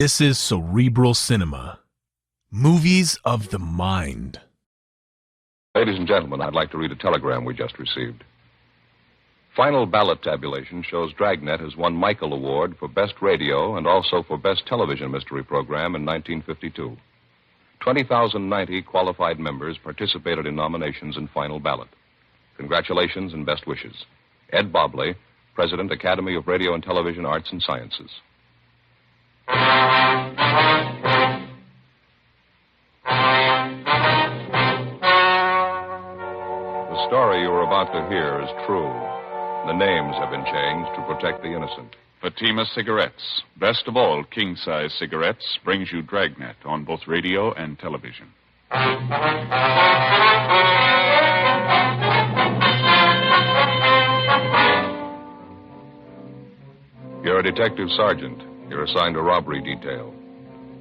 This is Cerebral Cinema. Movies of the mind. Ladies and gentlemen, I'd like to read a telegram we just received. Final ballot tabulation shows Dragnet has won Michael Award for Best Radio and also for Best Television Mystery Program in 1952. 20,090 qualified members participated in nominations in final ballot. Congratulations and best wishes. Ed Bobley, President, Academy of Radio and Television Arts and Sciences. The story you are about to hear is true. The names have been changed to protect the innocent. Fatima Cigarettes, best of all king-size cigarettes, brings you Dragnet on both radio and television. You're a detective sergeant. You're assigned a robbery detail.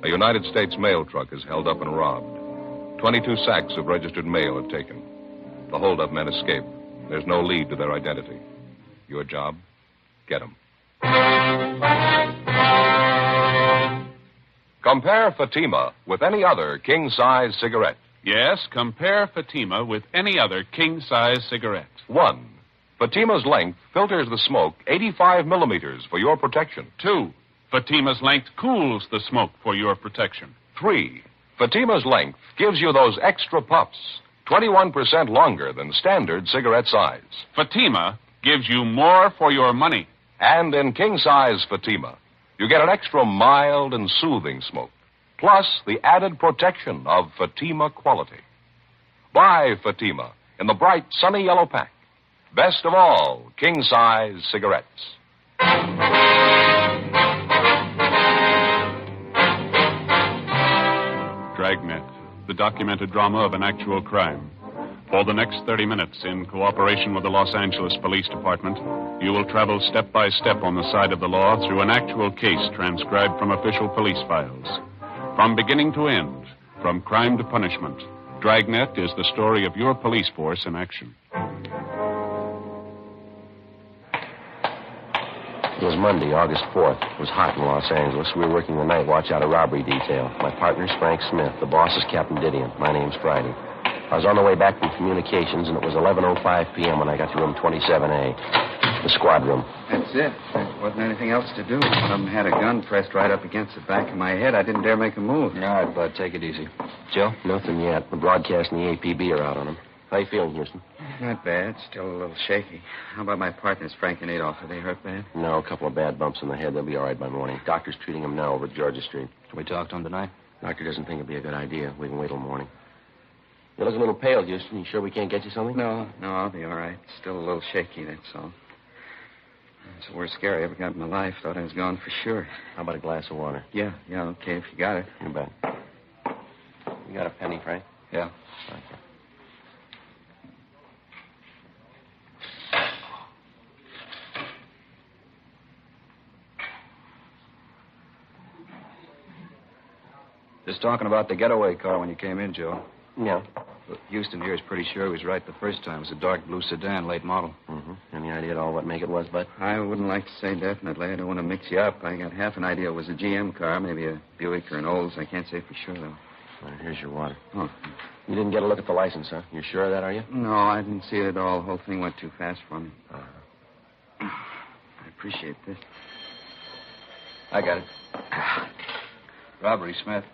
A United States mail truck is held up and robbed. 22 sacks of registered mail are taken. The holdup men escape. There's no lead to their identity. Your job? Get them. Compare Fatima with any other king-size cigarette. Yes, compare Fatima with any other king-size cigarette. 1. Fatima's length filters the smoke 85 millimeters for your protection. 2. Fatima's length cools the smoke for your protection. 3. Fatima's length gives you those extra puffs, 21% longer than standard cigarette size. Fatima gives you more for your money. And in king-size Fatima, you get an extra mild and soothing smoke, plus the added protection of Fatima quality. Buy Fatima in the bright, sunny yellow pack. Best of all, king-size cigarettes. Dragnet, the documented drama of an actual crime. For the next 30 minutes, in cooperation with the Los Angeles Police Department, you will travel step by step on the side of the law through an actual case transcribed from official police files. From beginning to end, from crime to punishment, Dragnet is the story of your police force in action. It was Monday, August 4th. It was hot in Los Angeles. We were working the night watch out of robbery detail. My partner's Frank Smith. The boss is Captain Didion. My name's Friday. I was on the way back from communications, and it was 11:05 p.m. when I got to room 27A, the squad room. That's it. There wasn't anything else to do. One of them had a gun pressed right up against the back of my head. I didn't dare make a move. All right, Bud, take it easy. Joe? Nothing yet. The broadcast and the APB are out on him. How you feeling, Houston? Not bad. Still a little shaky. How about my partners, Frank and Adolph? Are they hurt bad? No, a couple of bad bumps in the head. They'll be all right by morning. Doctor's treating them now over at Georgia Street. Can we talk to them tonight? Doctor doesn't think it'd be a good idea. We can wait till morning. You look a little pale, Houston. You sure we can't get you something? No, I'll be all right. Still a little shaky, that's all. It's the worst scare I ever got in my life. Thought I was gone for sure. How about a glass of water? Yeah, okay, if you got it. You bet. You got a penny, Frank? Yeah. Thank you. Just talking about the getaway car when you came in, Joe. Yeah. Look, Houston here is pretty sure he was right the first time. It was a dark blue sedan, late model. Mm-hmm. Any idea at all what make it was, Bud? I wouldn't like to say definitely. I don't want to mix you up. I got half an idea it was a GM car, maybe a Buick or an Olds. I can't say for sure, though. All right, here's your water. Oh. You didn't get a look at the license, huh? You're sure of that, are you? No, I didn't see it at all. The whole thing went too fast for me. Uh-huh. I appreciate this. I got it. Robbery, Smith.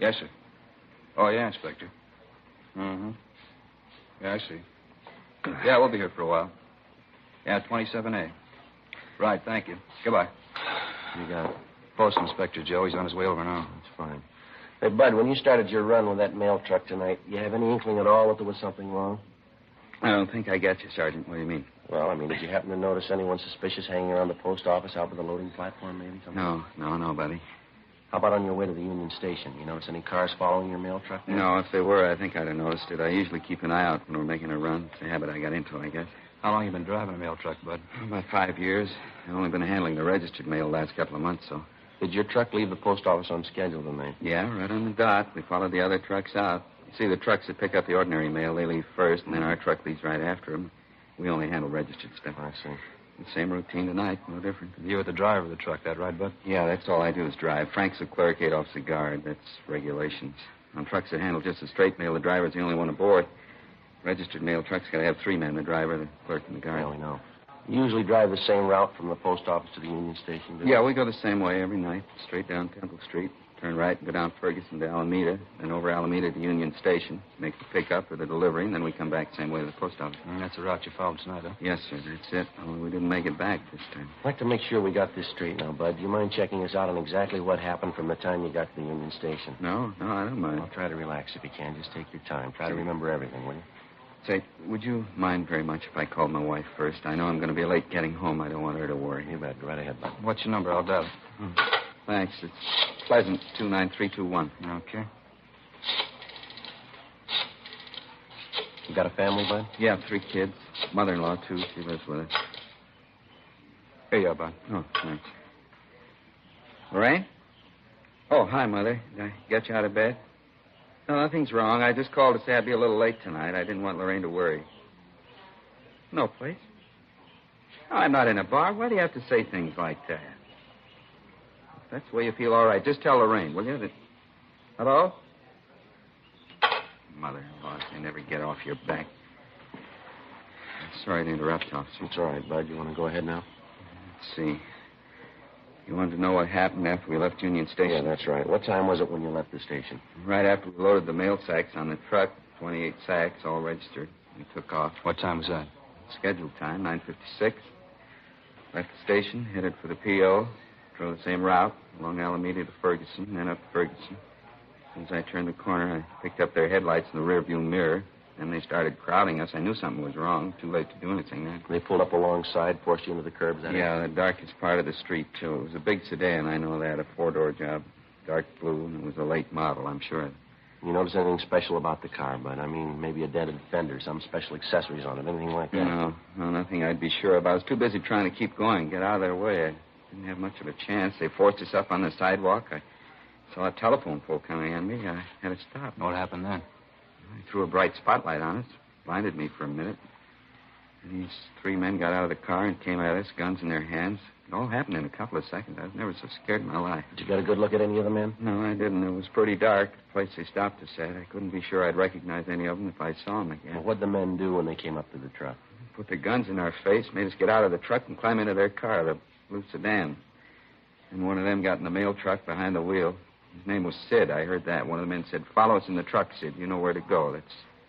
Yes, sir. Oh, yeah, Inspector. Mm-hmm. Yeah, I see. Yeah, we'll be here for a while. Yeah, 27A. Right, thank you. Goodbye. You got it. Post Inspector Joe. He's on his way over now. That's fine. Hey, Bud, when you started your run with that mail truck tonight, you have any inkling at all that there was something wrong? I don't think I got you, Sergeant. What do you mean? Well, I mean, did you happen to notice anyone suspicious hanging around the post office out by the loading platform, maybe? Something? No, buddy. How about on your way to the Union Station? You notice any cars following your mail truck there? No, if they were, I think I'd have noticed it. I usually keep an eye out when we're making a run. It's a habit I got into, I guess. How long you been driving a mail truck, Bud? About 5 years. I've only been handling the registered mail the last couple of months, so. Did your truck leave the post office on schedule tonight? Yeah, right on the dot. We followed the other trucks out. You see, the trucks that pick up the ordinary mail, they leave first, and then our truck leaves right after them. We only handle registered stuff. I see. The same routine tonight, no different. You were the driver of the truck, that right, Bud? Yeah, that's all I do is drive. Frank's the clerk, Adolph's the guard. That's regulations. On trucks that handle just the straight mail, the driver's the only one aboard. Registered mail trucks got to have 3 men, the driver, the clerk, and the guard. Yeah, we know. You usually drive the same route from the post office to the Union Station, do you? Yeah, we go the same way every night. Straight down Temple Street. Turn right and go down Ferguson to Alameda. Then over Alameda to Union Station. Make the pickup or the delivery, and then we come back the same way to the post office. That's the route you followed tonight, huh? Yes, sir, that's it. Only we didn't make it back this time. I'd like to make sure we got this straight now, Bud. Do you mind checking us out on exactly what happened from the time you got to the Union Station? No, I don't mind. Well, try to relax if you can. Just take your time. Try to remember everything, will you? Say, would you mind very much if I called my wife first? I know I'm going to be late getting home. I don't want her to worry. You bet. Go right ahead, Bud. What's your number? I'll dial it. Thanks. It's Pleasant, 29321. Okay. You got a family, Bud? Yeah, 3 kids. Mother-in-law, too. She lives with us. Here you are, Bud. Oh, thanks. Lorraine? Oh, hi, Mother. Did I get you out of bed? No, nothing's wrong. I just called to say I'd be a little late tonight. I didn't want Lorraine to worry. No place? Oh, I'm not in a bar. Why do you have to say things like that? If that's the way you feel, all right. Just tell Lorraine, will you? Hello? Mother-in-law, they never get off your back. Sorry to interrupt, officer. It's all right, Bud. You want to go ahead now? Let's see. You wanted to know what happened after we left Union Station? Yeah, that's right. What time was it when you left the station? Right after we loaded the mail sacks on the truck, 28 sacks, all registered. We took off. What time was that? Scheduled time, 9:56. Left the station, headed for the P.O., drove the same route, along Alameda to Ferguson, then up to Ferguson. As soon as I turned the corner, I picked up their headlights in the rearview mirror. Then they started crowding us. I knew something was wrong. Too late to do anything then. They pulled up alongside, forced you into the curb, is that it? Yeah, the darkest part of the street, too. It was a big sedan, I know that, a 4-door job. Dark blue, and it was a late model, I'm sure. You notice anything special about the car, Bud? I mean, maybe a dented fender, some special accessories on it, anything like that? No, nothing I'd be sure about. I was too busy trying to keep going, get out of their way. I didn't have much of a chance. They forced us up on the sidewalk. I saw a telephone pole coming on me. I had to stop. What happened then? I threw a bright spotlight on us, blinded me for a minute. And these 3 men got out of the car and came at us, guns in their hands. It all happened in a couple of seconds. I was never so scared in my life. Did you get a good look at any of the men? No, I didn't. It was pretty dark. The place they stopped us at. I couldn't be sure I'd recognize any of them if I saw them again. Well, what'd the men do when they came up to the truck? Put their guns in our face, made us get out of the truck and climb into their car, the blue sedan. And one of them got in the mail truck behind the wheel. His name was Sid. I heard that. One of the men said, "Follow us in the truck, Sid. You know where to go."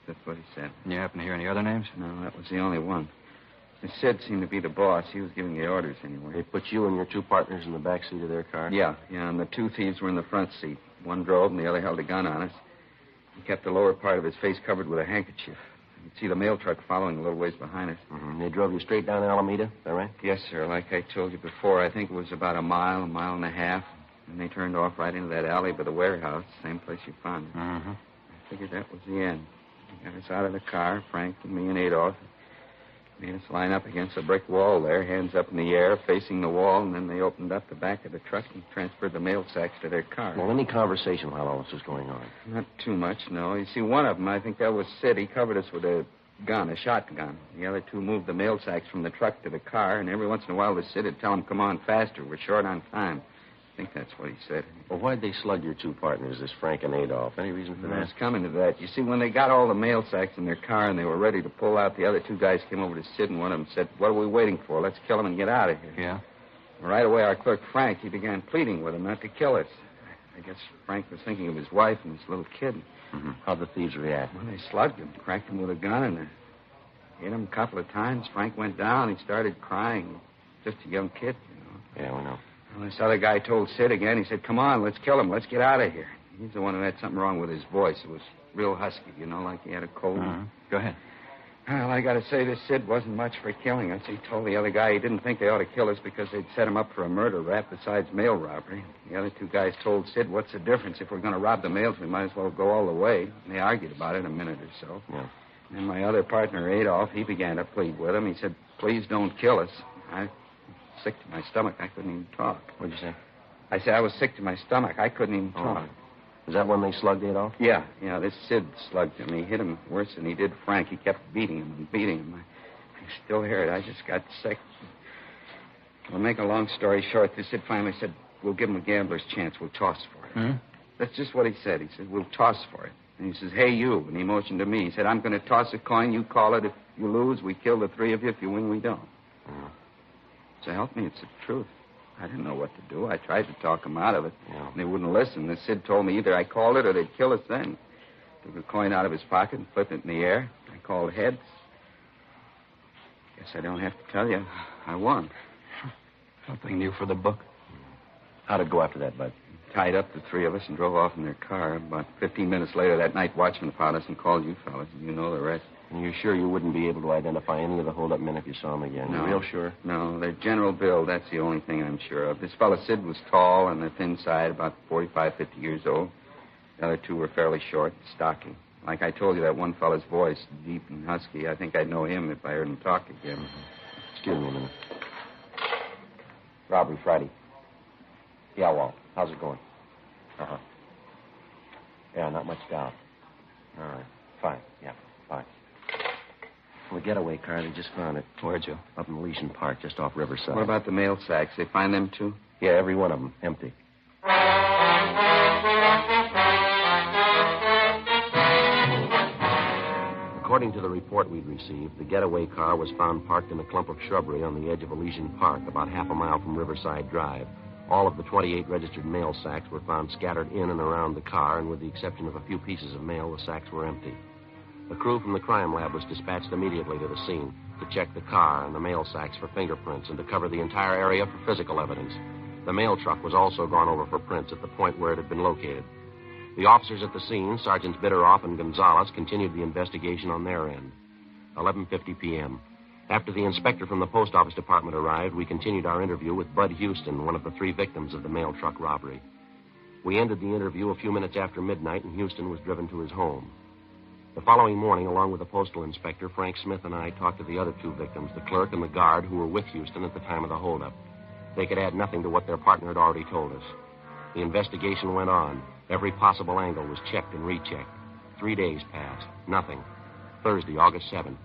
That's what he said. You happen to hear any other names? No, that was the only one. And Sid seemed to be the boss. He was giving the orders anyway. They put you and your 2 partners in the back seat of their car? Yeah, and the 2 thieves were in the front seat. One drove and the other held a gun on us. He kept the lower part of his face covered with a handkerchief. You could see the mail truck following a little ways behind us. Mm-hmm. They drove you straight down Alameda, is that right? Yes, sir. Like I told you before, I think it was about a mile and a half. And they turned off right into that alley by the warehouse, same place you found it. Mm-hmm. I figured that was the end. They got us out of the car, Frank and me and Adolph. Made us line up against a brick wall there, hands up in the air, facing the wall, and then they opened up the back of the truck and transferred the mail sacks to their car. Well, any conversation while all this was going on? Not too much, no. You see, one of them, I think that was Sid. He covered us with a gun, a shotgun. The other 2 moved the mail sacks from the truck to the car, and every once in a while the Sid would tell them, "Come on, faster. We're short on time." I think that's what he said. Well, why'd they slug your 2 partners, this Frank and Adolph? Any reason for I that? was coming to that. You see, when they got all the mail sacks in their car and they were ready to pull out, the other 2 guys came over to Sid, and one of them said, "What are we waiting for? Let's kill him and get out of here." Yeah? Right away, our clerk, Frank, he began pleading with them not to kill us. I guess Frank was thinking of his wife and his little kid. Mm-hmm. How'd the thieves react? Well, they slugged him, cracked him with a gun, and hit him a couple of times. Frank went down. He started crying. Just a young kid, you know. Yeah, we know. Well, this other guy told Sid again. He said, "Come on, let's kill him. Let's get out of here." He's the one who had something wrong with his voice. It was real husky, you know, like he had a cold. Go ahead. Well, I got to say, this Sid wasn't much for killing us. He told the other guy he didn't think they ought to kill us because they'd set him up for a murder rap besides mail robbery. The other 2 guys told Sid, "What's the difference? If we're going to rob the mails, we might as well go all the way." And they argued about it a minute or so. Yeah. And my other partner, Adolph, he began to plead with him. He said, "Please don't kill us." I was sick to my stomach. I couldn't even talk. What'd you say? I said I was sick to my stomach. I couldn't even talk. Was that when they slugged Adolph? Yeah, this Sid slugged him. He hit him worse than he did Frank. He kept beating him and beating him. I still hear it. I just got sick. Well, make a long story short, the Sid finally said, we'll give him a gambler's chance. We'll toss for it. Hmm? That's just what he said. He said, we'll toss for it. And he says, hey, you. And he motioned to me. He said, I'm going to toss a coin. You call it. If you lose, we kill the three of you. If you win, we don't. So help me, it's the truth. I didn't know what to do. I tried to talk him out of it. Yeah. And they wouldn't listen. The Sid told me either I called it or they'd kill us then. Took a coin out of his pocket and flipped it in the air. I called heads. Guess I don't have to tell you. I won. Something new for the book. How'd it go after that, Bud? Tied up the three of us and drove off in their car. About 15 minutes later that night, watchman found us and called you fellas. You know the rest. And you're sure you wouldn't be able to identify any of the hold-up men if you saw them again? No. You're real sure? No, their general build, that's the only thing I'm sure of. This fellow Sid was tall on the thin side, about 45, 50 years old. The other two were fairly short and stocky. Like I told you, that one fellow's voice, deep and husky, I think I'd know him if I heard him talk again. Excuse me a minute. Robbery Friday. Yeah, Walt. How's it going? Uh-huh. Yeah, not much doubt. All right. Fine. Yeah, fine. Well, the getaway car, they just found it. Where, Joe? Up in Elysian Park, just off Riverside. What about the mail sacks? They find them, too? Yeah, every one of them. Empty. According to the report we'd received, the getaway car was found parked in a clump of shrubbery on the edge of Elysian Park, about half a mile from Riverside Drive. All of the 28 registered mail sacks were found scattered in and around the car, and with the exception of a few pieces of mail, the sacks were empty. A crew from the crime lab was dispatched immediately to the scene to check the car and the mail sacks for fingerprints and to cover the entire area for physical evidence. The mail truck was also gone over for prints at the point where it had been located. The officers at the scene, Sergeants Bitteroff and Gonzalez, continued the investigation on their end. 11:50 p.m. After the inspector from the post office department arrived, we continued our interview with Bud Houston, one of the three victims of the mail truck robbery. We ended the interview a few minutes after midnight, and Houston was driven to his home. The following morning, along with the postal inspector, Frank Smith and I talked to the other two victims, the clerk and the guard, who were with Houston at the time of the holdup. They could add nothing to what their partner had already told us. The investigation went on. Every possible angle was checked and rechecked. 3 days passed. Nothing. Thursday, August 7th,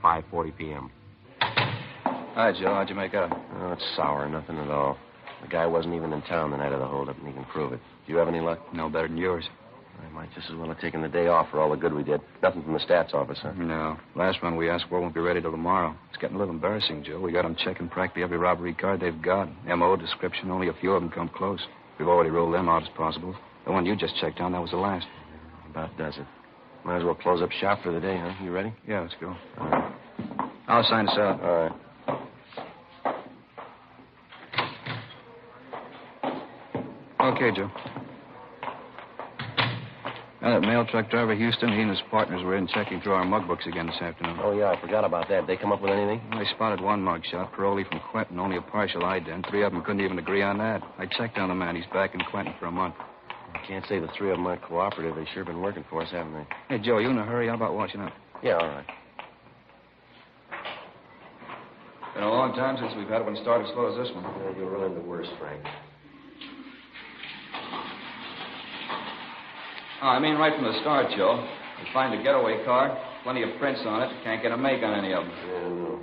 5:40 p.m. Hi, Joe. How'd you make out? Oh, it's sour. Nothing at all. The guy wasn't even in town the night of the holdup, and he can prove it. Do you have any luck? No better than yours. I might just as well have taken the day off for all the good we did. Nothing from the stats office, huh? No. Last one we asked for won't be ready till tomorrow. It's getting a little embarrassing, Joe. We got them checking practically every robbery card they've got. M.O., description, only a few of them come close. We've already ruled them out as possible. The one you just checked on, that was the last. About does it. Might as well close up shop for the day, huh? You ready? Yeah, let's go. All right. I'll sign us out. All right. Okay, Joe. Now, that mail truck driver, Houston, he and his partners were in checking through our mug books again this afternoon. Oh, yeah, I forgot about that. They come up with anything? Well, they spotted one mug shot, parolee from Quentin, only a partial ident. 3 of them couldn't even agree on that. I checked on the man. He's back in Quentin for a month. I can't say the 3 of them aren't cooperative. They've sure been working for us, haven't they? Hey, Joe, you in a hurry? How about washing up? Yeah, all right. Been a long time since we've had one start as slow as this one. Yeah, you're really the worst, Frank. Oh, I mean right from the start, Joe. We find a getaway car, plenty of prints on it. Can't get a make on any of them. Yeah, no.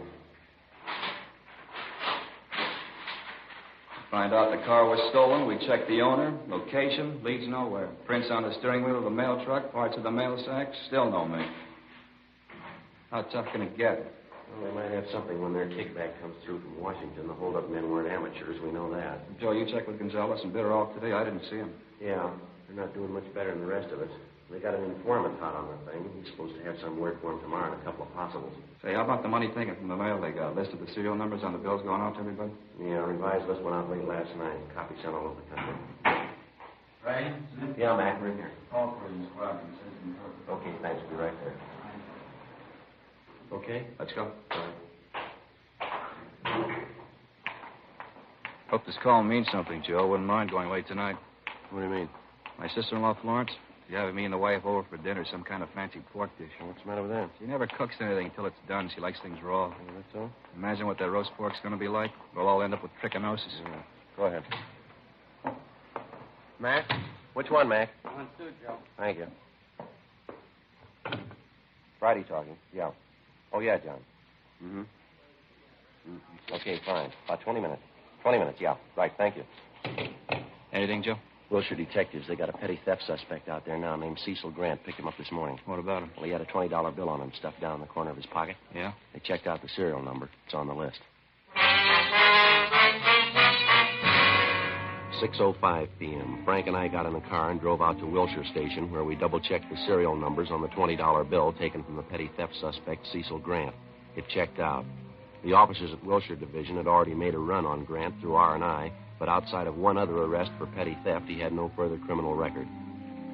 Find out the car was stolen. We check the owner, location, leads nowhere. Prints on the steering wheel of the mail truck, parts of the mail sack, still no make. How tough can it get? Well, they might have something when their kickback comes through from Washington. The hold-up men weren't amateurs. We know that. Joe, you checked with Gonzalez and Bitteroff today. I didn't see him. Yeah, they're not doing much better than the rest of us. They got an informant hot on the thing. He's supposed to have some word for him tomorrow and a couple of possibles. Say, how about the money taken from the mail they got? List of the serial numbers on the bills going out to everybody? Yeah, revised list went out late last night. Copies sent all over the country. Right? Yeah, Mac, we're in here. Call for the squad. Okay, thanks. Be right there. Okay? Let's go. All right. Hope this call means something, Joe. Wouldn't mind going late tonight. What do you mean? My sister-in-law, Florence, she's having me and the wife over for dinner, some kind of fancy pork dish. What's the matter with that? She never cooks anything until it's done. She likes things raw. Oh, that's all? Imagine what that roast pork's going to be like. We'll all end up with trichinosis. Yeah. Go ahead. Mac? Which one, Mac? 1, 2, Joe. Thank you. Friday talking. Yeah. Oh, yeah, John. Mm-hmm. Okay, fine. About 20 minutes. 20 minutes, yeah. Right, thank you. Anything, Joe? Wilshire detectives, they got a petty theft suspect out there now named Cecil Grant. Picked him up this morning. What about him? Well, he had a $20 bill on him stuffed down in the corner of his pocket. Yeah? They checked out the serial number. It's on the list. 6:05 p.m. Frank and I got in the car and drove out to Wilshire Station, where we double-checked the serial numbers on the $20 bill taken from the petty theft suspect, Cecil Grant. It checked out. The officers at Wilshire Division had already made a run on Grant through R&I, but outside of one other arrest for petty theft, he had no further criminal record.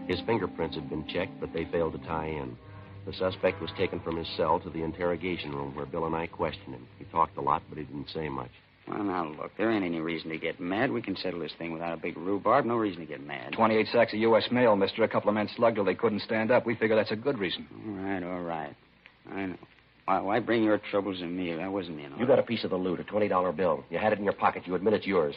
His fingerprints had been checked, but they failed to tie in. The suspect was taken from his cell to the interrogation room, where Bill and I questioned him. He talked a lot, but he didn't say much. Well, now, look, there ain't any reason to get mad. We can settle this thing without a big rhubarb. No reason to get mad. 28 sacks of U.S. mail, mister. A couple of men slugged till they couldn't stand up. We figure that's a good reason. All right. I know. Why bring your troubles to me? That wasn't in. You got a piece of the loot, a $20 bill. You had it in your pocket. You admit it's yours.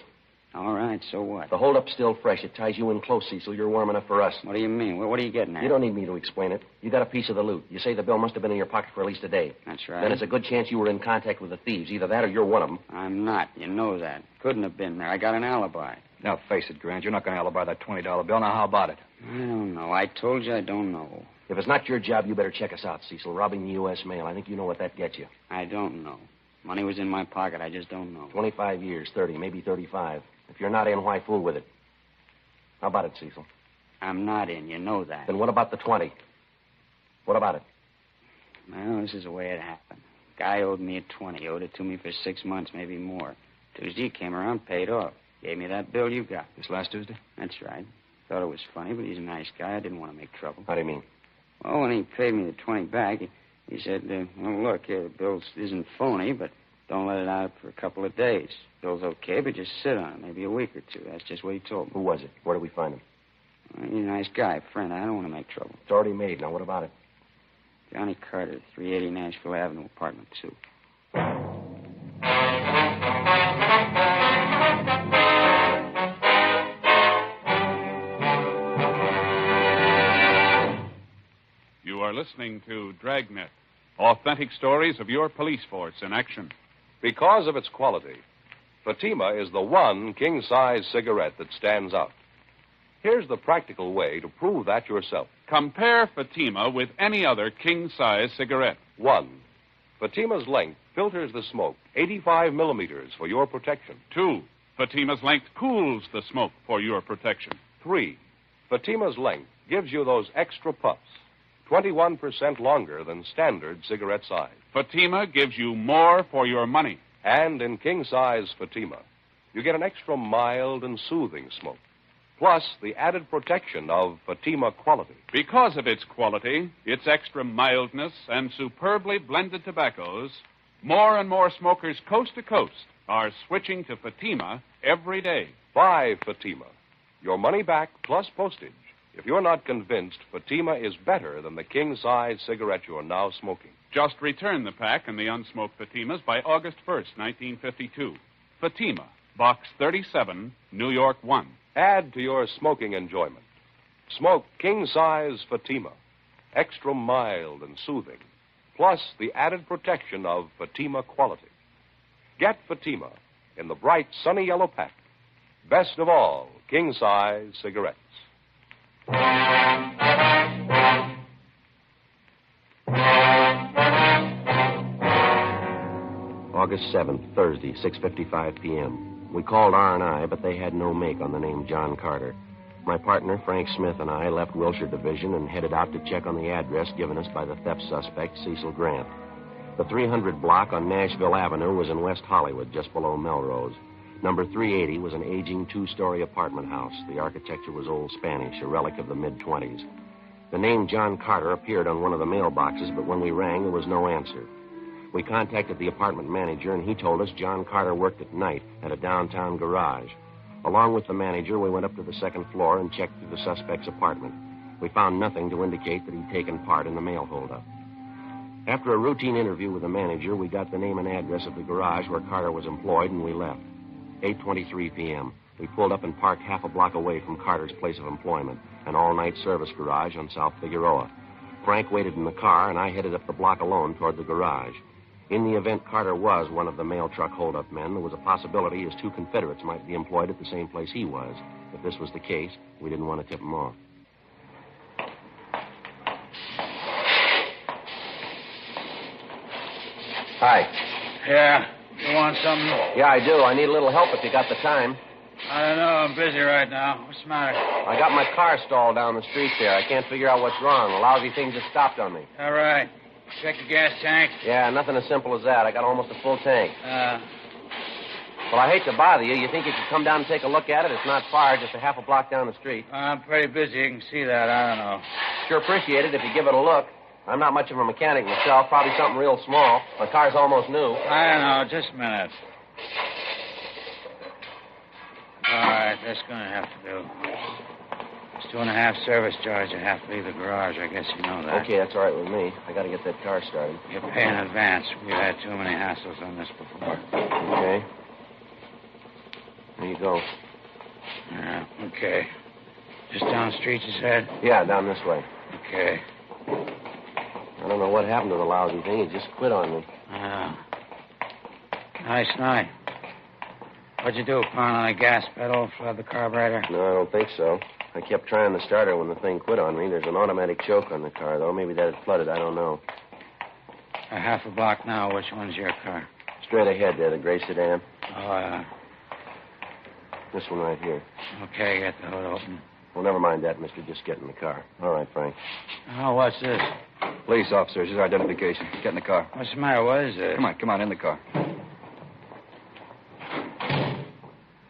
All right, so what? The holdup's still fresh. It ties you in close, Cecil. You're warm enough for us. What do you mean? What are you getting at? You don't need me to explain it. You got a piece of the loot. You say the bill must have been in your pocket for at least a day. That's right. Then it's a good chance you were in contact with the thieves. Either that or you're one of them. I'm not. You know that. Couldn't have been there. I got an alibi. Now, face it, Grant. You're not going to alibi that $20 bill. Now, how about it? I don't know. I told you I don't know. If it's not your job, you better check us out, Cecil. Robbing the U.S. mail. I think you know what that gets you. I don't know. Money was in my pocket. I just don't know. 25 years, 30, maybe 35. If you're not in, why fool with it? How about it, Cecil? I'm not in. You know that. Then what about the 20? What about it? Well, this is the way it happened. Guy owed me a 20. Owed it to me for 6 months, maybe more. Tuesday he came around, paid off. Gave me that bill you got. This last Tuesday? That's right. Thought it was funny, but he's a nice guy. I didn't want to make trouble. How do you mean? Well, when he paid me the 20 back, he said, well, look, the bill isn't phony, but don't let it out for a couple of days. Bill's okay, but just sit on it, maybe a week or two. That's just what he told me. Who was it? Where did we find him? Well, he's a nice guy, friend. I don't want to make trouble. It's already made. Now, what about it? Johnny Carter, 380 Nashville Avenue, apartment 2. You are listening to Dragnet, authentic stories of your police force in action. Because of its quality, Fatima is the one king-size cigarette that stands out. Here's the practical way to prove that yourself. Compare Fatima with any other king-size cigarette. 1. Fatima's length filters the smoke 85 millimeters for your protection. 2. Fatima's length cools the smoke for your protection. 3. Fatima's length gives you those extra puffs, 21% longer than standard cigarette size. Fatima gives you more for your money. And in king-size Fatima, you get an extra mild and soothing smoke, plus the added protection of Fatima quality. Because of its quality, its extra mildness, and superbly blended tobaccos, more and more smokers coast to coast are switching to Fatima every day. Buy Fatima. Your money back plus postage if you're not convinced Fatima is better than the king-size cigarette you're now smoking. Just return the pack and the unsmoked Fatimas by August 1st, 1952. Fatima, Box 37, New York 1. Add to your smoking enjoyment. Smoke king-size Fatima, extra mild and soothing, plus the added protection of Fatima quality. Get Fatima in the bright sunny yellow pack. Best of all, king-size cigarettes. August 7th, Thursday, 6:55 p.m. We called R&I, but they had no make on the name John Carter. My partner, Frank Smith, and I left Wilshire Division and headed out to check on the address given us by the theft suspect, Cecil Grant. The 300 block on Nashville Avenue was in West Hollywood, just below Melrose. Number 380 was an aging two-story apartment house. The architecture was old Spanish, a relic of the mid-20s. The name John Carter appeared on one of the mailboxes, but when we rang, there was no answer. We contacted the apartment manager, and he told us John Carter worked at night at a downtown garage. Along with the manager, we went up to the second floor and checked through the suspect's apartment. We found nothing to indicate that he'd taken part in the mail holdup. After a routine interview with the manager, we got the name and address of the garage where Carter was employed, and we left. 8:23 p.m. We pulled up and parked half a block away from Carter's place of employment, an all-night service garage on South Figueroa. Frank waited in the car, and I headed up the block alone toward the garage. In the event Carter was one of the mail truck holdup men, there was a possibility his two Confederates might be employed at the same place he was. If this was the case, we didn't want to tip him off. Hi. Yeah. You want something? Yeah, I do. I need a little help if you got the time. I don't know. I'm busy right now. What's the matter? I got my car stalled down the street there. I can't figure out what's wrong. A lousy thing just stopped on me. All right. Check the gas tank? Yeah, nothing as simple as that. I got almost a full tank. Well, I hate to bother you. You think you could come down and take a look at it? It's not far, just a half a block down the street. I'm pretty busy. You can see that. I don't know. Sure appreciate it if you give it a look. I'm not much of a mechanic myself. Probably something real small. My car's almost new. I don't know. Just a minute. All right. That's going to have to do. It's $2.50 service charge. I have to leave the garage. I guess you know that. Okay, that's all right with me. I got to get that car started. You pay in advance. We've had too many hassles on this before. Okay. There you go. Yeah, okay. Just down the street, you said? Yeah, down this way. Okay. I don't know what happened to the lousy thing. It just quit on me. Nice night. What'd you do, pound on the gas pedal, flood the carburetor? No, I don't think so. I kept trying to start her when the thing quit on me. There's an automatic choke on the car, though. Maybe that had flooded. I don't know. A half a block now. Which one's your car? Straight ahead there, the gray sedan. Oh, This one right here. okay, get the hood open. Well, never mind that, mister. Just get in the car. All right, Frank. Oh, what's this? Police officers, his identification. Get in the car. What's the matter? What is this? Come on, in the car.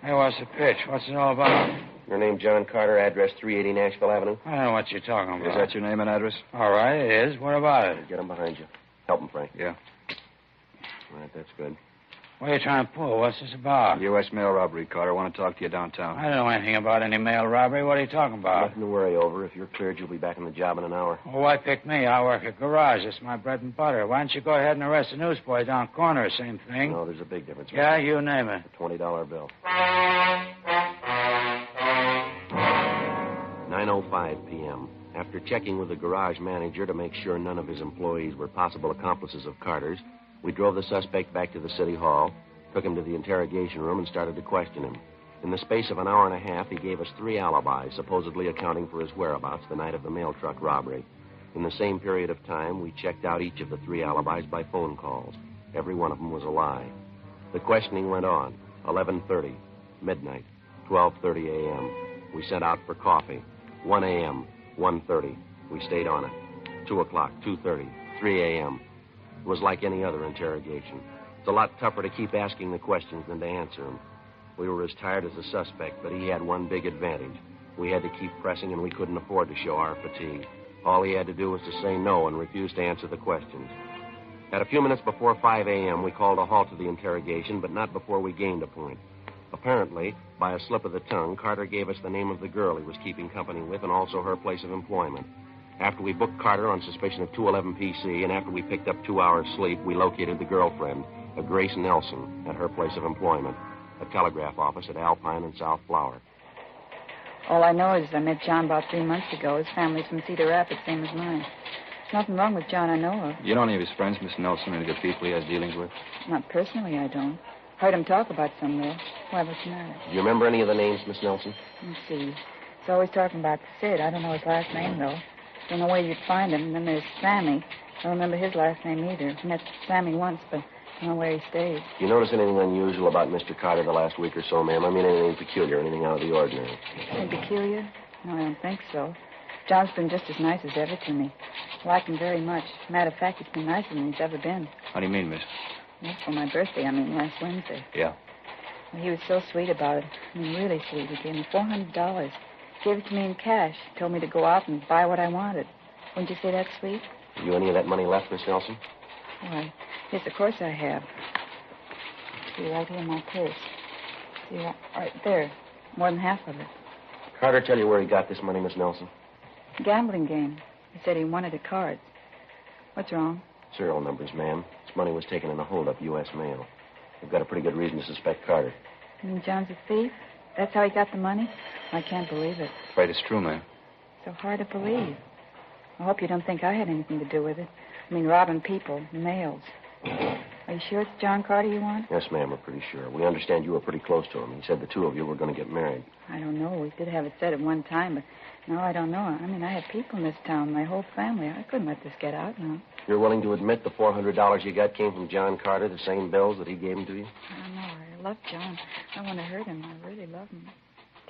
Hey, what's the pitch? What's it all about? Your name, John Carter, address 380 Nashville Avenue. I don't know what you're talking about. Is that your name and address? All right, it is. What about it? Get him behind you. Help him, Frank. Yeah. All right, that's good. What are you trying to pull? What's this about? U.S. mail robbery, Carter. I want to talk to you downtown. I don't know anything about any mail robbery. What are you talking about? Nothing to worry over. If you're cleared, you'll be back on the job in an hour. Well, why pick me? I work at garage. It's my bread and butter. Why don't you go ahead and arrest the newsboy down corner? Same thing. No, there's a big difference. Yeah, you name it. A $20 bill. 9:05 p.m. After checking with the garage manager to make sure none of his employees were possible accomplices of Carter's, we drove the suspect back to the city hall, took him to the interrogation room, and started to question him. In the space of an hour and a half, he gave us 3 alibis, supposedly accounting for his whereabouts the night of the mail truck robbery. In the same period of time, we checked out each of the 3 alibis by phone calls. Every one of them was a lie. The questioning went on. 11:30, midnight, 12:30 a.m. We sent out for coffee. 1 a.m., 1:30. We stayed on it. 2 o'clock, 2:30, 3 a.m. It was like any other interrogation. It's a lot tougher to keep asking the questions than to answer them. We were as tired as the suspect, but he had one big advantage. We had to keep pressing, and we couldn't afford to show our fatigue. All he had to do was to say no and refuse to answer the questions. At a few minutes before 5 a.m., we called a halt to the interrogation, but not before we gained a point. Apparently, by a slip of the tongue, Carter gave us the name of the girl he was keeping company with and also her place of employment. After we booked Carter on suspicion of 211 PC, and after we picked up 2 hours' sleep, we located the girlfriend, a Grace Nelson, at her place of employment, a telegraph office at Alpine and South Flower. All I know is I met John about 3 months ago. His family's from Cedar Rapids, same as mine. There's nothing wrong with John I know of. You know any of his friends, Miss Nelson, any good people he has dealings with? Not personally, I don't. Heard him talk about some, though. Why, what's the matter? Do you remember any of the names, Miss Nelson? Let's see. He's always talking about Sid. I don't know his last name, though. Don't know where you'd find him. And then there's Sammy. I don't remember his last name either. Met Sammy once, but I don't know where he stays. Do you notice anything unusual about Mr. Carter the last week or so, ma'am? I mean, anything peculiar, anything out of the ordinary? Anything peculiar? No, I don't think so. John's been just as nice as ever to me. I like him very much. Matter of fact, he's been nicer than he's ever been. How do you mean, miss? Well, for my birthday, last Wednesday. Yeah. Well, he was so sweet about it. Really sweet. He gave me $400. Gave it to me in cash. Told me to go out and buy what I wanted. Wouldn't you say that's sweet? Have you any of that money left, Miss Nelson? Why, yes, of course I have. See, right here in my purse. See, right there. More than half of it. Carter tell you where he got this money, Miss Nelson? Gambling game. He said he won it at cards. What's wrong? Serial numbers, ma'am. This money was taken in a holdup, U.S. mail. We've got a pretty good reason to suspect Carter. You mean John's a thief? That's how he got the money? I can't believe it. Afraid it's true, ma'am. So hard to believe. I hope you don't think I had anything to do with it. I mean, robbing people, mails. Are you sure it's John Carter you want? Yes, ma'am, we're pretty sure. We understand you were pretty close to him. He said the two of you were going to get married. I don't know. We did have it said at one time, but no, I don't know. I mean, I have people in this town, my whole family. I couldn't let this get out, no. You're willing to admit the $400 you got came from John Carter, the same bills that he gave them to you? I don't know. I love John. I want to hurt him. I really love him.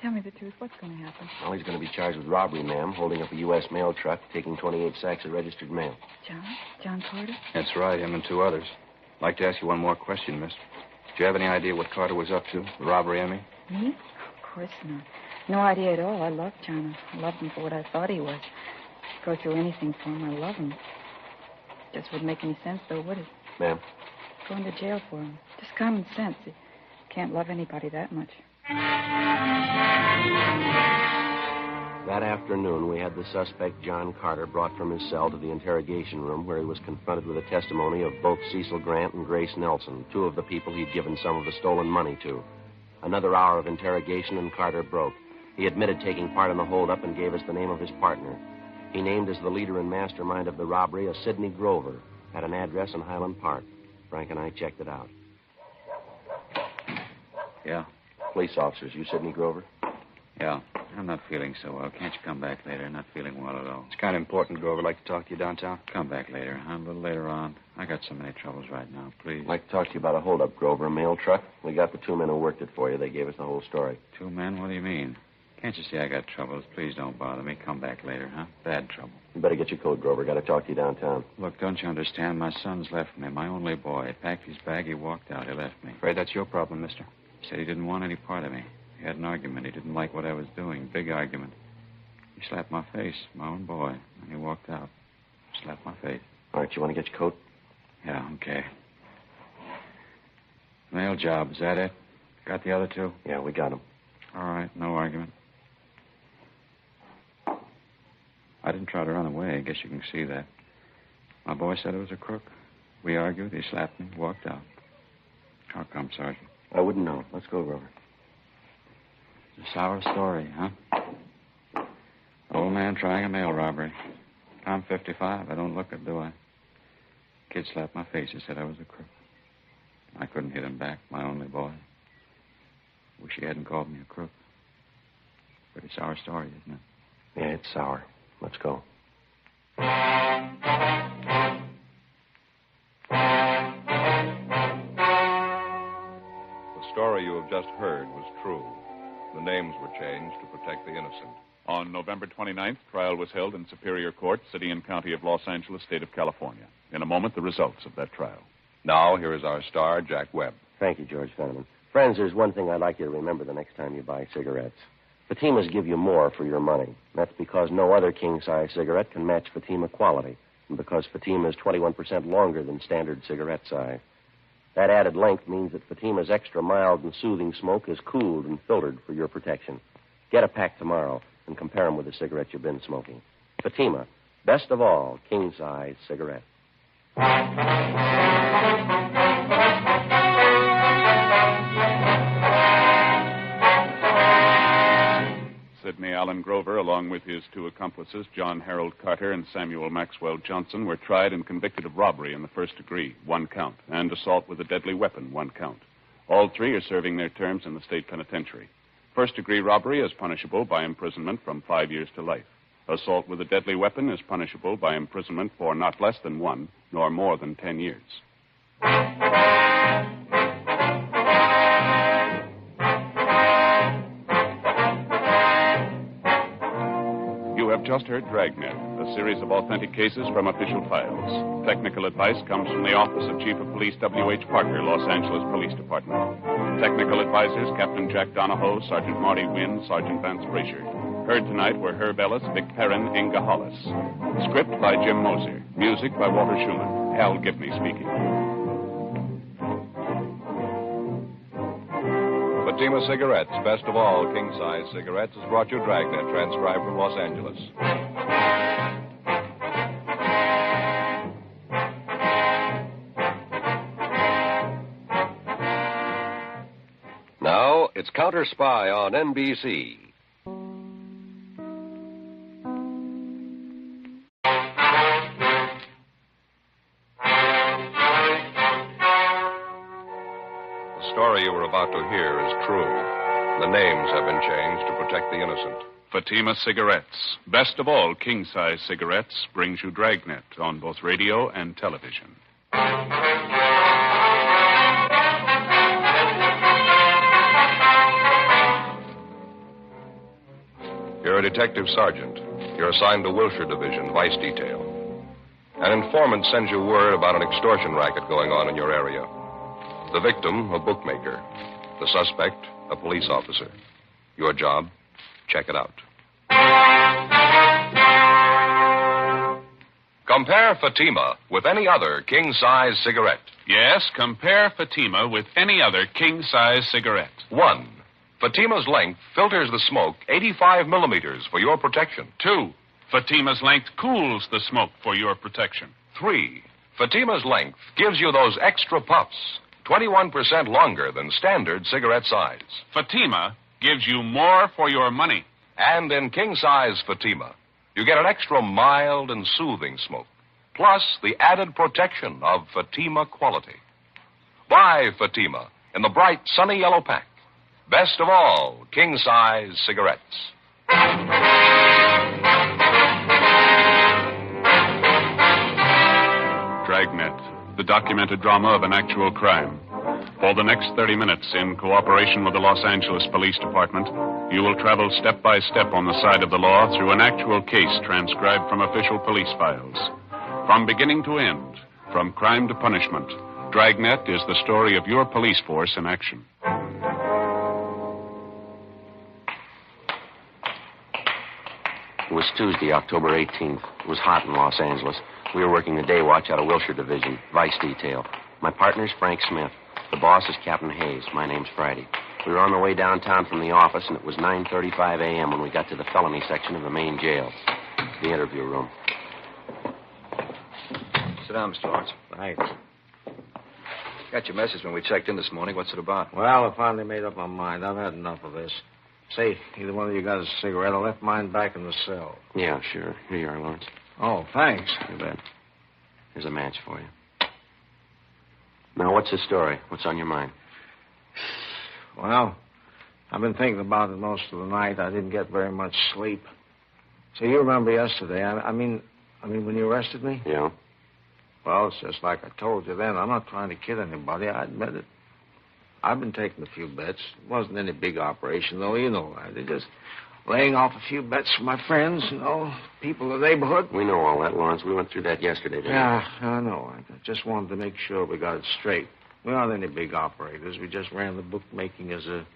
Tell me the truth. What's going to happen? Well, he's going to be charged with robbery, ma'am, holding up a U.S. mail truck, taking 28 sacks of registered mail. John? John Carter? That's right, him and two others. I'd like to ask you one more question, miss. Do you have any idea what Carter was up to? The robbery, Emmy? Me? Of course not. No idea at all. I love John. I loved him for what I thought he was. Go through anything for him. I love him. Just wouldn't make any sense, though, would it? Ma'am? Going to jail for him. Just common sense. You can't love anybody that much. That afternoon, we had the suspect, John Carter, brought from his cell to the interrogation room where he was confronted with the testimony of both Cecil Grant and Grace Nelson, two of the people he'd given some of the stolen money to. Another hour of interrogation, and Carter broke. He admitted taking part in the holdup and gave us the name of his partner. He named as the leader and mastermind of the robbery a Sidney Grover, at an address in Highland Park. Frank and I checked it out. Yeah? Police officers, you Sidney Grover? Yeah. I'm not feeling so well. Can't you come back later? Not feeling well at all. It's kind of important, Grover. I'd like to talk to you downtown. Come back later, huh? A little later on. I got so many troubles right now. Please. I'd like to talk to you about a holdup, Grover, a mail truck. We got the two men who worked it for you. They gave us the whole story. Two men? What do you mean? Can't you see I got troubles? Please don't bother me. Come back later, huh? Bad trouble. You better get your coat, Grover. Got to talk to you downtown. Look, don't you understand? My son's left me. My only boy. He packed his bag. He walked out. He left me. Afraid that's your problem, mister. He said he didn't want any part of me. He had an argument. He didn't like what I was doing. Big argument. He slapped my face, my own boy, and he walked out. Slapped my face. All right, you want to get your coat? Yeah, okay. Mail job, is that it? Got the other two? Yeah, we got them. All right, no argument. I didn't try to run away. I guess you can see that. My boy said it was a crook. We argued. He slapped me, walked out. How come, Sergeant? I wouldn't know. Let's go, Grover. It's a sour story, huh? Old man trying a mail robbery. I'm 55. I don't look it, do I? Kid slapped my face. He said I was a crook. I couldn't hit him back, my only boy. Wish he hadn't called me a crook. Pretty sour story, isn't it? Yeah, it's sour. Let's go. The story you have just heard was true. The names were changed to protect the innocent. On November 29th, trial was held in Superior Court, City and County of Los Angeles, State of California. In a moment, the results of that trial. Now, here is our star, Jack Webb. Thank you, George Fenneman. Friends, there's one thing I'd like you to remember the next time you buy cigarettes. Fatimas give you more for your money. That's because no other king-size cigarette can match Fatima quality, and because Fatima is 21% longer than standard cigarette size. That added length means that Fatima's extra mild and soothing smoke is cooled and filtered for your protection. Get a pack tomorrow and compare them with the cigarette you've been smoking. Fatima, best of all, king-size cigarette. Sidney Allen Grover, along with his two accomplices, John Harold Carter and Samuel Maxwell Johnson, were tried and convicted of robbery in the first degree, 1 count, and assault with a deadly weapon, 1 count. All three are serving their terms in the state penitentiary. First-degree robbery is punishable by imprisonment from 5 years to life. Assault with a deadly weapon is punishable by imprisonment for not less than 1, nor more than 10 years. You have just heard Dragnet, a series of authentic cases from official files. Technical advice comes from the Office of Chief of Police W.H. Parker, Los Angeles Police Department. Technical advisors Captain Jack Donahoe, Sergeant Marty Wynn, Sergeant Vance Frazier. Heard tonight were Herb Ellis, Vic Perrin, Inga Hollis. Script by Jim Moser. Music by Walter Schumann. Hal Gibney speaking. Fatima Cigarettes, best of all king-size cigarettes, has brought you Dragnet, transcribed from Los Angeles. Now, it's Counter Spy on NBC. story you were about to hear is true. The names have been changed to protect the innocent. Fatima Cigarettes, best of all king-size cigarettes, brings you Dragnet on both radio and television. You're a detective sergeant. You're assigned to Wilshire Division, Vice Detail. An informant sends you word about an extortion racket going on in your area. The victim, a bookmaker. The suspect, a police officer. Your job, check it out. Compare Fatima with any other king-size cigarette. Yes, compare Fatima with any other king-size cigarette. 1. Fatima's length filters the smoke 85 millimeters for your protection. 2. Fatima's length cools the smoke for your protection. 3. Fatima's length gives you those extra puffs, 21% longer than standard cigarette size. Fatima gives you more for your money. And in king-size Fatima, you get an extra mild and soothing smoke, plus the added protection of Fatima quality. Buy Fatima in the bright, sunny yellow pack. Best of all, king-size cigarettes. Dragnet, the documented drama of an actual crime. For the next 30 minutes, in cooperation with the Los Angeles Police Department, you will travel step by step on the side of the law through an actual case transcribed from official police files. From beginning to end, from crime to punishment, Dragnet is the story of your police force in action. It was Tuesday, October 18th. It was hot in Los Angeles. We were working the day watch out of Wilshire Division, Vice Detail. My partner's Frank Smith. The boss is Captain Hayes. My name's Friday. We were on the way downtown from the office, and it was 9:35 a.m. when we got to the felony section of the main jail, the interview room. Sit down, Mr. Lawrence. Thanks. Got your message when we checked in this morning. What's it about? Well, I finally made up my mind. I've had enough of this. Say, either one of you got a cigarette? I left mine back in the cell. Yeah, sure. Here you are, Lawrence. Oh, thanks. You bet. Here's a match for you. Now, what's the story? What's on your mind? Well, I've been thinking about it most of the night. I didn't get very much sleep. So you remember yesterday? I mean, when you arrested me? Yeah. Well, it's just like I told you then. I'm not trying to kid anybody. I admit it. I've been taking a few bets. It wasn't any big operation, though. You know that. They're just laying off a few bets for my friends, people in the neighborhood. We know all that, Lawrence. We went through that yesterday, didn't we? Yeah, I know. I just wanted to make sure we got it straight. We aren't any big operators. We just ran the bookmaking as a,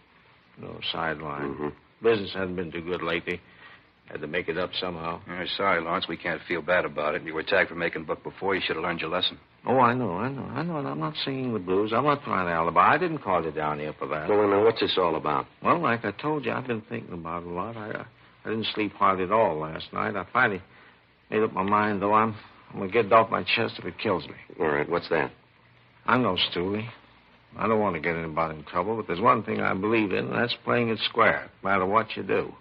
sideline. Mm-hmm. Business hasn't been too good lately. Had to make it up somehow. Sorry, Lawrence. We can't feel bad about it. You were tagged for making book before. You should have learned your lesson. Oh, I know. And I'm not singing the blues. I'm not trying to alibi. I didn't call you down here for that. Well, now, what's this all about? Well, like I told you, I've been thinking about it a lot. I didn't sleep hard at all last night. I finally made up my mind, though. I'm going to get it off my chest if it kills me. All right, what's that? I'm no stoolie. I don't want to get anybody in trouble, but there's one thing I believe in, and that's playing it square, no matter what you do.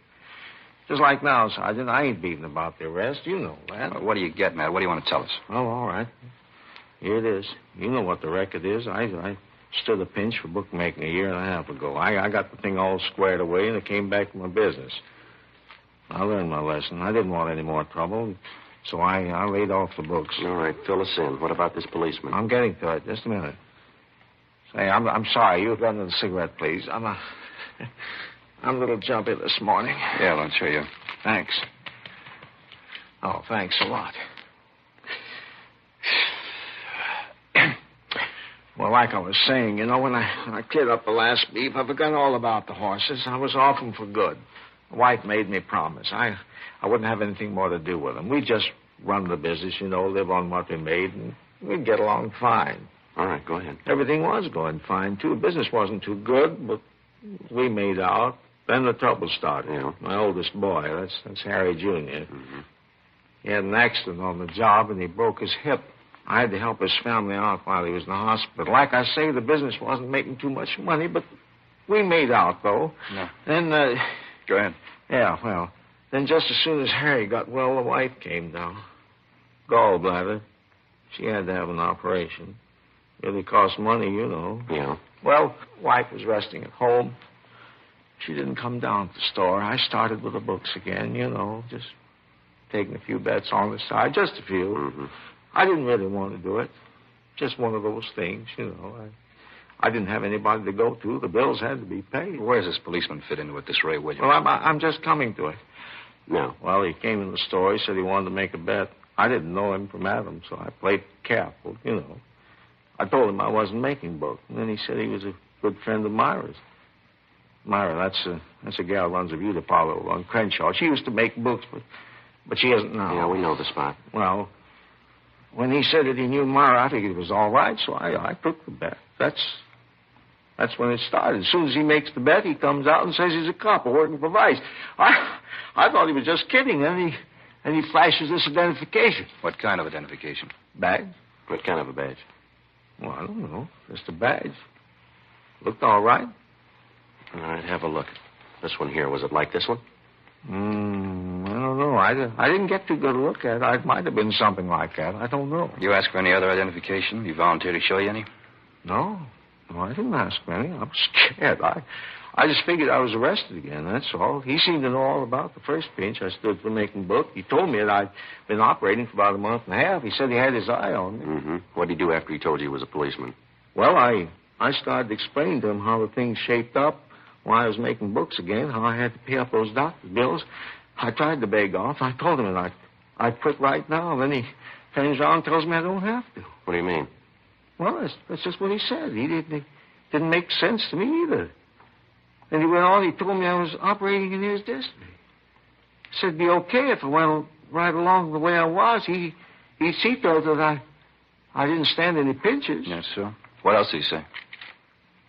Just like now, Sergeant, I ain't beating about the arrest. You know that. What are you getting at? What do you want to tell us? Oh, all right. Here it is. You know what the record is. I stood a pinch for bookmaking a year and a half ago. I got the thing all squared away, and it came back to my business. I learned my lesson. I didn't want any more trouble, so I laid off the books. All right, fill us in. What about this policeman? I'm getting to it. Just a minute. Say, I'm sorry. You got another cigarette, please. I'm a little jumpy this morning. Yeah, Lawrence, here you. Thanks. Oh, thanks a lot. Well, like I was saying, when I cleared up the last beef, I forgot all about the horses. I was off them for good. The wife made me promise. I wouldn't have anything more to do with them. We'd just run the business, live on what we made, and we'd get along fine. All right, go ahead. Everything was going fine, too. Business wasn't too good, but we made out. Then the trouble started. Yeah. My oldest boy, that's Harry Jr. Mm-hmm. He had an accident on the job, and he broke his hip. I had to help his family out while he was in the hospital. Like I say, the business wasn't making too much money, but we made out, though. No. Then, Go ahead. Yeah, well, then just as soon as Harry got well, the wife came down. Gallbladder. She had to have an operation. Really cost money, Yeah. Well, wife was resting at home. She didn't come down to the store. I started with the books again, just taking a few bets on the side, just a few. Mm-hmm. I didn't really want to do it. Just one of those things, I didn't have anybody to go to. The bills had to be paid. Where does this policeman fit into it, this Ray Williams? Well, I'm just coming to it. No. Well, he came in the store. He said he wanted to make a bet. I didn't know him from Adam, so I played careful, I told him I wasn't making books. And then he said he was a good friend of Myra's. Myra, that's a gal who runs a beauty parlor on Crenshaw. She used to make books, but she isn't now. Yeah, we know the spot. Well, when he said that he knew Myra, I figured it was all right, so I took the bet. That's when it started. As soon as he makes the bet, he comes out and says he's a cop working for Vice. I thought he was just kidding, and he flashes this identification. What kind of identification? Badge? What kind of a badge? Well, I don't know. Just a badge. Looked all right. All right, have a look. This one here, was it like this one? I don't know. I didn't get too good a look at it. It might have been something like that. I don't know. You ask for any other identification? You volunteer to show you any? No, I didn't ask for any. I was scared. I just figured I was arrested again, that's all. He seemed to know all about the first pinch. I stood for making book. He told me that I'd been operating for about a month and a half. He said he had his eye on me. Mm-hmm. What did he do after he told you he was a policeman? Well, I started explaining to him how the thing shaped up, why I was making books again, how I had to pay up those doctor's bills. I tried to beg off. I told him that I'd quit right now. Then he turns around and tells me I don't have to. What do you mean? Well, that's just what he said. He didn't make sense to me either. Then he went on. He told me I was operating in his district. He said it'd be okay if I went right along the way I was. He'd see to it that I didn't stand any pinches. Yes, sir. What else did he say?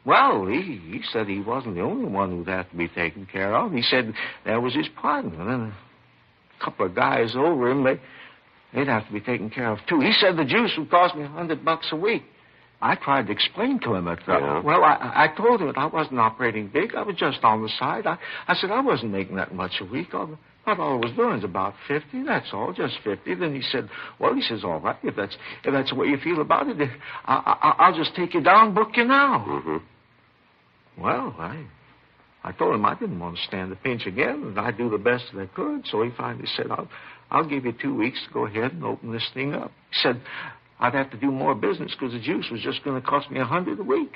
Well, he said he wasn't the only one who'd have to be taken care of. He said there was his partner. And then a couple of guys over him, they'd have to be taken care of, too. He said the juice would cost me $100 a week. I tried to explain to him that. Well, I told him that I wasn't operating big. I was just on the side. I said I wasn't making that much a week. All I was doing is about 50. That's all, just 50. Then he said, "Well," he says, "all right, if that's the way you feel about it, I'll just take you down, book you now." Mm-hmm. Well, I told him I didn't want to stand the pinch again, and I'd do the best that I could. So he finally said, "I'll give you 2 weeks to go ahead and open this thing up." He said I'd have to do more business because the juice was just going to cost me $100 a week.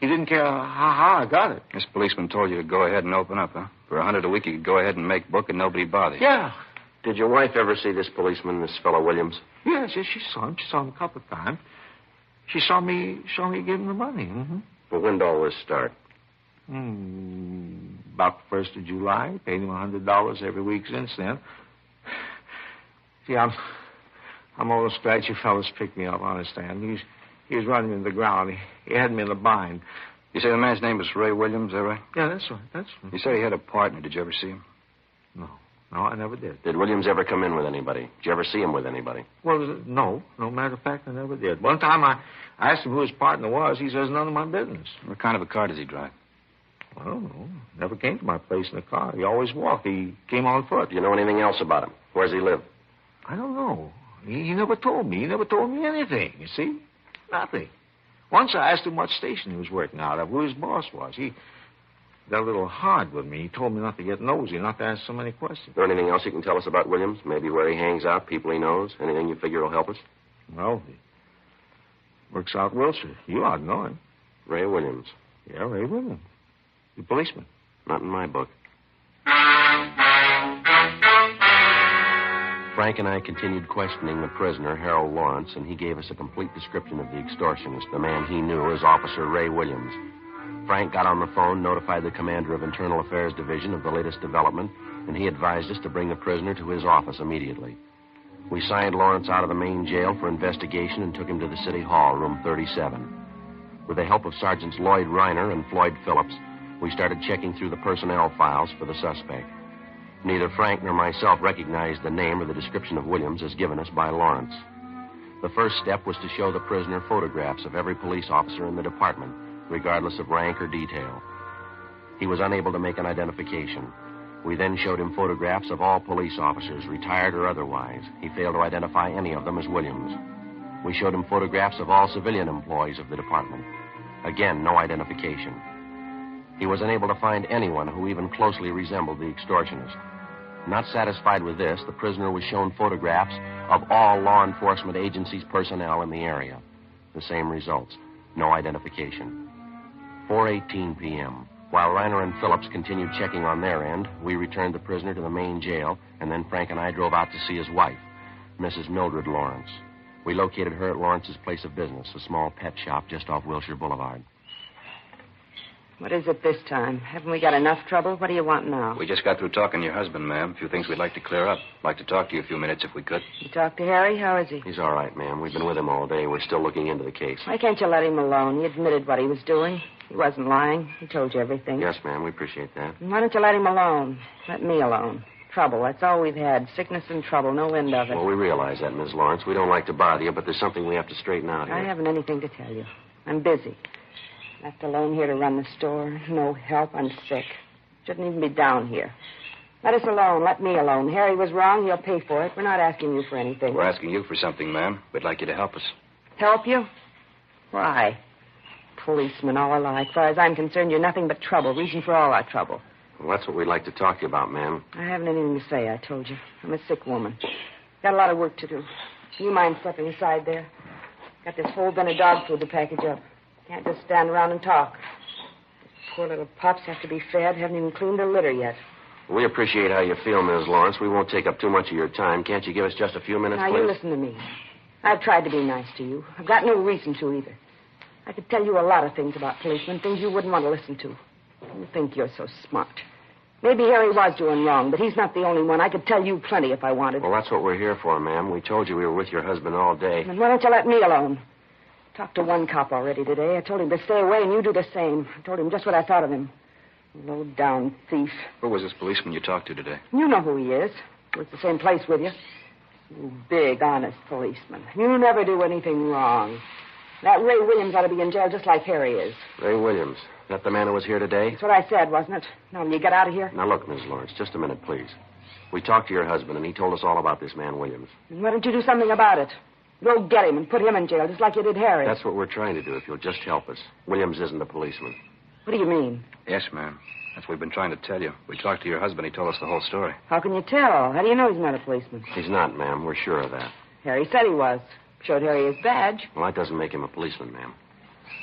He didn't care how I got it. This policeman told you to go ahead and open up, huh? For $100 a week, you could go ahead and make book and nobody'd bother you. Yeah. Did your wife ever see this policeman, this fellow Williams? Yes, she saw him. She saw him a couple of times. She saw me give him the money. Mm-hmm. Well, when did all this start? About the 1st of July. Paid him $100 every week since then. See, I'm almost glad you fellas picked me up, understand. He was running into the ground. He had me in a bind. You say the man's name was Ray Williams, is that right? Yeah, that's right. That's right. You said he had a partner. Did you ever see him? No, I never did. Did Williams ever come in with anybody? Did you ever see him with anybody? Well, no. No matter of fact, I never did. One time I asked him who his partner was. He says none of my business. What kind of a car does he drive? I don't know. Never came to my place in a car. He always walked. He came on foot. Do you know anything else about him? Where does he live? I don't know. He never told me. He never told me anything, you see? Nothing. Once I asked him what station he was working out of, who his boss was. He got a little hard with me. He told me not to get nosy, not to ask so many questions. Is there anything else you can tell us about Williams? Maybe where he hangs out, people he knows? Anything you figure will help us? Well, he works out Wilshire. You ought to know him. Ray Williams. Yeah, Ray Williams. The policeman. Not in my book. Frank and I continued questioning the prisoner, Harold Lawrence, and he gave us a complete description of the extortionist, the man he knew as Officer Ray Williams. Frank got on the phone, notified the commander of Internal Affairs Division of the latest development, and he advised us to bring the prisoner to his office immediately. We signed Lawrence out of the main jail for investigation and took him to the City Hall, room 37. With the help of Sergeants Lloyd Reiner and Floyd Phillips, we started checking through the personnel files for the suspect. Neither Frank nor myself recognized the name or the description of Williams as given us by Lawrence. The first step was to show the prisoner photographs of every police officer in the department, regardless of rank or detail. He was unable to make an identification. We then showed him photographs of all police officers, retired or otherwise. He failed to identify any of them as Williams. We showed him photographs of all civilian employees of the department. Again, no identification. He was unable to find anyone who even closely resembled the extortionist. Not satisfied with this, the prisoner was shown photographs of all law enforcement agencies' personnel in the area. The same results. No identification. 4:18 p.m. While Reiner and Phillips continued checking on their end, we returned the prisoner to the main jail, and then Frank and I drove out to see his wife, Mrs. Mildred Lawrence. We located her at Lawrence's place of business, a small pet shop just off Wilshire Boulevard. What is it this time? Haven't we got enough trouble? What do you want now? We just got through talking to your husband, ma'am. A few things we'd like to clear up. Like to talk to you a few minutes if we could. You talked to Harry? How is he? He's all right, ma'am. We've been with him all day. We're still looking into the case. Why can't you let him alone? He admitted what he was doing. He wasn't lying. He told you everything. Yes, ma'am. We appreciate that. And why don't you let him alone? Let me alone. Trouble. That's all we've had. Sickness and trouble. No end of it. Well, we realize that, Miss Lawrence. We don't like to bother you, but there's something we have to straighten out here. I haven't anything to tell you. I'm busy. Left alone here to run the store. No help. I'm sick. Shouldn't even be down here. Let us alone. Let me alone. Harry was wrong. He'll pay for it. We're not asking you for anything. We're asking you for something, ma'am. We'd like you to help us. Help you? Why? Policemen all alike. As far as I'm concerned, you're nothing but trouble. Reason for all our trouble. Well, that's what we'd like to talk to you about, ma'am. I haven't anything to say, I told you. I'm a sick woman. Got a lot of work to do. Do you mind stepping aside there? Got this whole bin of dog food to package up. Can't just stand around and talk. Poor little pups have to be fed. Haven't even cleaned their litter yet. We appreciate how you feel, Ms. Lawrence. We won't take up too much of your time. Can't you give us just a few minutes, now, please? You listen to me. I've tried to be nice to you. I've got no reason to either. I could tell you a lot of things about policemen, things you wouldn't want to listen to. You think you're so smart. Maybe Harry was doing wrong, but he's not the only one. I could tell you plenty if I wanted. Well, that's what we're here for, ma'am. We told you we were with your husband all day. Then why don't you let me alone? Talked to one cop already today. I told him to stay away, and you do the same. I told him just what I thought of him. Low-down thief. Who was this policeman you talked to today? You know who he is. Works the same place with you. You big, honest policeman. You never do anything wrong. That Ray Williams ought to be in jail just like Harry is. Ray Williams. Is that the man who was here today? That's what I said, wasn't it? Now, will you get out of here? Now, look, Miss Lawrence, just a minute, please. We talked to your husband, and he told us all about this man, Williams. And why don't you do something about it? Go get him and put him in jail, just like you did Harry. That's what we're trying to do, if you'll just help us. Williams isn't a policeman. What do you mean? Yes, ma'am. That's what we've been trying to tell you. We talked to your husband. He told us the whole story. How can you tell? How do you know he's not a policeman? He's not, ma'am. We're sure of that. Harry said he was. Showed Harry his badge. Well, that doesn't make him a policeman, ma'am.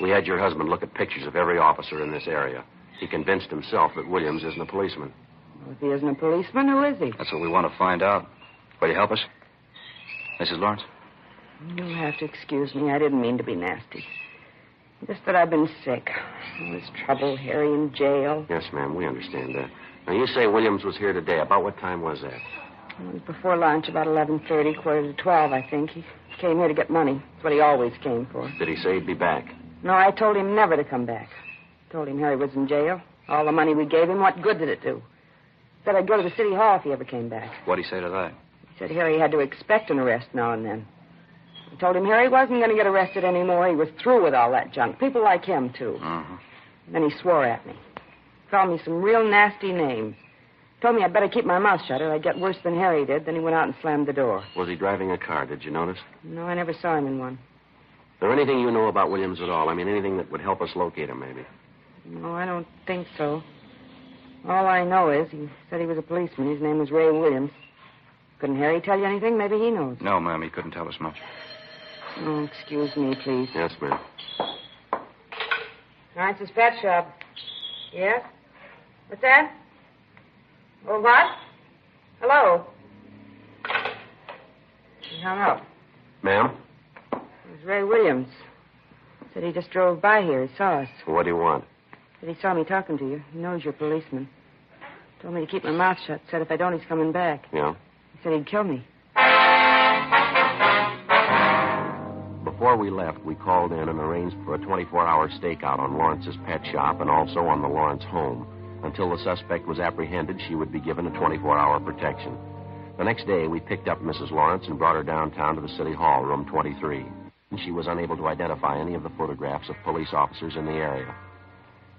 We had your husband look at pictures of every officer in this area. He convinced himself that Williams isn't a policeman. Well, if he isn't a policeman, who is he? That's what we want to find out. Will you help us? Mrs. Lawrence? You'll have to excuse me. I didn't mean to be nasty. Just that I've been sick. All this trouble, Harry in jail. Yes, ma'am, we understand that. Now, you say Williams was here today. About what time was that? It was before lunch, about 11:30, 11:45, I think. He came here to get money. That's what he always came for. Did he say he'd be back? No, I told him never to come back. Told him Harry was in jail. All the money we gave him, what good did it do? Said I'd go to the city hall if he ever came back. What'd he say to that? He said Harry had to expect an arrest now and then. I told him Harry wasn't going to get arrested anymore. He was through with all that junk. People like him, too. Uh-huh. Then he swore at me. Called me some real nasty names. Told me I'd better keep my mouth shut or I'd get worse than Harry did. Then he went out and slammed the door. Was he driving a car? Did you notice? No, I never saw him in one. Is there anything you know about Williams at all? I mean, anything that would help us locate him, maybe? No, I don't think so. All I know is he said he was a policeman. His name was Ray Williams. Couldn't Harry tell you anything? Maybe he knows. No, ma'am, he couldn't tell us much. Oh, excuse me, please. Yes, ma'am. Lawrence's pet shop. Yes? What's that? Oh, what? Hello? He hung up. Ma'am? It was Ray Williams. Said he just drove by here. He saw us. What do you want? Said he saw me talking to you. He knows you're a policeman. Told me to keep my mouth shut. Said if I don't, he's coming back. Yeah? He said he'd kill me. Before we left, we called in and arranged for a 24-hour stakeout on Lawrence's pet shop and also on the Lawrence home. Until the suspect was apprehended, she would be given a 24-hour protection. The next day, we picked up Mrs. Lawrence and brought her downtown to the City Hall, room 23. She was unable to identify any of the photographs of police officers in the area.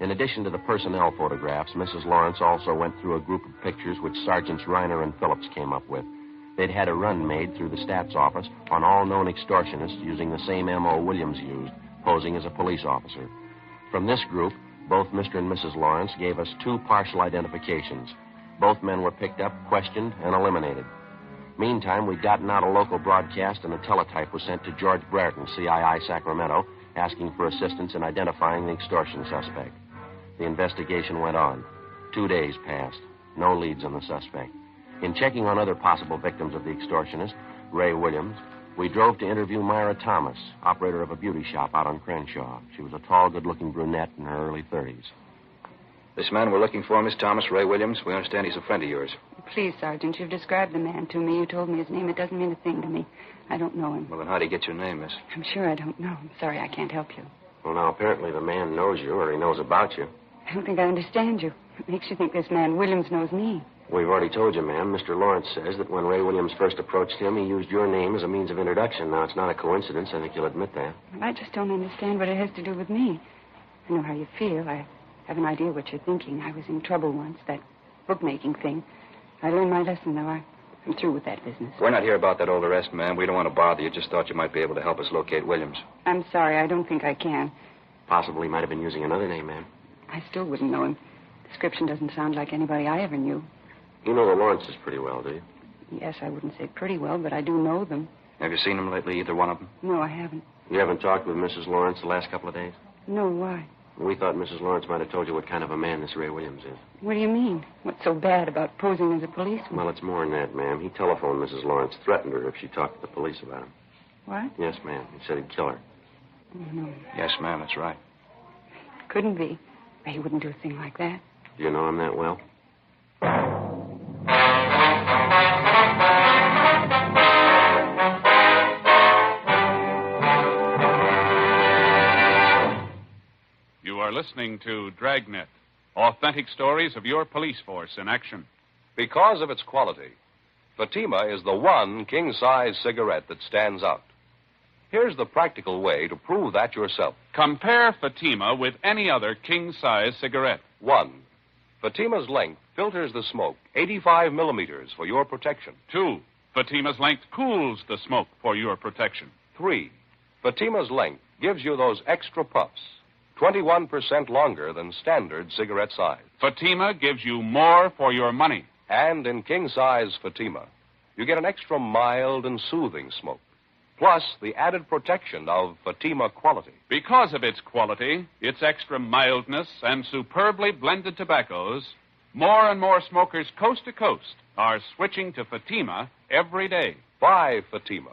In addition to the personnel photographs, Mrs. Lawrence also went through a group of pictures which Sergeants Reiner and Phillips came up with. They'd had a run made through the stats office on all known extortionists using the same M.O. Williams used, posing as a police officer. From this group, both Mr. and Mrs. Lawrence gave us 2 partial identifications. Both men were picked up, questioned, and eliminated. Meantime, we'd gotten out a local broadcast, and a teletype was sent to George Brereton, CII Sacramento, asking for assistance in identifying the extortion suspect. The investigation went on. 2 days passed. No leads on the suspect. In checking on other possible victims of the extortionist, Ray Williams, we drove to interview Myra Thomas, operator of a beauty shop out on Crenshaw. She was a tall, good-looking brunette in her early 30s. This man we're looking for, Miss Thomas, Ray Williams, we understand he's a friend of yours. Please, Sergeant, you've described the man to me. You told me his name. It doesn't mean a thing to me. I don't know him. Well, then how'd he get your name, miss? I'm sure I don't know. I'm sorry I can't help you. Well, now, apparently the man knows you, or he knows about you. I don't think I understand you. What makes you think this man Williams knows me? We've already told you, ma'am. Mr. Lawrence says that when Ray Williams first approached him, he used your name as a means of introduction. Now, it's not a coincidence. I think you'll admit that. Well, I just don't understand what it has to do with me. I know how you feel. I have an idea what you're thinking. I was in trouble once, that bookmaking thing. I learned my lesson, though. I'm through with that business. We're not here about that old arrest, ma'am. We don't want to bother you. Just thought you might be able to help us locate Williams. I'm sorry. I don't think I can. Possibly might have been using another name, ma'am. I still wouldn't know him. Description doesn't sound like anybody I ever knew. You know the Lawrences pretty well, do you? Yes, I wouldn't say pretty well, but I do know them. Have you seen them lately, either one of them? No, I haven't. You haven't talked with Mrs. Lawrence the last couple of days? No, why? We thought Mrs. Lawrence might have told you what kind of a man this Ray Williams is. What do you mean? What's so bad about posing as a policeman? Well, it's more than that, ma'am. He telephoned Mrs. Lawrence, threatened her if she talked to the police about him. What? Yes, ma'am. He said he'd kill her. Oh, no. Yes, ma'am, that's right. Couldn't be. He wouldn't do a thing like that. Do you know him that well? You are listening to Dragnet, authentic stories of your police force in action. Because of its quality, Fatima is the one king-size cigarette that stands out. Here's the practical way to prove that yourself. Compare Fatima with any other king-size cigarette. 1. Fatima's length filters the smoke 85 millimeters for your protection. 2. Fatima's length cools the smoke for your protection. 3. Fatima's length gives you those extra puffs, 21% longer than standard cigarette size. Fatima gives you more for your money. And in king-size Fatima, you get an extra mild and soothing smoke, plus the added protection of Fatima quality. Because of its quality, its extra mildness, and superbly blended tobaccos, more and more smokers coast to coast are switching to Fatima every day. Buy Fatima.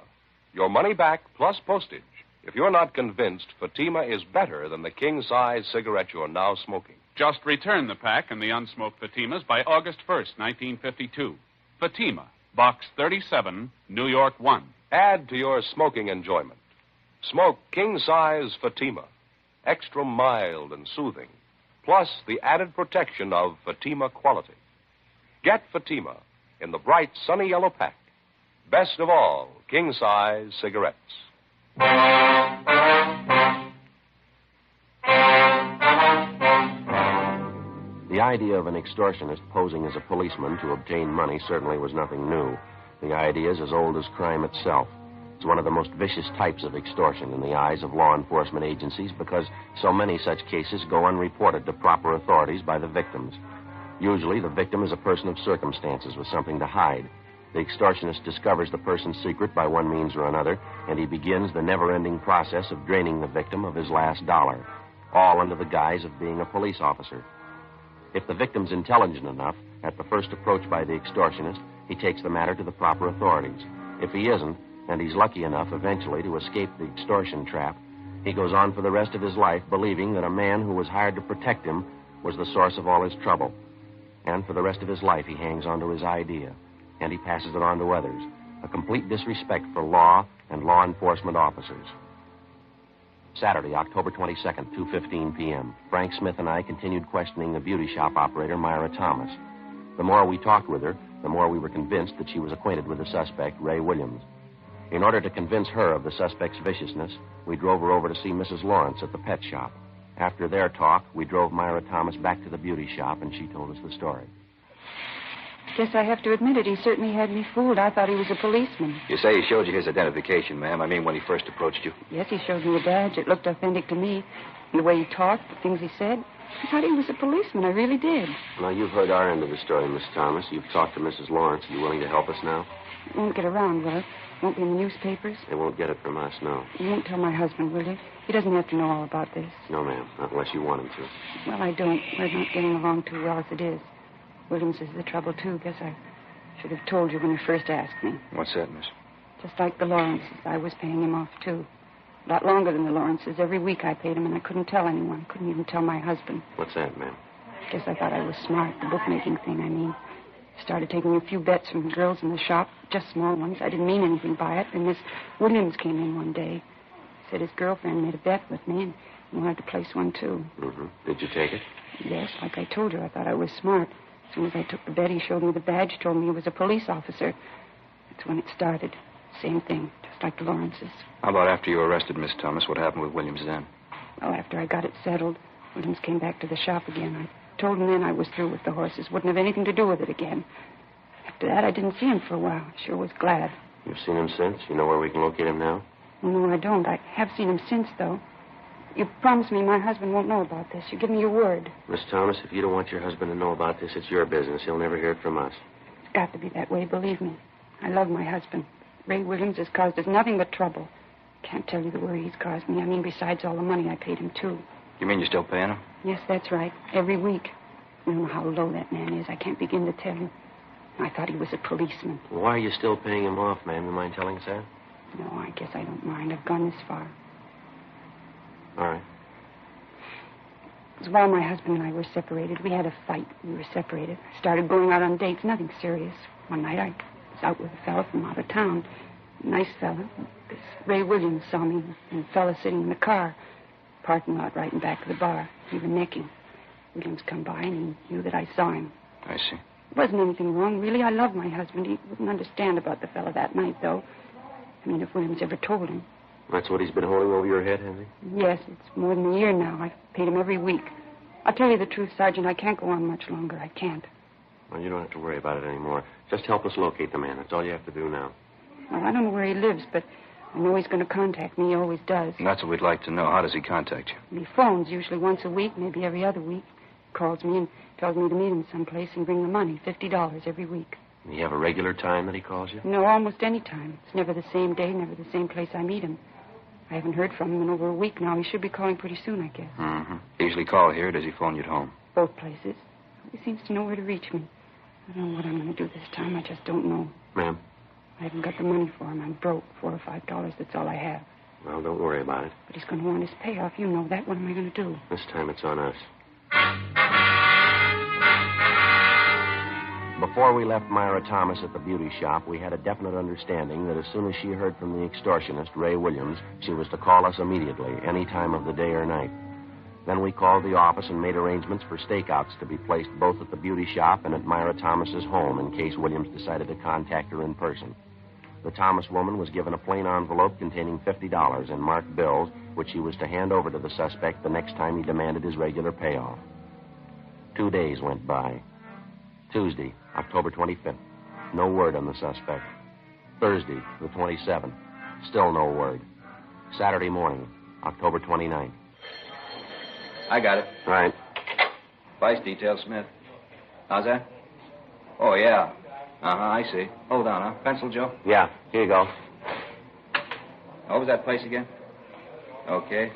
Your money back plus postage if you're not convinced Fatima is better than the king-size cigarette you're now smoking. Just return the pack and the unsmoked Fatimas by August 1st, 1952. Fatima, Box 37, New York 1. Add to your smoking enjoyment. Smoke king-size Fatima, extra mild and soothing, plus the added protection of Fatima quality. Get Fatima in the bright sunny yellow pack. Best of all, king-size cigarettes. The idea of an extortionist posing as a policeman to obtain money certainly was nothing new. The idea is as old as crime itself. It's one of the most vicious types of extortion in the eyes of law enforcement agencies because so many such cases go unreported to proper authorities by the victims. Usually, the victim is a person of circumstances with something to hide. The extortionist discovers the person's secret by one means or another, and he begins the never-ending process of draining the victim of his last dollar, all under the guise of being a police officer. If the victim's intelligent enough, at the first approach by the extortionist, he takes the matter to the proper authorities. If he isn't, and he's lucky enough eventually to escape the extortion trap, he goes on for the rest of his life believing that a man who was hired to protect him was the source of all his trouble. And for the rest of his life, he hangs on to his idea, and he passes it on to others, a complete disrespect for law and law enforcement officers. Saturday, October 22nd, 2:15 p.m. Frank Smith and I continued questioning the beauty shop operator, Myra Thomas. The more we talked with her, the more we were convinced that she was acquainted with the suspect, Ray Williams. In order to convince her of the suspect's viciousness, we drove her over to see Mrs. Lawrence at the pet shop. After their talk, we drove Myra Thomas back to the beauty shop, and she told us the story. Guess I have to admit it. He certainly had me fooled. I thought he was a policeman. You say he showed you his identification, ma'am. I mean, when he first approached you. Yes, he showed me a badge. It looked authentic to me. And the way he talked, the things he said. I thought he was a policeman. I really did. Now, you've heard our end of the story, Miss Thomas. You've talked to Mrs. Lawrence. Are you willing to help us now? It won't get around, will it? Won't be in the newspapers? They won't get it from us, no. You won't tell my husband, will you? He doesn't have to know all about this. No, ma'am. Not unless you want him to. Well, I don't. We're not getting along too well as it is. Williams is the trouble, too. Guess I should have told you when you first asked me. What's that, miss? Just like the Lawrences, I was paying him off, too. A lot longer than the Lawrences. Every week I paid him, and I couldn't tell anyone. Couldn't even tell my husband. What's that, ma'am? Guess I thought I was smart, the bookmaking thing, I mean. Started taking a few bets from the girls in the shop, just small ones. I didn't mean anything by it. And Miss Williams came in one day. Said his girlfriend made a bet with me and wanted to place one, too. Mm-hmm. Did you take it? Yes, like I told you, I thought I was smart. As soon as I took the bet, he showed me the badge, told me he was a police officer. That's when it started. Same thing, just like the Lawrences. How about after you were arrested, Miss Thomas? What happened with Williams then? Well, after I got it settled, Williams came back to the shop again. I told him then I was through with the horses. Wouldn't have anything to do with it again. After that, I didn't see him for a while. I sure was glad. You've seen him since? You know where we can locate him now? No, I don't. I have seen him since, though. You promised me my husband won't know about this. You give me your word. Miss Thomas, if you don't want your husband to know about this, it's your business. He'll never hear it from us. It's got to be that way, believe me. I love my husband. Ray Williams has caused us nothing but trouble. Can't tell you the worry he's caused me. I mean, besides all the money I paid him, too. You mean you're still paying him? Yes, that's right. Every week. You know how low that man is. I can't begin to tell you. I thought he was a policeman. Well, why are you still paying him off, ma'am? You mind telling us that? No, I guess I don't mind. I've gone this far. All right. It was while my husband and I were separated. We had a fight. We were separated. I started going out on dates. Nothing serious. One night I was out with a fella from out of town. A nice fella. This Ray Williams saw me and a fella sitting in the car. Parking lot right in back of the bar. We were necking. Williams come by and he knew that I saw him. I see. There wasn't anything wrong, really. I love my husband. He wouldn't understand about the fella that night, though. I mean, if Williams ever told him. That's what he's been holding over your head, has he? Yes, it's more than a year now. I've paid him every week. I'll tell you the truth, Sergeant. I can't go on much longer. I can't. Well, you don't have to worry about it anymore. Just help us locate the man. That's all you have to do now. Well, I don't know where he lives, but I know he's going to contact me. He always does. And that's what we'd like to know. How does he contact you? He phones usually once a week, maybe every other week. Calls me and tells me to meet him someplace and bring the money, $50 every week. Do you have a regular time that he calls you? No, almost any time. It's never the same day, never the same place I meet him. I haven't heard from him in over a week now. He should be calling pretty soon, I guess. Mm-hmm. He usually call here, or does he phone you at home? Both places. He seems to know where to reach me. I don't know what I'm going to do this time. I just don't know. Ma'am? I haven't got the money for him. I'm broke. $4 or $5. That's all I have. Well, don't worry about it. But he's going to want his payoff. You know that. What am I going to do? This time it's on us. Before we left Myra Thomas at the beauty shop, we had a definite understanding that as soon as she heard from the extortionist, Ray Williams, she was to call us immediately, any time of the day or night. Then we called the office and made arrangements for stakeouts to be placed both at the beauty shop and at Myra Thomas's home in case Williams decided to contact her in person. The Thomas woman was given a plain envelope containing $50 in marked bills, which he was to hand over to the suspect the next time he demanded his regular payoff. 2 days went by. Tuesday, October 25th. No word on the suspect. Thursday, the 27th. Still no word. Saturday morning, October 29th. I got it. All right. Vice detail, Smith. How's that? Oh, yeah. Uh-huh, I see. Hold on, huh? Pencil, Joe? Yeah, here you go. What was that place again? Okay.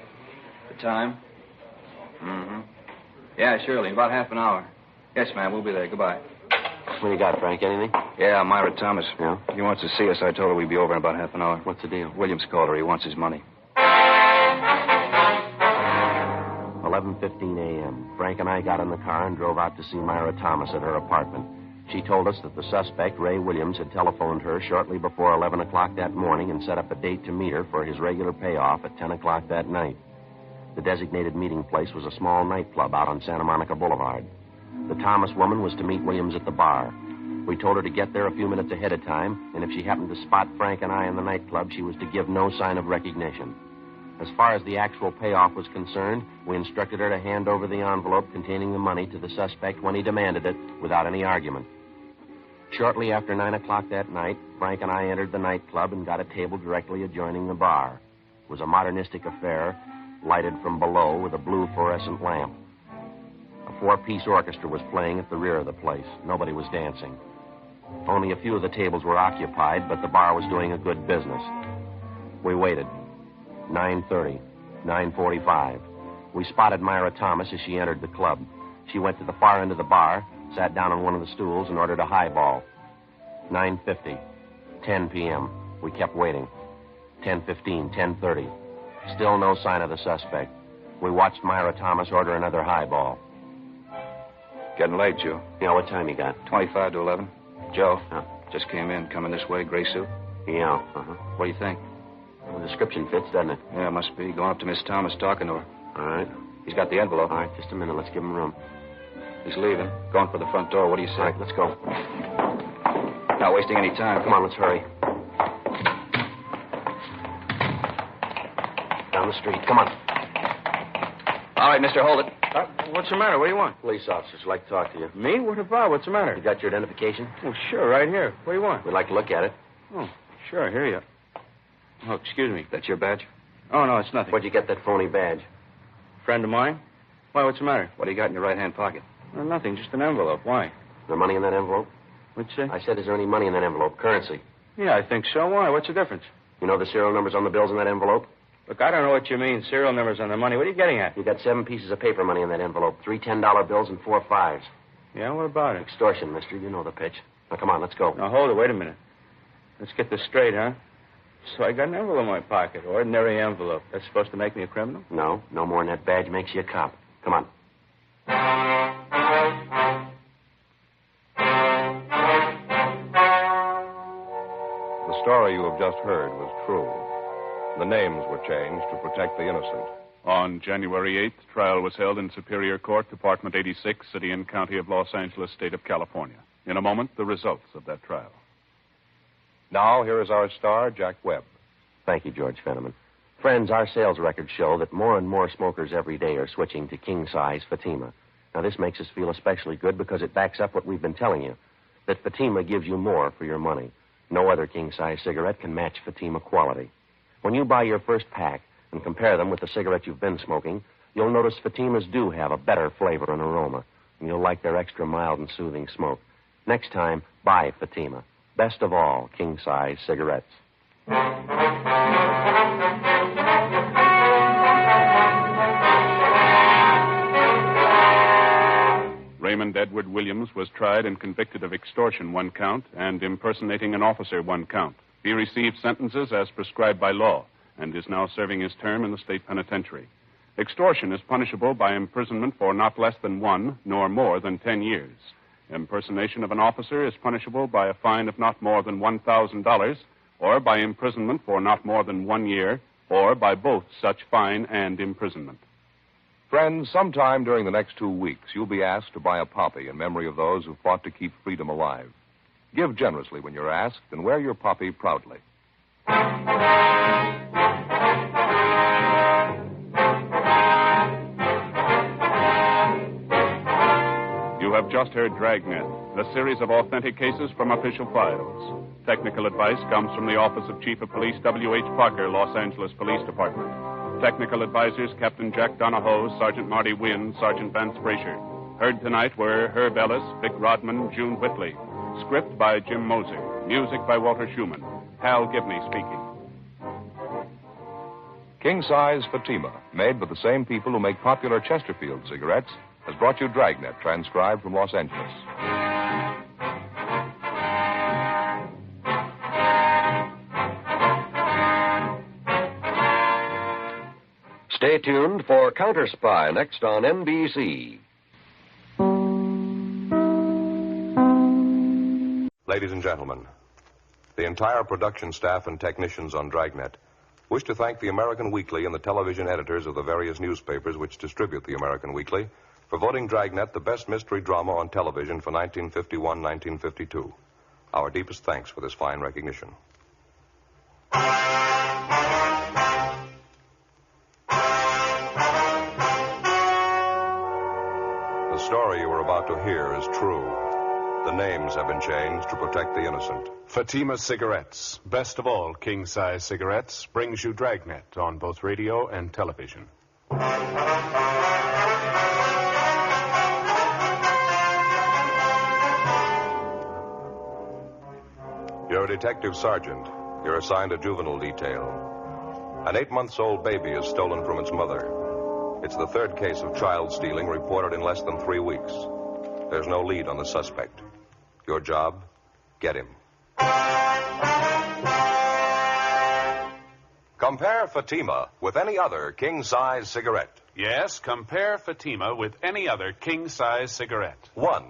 The time? Mm-hmm. Yeah, surely. In about half an hour. Yes, ma'am. We'll be there. Goodbye. What you got, Frank? Anything? Yeah, Myra Thomas. Yeah? He wants to see us. I told her we'd be over in about half an hour. What's the deal? Williams called her. He wants his money. 11:15 a.m. Frank and I got in the car and drove out to see Myra Thomas at her apartment. She told us that the suspect, Ray Williams, had telephoned her shortly before 11 o'clock that morning and set up a date to meet her for his regular payoff at 10 o'clock that night. The designated meeting place was a small nightclub out on Santa Monica Boulevard. The Thomas woman was to meet Williams at the bar. We told her to get there a few minutes ahead of time, and if she happened to spot Frank and I in the nightclub, she was to give no sign of recognition. As far as the actual payoff was concerned, we instructed her to hand over the envelope containing the money to the suspect when he demanded it, without any argument. Shortly after 9 o'clock that night, Frank and I entered the nightclub and got a table directly adjoining the bar. It was a modernistic affair, lighted from below with a blue fluorescent lamp. A four-piece orchestra was playing at the rear of the place. Nobody was dancing. Only a few of the tables were occupied, but the bar was doing a good business. We waited. 9:30, 9:45. We spotted Myra Thomas as she entered the club. She went to the far end of the bar, sat down on one of the stools, and ordered a highball. 9:50, 10 p.m. We kept waiting. 10:15, 10:30. Still no sign of the suspect. We watched Myra Thomas order another highball. Getting late, Joe. Yeah, what time you got? 25 to 11. Joe, Huh? just came in, coming this way, gray suit. Yeah, What do you think? Well, the description fits, doesn't it? Yeah, must be. Going up to Miss Thomas, talking to her. All right. He's got the envelope. All right, just a minute. Let's give him room. He's leaving. Going for the front door. What do you say? All right, let's go. Not wasting any time. Come on, let's hurry. Down the street. Come on. All right, mister, hold it. What's the matter? What do you want? Police officers would like to talk to you. Me? What about? What's the matter? You got your identification? Oh, sure, right here. What do you want? We'd like to look at it. Oh, sure, here you are. Oh, excuse me. That's your badge? Oh, no, it's nothing. Where'd you get that phony badge? Friend of mine? Why, what's the matter? What do you got in your right-hand pocket? Oh, nothing, just an envelope. Why? Is there money in that envelope? What'd you say? I said, is there any money in that envelope? Currency. Yeah, I think so. Why? What's the difference? You know the serial numbers on the bills in that envelope? Look, I don't know what you mean, serial numbers on the money. What are you getting at? You got 7 pieces of paper money in that envelope. 3 $10 bills and 4 5s. Yeah, what about it? Extortion, mister. You know the pitch. Now, come on, let's go. Now, hold it. Wait a minute. Let's get this straight, huh? So I got an envelope in my pocket. Ordinary envelope. That's supposed to make me a criminal? No, no more than that badge makes you a cop. Come on. The story you have just heard was true. The names were changed to protect the innocent. On January 8th, trial was held in Superior Court, Department 86, City and County of Los Angeles, State of California. In a moment, the results of that trial. Now, here is our star, Jack Webb. Thank you, George Fenneman. Friends, our sales records show that more and more smokers every day are switching to king-size Fatima. Now, this makes us feel especially good because it backs up what we've been telling you, that Fatima gives you more for your money. No other king-size cigarette can match Fatima quality. When you buy your first pack and compare them with the cigarette you've been smoking, you'll notice Fatimas do have a better flavor and aroma, and you'll like their extra mild and soothing smoke. Next time, buy Fatima. Best of all, king-size cigarettes. Raymond Edward Williams was tried and convicted of extortion, 1 count, and impersonating an officer, 1 count. He received sentences as prescribed by law and is now serving his term in the state penitentiary. Extortion is punishable by imprisonment for not less than 1 nor more than 10 years. Impersonation of an officer is punishable by a fine of not more than $1,000 or by imprisonment for not more than 1 year or by both such fine and imprisonment. Friends, sometime during the next 2 weeks, you'll be asked to buy a poppy in memory of those who fought to keep freedom alive. Give generously when you're asked, and wear your poppy proudly. You have just heard Dragnet, a series of authentic cases from official files. Technical advice comes from the Office of Chief of Police W.H. Parker, Los Angeles Police Department. Technical advisors Captain Jack Donahoe, Sergeant Marty Wynn, Sergeant Vance Frazier. Heard tonight were Herb Ellis, Vic Rodman, June Whitley. Script by Jim Moser. Music by Walter Schumann. Hal Gibney speaking. King-size Fatima, made by the same people who make popular Chesterfield cigarettes, has brought you Dragnet, transcribed from Los Angeles. Stay tuned for Counter Spy next on NBC. Ladies and gentlemen, the entire production staff and technicians on Dragnet wish to thank the American Weekly and the television editors of the various newspapers which distribute the American Weekly for voting Dragnet the best mystery drama on television for 1951-1952. Our deepest thanks for this fine recognition. The story you are about to hear is true. The names have been changed to protect the innocent. Fatima Cigarettes, best of all king-size cigarettes, brings you Dragnet on both radio and television. You're a detective sergeant. You're assigned a juvenile detail. An 8-month-old baby is stolen from its mother. It's the third case of child stealing reported in less than 3 weeks. There's no lead on the suspect. Your job? Get him. Compare Fatima with any other king-size cigarette. Yes, compare Fatima with any other king-size cigarette. 1.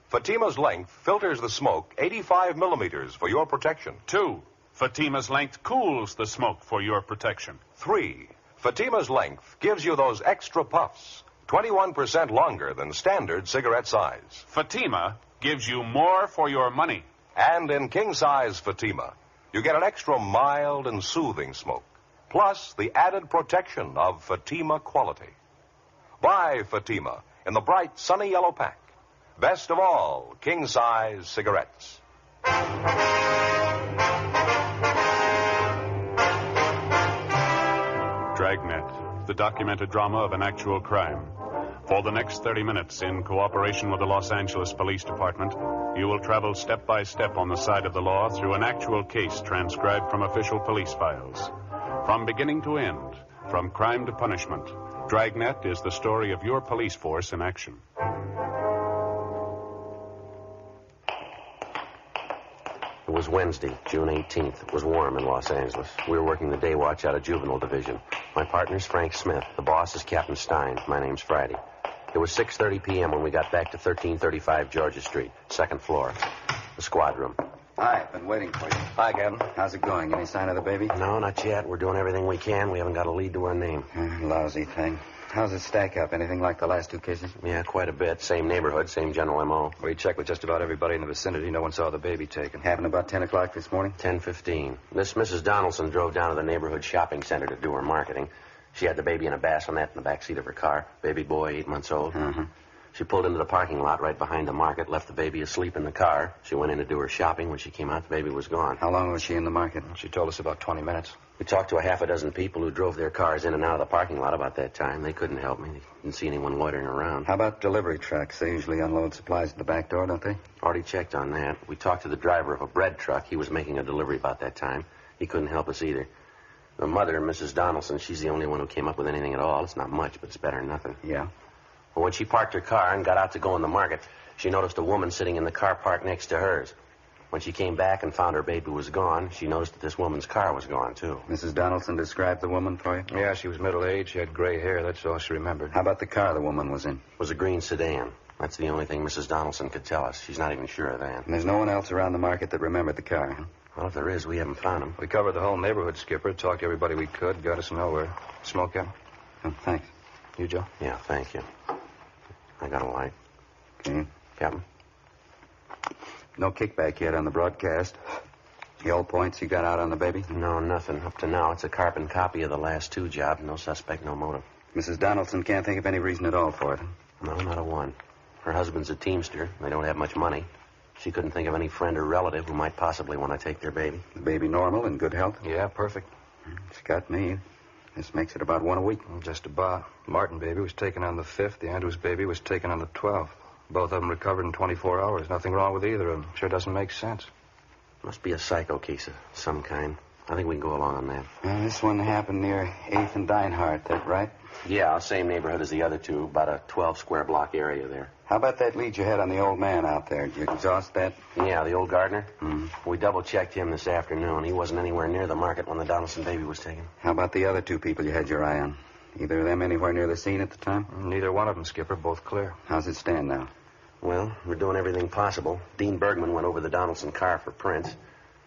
Fatima's length filters the smoke 85 millimeters for your protection. 2. Fatima's length cools the smoke for your protection. 3. Fatima's length gives you those extra puffs, 21% longer than standard cigarette size. Fatima gives you more for your money. And in king-size Fatima, you get an extra mild and soothing smoke, plus the added protection of Fatima quality. Buy Fatima in the bright, sunny yellow pack. Best of all, king-size cigarettes. Dragnet, the documented drama of an actual crime. For the next 30 minutes, in cooperation with the Los Angeles Police Department, you will travel step by step on the side of the law through an actual case transcribed from official police files. From beginning to end, from crime to punishment, Dragnet is the story of your police force in action. It was Wednesday, June 18th. It was warm in Los Angeles. We were working the day watch out of Juvenile Division. My partner's Frank Smith. The boss is Captain Stein. My name's Friday. It was 6:30 p.m. when we got back to 1335 Georgia Street, second floor, the squad room. Hi, been waiting for you. Hi, Captain. How's it going? Any sign of the baby? No, not yet. We're doing everything we can. We haven't got a lead to our name. Lousy thing. How's it stack up? Anything like the last 2 cases? Yeah, quite a bit. Same neighborhood, same general M.O. We checked with just about everybody in the vicinity. No one saw the baby taken. Happened about 10 o'clock this morning? 10:15. This Mrs. Donaldson drove down to the neighborhood shopping center to do her marketing. She had the baby in a bassinet in the back seat of her car. Baby boy, 8 months old. She pulled into the parking lot right behind the market, left the baby asleep in the car. She went in to do her shopping. When she came out, the baby was gone. How long was she in the market? She told us about 20 minutes. We talked to a half a dozen people who drove their cars in and out of the parking lot about that time. They couldn't help me. They didn't see anyone loitering around. How about delivery trucks? They usually unload supplies at the back door, don't they? Already checked on that. We talked to the driver of a bread truck. He was making a delivery about that time. He couldn't help us either. The mother, Mrs. Donaldson, she's the only one who came up with anything at all. It's not much, but it's better than nothing. Yeah? Well, when she parked her car and got out to go in the market, she noticed a woman sitting in the car parked next to hers. When she came back and found her baby was gone, she noticed that this woman's car was gone, too. Mrs. Donaldson described the woman for you? Yeah, she was middle-aged. She had gray hair. That's all she remembered. How about the car the woman was in? It was a green sedan. That's the only thing Mrs. Donaldson could tell us. She's not even sure of that. And there's no one else around the market that remembered the car, huh? Well, if there is, we haven't found him. We covered the whole neighborhood, Skipper. Talked to everybody we could. Got us nowhere. Smoke, Captain? Oh, thanks. You, Joe? Yeah, thank you. I got a light. Okay. Captain? No kickback yet on the broadcast. The old points you got out on the baby? No, nothing. Up to now, it's a carbon copy of the last 2 jobs. No suspect, no motive. Mrs. Donaldson can't think of any reason at all for it. No, not a one. Her husband's a teamster. They don't have much money. She couldn't think of any friend or relative who might possibly want to take their baby. The baby normal, in good health? Yeah, perfect. It's got me. This makes it about 1 a week. Just about. Martin baby was taken on the 5th. The Andrews baby was taken on the 12th. Both of them recovered in 24 hours. Nothing wrong with either of them. Sure doesn't make sense. Must be a psycho case of some kind. I think we can go along on that. Well, this one happened near 8th and Dinehart, that right? Yeah, same neighborhood as the other two. About a 12-square block area there. How about that lead you had on the old man out there? Did you exhaust that? Yeah, the old gardener? Mm-hmm. We double-checked him this afternoon. He wasn't anywhere near the market when the Donaldson baby was taken. How about the other 2 people you had your eye on? Either of them anywhere near the scene at the time? Neither one of them, Skipper. Both clear. How's it stand now? Well, we're doing everything possible. Dean Bergman went over the Donaldson car for prints.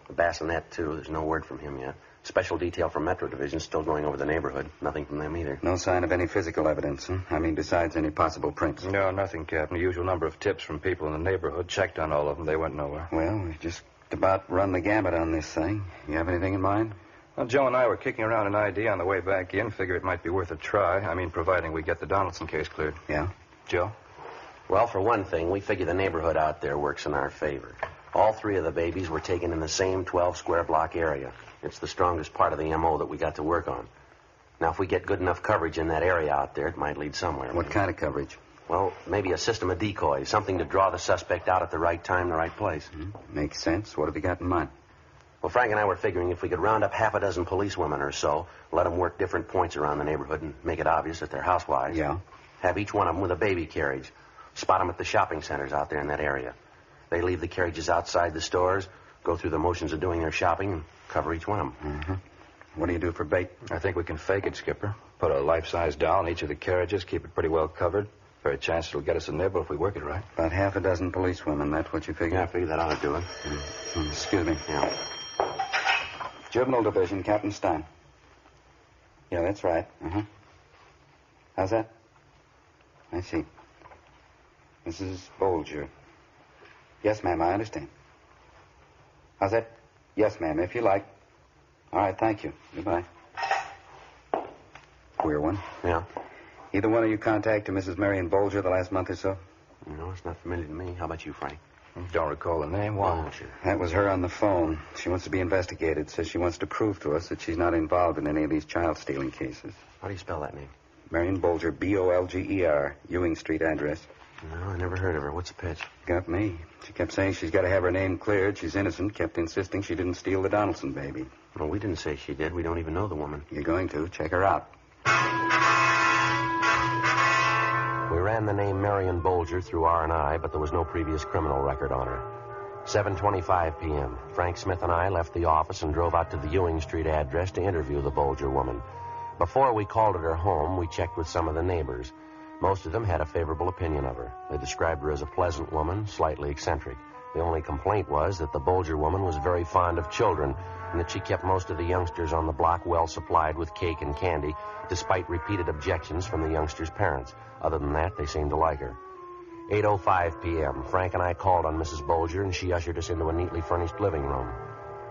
The bassinet, too. There's no word from him yet. Special detail from Metro Division still going over the neighborhood. Nothing from them either. No sign of any physical evidence, huh? I mean, besides any possible prints. No, nothing, Captain. The usual number of tips from people in the neighborhood. Checked on all of them. They went nowhere. Well, we've just about run the gamut on this thing. You have anything in mind? Well, Joe and I were kicking around an idea on the way back in. Figure it might be worth a try. I mean, providing we get the Donaldson case cleared. Yeah? Joe? Well, for one thing, we figure the neighborhood out there works in our favor. All 3 of the babies were taken in the same 12-square block area. It's the strongest part of the M.O. that we got to work on. Now, if we get good enough coverage in that area out there, it might lead somewhere. What kind of coverage? Well, maybe a system of decoys, something to draw the suspect out at the right time, the right place. Makes sense. What have you got in mind? Well, Frank and I were figuring if we could round up half a dozen policewomen or so, let them work different points around the neighborhood and make it obvious that they're housewives. Yeah. Have each one of them with a baby carriage. Spot them at the shopping centers out there in that area. They leave the carriages outside the stores, go through the motions of doing their shopping, and cover each one of them. Mm-hmm. What do you do for bait? I think we can fake it, Skipper. Put a life-size doll in each of the carriages, keep it pretty well covered. Fair chance it'll get us a nibble if we work it right. About half a dozen policewomen, that's what you figure? Yeah, I figure that ought to do it. Excuse me. Yeah. Juvenile Division, Captain Stein. Yeah, that's right. Uh-huh. How's that? I see. Mrs. Bolger. Yes, ma'am, I understand. How's that? Yes, ma'am, if you like. All right, thank you. Goodbye. Queer one. Yeah? Either one of you contacted Mrs. Marion Bolger the last month or so? No, it's not familiar to me. How about you, Frank? Don't recall the name. Why? Oh, sure. That was her on the phone. She wants to be investigated. Says she wants to prove to us that she's not involved in any of these child stealing cases. How do you spell that name? Marion Bolger, Bolger, Ewing Street address. No, I never heard of her. What's the pitch? Got me. She kept saying she's got to have her name cleared. She's innocent. Kept insisting she didn't steal the Donaldson baby. Well, we didn't say she did. We don't even know the woman. You're going to. Check her out. We ran the name Marion Bolger through R&I, but there was no previous criminal record on her. 7:25 p.m. Frank Smith and I left the office and drove out to the Ewing Street address to interview the Bolger woman. Before we called at her home, we checked with some of the neighbors. Most of them had a favorable opinion of her. They described her as a pleasant woman, slightly eccentric. The only complaint was that the Bolger woman was very fond of children and that she kept most of the youngsters on the block well supplied with cake and candy, despite repeated objections from the youngsters' parents. Other than that, they seemed to like her. 8:05 p.m. Frank and I called on Mrs. Bolger, and she ushered us into a neatly furnished living room.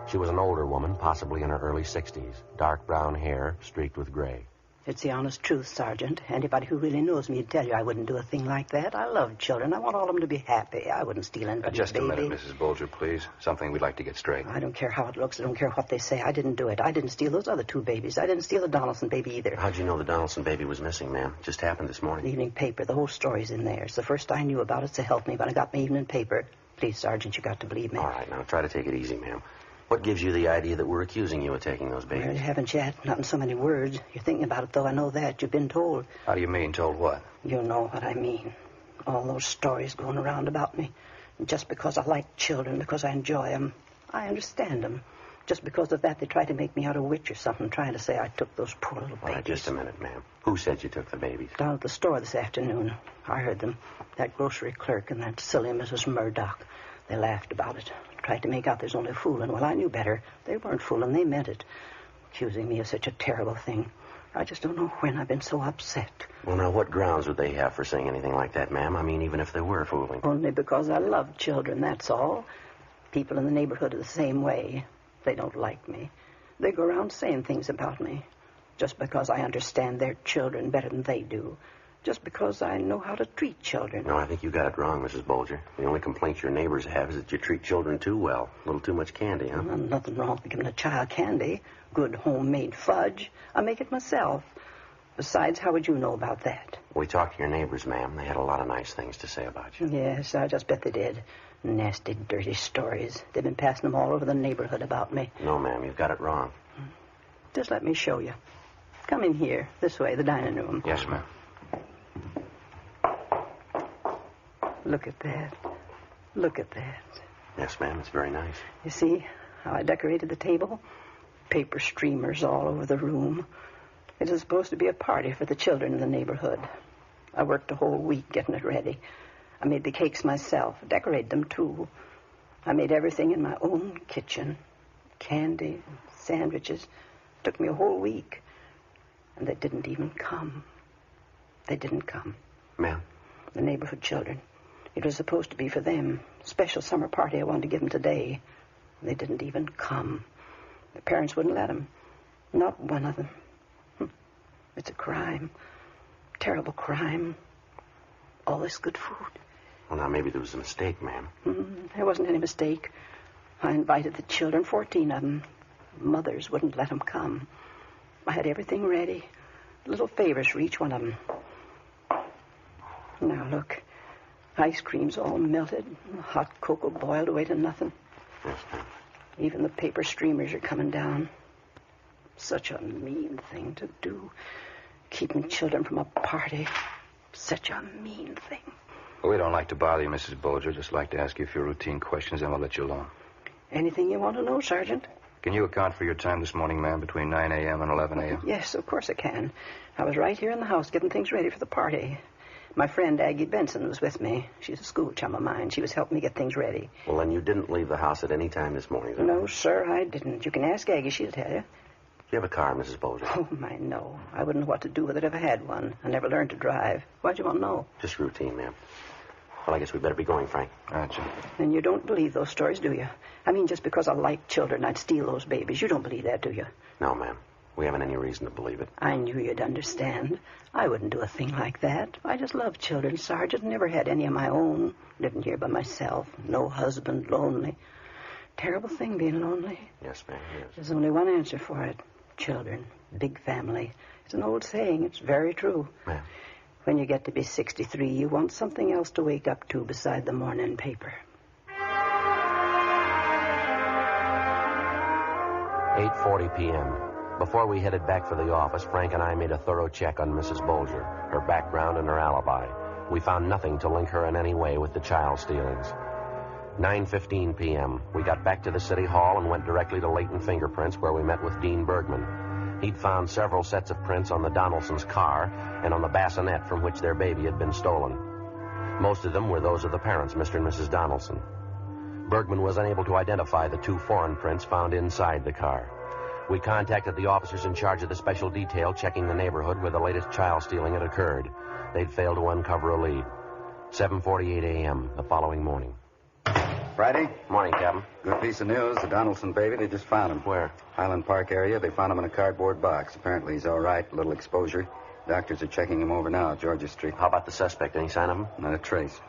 She was an older woman, possibly in her early 60s. Dark brown hair, streaked with gray. It's the honest truth, Sergeant. Anybody who really knows me would tell you I wouldn't do a thing like that. I love children. I want all of them to be happy. I wouldn't steal anybody's Just baby. a minute, Mrs. Bolger, please. Something we'd like to get straight. I don't care how it looks. I don't care what they say. I didn't do it. I didn't steal those other two babies. I didn't steal the Donaldson baby either. How'd you know the Donaldson baby was missing, ma'am? It just happened this morning. The evening paper. The whole story's in there. It's the first I knew about it, so help me. But I got my evening paper. Please, Sergeant, you got to believe me. All right, now try to take it easy, ma'am. What gives you the idea that we're accusing you of taking those babies? Well, you haven't yet. Not in so many words. You're thinking about it, though. I know that. You've been told. How do you mean, told what? You know what I mean. All those stories going around about me. And just because I like children, because I enjoy them, I understand them. Just because of that, they try to make me out a witch or something, trying to say I took those poor little babies. All right, just a minute, ma'am. Who said you took the babies? Down at the store this afternoon. I heard them. That grocery clerk and that silly Mrs. Murdoch. They laughed about it. Tried to make out there's only fooling. Well, I knew better. They weren't fooling. They meant it. Accusing me of such a terrible thing. I just don't know when I've been so upset. Well, now, what grounds would they have for saying anything like that, ma'am? I mean, even if they were fooling. Only because I love children, that's all. People in the neighborhood are the same way. They don't like me. They go around saying things about me. Just because I understand their children better than they do. Just because I know how to treat children. No, I think you got it wrong, Mrs. Bolger. The only complaint your neighbors have is that you treat children too well. A little too much candy, huh? Well, nothing wrong with giving a child candy. Good homemade fudge. I make it myself. Besides, how would you know about that? We talked to your neighbors, ma'am. They had a lot of nice things to say about you. Yes, I just bet they did. Nasty, dirty stories. They've been passing them all over the neighborhood about me. No, ma'am, you've got it wrong. Just let me show you. Come in here, this way, the dining room. Yes, ma'am. Look at that. Look at that. Yes, ma'am, it's very nice. You see how I decorated the table? Paper streamers all over the room. It is supposed to be a party for the children in the neighborhood. I worked a whole week getting it ready. I made the cakes myself, decorated them, too. I made everything in my own kitchen. Candy, sandwiches. Took me a whole week. And they didn't even come. They didn't come. Ma'am? The neighborhood children. It was supposed to be for them. Special summer party I wanted to give them today. They didn't even come. The parents wouldn't let them. Not one of them. It's a crime. Terrible crime. All this good food. Well, now, maybe there was a mistake, ma'am. There wasn't any mistake. I invited the children, 14 of them. Mothers wouldn't let them come. I had everything ready. Little favors for each one of them. Now, look. Ice cream's all melted. Hot cocoa boiled away to nothing. Yes, ma'am. Even the paper streamers are coming down. Such a mean thing to do. Keeping children from a party. Such a mean thing. Well, we don't like to bother you, Mrs. Bolger. Just like to ask you a few routine questions, and we'll let you alone. Anything you want to know, Sergeant? Can you account for your time this morning, ma'am, between 9 a.m. and 11 a.m.? Yes, of course I can. I was right here in the house getting things ready for the party. My friend Aggie Benson was with me. She's a school chum of mine. She was helping me get things ready. Well, then you didn't leave the house at any time this morning, then? No, sir, I didn't. You can ask Aggie. She'll tell you. Do you have a car, Mrs. Bolger? Oh, my, no. I wouldn't know what to do with it if I had one. I never learned to drive. Why'd you want to know? Just routine, ma'am. Well, I guess we better be going, Frank. All right, Jim. And you don't believe those stories, do you? I mean, just because I like children, I'd steal those babies. You don't believe that, do you? No, ma'am. We haven't any reason to believe it. I knew you'd understand. I wouldn't do a thing like that. I just love children, Sergeant. Never had any of my own. Living here by myself. No husband, lonely. Terrible thing being lonely. Yes, ma'am, yes. There's only one answer for it. Children. Big family. It's an old saying. It's very true. Ma'am. When you get to be 63, you want something else to wake up to beside the morning paper. 8:40 p.m. Before we headed back for the office, Frank and I made a thorough check on Mrs. Bolger, her background and her alibi. We found nothing to link her in any way with the child stealings. 9:15 p.m. We got back to the city hall and went directly to Leighton Fingerprints, where we met with Dean Bergman. He'd found several sets of prints on the Donaldsons' car and on the bassinet from which their baby had been stolen. Most of them were those of the parents, Mr. and Mrs. Donaldson. Bergman was unable to identify the 2 foreign prints found inside the car. We contacted the officers in charge of the special detail checking the neighborhood where the latest child stealing had occurred. They'd failed to uncover a lead. 7:48 a.m. the following morning. Friday? Morning, Captain. Good piece of news. The Donaldson baby, they just found him. Where? Highland Park area. They found him in a cardboard box. Apparently he's all right. A little exposure. Doctors are checking him over now, Georgia Street. How about the suspect? Any sign of him? Not a trace.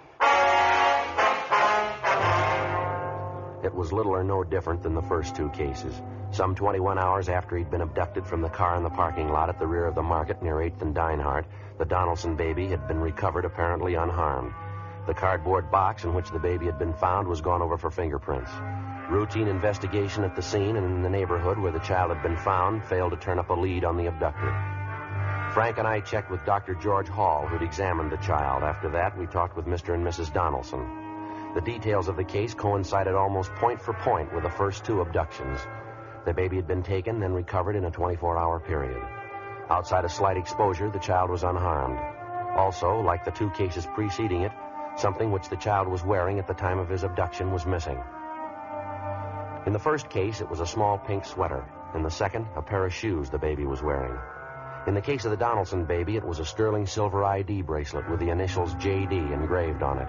It was little or no different than the first 2 cases. Some 21 hours after he'd been abducted from the car in the parking lot at the rear of the market near 8th and Dinehart, the Donaldson baby had been recovered apparently unharmed. The cardboard box in which the baby had been found was gone over for fingerprints. Routine investigation at the scene and in the neighborhood where the child had been found failed to turn up a lead on the abductor. Frank and I checked with Dr. George Hall, who'd examined the child. After that, we talked with Mr. and Mrs. Donaldson. The details of the case coincided almost point for point with the first 2 abductions. The baby had been taken and recovered in a 24-hour period. Outside a slight exposure, the child was unharmed. Also, like the 2 cases preceding it, something which the child was wearing at the time of his abduction was missing. In the first case, it was a small pink sweater. In the second, a pair of shoes the baby was wearing. In the case of the Donaldson baby, it was a sterling silver ID bracelet with the initials J.D. engraved on it.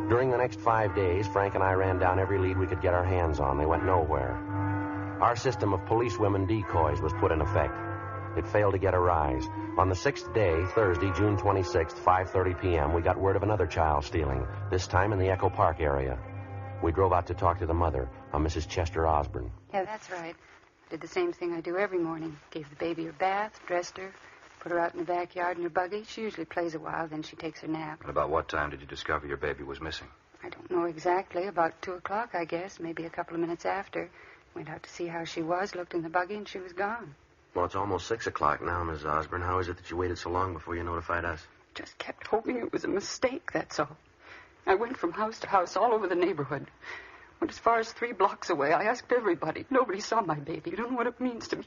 During the next 5 days, Frank and I ran down every lead we could get our hands on. They went nowhere. Our system of policewomen decoys was put in effect. It failed to get a rise. On the 6th day, Thursday, June 26th, 5:30 p.m., we got word of another child stealing, this time in the Echo Park area. We drove out to talk to the mother, a Mrs. Chester Osborne. Yeah, that's right. Did the same thing I do every morning. Gave the baby her bath, dressed her, put her out in the backyard in her buggy. She usually plays a while, then she takes her nap. And about what time did you discover your baby was missing? I don't know exactly. About 2 o'clock, I guess. Maybe a couple of minutes after. Went out to see how she was, looked in the buggy, and she was gone. Well, it's almost 6 o'clock now, Miss Osborne. How is it that you waited so long before you notified us? Just kept hoping it was a mistake, that's all. I went from house to house all over the neighborhood. Went as far as 3 blocks away. I asked everybody. Nobody saw my baby. You don't know what it means to me.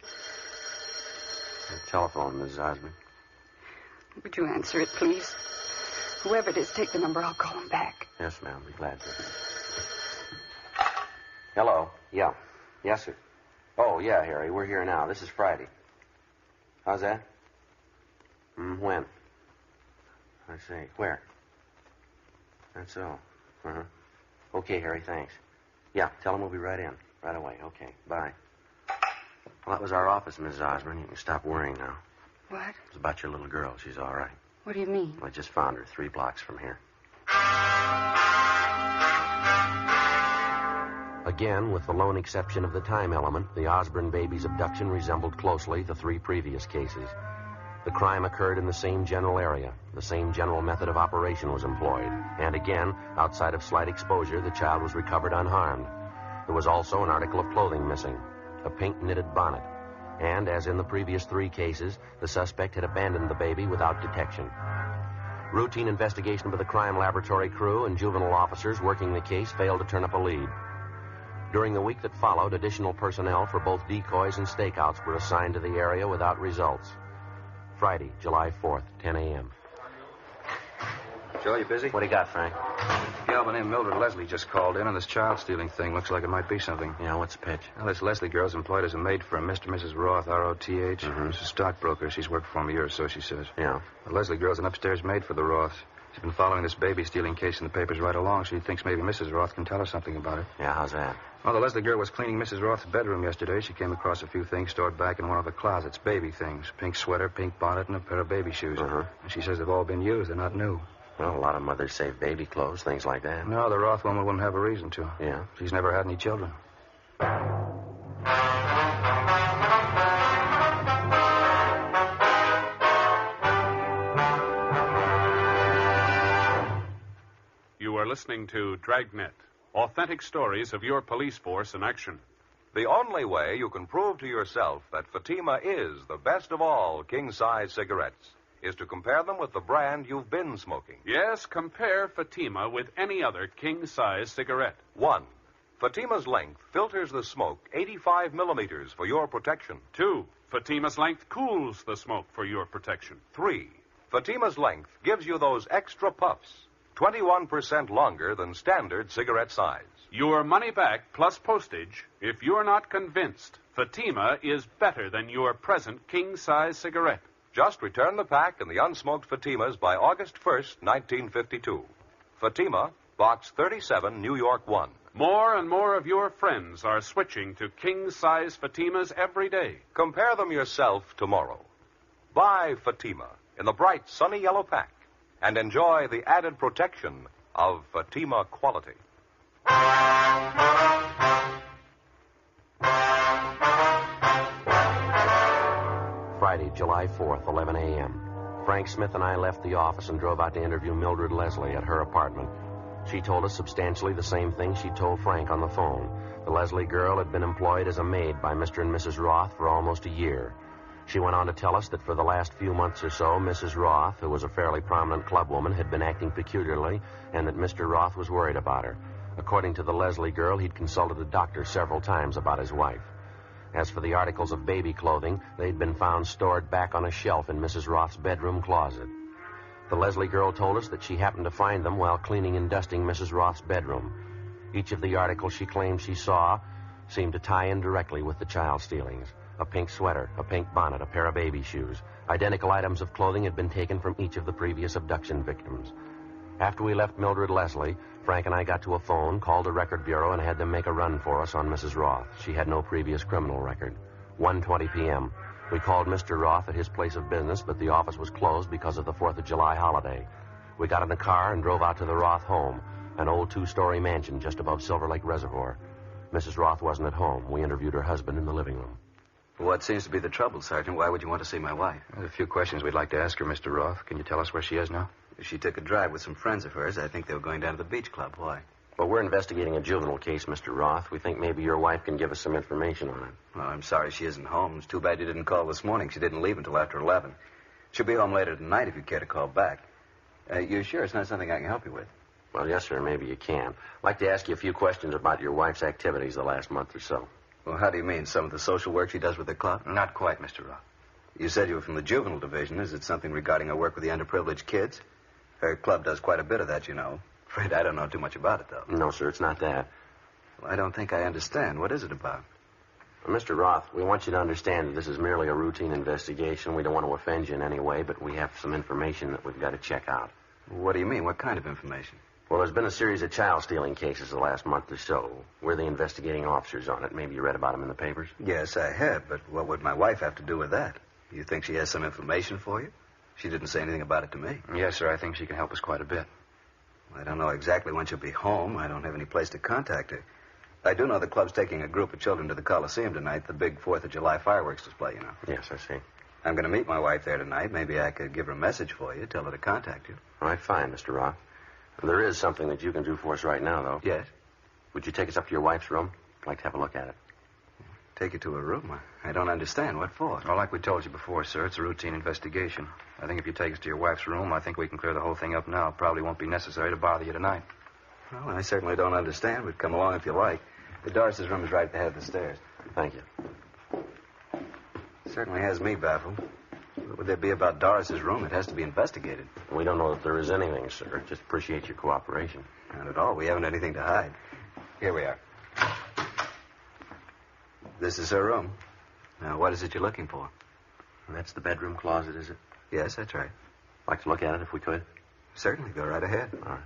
Telephone, Miss Osborne. Would you answer it, please? Whoever it is, take the number. I'll call him back. Yes, ma'am. Be glad to. Hello. Yeah. Yes, sir. Oh, yeah, Harry. We're here now. This is Friday. How's that? When? I see. Where? That's all. Uh-huh. Okay, Harry, thanks. Yeah, tell him we'll be right in. Right away. Okay, bye. Well, that was our office, Mrs. Osborne. You can stop worrying now. What? It's about your little girl. She's all right. What do you mean? I just found her 3 blocks from here. Again, with the lone exception of the time element, the Osborne baby's abduction resembled closely the 3 previous cases. The crime occurred in the same general area. The same general method of operation was employed. And again, outside of slight exposure, the child was recovered unharmed. There was also an article of clothing missing, a pink knitted bonnet. And, as in the previous 3 cases, the suspect had abandoned the baby without detection. Routine investigation by the crime laboratory crew and juvenile officers working the case failed to turn up a lead. During the week that followed, additional personnel for both decoys and stakeouts were assigned to the area without results. Friday, July 4th, 10 a.m. Joe, you busy? What do you got, Frank? Gal by name Mildred Leslie just called in on this child stealing thing. Looks like it might be something. Yeah, what's the pitch? Well, this Leslie girl's employed as a maid for a Mr. and Mrs. Roth, R-O-T-H. Mm-hmm. She's a stockbroker. She's worked for him a year or so, she says. Yeah. The Leslie girl's an upstairs maid for the Roths. She's been following this baby stealing case in the papers right along. She thinks maybe Mrs. Roth can tell her something about it. Yeah, how's that? Well, the Leslie girl was cleaning Mrs. Roth's bedroom yesterday. She came across a few things stored back in one of the closets. Baby things. Pink sweater, pink bonnet, and a pair of baby shoes. Uh-huh. And she says they've all been used. They're not new. Well, a lot of mothers save baby clothes, things like that. No, the Roth woman wouldn't have a reason to. Yeah? She's never had any children. You are listening to Dragnet, authentic stories of your police force in action. The only way you can prove to yourself that Fatima is the best of all king-size cigarettes is to compare them with the brand you've been smoking. Yes, compare Fatima with any other king-size cigarette. 1. Fatima's length filters the smoke 85 millimeters for your protection. 2. Fatima's length cools the smoke for your protection. 3. Fatima's length gives you those extra puffs, 21% longer than standard cigarette size. Your money back plus postage if you're not convinced Fatima is better than your present king-size cigarette. Just return the pack and the unsmoked Fatimas by August 1st, 1952. Fatima, Box 37, New York 1. More and more of your friends are switching to king-size Fatimas every day. Compare them yourself tomorrow. Buy Fatima in the bright, sunny yellow pack and enjoy the added protection of Fatima quality. Friday, July 4th, 11 a.m. Frank Smith and I left the office and drove out to interview Mildred Leslie at her apartment. She told us substantially the same thing she told Frank on the phone. The Leslie girl had been employed as a maid by Mr. and Mrs. Roth for almost a year. She went on to tell us that for the last few months or so, Mrs. Roth, who was a fairly prominent clubwoman, had been acting peculiarly, and that Mr. Roth was worried about her. According to the Leslie girl, he'd consulted a doctor several times about his wife. As for the articles of baby clothing, they'd been found stored back on a shelf in Mrs. Roth's bedroom closet. The Leslie girl told us that she happened to find them while cleaning and dusting Mrs. Roth's bedroom. Each of the articles she claimed she saw seemed to tie in directly with the child stealings. A pink sweater, a pink bonnet, a pair of baby shoes. Identical items of clothing had been taken from each of the previous abduction victims. After we left Mildred Leslie, Frank and I got to a phone, called the record bureau, and had them make a run for us on Mrs. Roth. She had no previous criminal record. 1:20 p.m. We called Mr. Roth at his place of business, but the office was closed because of the 4th of July holiday. We got in a car and drove out to the Roth home, an old 2-story mansion just above Silver Lake Reservoir. Mrs. Roth wasn't at home. We interviewed her husband in the living room. What seems to be the trouble, Sergeant? Why would you want to see my wife? There's a few questions we'd like to ask her, Mr. Roth. Can you tell us where she is now? She took a drive with some friends of hers. I think they were going down to the beach club. Why? Well, we're investigating a juvenile case, Mr. Roth. We think maybe your wife can give us some information on it. Well, I'm sorry she isn't home. It's too bad you didn't call this morning. She didn't leave until after 11. She'll be home later tonight if you care to call back. You're sure it's not something I can help you with? Well, yes, sir. Maybe you can. I'd like to ask you a few questions about your wife's activities the last month or so. Well, how do you mean? Some of the social work she does with the club? Not quite, Mr. Roth. You said you were from the juvenile division. Is it something regarding her work with the underprivileged kids? Her club does quite a bit of that, you know. Afraid I don't know too much about it, though. No, sir, it's not that. Well, I don't think I understand. What is it about? Well, Mr. Roth, we want you to understand that this is merely a routine investigation. We don't want to offend you in any way, but we have some information that we've got to check out. What do you mean? What kind of information? Well, there's been a series of child stealing cases the last month or so. We're the investigating officers on it. Maybe you read about them in the papers? Yes, I have, but what would my wife have to do with that? You think she has some information for you? She didn't say anything about it to me. Yes, sir. I think she can help us quite a bit. I don't know exactly when she'll be home. I don't have any place to contact her. I do know the club's taking a group of children to the Coliseum tonight, the big 4th of July fireworks display, you know. Yes, I see. I'm going to meet my wife there tonight. Maybe I could give her a message for you, tell her to contact you. All right, fine, Mr. Roth. There is something that you can do for us right now, though. Yes? Would you take us up to your wife's room? I'd like to have a look at it. Take you to her room? I don't understand. What for? Well, like we told you before, sir, it's a routine investigation. I think if you take us to your wife's room, I think we can clear the whole thing up now. It probably won't be necessary to bother you tonight. Well, I certainly don't understand, but come along if you like. The Doris's room is right at the head of the stairs. Thank you. Certainly has me baffled. What would there be about Doris's room? It has to be investigated. We don't know that there is anything, sir. Just appreciate your cooperation. Not at all. We haven't anything to hide. Here we are. This is her room. Now, what is it you're looking for? That's the bedroom closet, is it? Yes, that's right. Like to look at it if we could? Certainly. Go right ahead. All right.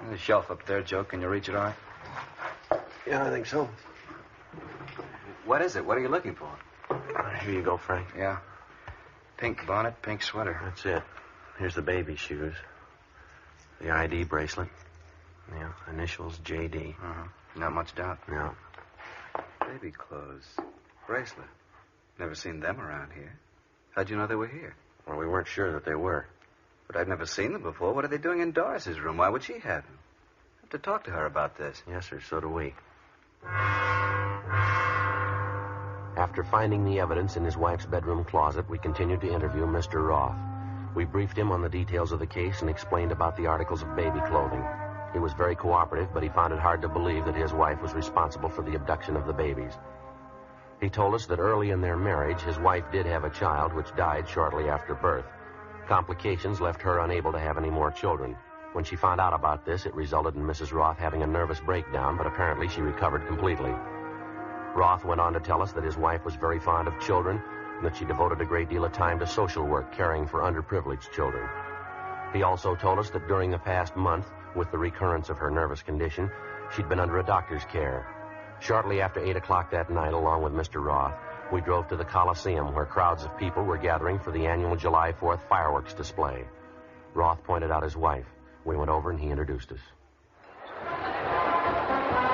There's a shelf up there, Joe. Can you reach it all right? Yeah, I think so. What is it? What are you looking for? Here you go, Frank. Yeah. Pink bonnet, pink sweater. That's it. Here's the baby shoes. The ID bracelet. Yeah, initials J.D. Not much doubt. No. Baby clothes. Bracelet. Never seen them around here. How'd you know they were here? Well, we weren't sure that they were. But I've never seen them before. What are they doing in Doris's room? Why would she have them? I have to talk to her about this. Yes, sir, so do we. After finding the evidence in his wife's bedroom closet, we continued to interview Mr. Roth. We briefed him on the details of the case and explained about the articles of baby clothing. He was very cooperative, but he found it hard to believe that his wife was responsible for the abduction of the babies. He told us that early in their marriage, his wife did have a child which died shortly after birth. Complications left her unable to have any more children. When she found out about this, it resulted in Mrs. Roth having a nervous breakdown, but apparently she recovered completely. Roth went on to tell us that his wife was very fond of children and that she devoted a great deal of time to social work, caring for underprivileged children. He also told us that during the past month, with the recurrence of her nervous condition, she'd been under a doctor's care. Shortly after 8 o'clock that night, along with Mr. Roth, we drove to the Coliseum, where crowds of people were gathering for the annual July 4th fireworks display. Roth pointed out his wife. We went over and he introduced us.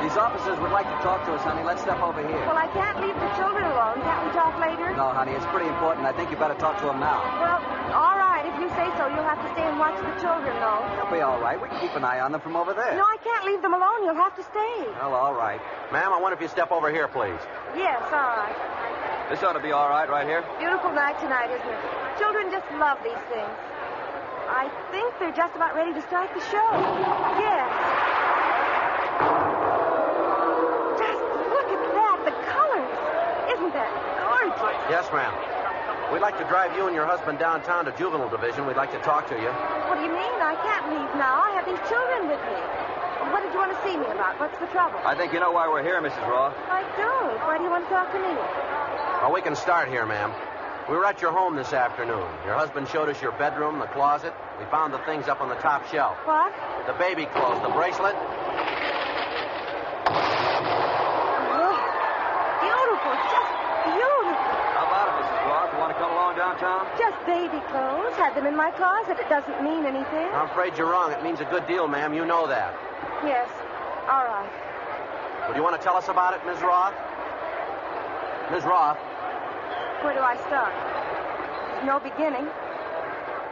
These officers would like to talk to us, honey. Let's step over here. Well, I can't leave the children alone. Can't we talk later? No, honey, it's pretty important. I think you better talk to them now. Well, all right. If you say so, you'll have to stay and watch the children, though. They'll be all right. We can keep an eye on them from over there. No, I can't leave them alone. You'll have to stay. Well, all right. Ma'am, I wonder if you step over here, please. Yes, all right. This ought to be all right here. Beautiful night tonight, isn't it? Children just love these things. I think they're just about ready to start the show. Yes. Just look at that, the colors. Isn't that gorgeous? Yes, ma'am. We'd like to drive you and your husband downtown to Juvenile Division. We'd like to talk to you. What do you mean? I can't leave now. I have these children with me. What did you want to see me about? What's the trouble? I think you know why we're here, Mrs. Roth. I don't. Why do you want to talk to me? Well, we can start here, ma'am. We were at your home this afternoon. Your husband showed us your bedroom, the closet. We found the things up on the top shelf. What? The baby clothes, the bracelet. Oh, beautiful. Just beautiful. How about it, Mrs. Roth? You want to come along downtown? Just baby clothes. Had them in my closet. It doesn't mean anything. I'm afraid you're wrong. It means a good deal, ma'am. You know that. Yes. All right. Would you want to tell us about it, Ms. Roth? Ms. Roth? Where do I start? There's no beginning.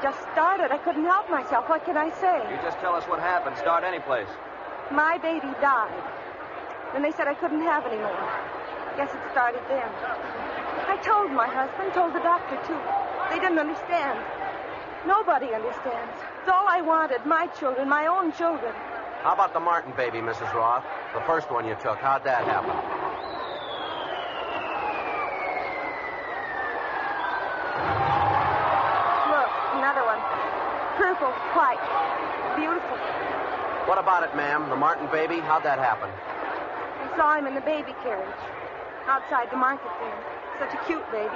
Just started. I couldn't help myself. What can I say? You just tell us what happened. Start any place. My baby died. Then they said I couldn't have any more. Guess it started then. I told my husband, told the doctor, too. They didn't understand. Nobody understands. It's all I wanted. My children, my own children. How about the Martin baby, Mrs. Roth? The first one you took. How'd that happen? Another one. Purple, white, beautiful. What about it, ma'am? The Martin baby? How'd that happen? I saw him in the baby carriage outside the market there. Such a cute baby.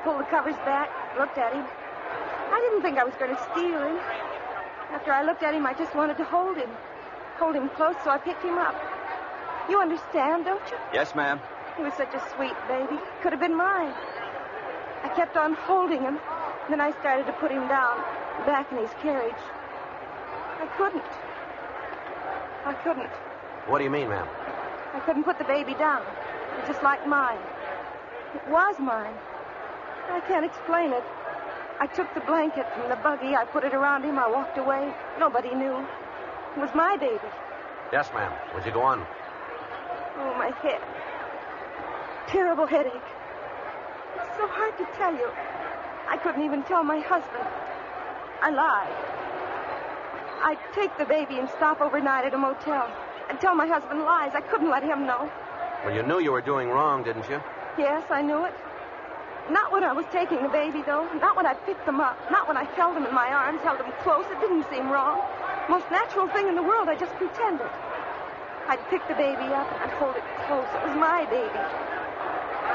Pulled the covers back, looked at him. I didn't think I was going to steal him. After I looked at him, I just wanted to hold him. Hold him close, so I picked him up. You understand, don't you? Yes, ma'am. He was such a sweet baby. Could have been mine. I kept on holding him. Then I started to put him down, back in his carriage. I couldn't. I couldn't. What do you mean, ma'am? I couldn't put the baby down. It was just like mine. It was mine. I can't explain it. I took the blanket from the buggy. I put it around him. I walked away. Nobody knew. It was my baby. Yes, ma'am. Would you go on? Oh, my head. Terrible headache. It's so hard to tell you. I couldn't even tell my husband. I lied. I'd take the baby and stop overnight at a motel. I'd tell my husband lies. I couldn't let him know. Well, you knew you were doing wrong, didn't you? Yes, I knew it. Not when I was taking the baby, though. Not when I picked them up. Not when I held them in my arms, held them close. It didn't seem wrong. Most natural thing in the world. I just pretended. I'd pick the baby up and I'd hold it close. It was my baby.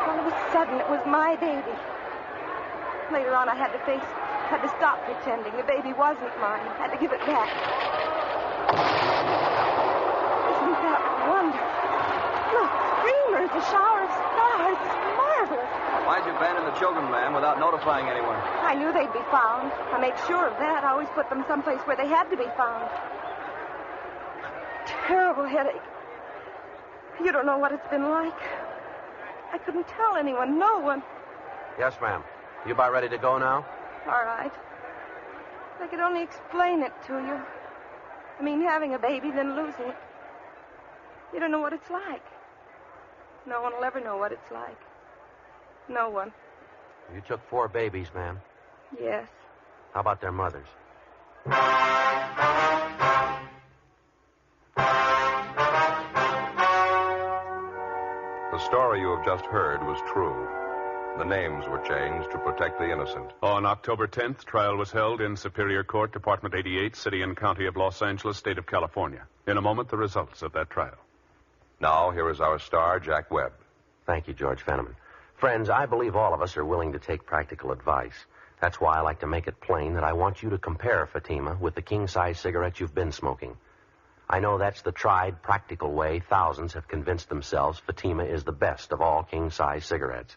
All of a sudden, it was my baby. Later on, I had to face it. Had to stop pretending. The baby wasn't mine. Had to give it back. Isn't that wonderful? Look, streamers, a shower of stars. It's marvelous. Why'd you abandon the children, ma'am, without notifying anyone? I knew they'd be found. I made sure of that. I always put them someplace where they had to be found. Terrible headache. You don't know what it's been like. I couldn't tell anyone, no one. Yes, ma'am. You about ready to go now? All right. I could only explain it to you. I mean, having a baby, then losing it. You don't know what it's like. No one will ever know what it's like. No one. You took 4 babies, ma'am. Yes. How about their mothers? The story you have just heard was true. The names were changed to protect the innocent. On October 10th, trial was held in Superior Court, Department 88, City and County of Los Angeles, State of California. In a moment, the results of that trial. Now, here is our star, Jack Webb. Thank you, George Fenneman. Friends, I believe all of us are willing to take practical advice. That's why I like to make it plain that I want you to compare Fatima with the king-size cigarettes you've been smoking. I know that's the tried, practical way thousands have convinced themselves Fatima is the best of all king-size cigarettes.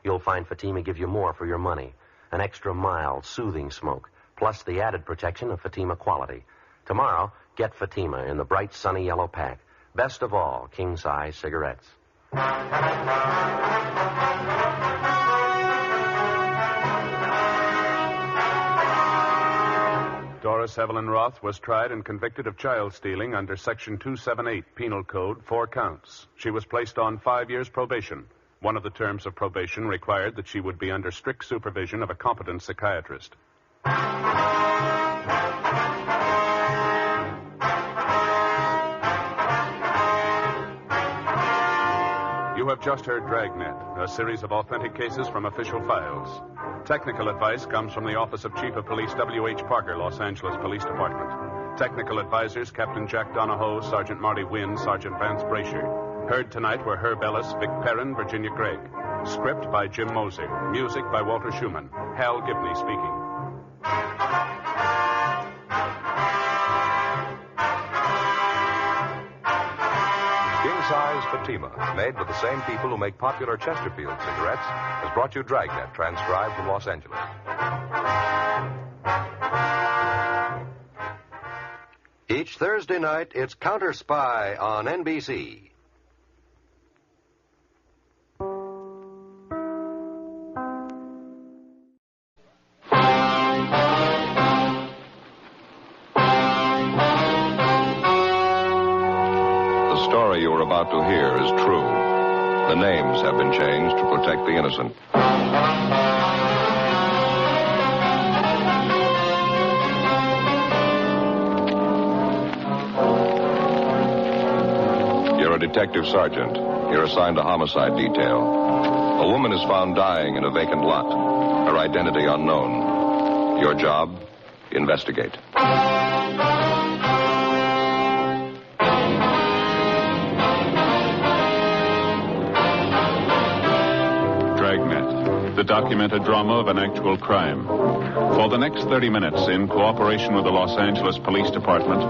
You'll find Fatima give you more for your money, an extra mild, soothing smoke, plus the added protection of Fatima quality. Tomorrow, get Fatima in the bright, sunny yellow pack. Best of all king-size cigarettes. Doris Evelyn Roth was tried and convicted of child stealing under Section 278 Penal Code, 4 counts. She was placed on 5 years probation. One of the terms of probation required that she would be under strict supervision of a competent psychiatrist. You have just heard Dragnet, a series of authentic cases from official files. Technical advice comes from the Office of Chief of Police W.H. Parker, Los Angeles Police Department. Technical advisors Captain Jack Donahoe, Sergeant Marty Wynn, Sergeant Vance Brasher. Heard tonight were Herb Ellis, Vic Perrin, Virginia Gregg. Script by Jim Moser. Music by Walter Schumann. Hal Gibney speaking. King-size Fatima, made with the same people who make popular Chesterfield cigarettes, has brought you Dragnet, transcribed from Los Angeles. Each Thursday night, it's Counter Spy on NBC. The story you are about to hear is true. The names have been changed to protect the innocent. You're a detective sergeant. You're assigned a homicide detail. A woman is found dying in a vacant lot. Her identity unknown. Your job, investigate. Dragnet, the documented drama of an actual crime. For the next 30 minutes, in cooperation with the Los Angeles Police Department,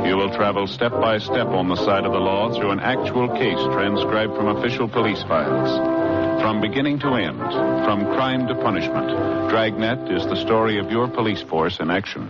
you will travel step by step on the side of the law through an actual case transcribed from official police files. From beginning to end, from crime to punishment, Dragnet is the story of your police force in action.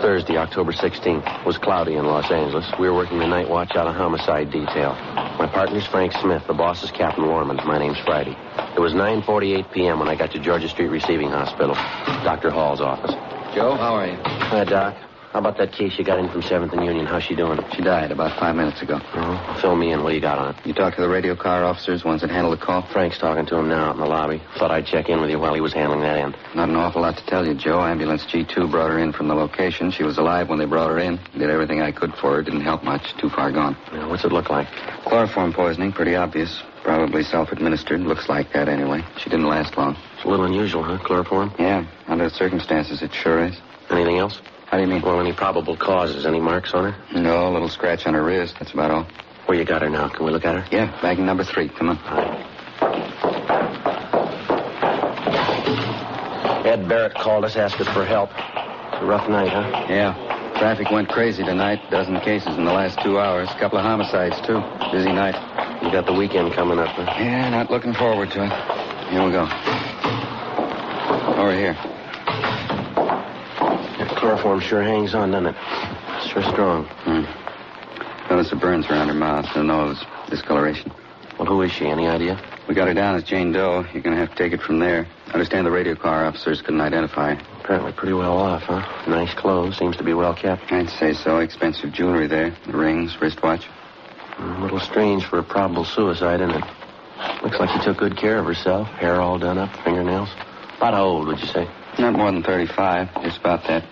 Thursday, October 16th. It was cloudy in Los Angeles. We were working the night watch out of homicide detail. My partner's Frank Smith. The boss is Captain Warman. My name's Friday. It was 9:48 p.m. when I got to Georgia Street Receiving Hospital, Dr. Hall's office. Joe, how are you? Hi, Doc. How about that case you got in from 7th and Union? How's she doing? She died about 5 minutes ago. Oh, fill me in. What do you got on it? You talked to the radio car officers, ones that handled the call? Frank's talking to him now out in the lobby. Thought I'd check in with you while he was handling that end. Not an awful lot to tell you, Joe. Ambulance G2 brought her in from the location. She was alive when they brought her in. Did everything I could for her. Didn't help much. Too far gone. Yeah, what's it look like? Chloroform poisoning. Pretty obvious. Probably self-administered. Looks like that anyway. She didn't last long. It's a little unusual, huh? Chloroform? Yeah. Under the circumstances, it sure is. Anything else? How do you mean? Well, any probable causes? Any marks on her? No, a little scratch on her wrist. That's about all. Where you got her now? Can we look at her? Yeah, bag number 3. Come on. All right. Ed Barrett called us, asked us for help. It's a rough night, huh? Yeah. Traffic went crazy tonight. Dozen cases in the last 2 hours. Couple of homicides, too. Busy night. You got the weekend coming up, huh? Yeah, not looking forward to it. Here we go. Over here. That chloroform sure hangs on, doesn't it? Sure strong. Notice the burns around her mouth. The nose, discoloration. Well, who is she? Any idea? We got her down as Jane Doe. You're going to have to take it from there. I understand the radio car officers couldn't identify her. Apparently pretty well off, huh? Nice clothes. Seems to be well kept. I'd say so. Expensive jewelry there. The rings, wristwatch. A little strange for a probable suicide, isn't it? Looks like she took good care of herself. Hair all done up, fingernails. About how old, would you say? Not more than 35. Just about that.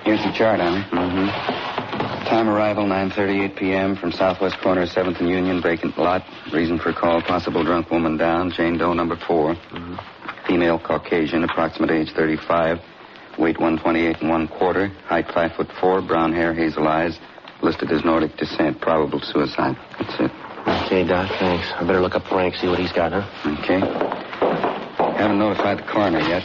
Here's the chart on her. Time arrival, 9:38 p.m. from southwest corner of 7th and Union, vacant lot. Reason for call, possible drunk woman down. Jane Doe, number 4. Female, Caucasian, approximate age 35. Weight 128 1/4. Height 5'4", brown hair, hazel eyes. Listed as Nordic descent, probable suicide. That's it. Okay, Doc, thanks. I better look up Frank, see what he's got, huh? Okay. Haven't notified the coroner yet.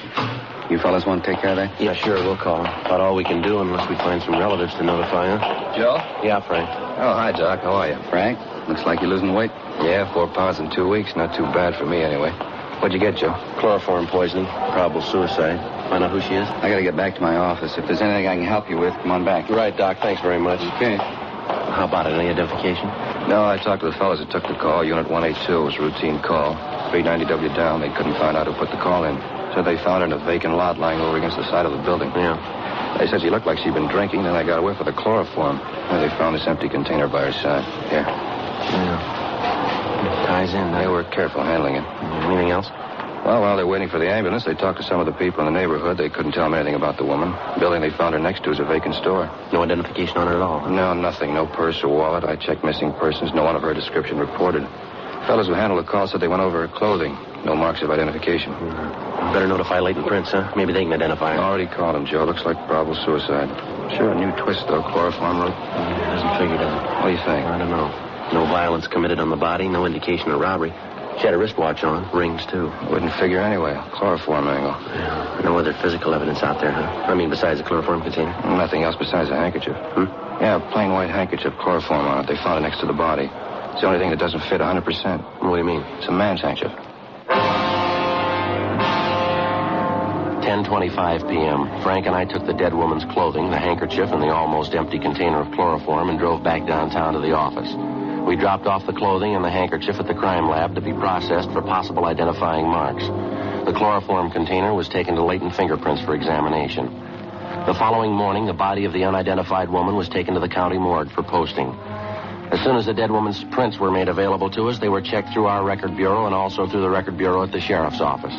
You fellas want to take care of that? Yeah, sure, we'll call. About all we can do unless we find some relatives to notify, huh? Joe? Yeah, Frank. Oh, hi, Doc. How are you? Frank, looks like you're losing weight. Yeah, 4 pounds in 2 weeks. Not too bad for me, anyway. What'd you get, Joe? Chloroform poisoning, probable suicide. Find out who she is? I got to get back to my office. If there's anything I can help you with, come on back. You're right, Doc. Thanks very much. Okay. How about it? Any identification? No, I talked to the fellas that took the call. Unit 182 was a routine call. 390W down. They couldn't find out who put the call in. Said they found her in a vacant lot lying over against the side of the building. Yeah. They said she looked like she'd been drinking, then they got a whiff of the chloroform. And they found this empty container by her side. Here. Yeah. It ties in. They were careful handling it. Anything else? Well, while they're waiting for the ambulance, they talked to some of the people in the neighborhood. They couldn't tell them anything about the woman. The building they found her next to is a vacant store. No identification on her at all? No, nothing. No purse or wallet. I checked missing persons. No one of her description reported. Fellas who handled the call said they went over her clothing. No marks of identification. Better notify Leighton Prince, huh? Maybe they can identify her. Already called him, Joe. Looks like probable suicide. Sure, a new twist, though. Chloroform route. Doesn't figure, does it? What do you think? I don't know. No violence committed on the body. No indication of robbery. She had a wristwatch on. Rings, too. Wouldn't figure anyway. Chloroform angle. Yeah. No other physical evidence out there, huh? I mean, besides the chloroform container? Nothing else besides a handkerchief. Yeah, a plain white handkerchief, chloroform on it. They found it next to the body. It's the only thing that doesn't fit 100%. What do you mean? It's a man's handkerchief. 10:25 p.m. Frank and I took the dead woman's clothing, the handkerchief, and the almost empty container of chloroform and drove back downtown to the office. We dropped off the clothing and the handkerchief at the crime lab to be processed for possible identifying marks. The chloroform container was taken to latent fingerprints for examination. The following morning, the body of the unidentified woman was taken to the county morgue for posting. As soon as the dead woman's prints were made available to us, they were checked through our record bureau and also through the record bureau at the sheriff's office.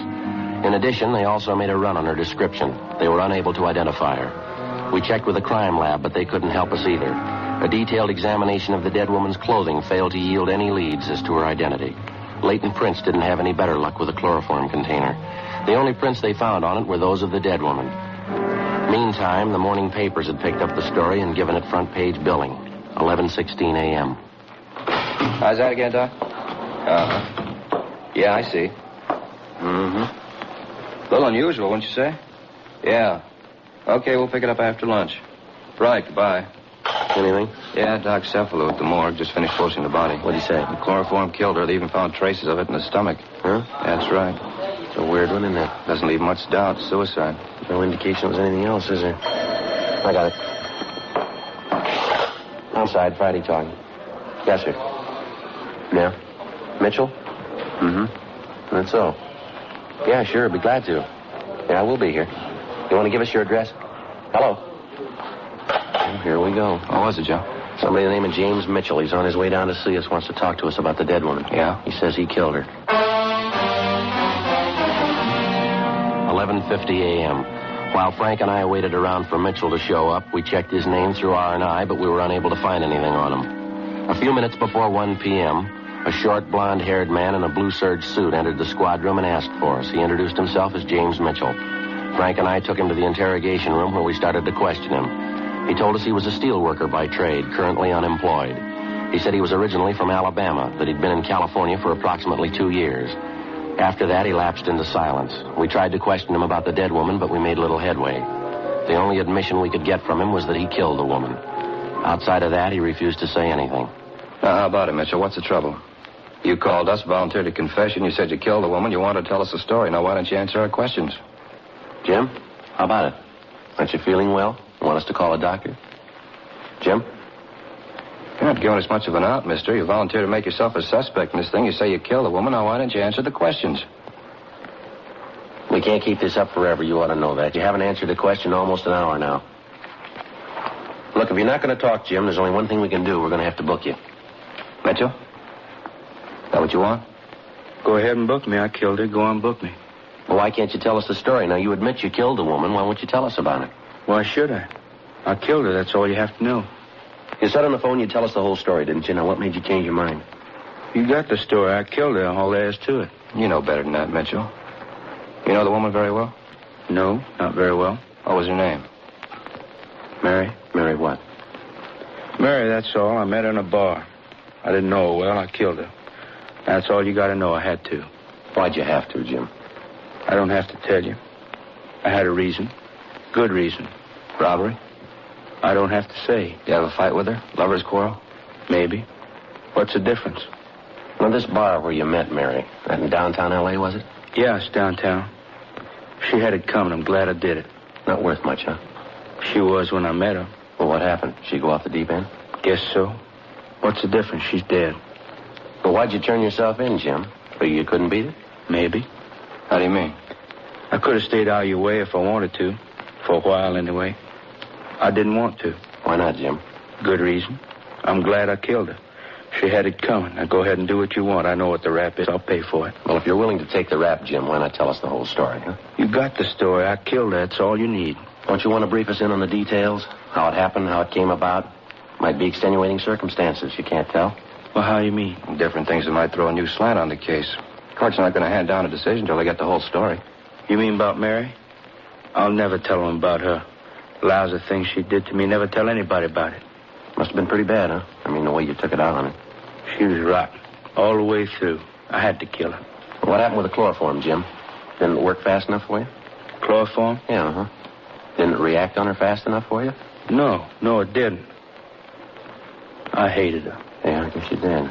In addition, they also made a run on her description. They were unable to identify her. We checked with the crime lab, but they couldn't help us either. A detailed examination of the dead woman's clothing failed to yield any leads as to her identity. Latent prints didn't have any better luck with the chloroform container. The only prints they found on it were those of the dead woman. Meantime, the morning papers had picked up the story and given it front page billing. 11:16 a.m. How's that again, Doc? Yeah, I see. A little unusual, wouldn't you say? Yeah. Okay, we'll pick it up after lunch. Right, goodbye. Anything? Yeah, Doc Cephalo at the morgue just finished posting the body. What'd he say? The chloroform killed her. They even found traces of it in the stomach. Huh? That's right. It's a weird one, isn't it? Doesn't leave much doubt. Suicide. No indication it was anything else, is there? I got it. Outside, Friday talking. Yes, sir. Yeah? Mitchell? Mm-hmm. That's so. Yeah, sure, be glad to. Yeah, we'll be here. You want to give us your address? Hello? Oh, here we go. What was it, Joe? Somebody by the name of James Mitchell. He's on his way down to see us, wants to talk to us about the dead woman. Yeah? He says he killed her. 11:50 a.m. While Frank and I waited around for Mitchell to show up, we checked his name through R&I, but we were unable to find anything on him. A few minutes before 1 p.m., a short, blonde-haired man in a blue serge suit entered the squad room and asked for us. He introduced himself as James Mitchell. Frank and I took him to the interrogation room where we started to question him. He told us he was a steel worker by trade, currently unemployed. He said he was originally from Alabama, that he'd been in California for approximately 2 years. After that, he lapsed into silence. We tried to question him about the dead woman, but we made little headway. The only admission we could get from him was that he killed the woman. Outside of that, he refused to say anything. Now, how about it, Mitchell? What's the trouble? You called us, volunteered a confession. You said you killed a woman. You wanted to tell us a story. Now, why don't you answer our questions? Jim, how about it? Aren't you feeling well? Want us to call a doctor? Jim? You're not giving us much of an out, mister. You volunteered to make yourself a suspect in this thing. You say you killed a woman. Now, why didn't you answer the questions? We can't keep this up forever. You ought to know that. You haven't answered the question almost an hour now. Look, if you're not going to talk, Jim, there's only one thing we can do. We're going to have to book you. Mitchell? Is that what you want? Go ahead and book me. I killed her. Go on, book me. Well, why can't you tell us the story? Now, you admit you killed a woman. Why won't you tell us about it? Why should I? I killed her. That's all you have to know. You said on the phone you'd tell us the whole story, didn't you? Now, what made you change your mind? You got the story. I killed her. All there is to it. You know better than that, Mitchell. You know the woman very well? No, not very well. What was her name? Mary. Mary what? Mary, that's all. I met her in a bar. I didn't know her well. I killed her. That's all you got to know. I had to. Why'd you have to, Jim? I don't have to tell you. I had a reason. Good reason. Robbery? I don't have to say. You have a fight with her? Lover's quarrel? Maybe. What's the difference? Well, this bar where you met Mary, that in downtown L.A., was it? Yeah, it's downtown. She had it coming. I'm glad I did it. Not worth much, huh? She was when I met her. Well, what happened? She go off the deep end? Guess so. What's the difference? She's dead. Well, why'd you turn yourself in, Jim? Figure you couldn't beat it? Maybe. How do you mean? I could have stayed out of your way if I wanted to. For a while, anyway. I didn't want to. Why not, Jim? Good reason. I'm glad I killed her. She had it coming. Now go ahead and do what you want. I know what the rap is. I'll pay for it. Well, if you're willing to take the rap, Jim, why not tell us the whole story, huh? You got the story. I killed her. That's all you need. Don't you want to brief us in on the details? How it happened, how it came about? Might be extenuating circumstances. You can't tell. Well, how you mean? Different things that might throw a new slant on the case. Court's not going to hand down a decision until they get the whole story. You mean about Mary? I'll never tell them about her. Lousy things she did to me. Never tell anybody about it. Must have been pretty bad, huh? I mean, the way you took it out on her. She was rotten. All the way through. I had to kill her. What happened with the chloroform, Jim? Didn't it work fast enough for you? Chloroform? Yeah, uh-huh. Didn't it react on her fast enough for you? No, it didn't. I hated her. Yeah, I guess you did.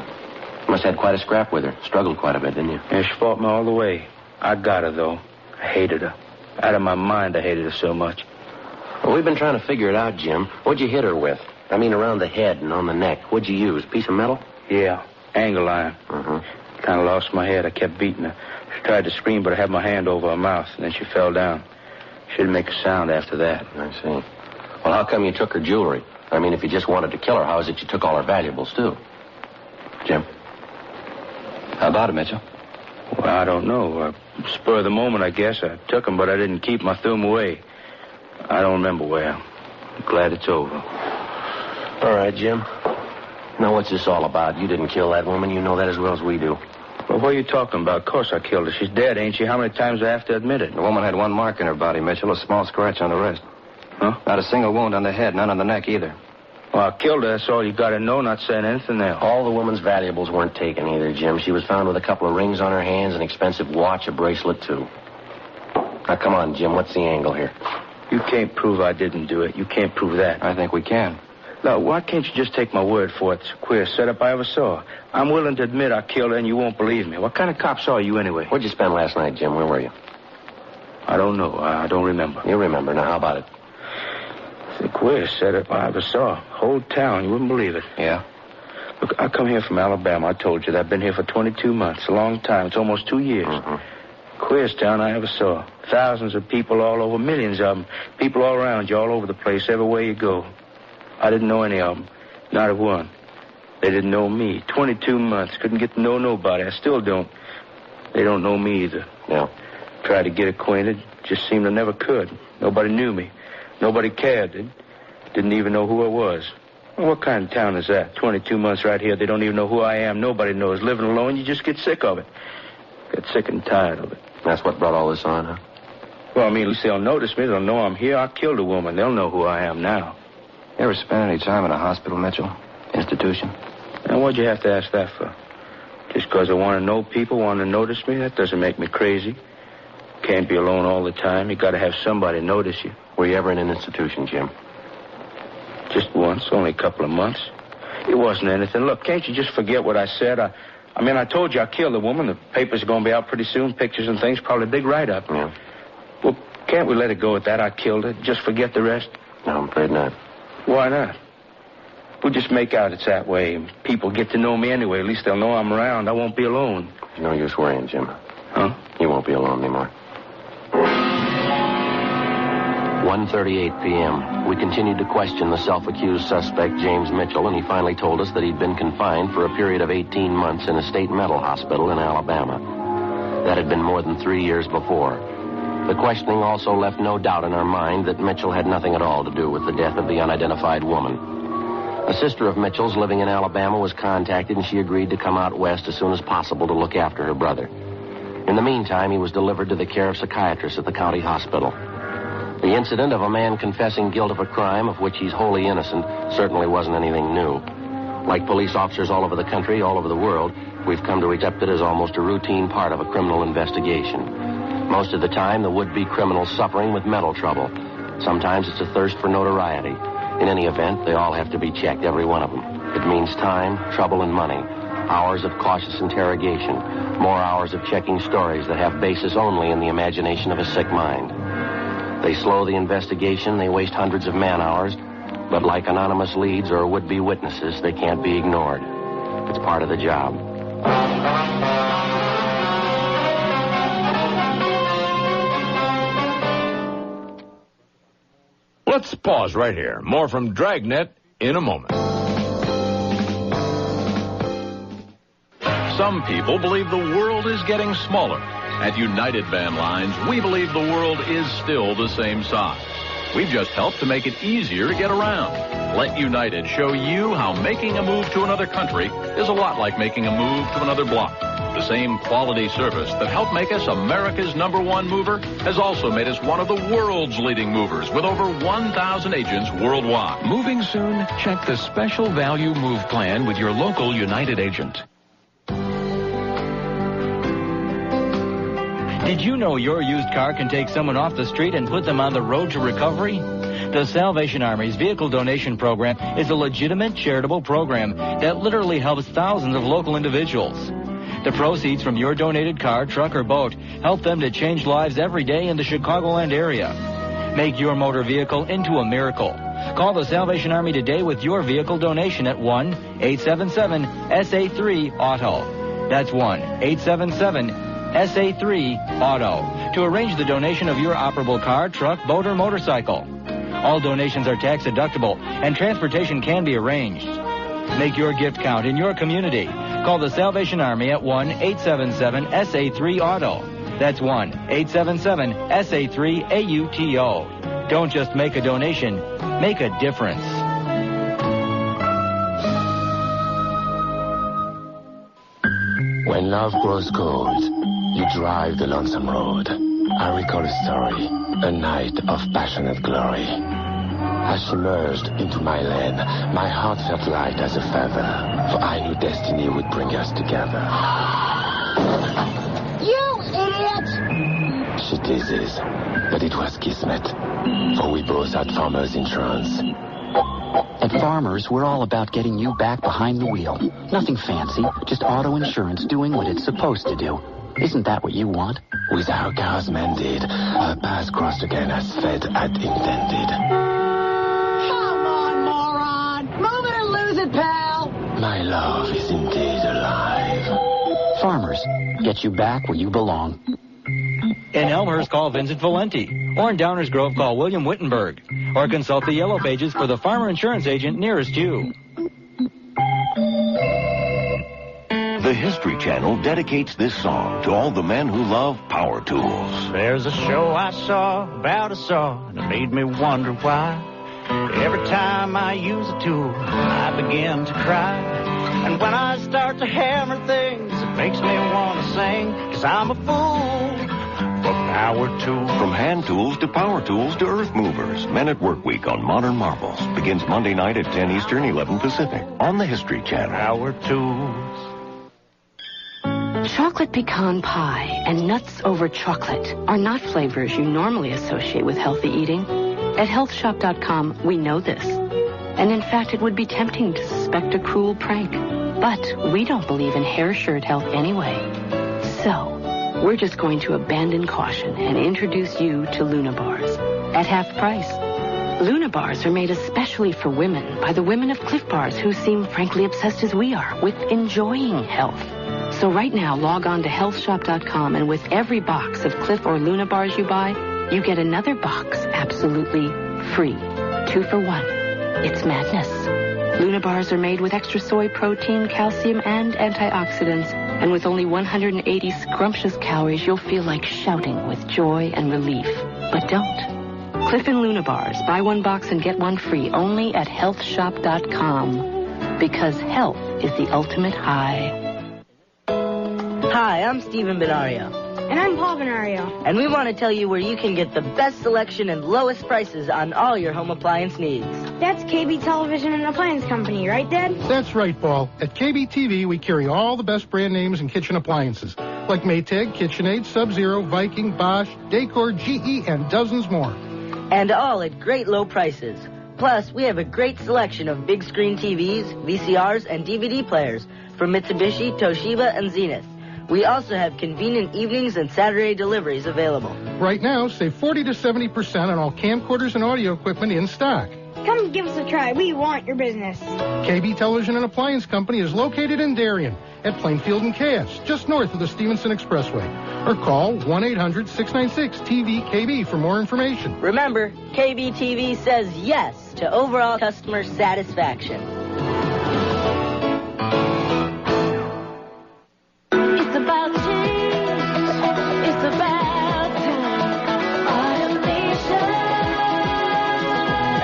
Must have had quite a scrap with her. Struggled quite a bit, didn't you? Yeah, she fought me all the way. I got her, though. I hated her. Out of my mind, I hated her so much. Well, we've been trying to figure it out, Jim. What'd you hit her with? I mean, around the head and on the neck. What'd you use? Piece of metal? Yeah, angle iron. Uh-huh. Kind of lost my head. I kept beating her. She tried to scream, but I had my hand over her mouth, and then she fell down. She didn't make a sound after that. I see. Well, how come you took her jewelry? I mean, if you just wanted to kill her, how is it you took all her valuables, too? Jim? How about it, Mitchell? Well, I don't know. Spur of the moment, I guess. I took them, but I didn't keep them. I threw them away. I don't remember where. I'm glad it's over. All right, Jim. Now, what's this all about? You didn't kill that woman. You know that as well as we do. Well, what are you talking about? Of course I killed her. She's dead, ain't she? How many times do I have to admit it? The woman had one mark in her body, Mitchell, a small scratch on the wrist. Huh? Not a single wound on the head, none on the neck either. Well, I killed her. That's all you got to know, not saying anything else. All the woman's valuables weren't taken either, Jim. She was found with a couple of rings on her hands, an expensive watch, a bracelet, too. Now, come on, Jim. What's the angle here? You can't prove I didn't do it. You can't prove that. I think we can. Now, why can't you just take my word for it? It's the queerest setup I ever saw. I'm willing to admit I killed her, and you won't believe me. What kind of cop saw you, anyway? Where'd you spend last night, Jim? Where were you? I don't know. I don't remember. You remember. Now, how about it? The queerest setup I ever saw. Whole town, you wouldn't believe it. Yeah? Look, I come here from Alabama. I told you that. I've been here for 22 months. A long time. It's almost 2 years. Queerest town I ever saw. Thousands of people all over, millions of them. People all around you, all over the place, everywhere you go. I didn't know any of them. Not a one. They didn't know me. 22 months. Couldn't get to know nobody. I still don't. They don't know me either. Yeah. Tried to get acquainted. Just seemed I never could. Nobody knew me. Nobody cared. They didn't even know who I was. Well, what kind of town is that? 22 months right here. They don't even know who I am. Nobody knows. Living alone, you just get sick of it. Get sick and tired of it. That's what brought all this on, huh? Well, I mean, at least they'll notice me. They'll know I'm here. I killed a woman. They'll know who I am now. You ever spend any time in a hospital, Mitchell? Institution? Now, what'd you have to ask that for? Just because I want to know people, want to notice me? That doesn't make me crazy. Can't be alone all the time. You got to have somebody notice you. Were you ever in an institution, Jim? Just once, only a couple of months. It wasn't anything. Look, can't you just forget what I said? I told you I killed a woman. The papers are going to be out pretty soon, pictures and things, probably a big write-up. Yeah. Well, can't we let it go at that? I killed her. Just forget the rest? No, I'm afraid not. Why not? We'll just make out it's that way. People get to know me anyway. At least they'll know I'm around. I won't be alone. There's no use worrying, Jim. Huh? You won't be alone anymore. 1:38 p.m. We continued to question the self-accused suspect, James Mitchell, and he finally told us that he'd been confined for a period of 18 months in a state mental hospital in Alabama. That had been more than 3 years before. The questioning also left no doubt in our mind that Mitchell had nothing at all to do with the death of the unidentified woman. A sister of Mitchell's living in Alabama was contacted, and she agreed to come out west as soon as possible to look after her brother. In the meantime, he was delivered to the care of psychiatrists at the county hospital. The incident of a man confessing guilt of a crime of which he's wholly innocent certainly wasn't anything new. Like police officers all over the country, all over the world, we've come to accept it as almost a routine part of a criminal investigation. Most of the time, the would-be criminal's suffering with mental trouble. Sometimes it's a thirst for notoriety. In any event, they all have to be checked, every one of them. It means time, trouble, and money. Hours of cautious interrogation. More hours of checking stories that have basis only in the imagination of a sick mind. They slow the investigation, they waste hundreds of man-hours, but like anonymous leads or would-be witnesses, they can't be ignored. It's part of the job. Let's pause right here. More from Dragnet in a moment. Some people believe the world is getting smaller. At United Van Lines, we believe the world is still the same size. We've just helped to make it easier to get around. Let United show you how making a move to another country is a lot like making a move to another block. The same quality service that helped make us America's #1 mover has also made us one of the world's leading movers with over 1,000 agents worldwide. Moving soon? Check the Special Value Move Plan with your local United agent. Did you know your used car can take someone off the street and put them on the road to recovery? The Salvation Army's Vehicle Donation Program is a legitimate charitable program that literally helps thousands of local individuals. The proceeds from your donated car, truck, or boat help them to change lives every day in the Chicagoland area. Make your motor vehicle into a miracle. Call the Salvation Army today with your vehicle donation at 1-877-SA3-AUTO. That's 1-877-SA3-AUTO to arrange the donation of your operable car, truck, boat, or motorcycle. All donations are tax deductible, and transportation can be arranged. Make your gift count in your community. Call the Salvation Army at 1-877-SA3-AUTO. That's 1-877-SA3-AUTO. Don't just make a donation, make a difference. When love grows cold, you drive the lonesome road. I recall a story, a night of passionate glory. As she merged into my lane, my heart felt light as a feather, for I knew destiny would bring us together. You idiot! She teases, but it was kismet, for we both had farmers' insurance. At Farmers, we're all about getting you back behind the wheel. Nothing fancy, just auto insurance doing what it's supposed to do. Isn't that what you want? With our cars mended, our paths crossed again as fate had intended. My love is indeed alive. Farmers, get you back where you belong. In Elmhurst, call Vincent Valenti. Or in Downers Grove, call William Wittenberg. Or consult the Yellow Pages for the farmer insurance agent nearest you. The History Channel dedicates this song to all the men who love power tools. There's a show I saw about a saw, and it made me wonder why. Every time I use a tool, I begin to cry. And when I start to hammer things, it makes me want to sing, 'cause I'm a fool for power tools. From hand tools to power tools to earth movers, Men at Work Week on Modern Marvels begins Monday night at 10 Eastern, 11 Pacific on the History Channel. Power tools. Chocolate pecan pie and nuts over chocolate are not flavors you normally associate with healthy eating. At healthshop.com, we know this. And in fact, it would be tempting to suspect a cruel prank. But we don't believe in hair shirt health anyway. So, we're just going to abandon caution and introduce you to Luna Bars at half price. Luna Bars are made especially for women by the women of Cliff Bars who seem frankly obsessed as we are with enjoying health. So right now, log on to healthshop.com, and with every box of Cliff or Luna Bars you buy, you get another box absolutely free. 2 for 1. It's madness. Luna Bars are made with extra soy protein, calcium, and antioxidants. And with only 180 scrumptious calories, you'll feel like shouting with joy and relief. But don't. Cliff and Luna Bars. Buy one box and get one free only at healthshop.com. Because health is the ultimate high. Hi, I'm Stephen Benario. And I'm Paul Benario. And we want to tell you where you can get the best selection and lowest prices on all your home appliance needs. That's KB Television and Appliance Company, right, Dad? That's right, Paul. At KB TV, we carry all the best brand names in kitchen appliances, like Maytag, KitchenAid, Sub-Zero, Viking, Bosch, Decor, GE, and dozens more. And all at great low prices. Plus, we have a great selection of big screen TVs, VCRs, and DVD players from Mitsubishi, Toshiba, and Zenith. We also have convenient evenings and Saturday deliveries available. Right now, save 40 to 70% on all camcorders and audio equipment in stock. Come give us a try. We want your business. KB Television and Appliance Company is located in Darien at Plainfield and Cass, just north of the Stevenson Expressway. Or call 1-800-696-TV-KB for more information. Remember, KB TV says yes to overall customer satisfaction.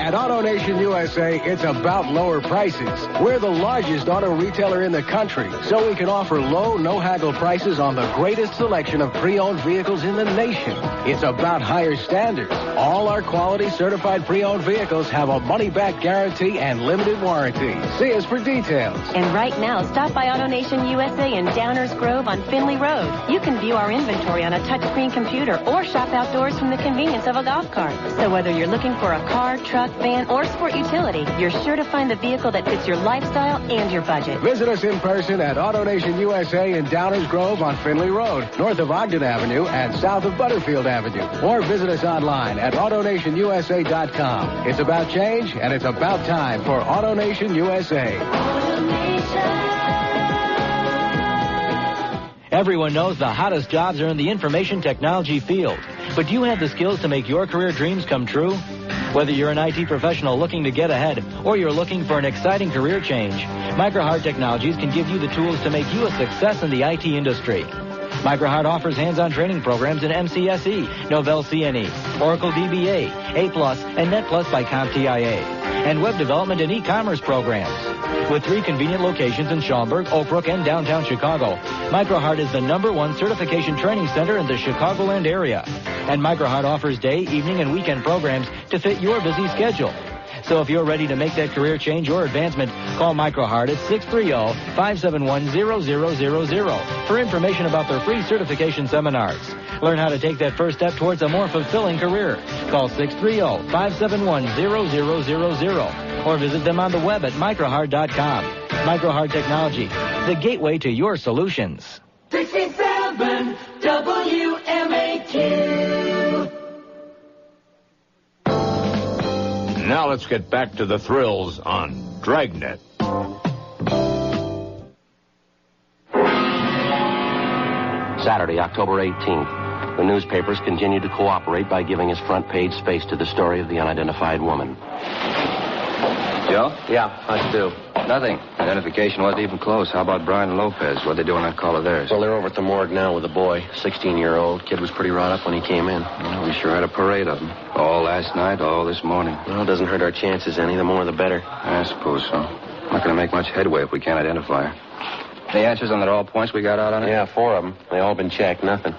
At AutoNation USA, it's about lower prices. We're the largest auto retailer in the country, so we can offer low, no-haggle prices on the greatest selection of pre-owned vehicles in the nation. It's about higher standards. All our quality certified pre-owned vehicles have a money-back guarantee and limited warranty. See us for details. And right now, stop by AutoNation USA in Downers Grove on Finley Road. You can view our inventory on a touchscreen computer or shop outdoors from the convenience of a golf cart. So whether you're looking for a car, truck, van, or sport utility, you're sure to find the vehicle that fits your lifestyle and your budget. Visit us in person at AutoNation USA in Downers Grove on Finley Road, north of Ogden Avenue and south of Butterfield Avenue. Or visit us online at AutoNationUSA.com. It's about change, and it's about time for AutoNation USA. Everyone knows the hottest jobs are in the information technology field. But do you have the skills to make your career dreams come true? Whether you're an IT professional looking to get ahead or you're looking for an exciting career change, Microhard Technologies can give you the tools to make you a success in the IT industry. Microhard offers hands-on training programs in MCSE, Novell CNE, Oracle DBA, A+, and Net Plus by CompTIA, and web development and e-commerce programs. With 3 convenient locations in Schaumburg, Oak Brook, and downtown Chicago, Microhard is the #1 certification training center in the Chicagoland area. And Microhard offers day, evening, and weekend programs to fit your busy schedule. So if you're ready to make that career change or advancement, call Microhard at 630-571-0000 for information about their free certification seminars. Learn how to take that first step towards a more fulfilling career. Call 630-571-0000 or visit them on the web at microhard.com. Microhard Technology, the gateway to your solutions. 67 WMAQ. Now let's get back to the thrills on Dragnet. Saturday, October 18th. The newspapers continued to cooperate by giving his front page space to the story of the unidentified woman. Joe? Yeah, how'd you do? Nothing. Identification wasn't even close. How about Brian and Lopez? What'd they do on that call of theirs? Well, they're over at the morgue now with the boy, 16-year-old. Kid was pretty wrought up when he came in. Well, we sure had a parade of them. All last night, all this morning. Well, it doesn't hurt our chances any. The more, the better. I suppose so. Not going to make much headway if we can't identify her. Any answers on that all points we got out on it? Yeah, 4 of them. They all been checked. Nothing.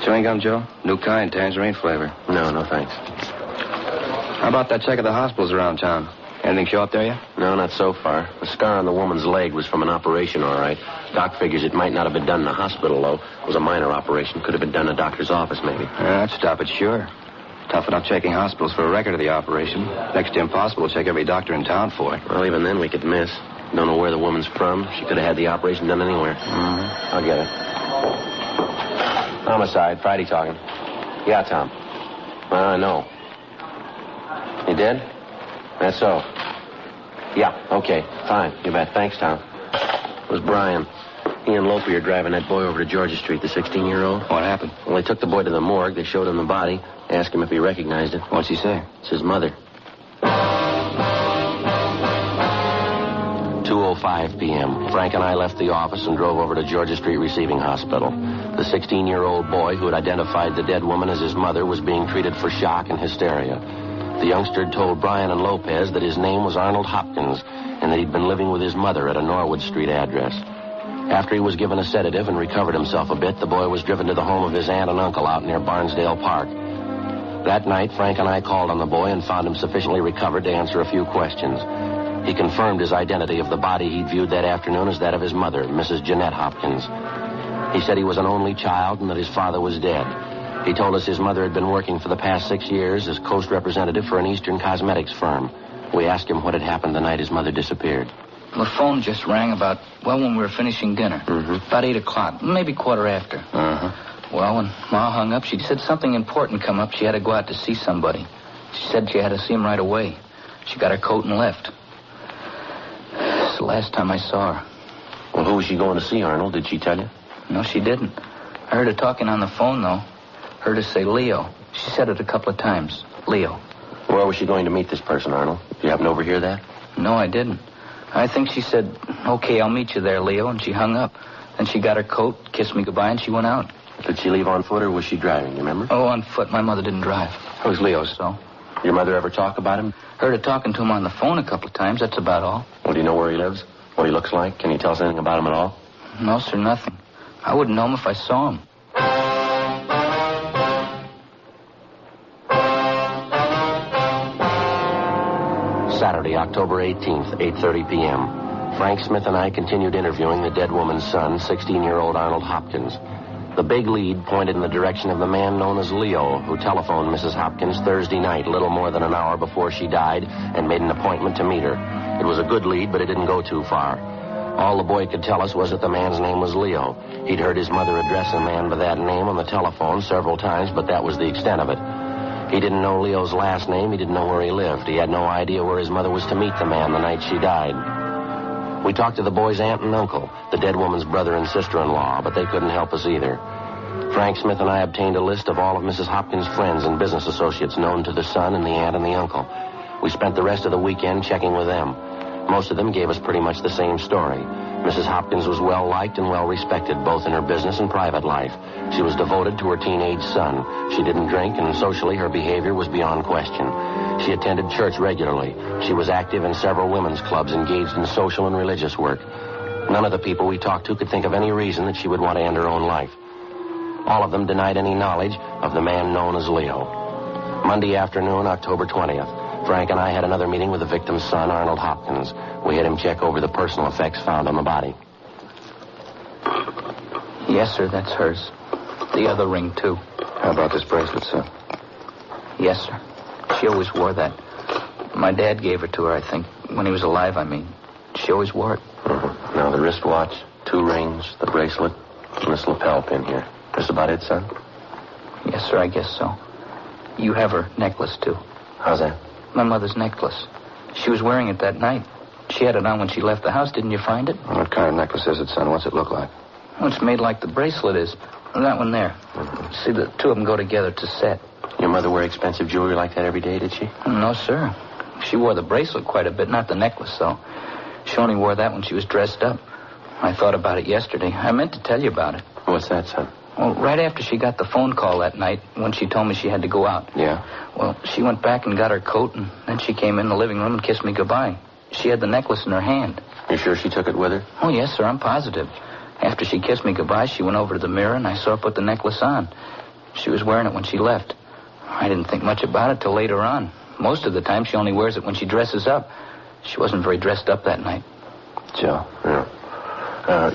Chewing gum, Joe? New kind, tangerine flavor. No, thanks. How about that check of the hospitals around town? Anything show up there yet? No, not so far. The scar on the woman's leg was from an operation, all right. Doc figures it might not have been done in a hospital, though. It was a minor operation. Could have been done in a doctor's office, maybe. Yeah, that'd stop it, sure. Tough enough checking hospitals for a record of the operation. Next to impossible to check every doctor in town for it. Well, even then we could miss. Don't know where the woman's from. She could have had the operation done anywhere. Mm-hmm. I'll get it. Homicide. Friday talking. Yeah, Tom. No. You did? That's so. Yeah, okay. Fine. You bet. Thanks, Tom. It was Brian. He and Lopi are driving that boy over to Georgia Street, the 16-year-old. What happened? Well, they took the boy to the morgue. They showed him the body. Asked him if he recognized it. What's he say? It's his mother. 2:05 p.m. Frank and I left the office and drove over to Georgia Street Receiving Hospital. The 16-year-old boy who had identified the dead woman as his mother was being treated for shock and hysteria. The youngster told Brian and Lopez that his name was Arnold Hopkins and that he'd been living with his mother at a Norwood Street address. After he was given a sedative and recovered himself a bit, the boy was driven to the home of his aunt and uncle out near Barnesdale Park. That night, Frank and I called on the boy and found him sufficiently recovered to answer a few questions. He confirmed his identity of the body he'd viewed that afternoon as that of his mother, Mrs. Jeanette Hopkins. He said he was an only child and that his father was dead. He told us his mother had been working for the past 6 years as coast representative for an Eastern cosmetics firm. We asked him what had happened the night his mother disappeared. The phone just rang about, when we were finishing dinner. Mm-hmm. About 8 o'clock, maybe quarter after. Uh-huh. Well, when Ma hung up, she said something important come up. She had to go out to see somebody. She said she had to see him right away. She got her coat and left. It's the last time I saw her. Well, who was she going to see, Arnold? Did she tell you? No, she didn't. I heard her talking on the phone, though. Heard her say Leo. She said it a couple of times. Leo. Where was she going to meet this person, Arnold? Did you happen to overhear that? No, I didn't. I think she said, okay, I'll meet you there, Leo, and she hung up. Then she got her coat, kissed me goodbye, and she went out. Did she leave on foot or was she driving, you remember? Oh, on foot. My mother didn't drive. Who's Leo? So? Your mother ever talk about him? Heard her talking to him on the phone a couple of times. That's about all. Well, do you know where he lives? What he looks like? Can you tell us anything about him at all? No, sir, nothing. I wouldn't know him if I saw him. Saturday, October 18th, 8:30 p.m. Frank Smith and I continued interviewing the dead woman's son, 16-year-old Arnold Hopkins. The big lead pointed in the direction of the man known as Leo, who telephoned Mrs. Hopkins Thursday night, little more than an hour before she died, and made an appointment to meet her. It was a good lead, but it didn't go too far. All the boy could tell us was that the man's name was Leo. He'd heard his mother address a man by that name on the telephone several times, but that was the extent of it. He didn't know Leo's last name. He didn't know where he lived. He had no idea where his mother was to meet the man the night she died. We talked to the boy's aunt and uncle, the dead woman's brother and sister-in-law, but they couldn't help us either. Frank Smith and I obtained a list of all of Mrs. Hopkins' friends and business associates known to the son and the aunt and the uncle. We spent the rest of the weekend checking with them. Most of them gave us pretty much the same story. Mrs. Hopkins was well-liked and well-respected, both in her business and private life. She was devoted to her teenage son. She didn't drink, and socially her behavior was beyond question. She attended church regularly. She was active in several women's clubs, engaged in social and religious work. None of the people we talked to could think of any reason that she would want to end her own life. All of them denied any knowledge of the man known as Leo. Monday afternoon, October 20th, Frank and I had another meeting with the victim's son, Arnold Hopkins. We had him check over the personal effects found on the body. Yes, sir, that's hers. The other ring, too. How about this bracelet, sir? Yes, sir. She always wore that. My dad gave it to her, I think. When he was alive, I mean. She always wore it. Mm-hmm. Now, the wristwatch, 2 rings, the bracelet, and this lapel pin here. That's about it, son? Yes, sir, I guess so. You have her necklace, too. How's that? My mother's necklace. She was wearing it that night. She had it on when she left the house. Didn't you find it? What kind of necklace is it, son? What's it look like? Oh, it's made like the bracelet is. That one there. See, the two of them go together. It's a set. Your mother wear expensive jewelry like that every day, did she? No, sir. She wore the bracelet quite a bit, not the necklace, though. She only wore that when she was dressed up. I thought about it yesterday. I meant to tell you about it. What's that, son? Well, right after she got the phone call that night, when she told me she had to go out. Yeah? Well, she went back and got her coat, and then she came in the living room and kissed me goodbye. She had the necklace in her hand. You sure she took it with her? Oh, yes, sir, I'm positive. After she kissed me goodbye, she went over to the mirror, and I saw her put the necklace on. She was wearing it when she left. I didn't think much about it till later on. Most of the time, she only wears it when she dresses up. She wasn't very dressed up that night. Joe. Yeah.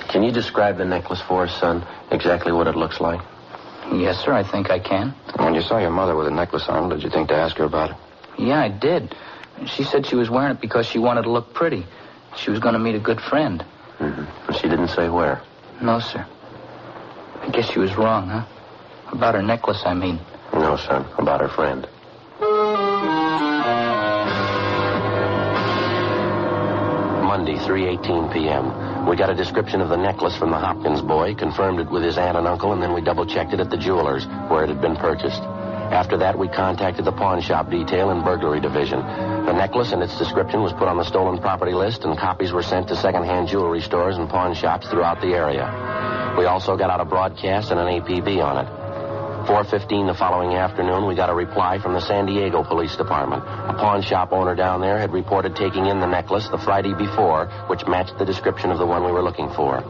Can you describe the necklace for us, son? Exactly what it looks like? Yes, sir, I think I can. When you saw your mother with a necklace on, did you think to ask her about it? Yeah, I did. She said she was wearing it because she wanted to look pretty. She was going to meet a good friend. Mm-hmm. She didn't say where? No, sir. I guess she was wrong, huh? About her necklace, I mean. No, son. About her friend. Monday, 3:18 p.m. We got a description of the necklace from the Hopkins boy, confirmed it with his aunt and uncle, and then we double-checked it at the jeweler's, where it had been purchased. After that, we contacted the pawn shop detail and burglary division. The necklace and its description was put on the stolen property list, and copies were sent to second-hand jewelry stores and pawn shops throughout the area. We also got out a broadcast and an APB on it. 4:15 the following afternoon, we got a reply from the San Diego Police Department. A pawn shop owner down there had reported taking in the necklace the Friday before, which matched the description of the one we were looking for.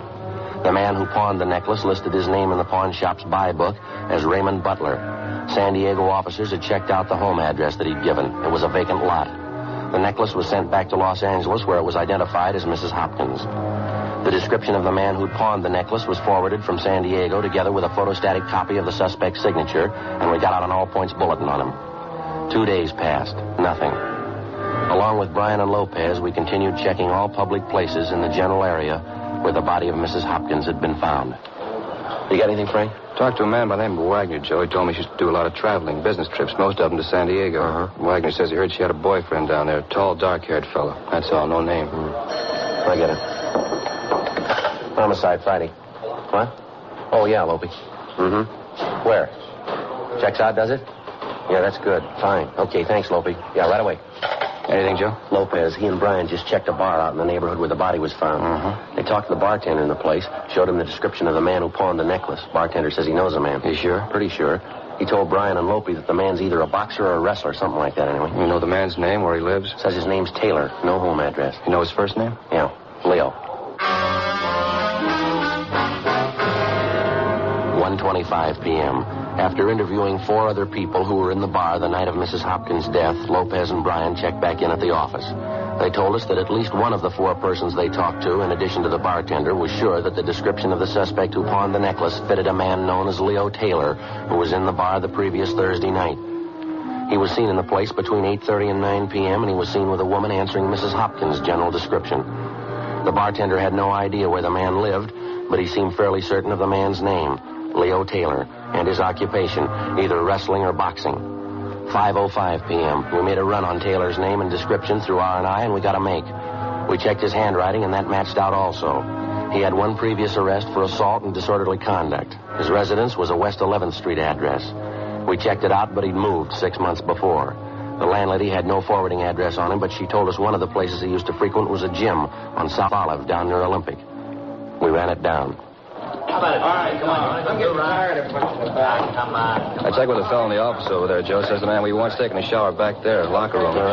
The man who pawned the necklace listed his name in the pawn shop's buy book as Raymond Butler. San Diego officers had checked out the home address that he'd given. It was a vacant lot. The necklace was sent back to Los Angeles, where it was identified as Mrs. Hopkins. The description of the man who'd pawned the necklace was forwarded from San Diego together with a photostatic copy of the suspect's signature, and we got out an all-points bulletin on him. 2 days passed. Nothing. Along with Brian and Lopez, we continued checking all public places in the general area where the body of Mrs. Hopkins had been found. You got anything, Frank? Talked to a man by the name of Wagner, Joe. He told me she used to do a lot of traveling, business trips, most of them to San Diego. Wagner says he heard she had a boyfriend down there, a tall, dark-haired fellow. That's all, no name. I get it. Homicide Friday. What? Oh, yeah, Lopey. Mm-hmm. Where? Checks out, does it? Yeah, that's good. Fine. Okay, thanks, Lopey. Yeah, right away. Anything, Joe? Lopez, he and Brian just checked a bar out in the neighborhood where the body was found. They talked to the bartender in the place, showed him the description of the man who pawned the necklace. Bartender says he knows the man. You sure? Pretty sure. He told Brian and Lopey that the man's either a boxer or a wrestler, something like that anyway. You know the man's name, where he lives? Says his name's Taylor. No home address. You know his first name? Yeah, Leo. 1:25 p.m. After interviewing 4 other people who were in the bar the night of Mrs. Hopkins' death, Lopez and Brian checked back in at the office. They told us that at least one of the 4 persons they talked to, in addition to the bartender, was sure that the description of the suspect who pawned the necklace fitted a man known as Leo Taylor, who was in the bar the previous Thursday night. He was seen in the place between 8:30 and 9 p.m., and he was seen with a woman answering Mrs. Hopkins' general description. The bartender had no idea where the man lived, but he seemed fairly certain of the man's name, Leo Taylor, and his occupation, either wrestling or boxing. 5:05 p.m. We made a run on Taylor's name and description through R&I, and we got a make. We checked his handwriting, and that matched out also. He had 1 previous arrest for assault and disorderly conduct. His residence was a West 11th Street address. We checked it out, but he'd moved 6 months before. The landlady had no forwarding address on him, but she told us one of the places he used to frequent was a gym on South Olive down near Olympic. We ran it down. How about it? All right, come on. I'm getting tired of pushing it back. Come on. I checked with the fellow in the office over there, Joe. Says the man we want's taking a shower back there, locker room. All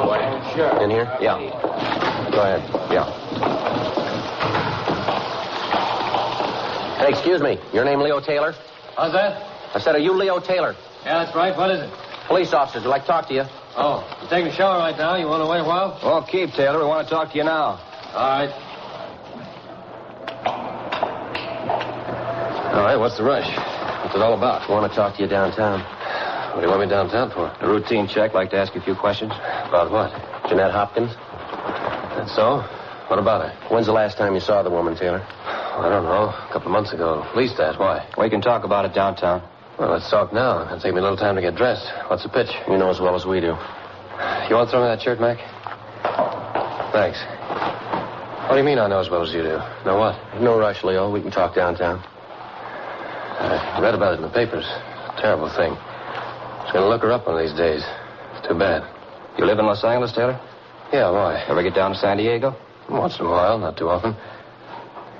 right. Sure. In here? Yeah. Go ahead. Yeah. Hey, excuse me. Your name Leo Taylor? How's that? I said, are you Leo Taylor? Yeah, that's right. What is it? Police officers would like to talk to you. Oh, you're taking a shower right now. You want to wait a while? Well, keep, Taylor. We want to talk to you now. All right. All right, what's the rush? What's it all about? I want to talk to you downtown. What do you want me downtown for? A routine check. Like to ask you a few questions. About what? Jeanette Hopkins? That's so? What about her? When's the last time you saw the woman, Taylor? I don't know. A couple of months ago. At least that. Why? We can talk about it downtown. Well, let's talk now. It'll take me a little time to get dressed. What's the pitch? You know as well as we do. You want to throw me that shirt, Mac? Thanks. What do you mean I know as well as you do? Know what? No rush, Leo. We can talk downtown. I read about it in the papers. Terrible thing. I was going to look her up one of these days. It's too bad. You live in Los Angeles, Taylor? Yeah, why? Ever get down to San Diego? Once in a while, not too often.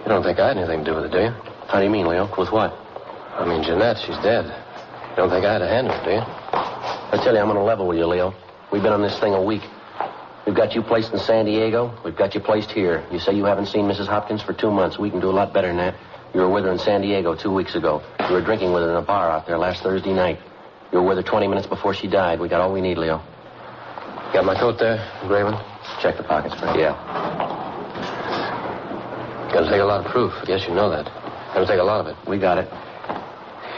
You don't think I had anything to do with it, do you? How do you mean, Leo? With what? I mean, Jeanette, she's dead. You don't think I had a hand in it, do you? I tell you, I'm on a level with you, Leo. We've been on this thing a week. We've got you placed in San Diego. We've got you placed here. You say you haven't seen Mrs. Hopkins for 2 months. We can do a lot better than that. You were with her in San Diego 2 weeks ago. You were drinking with her in a bar out there last Thursday night. You were with her 20 minutes before she died. We got all we need, Leo. Got my coat there, Graven? Check the pockets, Frank. Yeah. Gonna take a lot of proof. I guess you know that. Gonna take a lot of it. We got it.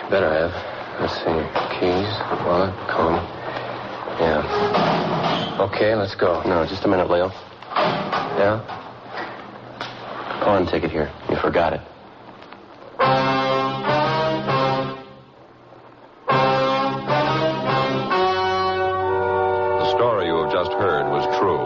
Better have. Let's see. Keys, wallet, comb. Yeah. Okay, let's go. No, just a minute, Leo. Yeah? Pawn ticket here. You forgot it. The story you have just heard was true.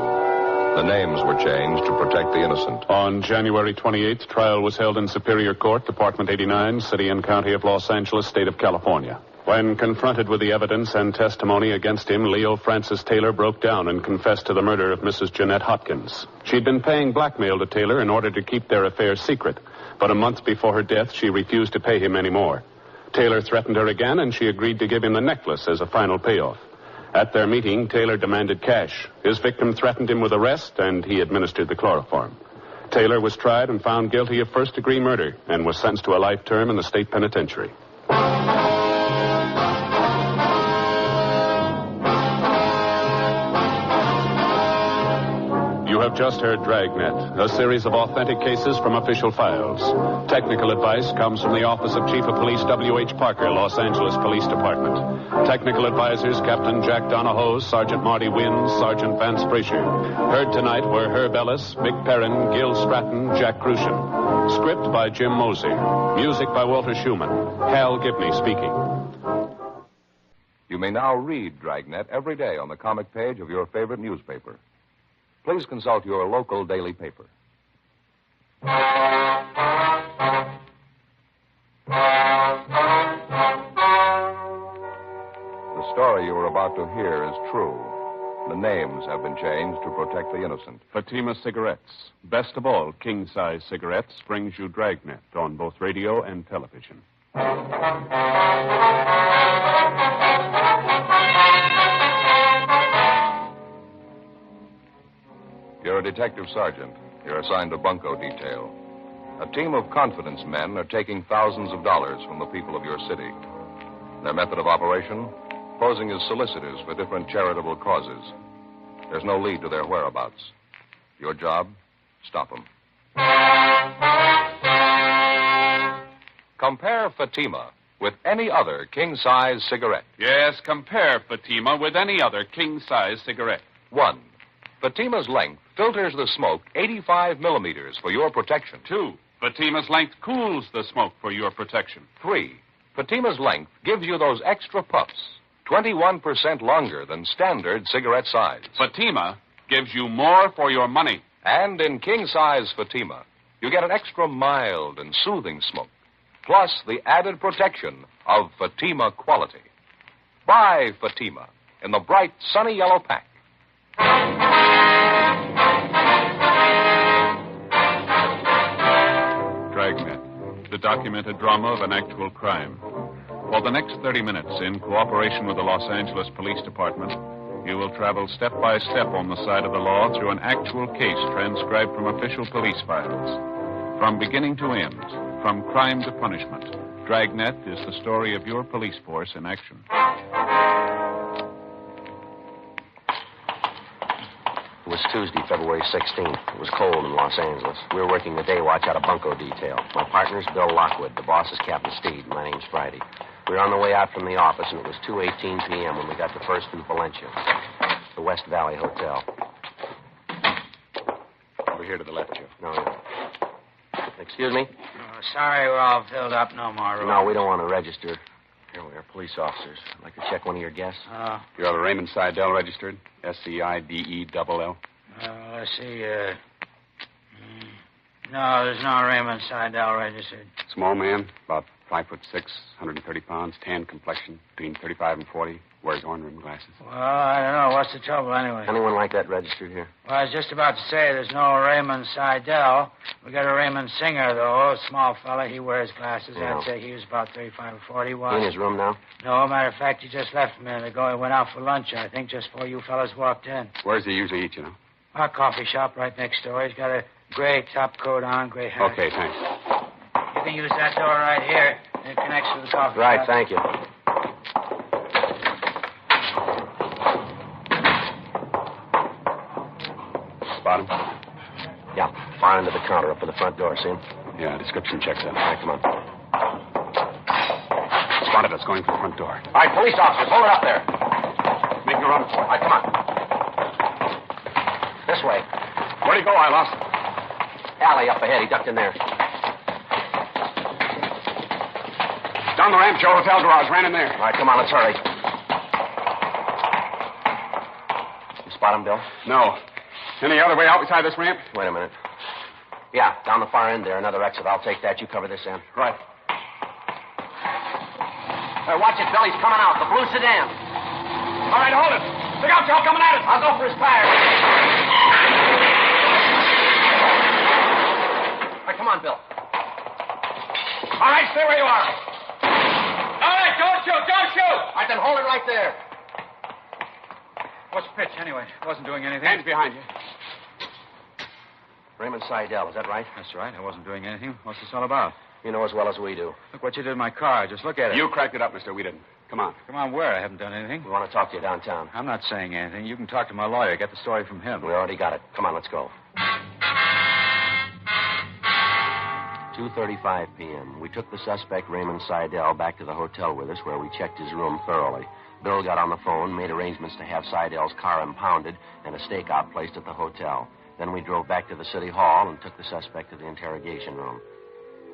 The names were changed to protect the innocent. On January 28th, trial was held in Superior Court, Department 89, City and County of Los Angeles, State of California. When confronted with the evidence and testimony against him, Leo Francis Taylor broke down and confessed to the murder of Mrs. Jeanette Hopkins. She'd been paying blackmail to Taylor in order to keep their affair secret, but a month before her death, she refused to pay him any more. Taylor threatened her again, and she agreed to give him the necklace as a final payoff. At their meeting, Taylor demanded cash. His victim threatened him with arrest, and he administered the chloroform. Taylor was tried and found guilty of first-degree murder and was sentenced to a life term in the state penitentiary. You have just heard Dragnet, a series of authentic cases from official files. Technical advice comes from the Office of Chief of Police W.H. Parker, Los Angeles Police Department. Technical advisors Captain Jack Donahoe, Sergeant Marty Wynn, Sergeant Vance Frazier. Heard tonight were Herb Ellis, Vic Perrin, Gil Stratton, Jack Crucian. Script by Jim Mosey. Music by Walter Schumann. Hal Gibney speaking. You may now read Dragnet every day on the comic page of your favorite newspaper. Please consult your local daily paper. The story you are about to hear is true. The names have been changed to protect the innocent. Fatima Cigarettes. Best of all, king-size cigarettes brings you Dragnet on both radio and television. You're a detective sergeant. You're assigned to bunco detail. A team of confidence men are taking thousands of dollars from the people of your city. Their method of operation? Posing as solicitors for different charitable causes. There's no lead to their whereabouts. Your job? Stop them. Compare Fatima with any other king-size cigarette. Yes, compare Fatima with any other king-size cigarette. 1. Fatima's length filters the smoke 85 millimeters for your protection. 2. Fatima's length cools the smoke for your protection. 3. Fatima's length gives you those extra puffs, 21% longer than standard cigarette size. Fatima gives you more for your money. And in king-size Fatima, you get an extra mild and soothing smoke, plus the added protection of Fatima quality. Buy Fatima in the bright, sunny yellow pack. Dragnet, the documented drama of an actual crime. For the next 30 minutes, in cooperation with the Los Angeles Police Department, you will travel step by step on the side of the law through an actual case transcribed from official police files. From beginning to end, from crime to punishment, Dragnet is the story of your police force in action. It was Tuesday, February 16th. It was cold in Los Angeles. We were working the day watch out of bunco detail. My partner's Bill Lockwood. The boss is Captain Steed. My name's Friday. We were on the way out from the office, and it was 2:18 p.m. when we got to First and Valencia, the West Valley Hotel. Over here to the left, Joe. No. Excuse me? Sorry, we're all filled up. No more room. No, we don't want to register. Here we are, police officers. I'd like to check one of your guests. You have a Raymond Seidel registered? Seidell. Let's see. No, there's no Raymond Seidel registered. Small man, about 5'6", 130 pounds, tan complexion, between 35 and 40, wears orange-rimmed glasses. Well, I don't know. What's the trouble anyway? Anyone like that registered here? Well, I was just about to say there's no Raymond Seidel. We got a Raymond Singer, though. A small fella. He wears glasses. Yeah. I'd say he was about 35 or 40. He in his room now? No, matter of fact, he just left a minute ago. He went out for lunch, I think, just before you fellas walked in. Where's he usually eat, you know? Our coffee shop right next door. He's got a gray top coat on, gray hat. Okay, thanks. You can use that door right here. It connects to the coffee Right, shop. thank you. Spot him? Yeah, far into the counter up to the front door, see him? Yeah, description checks out. All right, come on. Spotted us going for the front door. All right, police officers, hold it up there. Making a run for it. All right, come on. This way. Where'd he go? I lost him. Alley up ahead. He ducked in there. Down the ramp, Joe. Hotel garage. Ran in there. All right, come on, let's hurry. You spot him, Bill? No. Any other way out beside this ramp? Wait a minute. Yeah, down the far end there. Another exit. I'll take that. You cover this end. Right. Hey, watch it, Bill. He's coming out. The blue sedan. All right, hold it. Look out, Joe. Coming at us. I'll go for his tire. All right, come on, Bill. All right, stay where you are. All right, don't shoot, don't shoot. All right, then hold it right there. What's the pitch, anyway? Wasn't doing anything. Hands behind you. Raymond Seidel, is that right? That's right. I wasn't doing anything. What's this all about? You know as well as we do. Look what you did in my car. Just look at it. You cracked it up, mister. We didn't. Come on. Come on, where? I haven't done anything. We want to talk to you downtown. I'm not saying anything. You can talk to my lawyer. Get the story from him. We already got it. Come on, let's go. 2:35 p.m. We took the suspect, Raymond Seidel, back to the hotel with us, where we checked his room thoroughly. Bill got on the phone, made arrangements to have Seidel's car impounded and a stakeout placed at the hotel. Then we drove back to the city hall and took the suspect to the interrogation room.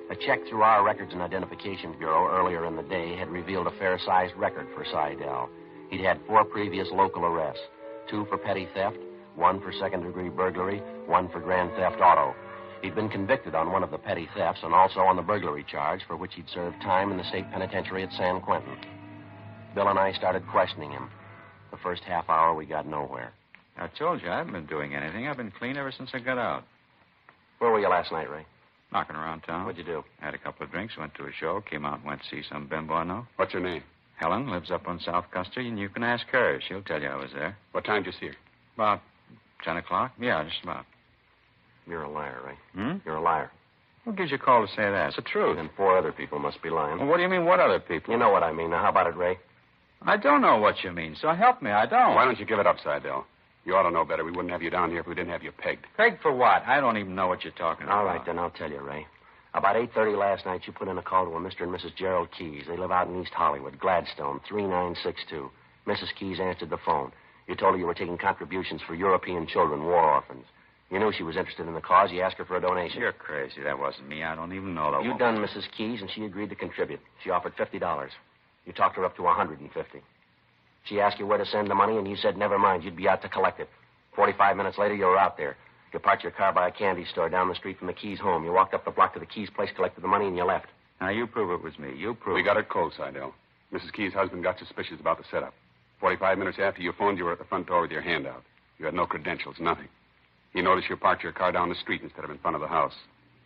A check through our Records and Identification Bureau earlier in the day had revealed a fair-sized record for Seidel. He'd had 4 previous local arrests, 2 for petty theft, 1 for second-degree burglary, 1 for grand theft auto. He'd been convicted on one of the petty thefts and also on the burglary charge, for which he'd served time in the state penitentiary at San Quentin. Bill and I started questioning him. The first half hour, we got nowhere. I told you, I haven't been doing anything. I've been clean ever since I got out. Where were you last night, Ray? Knocking around town. What'd you do? Had a couple of drinks, went to a show, came out and went to see some bimbo I know. What's your name? Helen lives up on South Custer, and you can ask her. She'll tell you I was there. What time did you see her? About 10 o'clock. Yeah, just about. You're a liar, Ray. Hmm? You're a liar. Who gives you a call to say that? It's the truth. And 4 other people must be lying. Well, what do you mean, what other people? You know what I mean. Now, how about it, Ray? I don't know what you mean, so help me. I don't. Why don't you give it up, Seidel? You ought to know better. We wouldn't have you down here if we didn't have you pegged. Pegged for what? I don't even know what you're talking about. All right, then I'll tell you, Ray. About 8:30 last night, you put in a call to a Mr. and Mrs. Gerald Keyes. They live out in East Hollywood, Gladstone, 3962. Mrs. Keyes answered the phone. You told her you were taking contributions for European children, war orphans. You knew she was interested in the cause. You asked her for a donation. You're crazy. That wasn't me. I don't even know the You woman. done Mrs. Keyes, and she agreed to contribute. She offered $50. You talked her up to $150. She asked you where to send the money, and you said never mind. You'd be out to collect it. 45 minutes later, you were out there. You parked your car by a candy store down the street from the Keyes' home. You walked up the block to the Keyes' place, collected the money, and you left. Now, you prove it was me. You prove We got it cold, Seidel. Mrs. Keyes' husband got suspicious about the setup. 45 minutes after you phoned, you were at the front door with your hand out. You had no credentials, nothing. He noticed you parked your car down the street instead of in front of the house.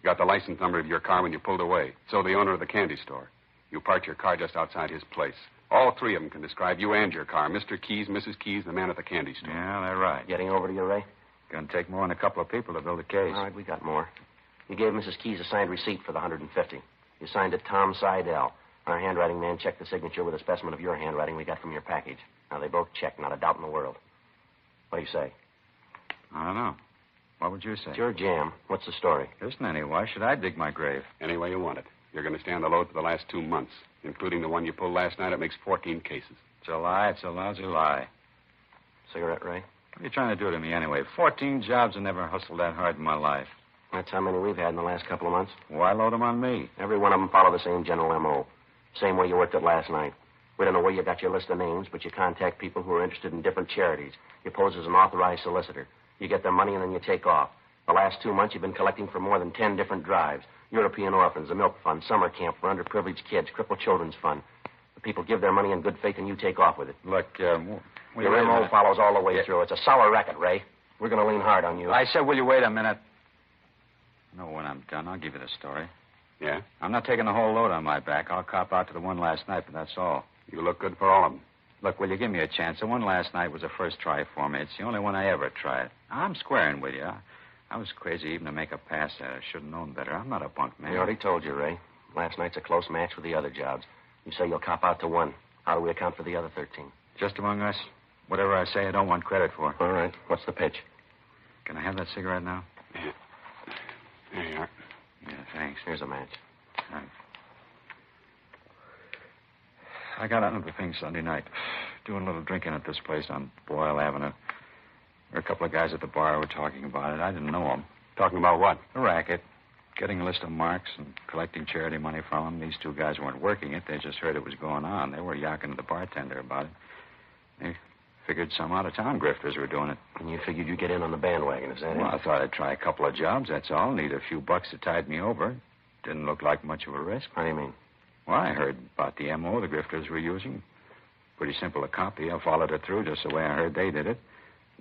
You got the license number of your car when you pulled away. So the owner of the candy store. You parked your car just outside his place. All 3 of them can describe you and your car. Mr. Keyes, Mrs. Keyes, the man at the candy store. Yeah, they're right. Getting over to you, Ray? Gonna take more than a couple of people to build a case. All right, we got more. You gave Mrs. Keyes a signed receipt for the $150. You signed it Tom Seidel. Our handwriting man checked the signature with a specimen of your handwriting we got from your package. Now, they both checked, not a doubt in the world. What do you say? I don't know. What would you say? It's your jam. What's the story? There isn't any. Why should I dig my grave? Any way you want it. You're going to stay on the load for the last 2 months, including the one you pulled last night. It makes 14 cases. It's a lie. It's a lousy lie. Cigarette, Ray? What are you trying to do to me anyway? 14 jobs. I never hustled that hard in my life. That's how many we've had in the last couple of months. Why load them on me? Every one of them follow the same general M.O. Same way you worked it last night. We don't know where you got your list of names, but you contact people who are interested in different charities. You pose as an authorized solicitor. You get their money and then you take off. The last 2 months, you've been collecting for more than 10 different drives. European Orphans, the Milk Fund, Summer Camp for Underprivileged Kids, Crippled Children's Fund. The people give their money in good faith, and you take off with it. Look, Your MO follows all the way through. It's a sour racket, Ray. We're going to lean hard on you. I said, will you wait a minute? No, when I'm done, I'll give you the story. Yeah? I'm not taking the whole load on my back. I'll cop out to the one last night, but that's all. You look good for all of them. Look, will you give me a chance? The one last night was a first try for me. It's the only one I ever tried. I'm squaring with you. I was crazy even to make a pass at it. Should have known better. I'm not a bunk man. We already told you, Ray. Last night's a close match with the other jobs. You say you'll cop out to one. How do we account for the other 13? Just among us. Whatever I say, I don't want credit for. All right. What's the pitch? Can I have that cigarette now? Yeah. There you are. Yeah, thanks. Here's a match. Thanks. I got out of the thing Sunday night. Doing a little drinking at this place on Boyle Avenue. There were a couple of guys at the bar who were talking about it. I didn't know them. Talking about what? A racket. Getting a list of marks and collecting charity money from them. These two guys weren't working it. They just heard it was going on. They were yakking to the bartender about it. They figured some out-of-town grifters were doing it. And you figured you'd get in on the bandwagon, is that Well, it? I thought I'd try a couple of jobs, that's all. Need a few bucks to tide me over. Didn't look like much of a risk. How do you mean? Well, I heard about the M.O. the grifters were using. Pretty simple to copy. I followed it through just the way I heard they did it.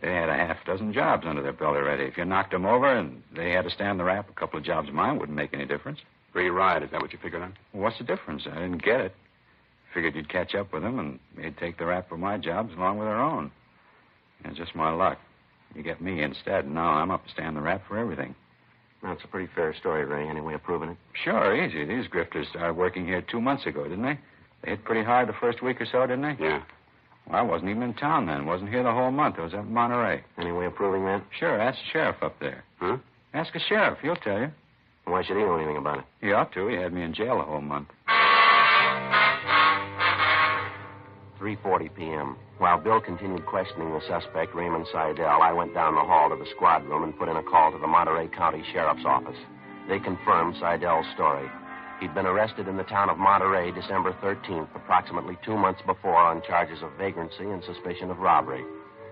They had a half dozen jobs under their belt already. If you knocked them over and they had to stand the rap, a couple of jobs of mine wouldn't make any difference. Free ride, is that what you figured on? Well, what's the difference? I didn't get it. Figured you'd catch up with them and they'd take the rap for my jobs along with their own. And just my luck. You get me instead, and now I'm up to stand the rap for everything. That's a pretty fair story, Ray. Any way of proving it? Sure, easy. These grifters started working here 2 months ago, didn't they? They hit pretty hard the first week or so, didn't they? Yeah. Well, I wasn't even in town then. Wasn't here the whole month. I was up in Monterey. Any way of proving that? Sure, ask the sheriff up there. Huh? Ask the sheriff. He'll tell you. Why should he know anything about it? He ought to. He had me in jail the whole month. 3:40 p.m. While Bill continued questioning the suspect, Raymond Seidel, I went down the hall to the squad room and put in a call to the Monterey County Sheriff's Office. They confirmed Seidel's story. He'd been arrested in the town of Monterey December 13th, approximately 2 months before, on charges of vagrancy and suspicion of robbery.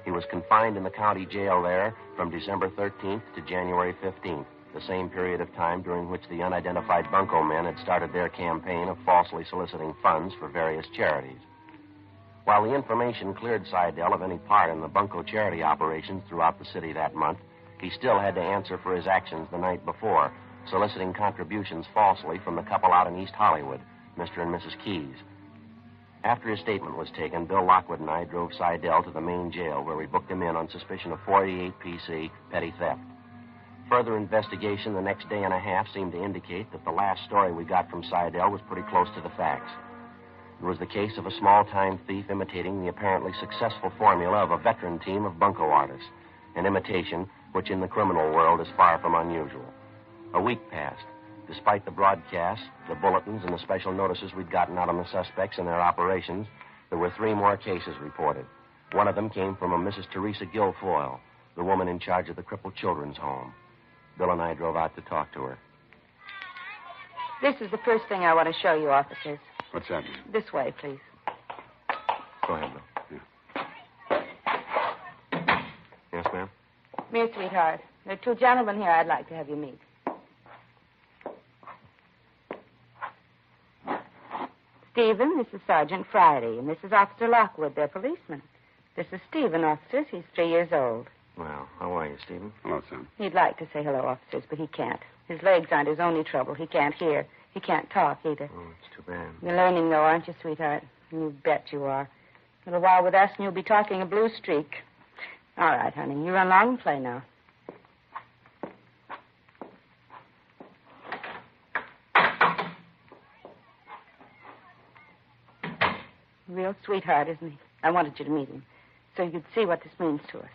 He was confined in the county jail there from December 13th to January 15th, the same period of time during which the unidentified bunco men had started their campaign of falsely soliciting funds for various charities. While the information cleared Seidel of any part in the bunco charity operations throughout the city that month, he still had to answer for his actions the night before, soliciting contributions falsely from the couple out in East Hollywood, Mr. and Mrs. Keys. After his statement was taken, Bill Lockwood and I drove Seidel to the main jail, where we booked him in on suspicion of 488 PC, petty theft. Further investigation the next day and a half seemed to indicate that the last story we got from Seidel was pretty close to the facts. It was the case of a small-time thief imitating the apparently successful formula of a veteran team of bunco artists, an imitation which in the criminal world is far from unusual. A week passed. Despite the broadcasts, the bulletins, and the special notices we'd gotten out on the suspects and their operations, there were 3 more cases reported. One of them came from a Mrs. Teresa Guilfoyle, the woman in charge of the crippled children's home. Bill and I drove out to talk to her. This is the first thing I want to show you, officers. What's that mean? This way, please. Go ahead, Bill. Yes, ma'am? Dear sweetheart, there are 2 gentlemen here I'd like to have you meet. Stephen, this is Sergeant Friday, and this is Officer Lockwood, their policeman. This is Stephen, officers. He's 3 years old. Well, how are you, Stephen? Hello, son. He'd like to say hello, officers, but he can't. His legs aren't his only trouble. He can't hear. He can't talk either. Oh, it's too bad. You're learning, though, aren't you, sweetheart? You bet you are. A little while with us, and you'll be talking a blue streak. All right, honey. You run along and play now. Real sweetheart, isn't he? I wanted you to meet him, so you'd see what this means to us.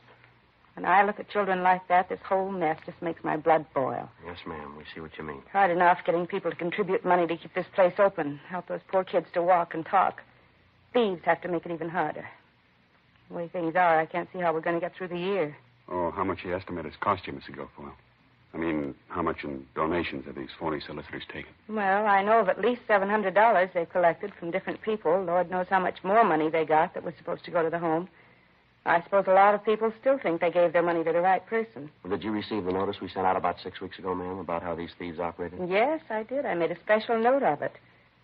When I look at children like that, this whole mess just makes my blood boil. Yes, ma'am. We see what you mean. Hard enough getting people to contribute money to keep this place open, help those poor kids to walk and talk. Thieves have to make it even harder. The way things are, I can't see how we're going to get through the year. Oh, how much you estimate it's cost you, Mr. Guilfoyle? I mean, how much in donations have these phony solicitors taken? Well, I know of at least $700 they've collected from different people. Lord knows how much more money they got that was supposed to go to the home. I suppose a lot of people still think they gave their money to the right person. Well, did you receive the notice we sent out about 6 weeks ago, ma'am, about how these thieves operated? Yes, I did. I made a special note of it.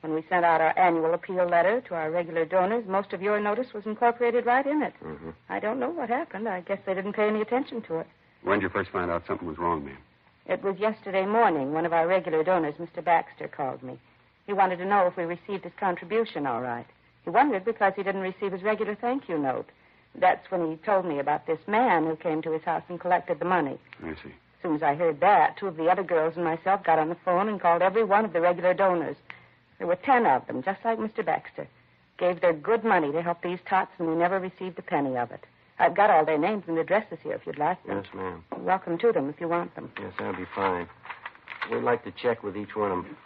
When we sent out our annual appeal letter to our regular donors, most of your notice was incorporated right in it. Mm-hmm. I don't know what happened. I guess they didn't pay any attention to it. When did you first find out something was wrong, ma'am? It was yesterday morning. One of our regular donors, Mr. Baxter, called me. He wanted to know if we received his contribution all right. He wondered because he didn't receive his regular thank you note. That's when he told me about this man who came to his house and collected the money. I see. As soon as I heard that, 2 of the other girls and myself got on the phone and called every one of the regular donors. There were 10 of them, just like Mr. Baxter. Gave their good money to help these tots, and they never received a penny of it. I've got all their names and addresses here if you'd like them. Yes, ma'am. You're welcome to them if you want them. Yes, that'd be fine. We'd like to check with each one of them.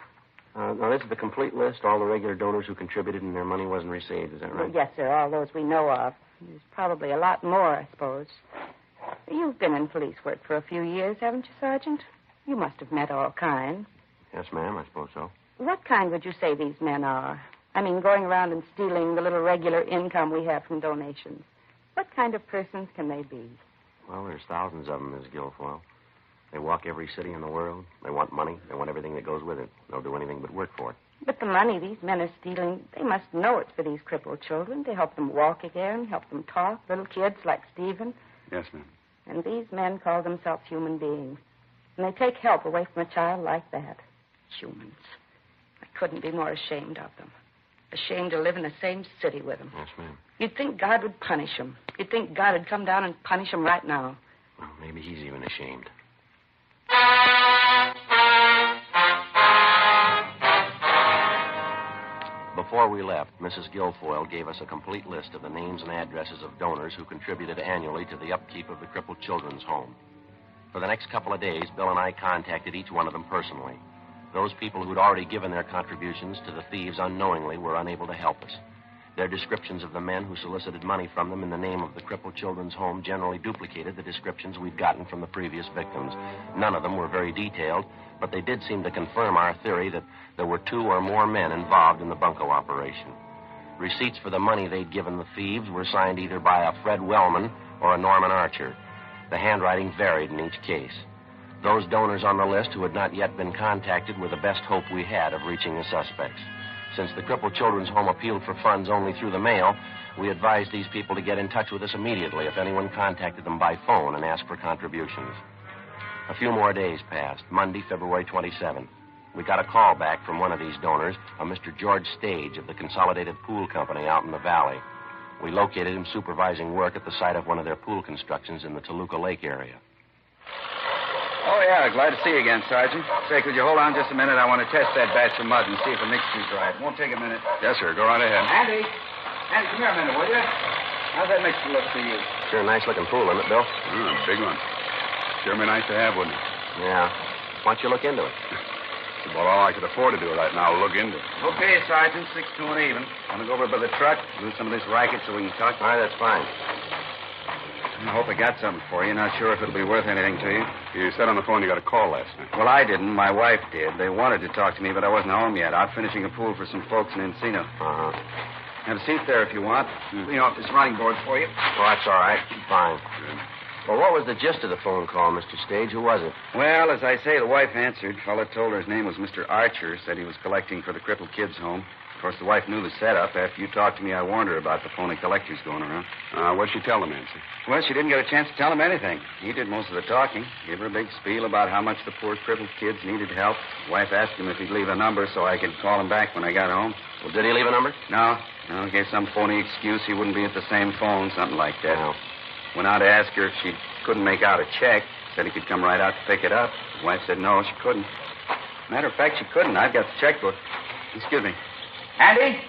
Now, this is the complete list, all the regular donors who contributed and their money wasn't received. Is that right? Yes, sir, all those we know of. There's probably a lot more, I suppose. You've been in police work for a few years, haven't you, Sergeant? You must have met all kinds. Yes, ma'am, I suppose so. What kind would you say these men are? I mean, going around and stealing the little regular income we have from donations. What kind of persons can they be? Well, there's thousands of them, Miss Guilfoyle. They walk every city in the world. They want money. They want everything that goes with it. They'll do anything but work for it. But the money these men are stealing, they must know it's for these crippled children to help them walk again, help them talk, little kids like Stephen. Yes, ma'am. And these men call themselves human beings. And they take help away from a child like that. Humans. I couldn't be more ashamed of them. Ashamed to live in the same city with them. Yes, ma'am. You'd think God would punish them. You'd think God would come down and punish them right now. Well, maybe he's even ashamed. Before we left, Mrs. Guilfoyle gave us a complete list of the names and addresses of donors who contributed annually to the upkeep of the crippled children's home. For the next couple of days, Bill and I contacted each one of them personally. Those people who'd already given their contributions to the thieves unknowingly were unable to help us. Their descriptions of the men who solicited money from them in the name of the crippled children's home generally duplicated the descriptions we'd gotten from the previous victims. None of them were very detailed, but they did seem to confirm our theory that there were 2 or more men involved in the bunco operation. Receipts for the money they'd given the thieves were signed either by a Fred Wellman or a Norman Archer. The handwriting varied in each case. Those donors on the list who had not yet been contacted were the best hope we had of reaching the suspects. Since the crippled children's home appealed for funds only through the mail, we advised these people to get in touch with us immediately if anyone contacted them by phone and asked for contributions. A few more days passed. Monday, February 27th. We got a call back from one of these donors, a Mr. George Stage of the Consolidated Pool Company out in the valley. We located him supervising work at the site of one of their pool constructions in the Toluca Lake area. Oh, yeah, glad to see you again, Sergeant. Say, could you hold on just a minute? I want to test that batch of mud and see if the mixture's right. Won't take a minute. Yes, sir. Go right ahead. Andy, come here a minute, will you? How's that mixture look to you? Sure a nice-looking pool, isn't it, Bill? Big one. Sure be nice to have, wouldn't it? Yeah. Why don't you look into it? It's about all I could afford to do right now. Look into it. Okay, Sergeant, 6 to an even. Want to go over by the truck, do some of this racket so we can talk? All right, that's fine. I hope I got something for you. Not sure if it'll be worth anything to you. You said on the phone you got a call last night. Well, I didn't. My wife did. They wanted to talk to me, but I wasn't home yet. Out finishing a pool for some folks in Encino. Uh-huh. Have a seat there if you want. Clean off this running board for you. Oh, that's all right. Fine. Good. Well, what was the gist of the phone call, Mr. Stage? Who was it? Well, as I say, the wife answered. Fella told her his name was Mr. Archer. Said he was collecting for the crippled kids' home. Of course, the wife knew the setup. After you talked to me, I warned her about the phony collectors going around. What'd she tell him, Nancy? Well, she didn't get a chance to tell him anything. He did most of the talking. Gave her a big spiel about how much the poor crippled kids needed help. The wife asked him if he'd leave a number so I could call him back when I got home. Well, did he leave a number? No. He gave some phony excuse he wouldn't be at the same phone, something like that. No. Went out to ask her if she couldn't make out a check. Said he could come right out to pick it up. The wife said no, she couldn't. Matter of fact, she couldn't. I've got the checkbook. Excuse me. Andy,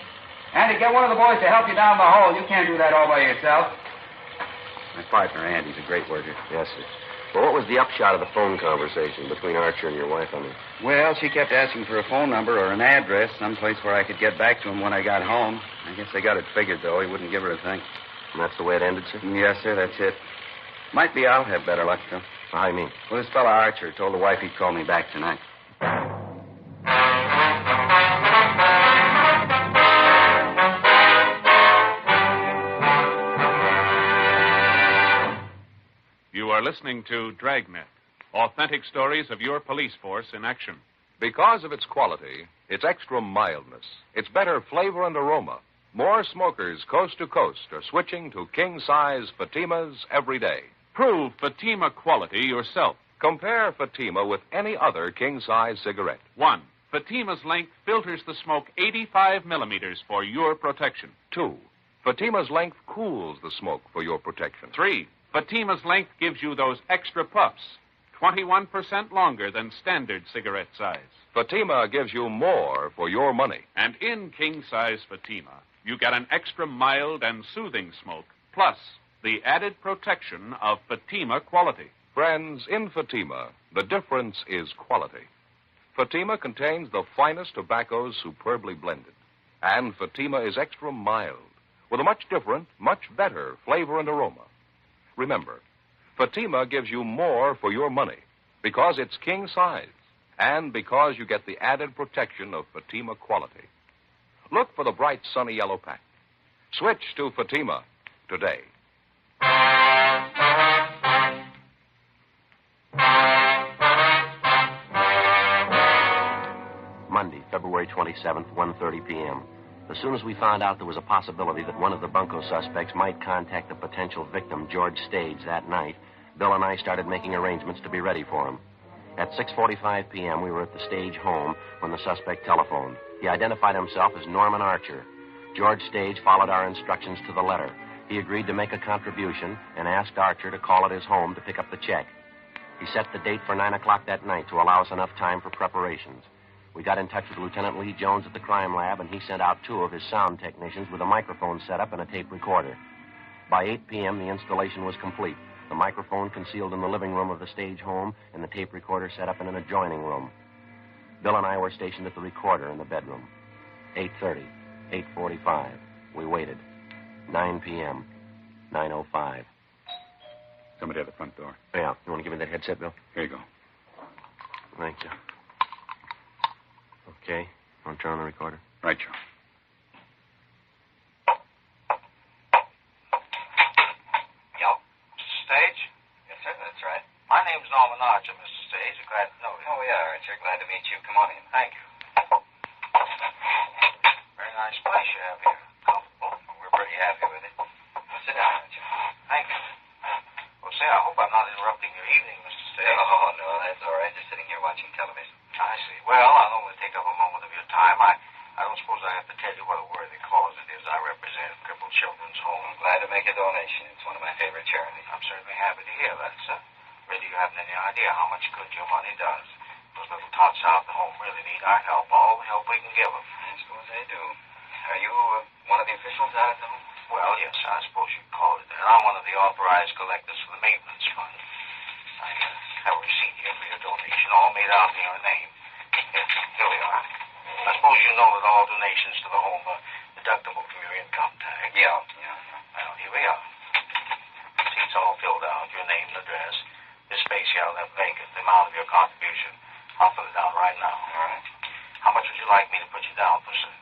get one of the boys to help you down the hole. You can't do that all by yourself. My partner, Andy's a great worker. Yes, sir. Well, what was the upshot of the phone conversation between Archer and your wife, I mean? Well, she kept asking for a phone number or an address, someplace where I could get back to him when I got home. I guess they got it figured, though. He wouldn't give her a thing. And that's the way it ended, sir? Yes, sir, that's it. Might be I'll have better luck, though. How do you mean? Well, this fella Archer told the wife he'd call me back tonight. listening to Dragnet, authentic stories of your police force in action. Because of its quality, its extra mildness, its better flavor and aroma, more smokers coast to coast are switching to king-size Fatimas every day. Prove Fatima quality yourself. Compare Fatima with any other king-size cigarette. 1. Fatima's length filters the smoke 85 millimeters for your protection. 2. Fatima's length cools the smoke for your protection. 3. Fatima's length gives you those extra puffs, 21% longer than standard cigarette size. Fatima gives you more for your money. And in king-size Fatima, you get an extra mild and soothing smoke, plus the added protection of Fatima quality. Friends, in Fatima, the difference is quality. Fatima contains the finest tobaccos superbly blended. And Fatima is extra mild, with a much different, much better flavor and aroma. Remember, Fatima gives you more for your money because it's king size and because you get the added protection of Fatima quality. Look for the bright sunny yellow pack. Switch to Fatima today. Monday, February 27th, 1:30 p.m. As soon as we found out there was a possibility that one of the bunco suspects might contact the potential victim, George Stage, that night, Bill and I started making arrangements to be ready for him. At 6:45 p.m., we were at the Stage home when the suspect telephoned. He identified himself as Norman Archer. George Stage followed our instructions to the letter. He agreed to make a contribution and asked Archer to call at his home to pick up the check. He set the date for 9 o'clock that night to allow us enough time for preparations. We got in touch with Lieutenant Lee Jones at the crime lab, and he sent out 2 of his sound technicians with a microphone set up and a tape recorder. By 8 p.m., the installation was complete. The microphone concealed in the living room of the Stage home and the tape recorder set up in an adjoining room. Bill and I were stationed at the recorder in the bedroom. 8:30, 8:45. We waited. 9 p.m., 9:05. Somebody at the front door. Yeah. You want to give me that headset, Bill? Here you go. Thank you. Okay. Want to turn on the recorder? Right, Joe. Yo, Mr. Stage? Yes, sir, that's right. My name's Norman Archer, Mr. Stage. We're glad to know you. Oh, yeah, Archer. Glad to meet you. Come on in. Thank you. Very nice place you have here. Comfortable. We're pretty happy with it. Well, sit down, Archer. Thank you. Well, say, I hope I'm not interrupting your evening, Mr. Stage. Oh, no, that's all right. Just sitting here watching television. I see. Well, I'll only take up a moment of your time. I don't suppose I have to tell you what a worthy cause it is I represent, Crippled Children's Home. I'm glad to make a donation. It's one of my favorite charities. I'm certainly happy to hear that, sir. Really, you haven't any idea how much good your money does. Those little tots out at home really need our help, all the help we can give them. I suppose they do. Are you one of the officials out at the home? Well, yes, I suppose you'd call it that. I'm one of the authorized collectors for the maintenance fund. I have a receipt here for your donation, all made out in your name. Here we are. I suppose you know that all donations to the home are deductible from your income tax. Yeah. Well, here we are. See, it's all filled out, your name and address. This space here left vacant, the amount of your contribution. I'll fill it out right now. All right. How much would you like me to put you down for, sir?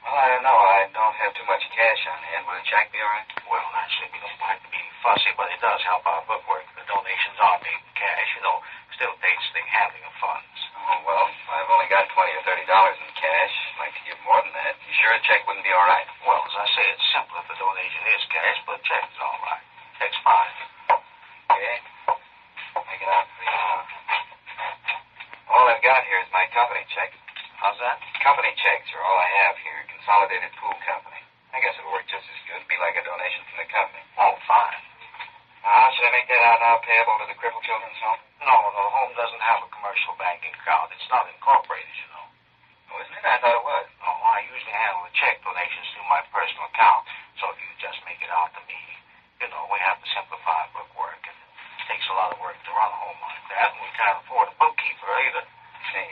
Well, I don't know. I don't have too much cash on hand. Will a check be all right? Well, naturally, we don't like to be fussy, but it does help our bookwork. The donations are made in cash, still pays for the handling of funds. Oh, well, I've only got $20 or $30 in cash. I'd like to give more than that. You sure a check wouldn't be all right? Well, as I say, it's simple if the donation is cash, but check is all right. Check's fine. Okay. Make it out for you now. All I've got here is my company check. How's that? Company checks are all I have here. Consolidated Pool Company. I guess it'll work just as good. Be like a donation from the company. Oh, fine. Now, how should I make that out now? Payable to the Crippled Children's Home? No, the home doesn't have a commercial banking account. It's not incorporated, you know. Oh, isn't it? I thought it was. No, I usually handle the check donations through my personal account. So if you just make it out to me, we have to simplify bookwork. It takes a lot of work to run a home like that, and we can't afford a bookkeeper either. See.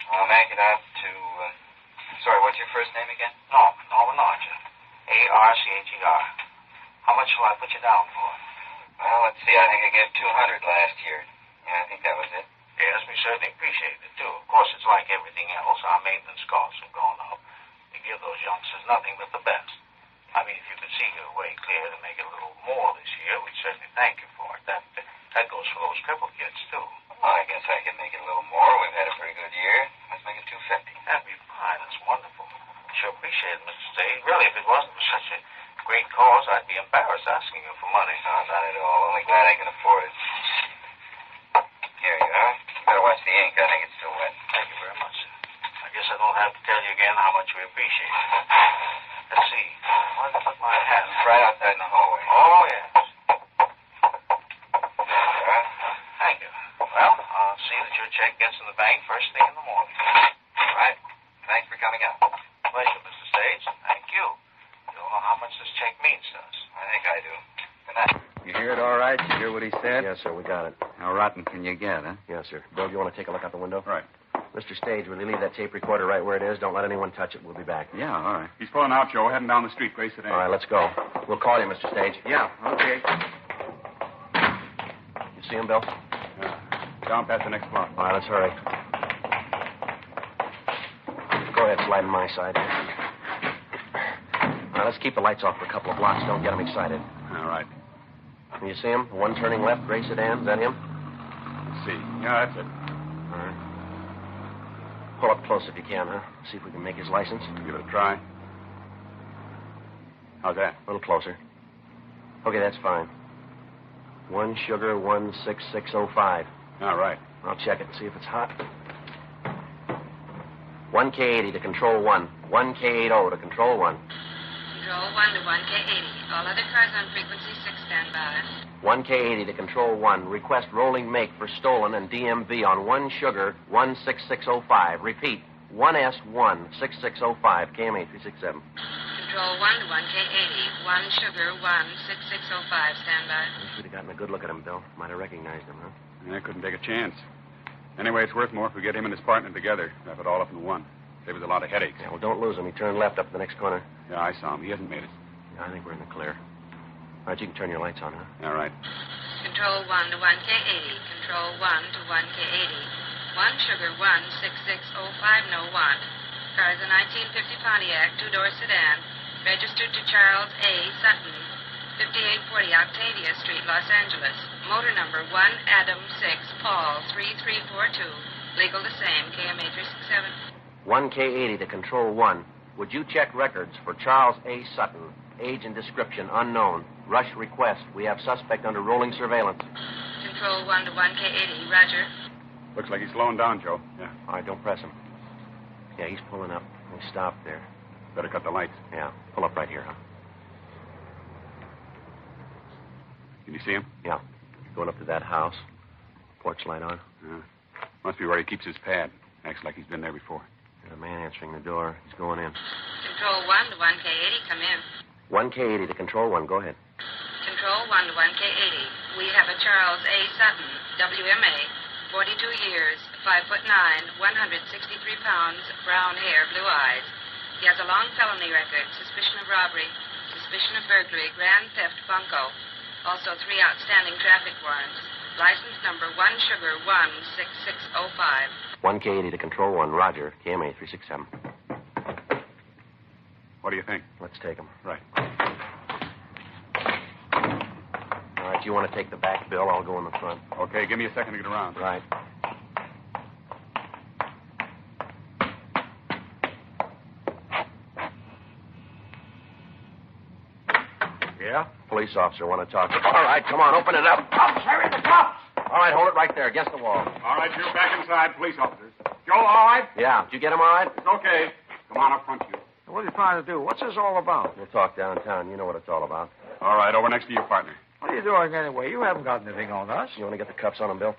I'll make it out to, sorry, what's your first name again? Norman Archer. Archer. How much shall I put you down for? Well, let's see. I think I gave $200 last year. Yeah, I think that was it. Yes, we certainly appreciate it, too. Of course, it's like everything else. Our maintenance costs have gone up. We give those youngsters nothing but the best. I mean, if you could see your way clear to make it a little more this year, we'd certainly thank you for it. That goes for those cripple kids, too. Well, I guess I can make it a little more. We've had a pretty good year. Let's make it $250. That'd be fine. That's wonderful. Sure appreciate it, Mr. Stade. Really, if it wasn't for such a great cause, I'd be embarrassed asking you for money. No, not at all. Only glad I can afford it. Here you are. You better watch the ink. I think it's still wet. Thank you very much, sir. I guess I don't have to tell you again how much we appreciate it. Let's see. Where did I put my hat? It's right outside in the hallway. Oh, yes. There you are. Thank you. Well, I'll see that your check gets in the bank first thing in the morning. All right. Thanks for coming out. Pleasure, Mr. Sage. Thank you. You don't know how much this check means to us. I think I do. Good night. You hear it all right? You hear what he said? Yes, sir, we got it. How rotten can you get, huh? Yes, sir. Bill, do you want to take a look out the window? Right. Mr. Stage, will you leave that tape recorder right where it is? Don't let anyone touch it. We'll be back. Yeah, all right. He's pulling out, Joe, heading down the street. Grace it in. All right, let's go. We'll call you, Mr. Stage. Yeah, okay. You see him, Bill? Down past the next block. All right, let's hurry. Go ahead, slide on my side. All right, let's keep the lights off for a couple of blocks. Don't get them excited. All right. You see him? The one turning left, Grace Sedan. Is that him? Let's see. Yeah, that's it. All right. Pull up close if you can, huh? See if we can make his license. Give it a try. How's that? A little closer. Okay, that's fine. 1 sugar 16605. All right. I'll check it and see if it's hot. 1K80 to control 1. 1K80 to control 1. Control 1 to 1K80. All other cars on frequency 6 stand by. 1K80 to control 1. Request rolling make for stolen and DMV on 1 sugar 16605. Repeat. 1S16605. KMA 367. Control 1 to 1K80. 1 sugar 16605. Stand by. I wish we'd have gotten a good look at him, Bill. Might have recognized him, huh? I couldn't take a chance. Anyway, it's worth more if we get him and his partner together. Wrap it all up in one. Save us a lot of headaches. Yeah, well, don't lose him. He turned left up the next corner. Yeah, I saw him. He hasn't made it. Yeah, I think we're in the clear. All right, you can turn your lights on, huh? All right. Control 1 to 1K80. Control 1 to 1K80. 1 sugar 16605, no want. Car is a 1950 Pontiac, 2-door sedan. Registered to Charles A. Sutton, 5840 Octavia Street, Los Angeles. Motor number 1 Adam 6 Paul 3342. Legal the same. KMA 367. 1K80 to control 1. Would you check records for Charles A. Sutton? Age and description unknown. Rush request. We have suspect under rolling surveillance. Control 1 to 1K80. Roger. Looks like he's slowing down, Joe. Yeah. All right, don't press him. Yeah, he's pulling up. He stopped there. Better cut the lights. Yeah, pull up right here, huh? Can you see him? Yeah. Going up to that house. Porch light on. Yeah. Must be where he keeps his pad. Acts like he's been there before. There's a man answering the door. He's going in. Control 1 to 1K80. Come in. 1K80 to control 1. Go ahead. Control 1 to 1K80. We have a Charles A. Sutton, WMA, 42 years, 5'9", 163 pounds, brown hair, blue eyes. He has a long felony record, suspicion of robbery, suspicion of burglary, grand theft, bunco. Also 3 outstanding traffic warrants. License number 1 sugar 16605. 1K80 to control 1. Roger. KMA 367. What do you think? Let's take him. Right. All right, you want to take the back, Bill? I'll go in the front. Okay, give me a second to get around. Right. Yeah? Police officer want to talk. All right, come on, open it up. Cops, hurry, the cops! All right, hold it right there, against the wall. All right, you're back inside, police officers. Joe, all right? Yeah, did you get him all right? It's okay. Come on up front, you. What are you trying to do? What's this all about? We'll talk downtown. You know what it's all about. All right, over next to your partner. What are you doing anyway? You haven't got anything on us. You want to get the cuffs on him, Bill?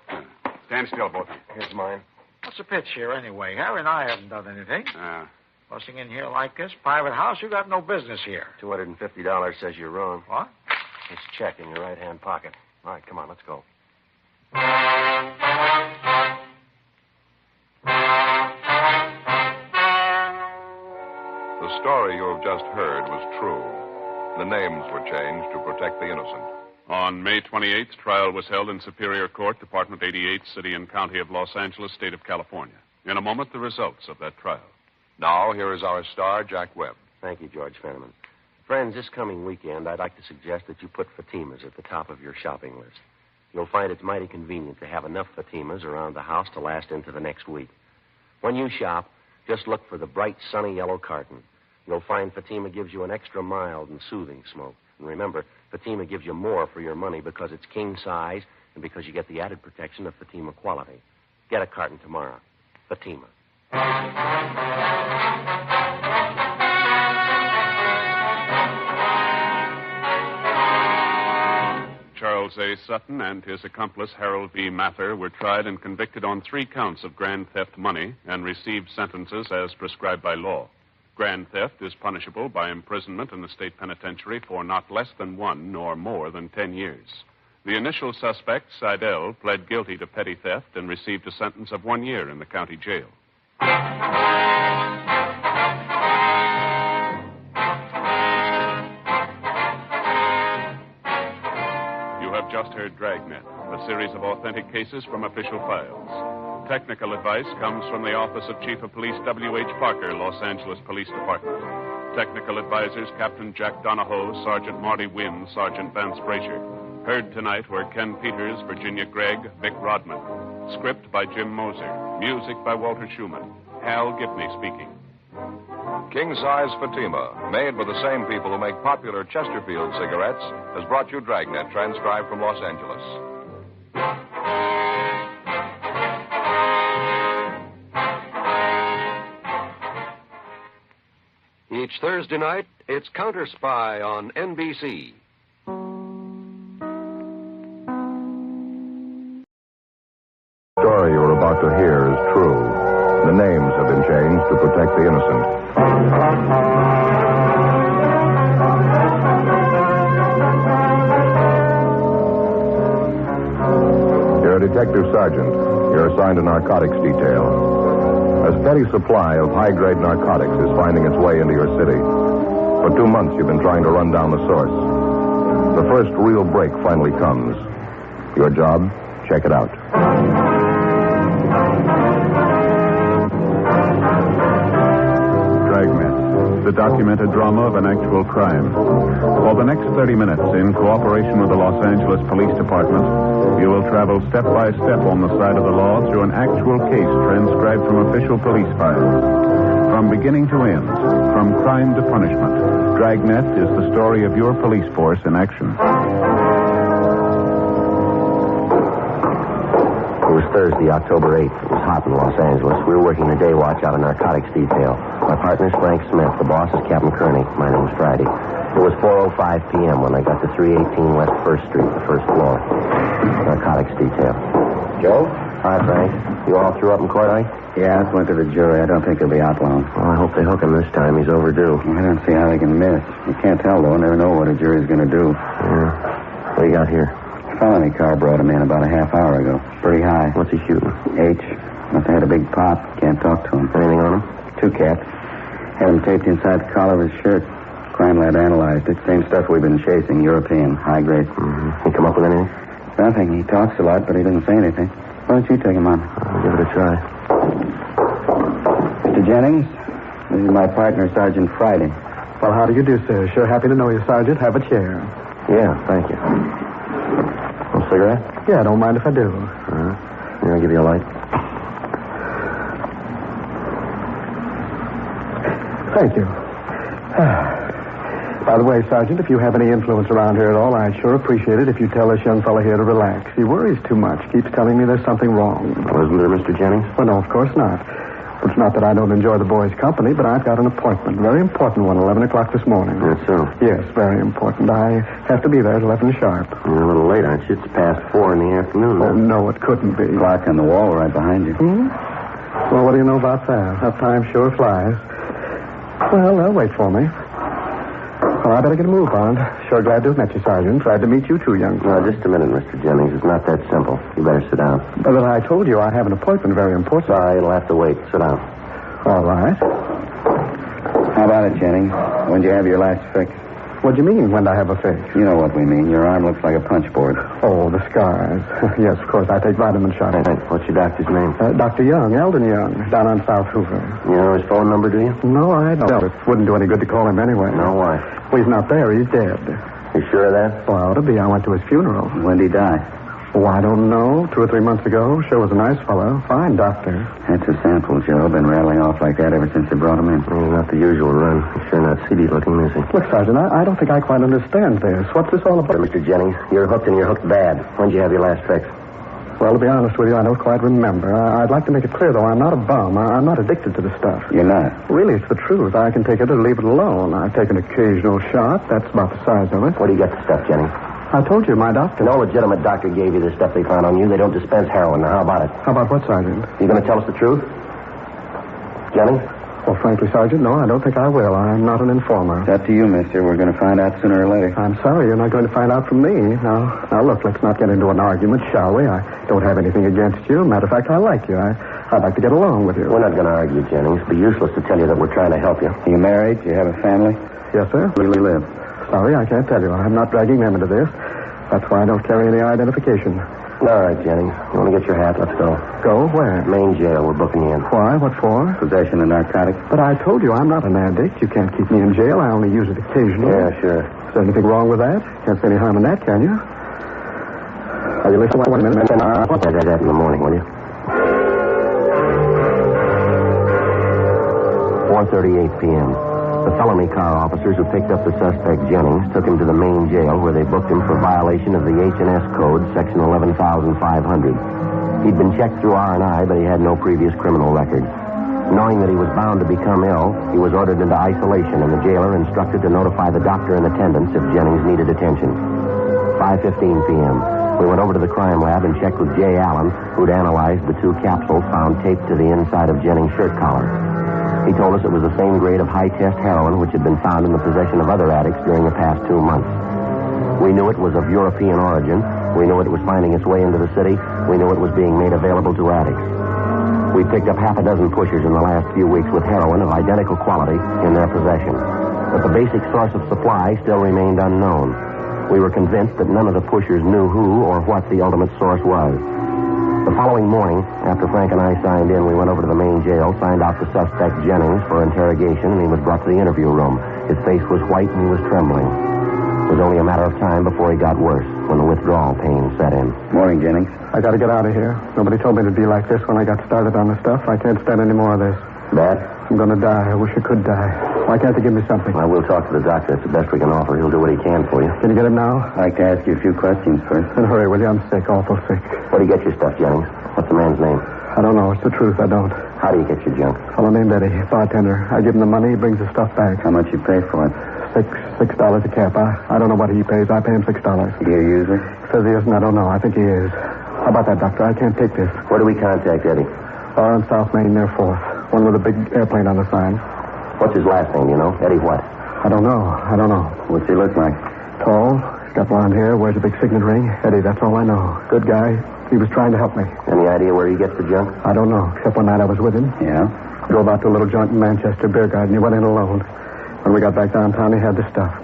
Stand still, both of you. Here's mine. What's the pitch here anyway? Harry and I haven't done anything. Busting in here like this, private house, you got no business here. $250 says you're wrong. What? This check in your right-hand pocket. All right, come on, let's go. The story you have just heard was true. The names were changed to protect the innocent. On May 28th, trial was held in Superior Court, Department 88, City and County of Los Angeles, State of California. In a moment, the results of that trial. Now, here is our star, Jack Webb. Thank you, George Fenneman. Friends, this coming weekend, I'd like to suggest that you put Fatima's at the top of your shopping list. You'll find it's mighty convenient to have enough Fatimas around the house to last into the next week. When you shop, just look for the bright, sunny yellow carton. You'll find Fatima gives you an extra mild and soothing smoke. And remember, Fatima gives you more for your money because it's king size and because you get the added protection of Fatima quality. Get a carton tomorrow. Fatima. Charles A. Sutton and his accomplice Harold B. Mather were tried and convicted on 3 counts of grand theft money and received sentences as prescribed by law. Grand theft is punishable by imprisonment in the state penitentiary for not less than 1 nor more than 10 years. The initial suspect, Seidel, pled guilty to petty theft and received a sentence of 1 year in the county jail. You have just heard Dragnet, a series of authentic cases from official files. Technical advice comes from the Office of Chief of Police W.H. Parker, Los Angeles Police Department. Technical advisors Captain Jack Donahoe, Sergeant Marty Wynn, Sergeant Vance Frazier. Heard tonight were Ken Peters, Virginia Gregg, Vic Rodman. Script by Jim Moser. Music by Walter Schumann. Hal Gibney speaking. King-size Fatima, made by the same people who make popular Chesterfield cigarettes, has brought you Dragnet, transcribed from Los Angeles. Each Thursday night, it's Counter Spy on NBC. The story you're about to hear is true. The names have been changed to protect the innocent. You're a detective sergeant. You're assigned to narcotics detail. A steady supply of high-grade narcotics is finding its way into your city. For 2 months, you've been trying to run down the source. The first real break finally comes. Your job? Check it out. Dragnet, the documented drama of an actual crime. For the next 30 minutes, in cooperation with the Los Angeles Police Department, you will travel step by step on the side of the law through an actual case transcribed from official police files. From beginning to end, from crime to punishment, Dragnet is the story of your police force in action. It was Thursday, October 8th. It was hot in Los Angeles. We were working the day watch out of narcotics detail. My partner's Frank Smith. The boss is Captain Kearney. My name's Friday. It was 4:05 p.m. when I got to 318 West 1st Street, the first floor. Narcotics detail. Joe? Hi, Frank. You all threw up in court, eh? Yeah, I went to the jury. I don't think he'll be out long. Well, I hope they hook him this time. He's overdue. I don't see how they can miss. You can't tell, though. Never know what a jury's going to do. Yeah. What do you got here? Felony car brought him in about a half hour ago. Pretty high. What's he shooting? H. Must have had a big pop. Can't talk to him. Anything on him? 2 cats. Had him taped inside the collar of his shirt. Crime lab analyzed it. Same stuff we've been chasing. European. High grade. Mm-hmm. He come up with anything? Nothing. He talks a lot, but he doesn't say anything. Why don't you take him on? I'll give it a try. Mr. Jennings, this is my partner, Sergeant Friday. Well, how do you do, sir? Sure happy to know you, Sergeant. Have a chair. Yeah, thank you. A cigarette? Yeah, don't mind if I do. Here, I'll give you a light. Thank you. By the way, Sergeant, if you have any influence around here at all, I'd sure appreciate it if you tell this young fellow here to relax. He worries too much. Keeps telling me there's something wrong. Well, isn't there, Mr. Jennings? Well, no, of course not. It's not that I don't enjoy the boy's company, but I've got an appointment. Very important one, 11 o'clock this morning. That's so? Yes, very important. I have to be there at 11 sharp. You're a little late, aren't you? It's past 4 in the afternoon now. Oh, no, it couldn't be. Clock on the wall right behind you. Well, what do you know about that? That time sure flies. Well, they'll wait for me. Well, I better get a move on. Sure glad to have met you, Sergeant. Glad to meet you too, young fellow. Now, just a minute, Mr. Jennings. It's not that simple. You better sit down. But I told you I have an appointment very important. Sorry, it'll have to wait. Sit down. All right. How about it, Jennings? When'd you have your last fix? What do you mean, when I have a fix? You know what we mean. Your arm looks like a punch board. Oh, the scars. Yes, of course. I take vitamin shots. Hey, what's your doctor's name? Dr. Young, Eldon Young, down on South Hoover. You know his phone number, do you? No, I don't. It wouldn't do any good to call him anyway. No, why? Well, he's not there. He's dead. You sure of that? Well, I ought to be. I went to his funeral. When'd he die? Oh, I don't know. 2 or 3 months ago. Sure was a nice fellow. Fine doctor. That's a sample, Joe. Been rattling off like that ever since they brought him in. Not the usual run. He's sure not seedy looking, is he? Look, Sergeant, I don't think I quite understand this. What's this all about? Mr. Jennings, you're hooked and you're hooked bad. When'd you have your last fix? Well, to be honest with you, I don't quite remember. I'd like to make it clear, though, I'm not a bum. I'm not addicted to the stuff. You're not? Really, it's the truth. I can take it or leave it alone. I take an occasional shot. That's about the size of it. Where do you get the stuff, Jennings? I told you, my doctor. No legitimate doctor gave you the stuff they found on you. They don't dispense heroin. Now, how about it? How about what, Sergeant? You going to tell us the truth? Jennings? Well, frankly, Sergeant, no, I don't think I will. I'm not an informer. It's up to you, mister. We're going to find out sooner or later. I'm sorry, you're not going to find out from me. Now, look, let's not get into an argument, shall we? I don't have anything against you. Matter of fact, I like you. I'd like to get along with you. We're not going to argue, Jennings. It'd be useless to tell you that we're trying to help you. Are you married? Do you have a family? Yes, sir. Where do you live? Sorry, I can't tell you. I'm not dragging them into this. That's why I don't carry any identification. All right, Jennings. You want to get your hat? Let's go. Go? Where? Main jail. We're booking you in. Why? What for? Possession of narcotics. But I told you I'm not an addict. You can't keep me in jail. I only use it occasionally. Yeah, sure. Is there anything wrong with that? Can't see any harm in that, can you? Are you listening? 1 minute. I'll tell you that in the morning, will you? 4:38 p.m. The felony car officers who picked up the suspect, Jennings, took him to the main jail where they booked him for violation of the H&S Code, Section 11,500. He'd been checked through R&I, but he had no previous criminal record. Knowing that he was bound to become ill, he was ordered into isolation, and the jailer instructed to notify the doctor in attendance if Jennings needed attention. 5:15 p.m. We went over to the crime lab and checked with Jay Allen, who'd analyzed the 2 capsules found taped to the inside of Jennings' shirt collar. He told us it was the same grade of high-test heroin which had been found in the possession of other addicts during the past 2 months. We knew it was of European origin. We knew it was finding its way into the city. We knew it was being made available to addicts. We picked up half a dozen pushers in the last few weeks with heroin of identical quality in their possession. But the basic source of supply still remained unknown. We were convinced that none of the pushers knew who or what the ultimate source was. The following morning, after Frank and I signed in, we went over to the main jail, signed out the suspect, Jennings, for interrogation, and he was brought to the interview room. His face was white and he was trembling. It was only a matter of time before he got worse, when the withdrawal pain set in. Morning, Jennings. I got to get out of here. Nobody told me it'd be like this when I got started on the stuff. I can't stand any more of this. Bad? I'm going to die. I wish I could die. Why can't they give me something? Well, we'll talk to the doctor. It's the best we can offer. He'll do what he can for you. Can you get him now? I'd like to ask you a few questions first. Then hurry, will you? I'm sick, awful sick. Where do you get your stuff, Jennings? What's the man's name? I don't know. It's the truth. I don't. How do you get your junk? A fellow named Eddie, bartender. I give him the money. He brings the stuff back. How much you pay for it? $6 a cap. I don't know what he pays. I pay him $6. Do you use it? Says he isn't. I don't know. I think he is. How about that, doctor? I can't take this. Where do we contact Eddie? Bar on South Main near 4th. One with a big airplane on the sign. What's his last name, you know? Eddie what? I don't know. What's he look like? Tall. He's got blonde hair. Wears a big signet ring. Eddie, that's all I know. Good guy. He was trying to help me. Any idea where he gets the junk? I don't know, except one night I was with him. Yeah? Drove out to a little joint in Manchester, beer garden. He went in alone. When we got back downtown, he had the stuff.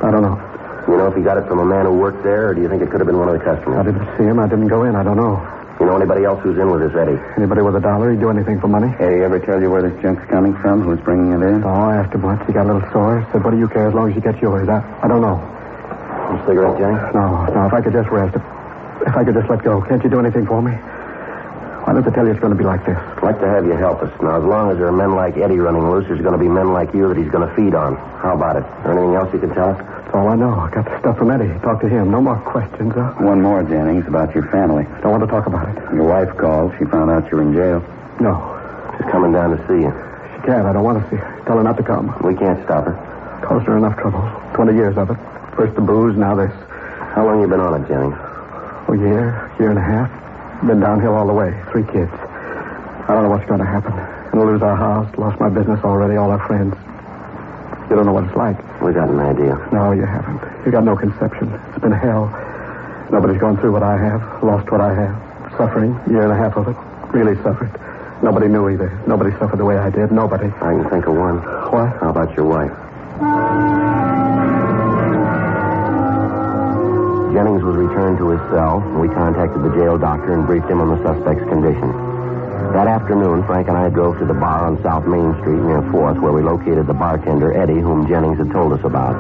I don't know. You know if he got it from a man who worked there, or do you think it could have been one of the customers? I didn't see him. I didn't go in. I don't know. You know anybody else who's in with this Eddie? Anybody with $1? He'd do anything for money. Eddie ever tell you where this junk's coming from? Who's bringing it in? Oh, I asked him once. He got a little sore. Said, what do you care as long as you get yours? I don't know. A cigarette, Jennings? No. If I could just rest. If I could just let go. Can't you do anything for me? Why don't they tell you it's going to be like this? I'd like to have you help us. Now, as long as there are men like Eddie running loose, there's going to be men like you that he's going to feed on. How about it? Or anything else you can tell us? That's all I know. I got the stuff from Eddie. Talk to him. No more questions, huh? One more, Jennings, about your family. Don't want to talk about it. Your wife called. She found out you're in jail. No. She's coming down to see you. She can't. I don't want to see her. Tell her not to come. We can't stop her. Caused her enough trouble. 20 years of it. First the booze, now this. How long you been on it, Jennings? A year and a half. Been downhill all the way. 3 kids. I don't know what's going to happen. Gonna lose our house. Lost my business already. All our friends. You don't know what it's like. We got an idea. No, you haven't. You got no conception. It's been hell. Nobody's gone through what I have. Lost what I have. Suffering. Year and a half of it. Really suffered. Nobody knew either. Nobody suffered the way I did. Nobody. I can think of one. What? How about your wife? Jennings was returned to his cell, and we contacted the jail doctor and briefed him on the suspect's condition. That afternoon, Frank and I drove to the bar on South Main Street near 4th, where we located the bartender, Eddie, whom Jennings had told us about.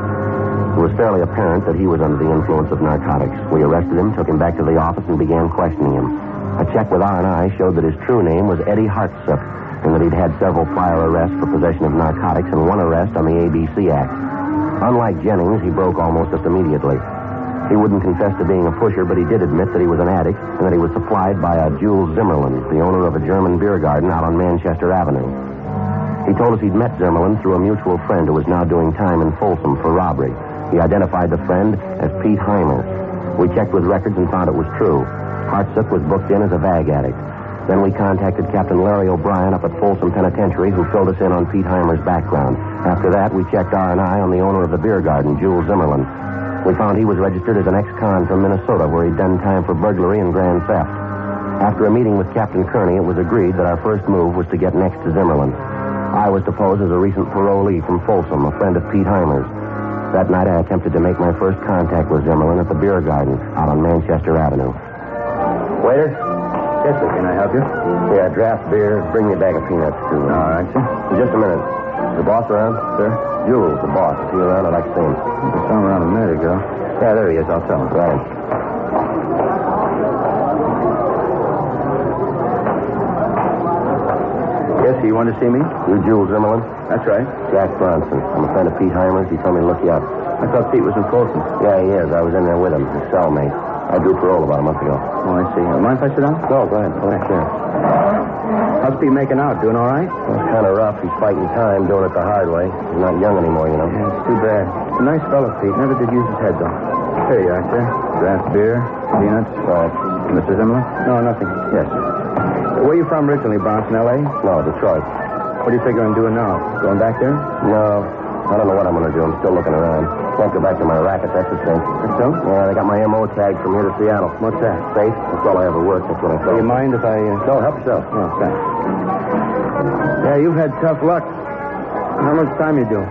It was fairly apparent that he was under the influence of narcotics. We arrested him, took him back to the office, and began questioning him. A check with R&I showed that his true name was Eddie Hartsook, and that he'd had several prior arrests for possession of narcotics and one arrest on the ABC Act. Unlike Jennings, he broke almost just immediately. He wouldn't confess to being a pusher, but he did admit that he was an addict and that he was supplied by a Jules Zimmerman, the owner of a German beer garden out on Manchester Avenue. He told us he'd met Zimmerman through a mutual friend who was now doing time in Folsom for robbery. He identified the friend as Pete Heimer. We checked with records and found it was true. Hartsook was booked in as a vag addict. Then we contacted Captain Larry O'Brien up at Folsom Penitentiary, who filled us in on Pete Heimer's background. After that, we checked R&I on the owner of the beer garden, Jules Zimmerman. We found he was registered as an ex-con from Minnesota, where he'd done time for burglary and grand theft. After a meeting with Captain Kearney, it was agreed that our first move was to get next to Zimmerman. I was to pose as a recent parolee from Folsom, a friend of Pete Heimer's. That night, I attempted to make my first contact with Zimmerman at the beer garden out on Manchester Avenue. Waiter? Yes, sir. Can I help you? Yeah, draft beer. Bring me a bag of peanuts, too. All right, sir. Just a minute. Is the boss around? Sir? Jules, the boss. Is he around? I'd like to see him. I saw him around a minute ago. Yeah, there he is. I'll tell him. Right. Yes, you want to see me? You Jules Zimmerman? That's right. Jack Bronson. I'm a friend of Pete Heimer's. He told me to look you up. I thought Pete was in Folsom. Yeah, he is. I was in there with him, his cellmate. I drew parole about a month ago. Oh, I see. Mind if I sit down? No, go ahead. Oh, sure. How's Pete making out? Doing all right? Well, it's kind of rough. He's fighting time, doing it the hard way. He's not young anymore, you know. Yeah, it's too bad. He's a nice fellow, Pete. Never did use his head, though. Here you are, sir. Draft beer, peanuts. Mr. Zimmerman? No, nothing. Yes, sir. Where are you from originally, Bronson, L.A.? No, Detroit. What do you figure on doing now? Going back there? No. I don't know what I'm going to do. I'm still looking around. Can't go back to my racket, that's the thing. That's so? Yeah, they got my M.O. tag from here to Seattle. What's that? Safe. That's all I ever worked. That's what I thought. Do you mind if I... No, help yourself. Oh, thanks. Yeah, you've had tough luck. How much time you do?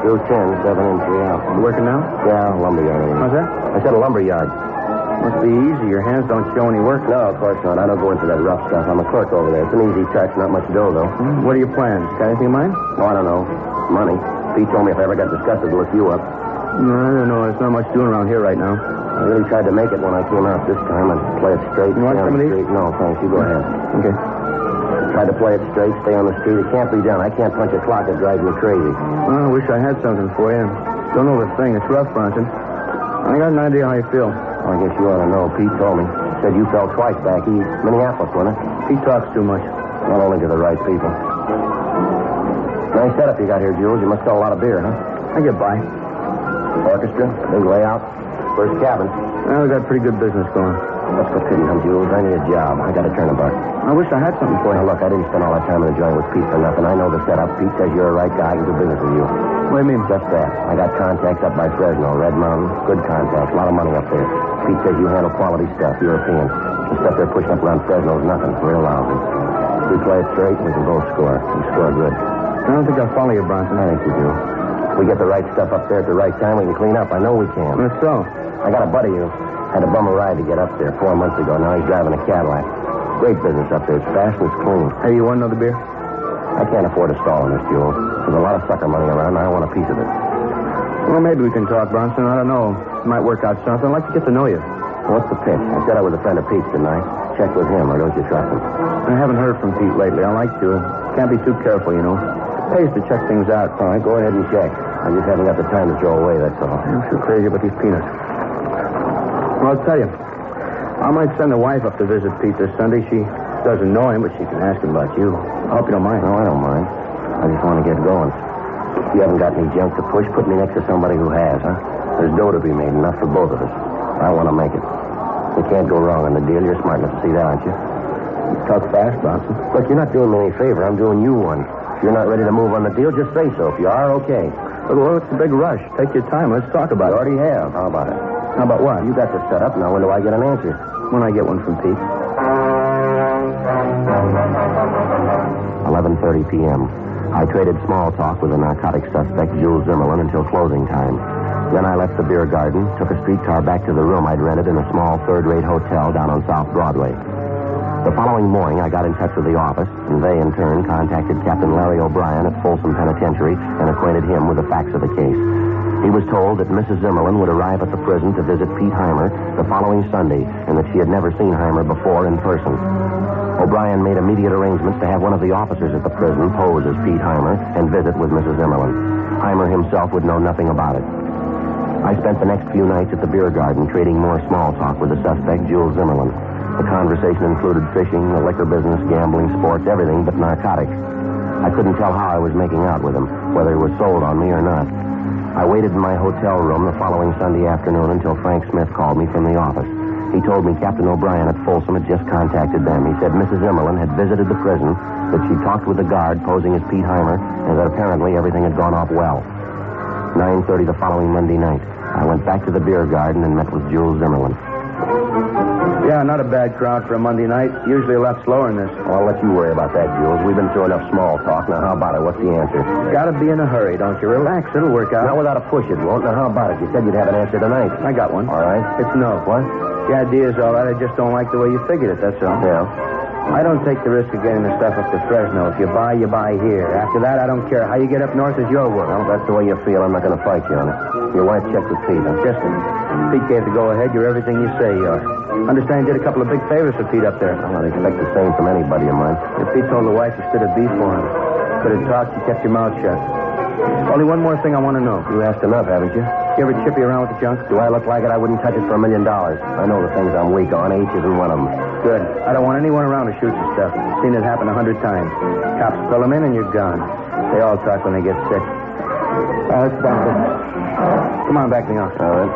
2 10, 7 in, 3 out. You working now? Yeah, lumberyard. What's that? I said a lumberyard. Must be easy. Your hands don't show any work. No, of course not. I don't go into that rough stuff. I'm a clerk over there. It's an easy touch, not much dough, though. What are your plans? Got anything in mind? Oh, I don't know. Money. Pete told me if I ever got disgusted to look you up. No, I don't know. There's not much doing around here right now. I really tried to make it when I came out this time. I'd play it straight. You want some of these? No, thanks. You go ahead. Okay. Tried to play it straight, stay on the street. It can't be done. I can't punch a clock. It drives me crazy. Well, I wish I had something for you. Don't know the thing. It's rough, Bronson. I got an idea how you feel. I guess you ought to know. Pete told me. Said you fell twice back east. Minneapolis, wasn't it? Pete talks too much. Well, only to the right people. Nice setup you got here, Jules. You must sell a lot of beer, huh? I get by. Orchestra, big layout, first cabin. Well, we got pretty good business going. Let's go kidding him, Jules. I need a job. I got to turn a buck. I wish I had something for you. Now, look, I didn't spend all that time in the joint with Pete for nothing. I know the setup. Pete says you're a right guy. I can do business with you. What do you mean? Just that. I got contacts up by Fresno, Red Mountain. Good contacts. A lot of money up there. Pete says you handle quality stuff, European. The stuff they're pushing up around Fresno is nothing. Real lousy. If we play it straight, we can both score. We score good. I don't think I'll follow you, Bronson. I think you do. If we get the right stuff up there at the right time, we can clean up. I know we can. That's so. I got a buddy who had a bum a ride to get up there 4 months ago. Now he's driving a Cadillac. Great business up there. It's fast and it's clean. Hey, you want another beer? I can't afford a stall in this, Jules. There's a lot of sucker money around, and I want a piece of it. Well, maybe we can talk, Bronson. I don't know. It might work out something. I'd like to get to know you. What's the pitch? I said I was a friend of Pete's, didn't I? Check with him, or don't you trust him? I haven't heard from Pete lately. I like to. Can't be too careful, you know. It pays to check things out. All right, go ahead and check. I just haven't got the time to throw away, that's all. I'm so crazy about these peanuts. Well, I'll tell you. I might send the wife up to visit Pete this Sunday. She doesn't know him, but she can ask him about you. I hope you don't mind. No, I don't mind. I just want to get going. If you haven't got any junk to push, put me next to somebody who has, huh? There's dough to be made, enough for both of us. I want to make it. You can't go wrong on the deal. You're smart enough to see that, aren't you? You talk fast, Bronson. Look, you're not doing me any favor. I'm doing you one. If you're not ready to move on the deal, just say so. If you are, okay. Well, it's a big rush. Take your time. Let's talk about it. You already have. How about it? How about what? You got the setup. Now, when do I get an answer? When I get one from Pete. 11:30 p.m. I traded small talk with the narcotic suspect, Jules Zimmerman, until closing time. Then I left the beer garden, took a streetcar back to the room I'd rented in a small third-rate hotel down on South Broadway. The following morning, I got in touch with the office, and they, in turn, contacted Captain Larry O'Brien at Folsom Penitentiary and acquainted him with the facts of the case. He was told that Mrs. Zimmerman would arrive at the prison to visit Pete Heimer the following Sunday and that she had never seen Heimer before in person. O'Brien made immediate arrangements to have one of the officers at the prison pose as Pete Heimer and visit with Mrs. Zimmerman. Heimer himself would know nothing about it. I spent the next few nights at the beer garden trading more small talk with the suspect, Jules Zimmerman. The conversation included fishing, the liquor business, gambling, sports, everything but narcotics. I couldn't tell how I was making out with him, whether he was sold on me or not. I waited in my hotel room the following Sunday afternoon until Frank Smith called me from the office. He told me Captain O'Brien at Folsom had just contacted them. He said Mrs. Zimmerman had visited the prison, that she talked with the guard posing as Pete Heimer, and that apparently everything had gone off well. 9:30 the following Monday night. I went back to the beer garden and met with Jules Zimmerman. Yeah, not a bad crowd for a Monday night. Usually a lot slower than this. Well, I'll let you worry about that, Jules. We've been through enough small talk. Now, how about it? What's the answer? Gotta be in a hurry, don't you? Relax, it'll work out. Not without a push, it won't. Now, how about it? You said you'd have an answer tonight. I got one. All right. It's no. What? The idea's all right. I just don't like the way you figured it, that's all. Yeah. I don't take the risk of getting the stuff up to Fresno. If you buy here. After that, I don't care. How you get up north is your work. Well, if that's the way you feel, I'm not going to fight you on it. Your wife checked with Pete, huh? Just Pete gave the go-ahead. You're everything you say you are. Understand you did a couple of big favors for Pete up there. Well, I'd expect the same from anybody of mine. If Pete told the wife you stood a beef for him, could have talked, you kept your mouth shut. Only one more thing I want to know. You asked enough, haven't you? You ever chippy around with the junk? Do I look like it? I wouldn't touch it for $1 million. I know the things I'm weak on. H isn't one of them. Good. I don't want anyone around to shoot your stuff. Seen it happen 100 times. Cops pull them in and you're gone. They all talk when they get sick. Let's back business. Come on, back me off. All right.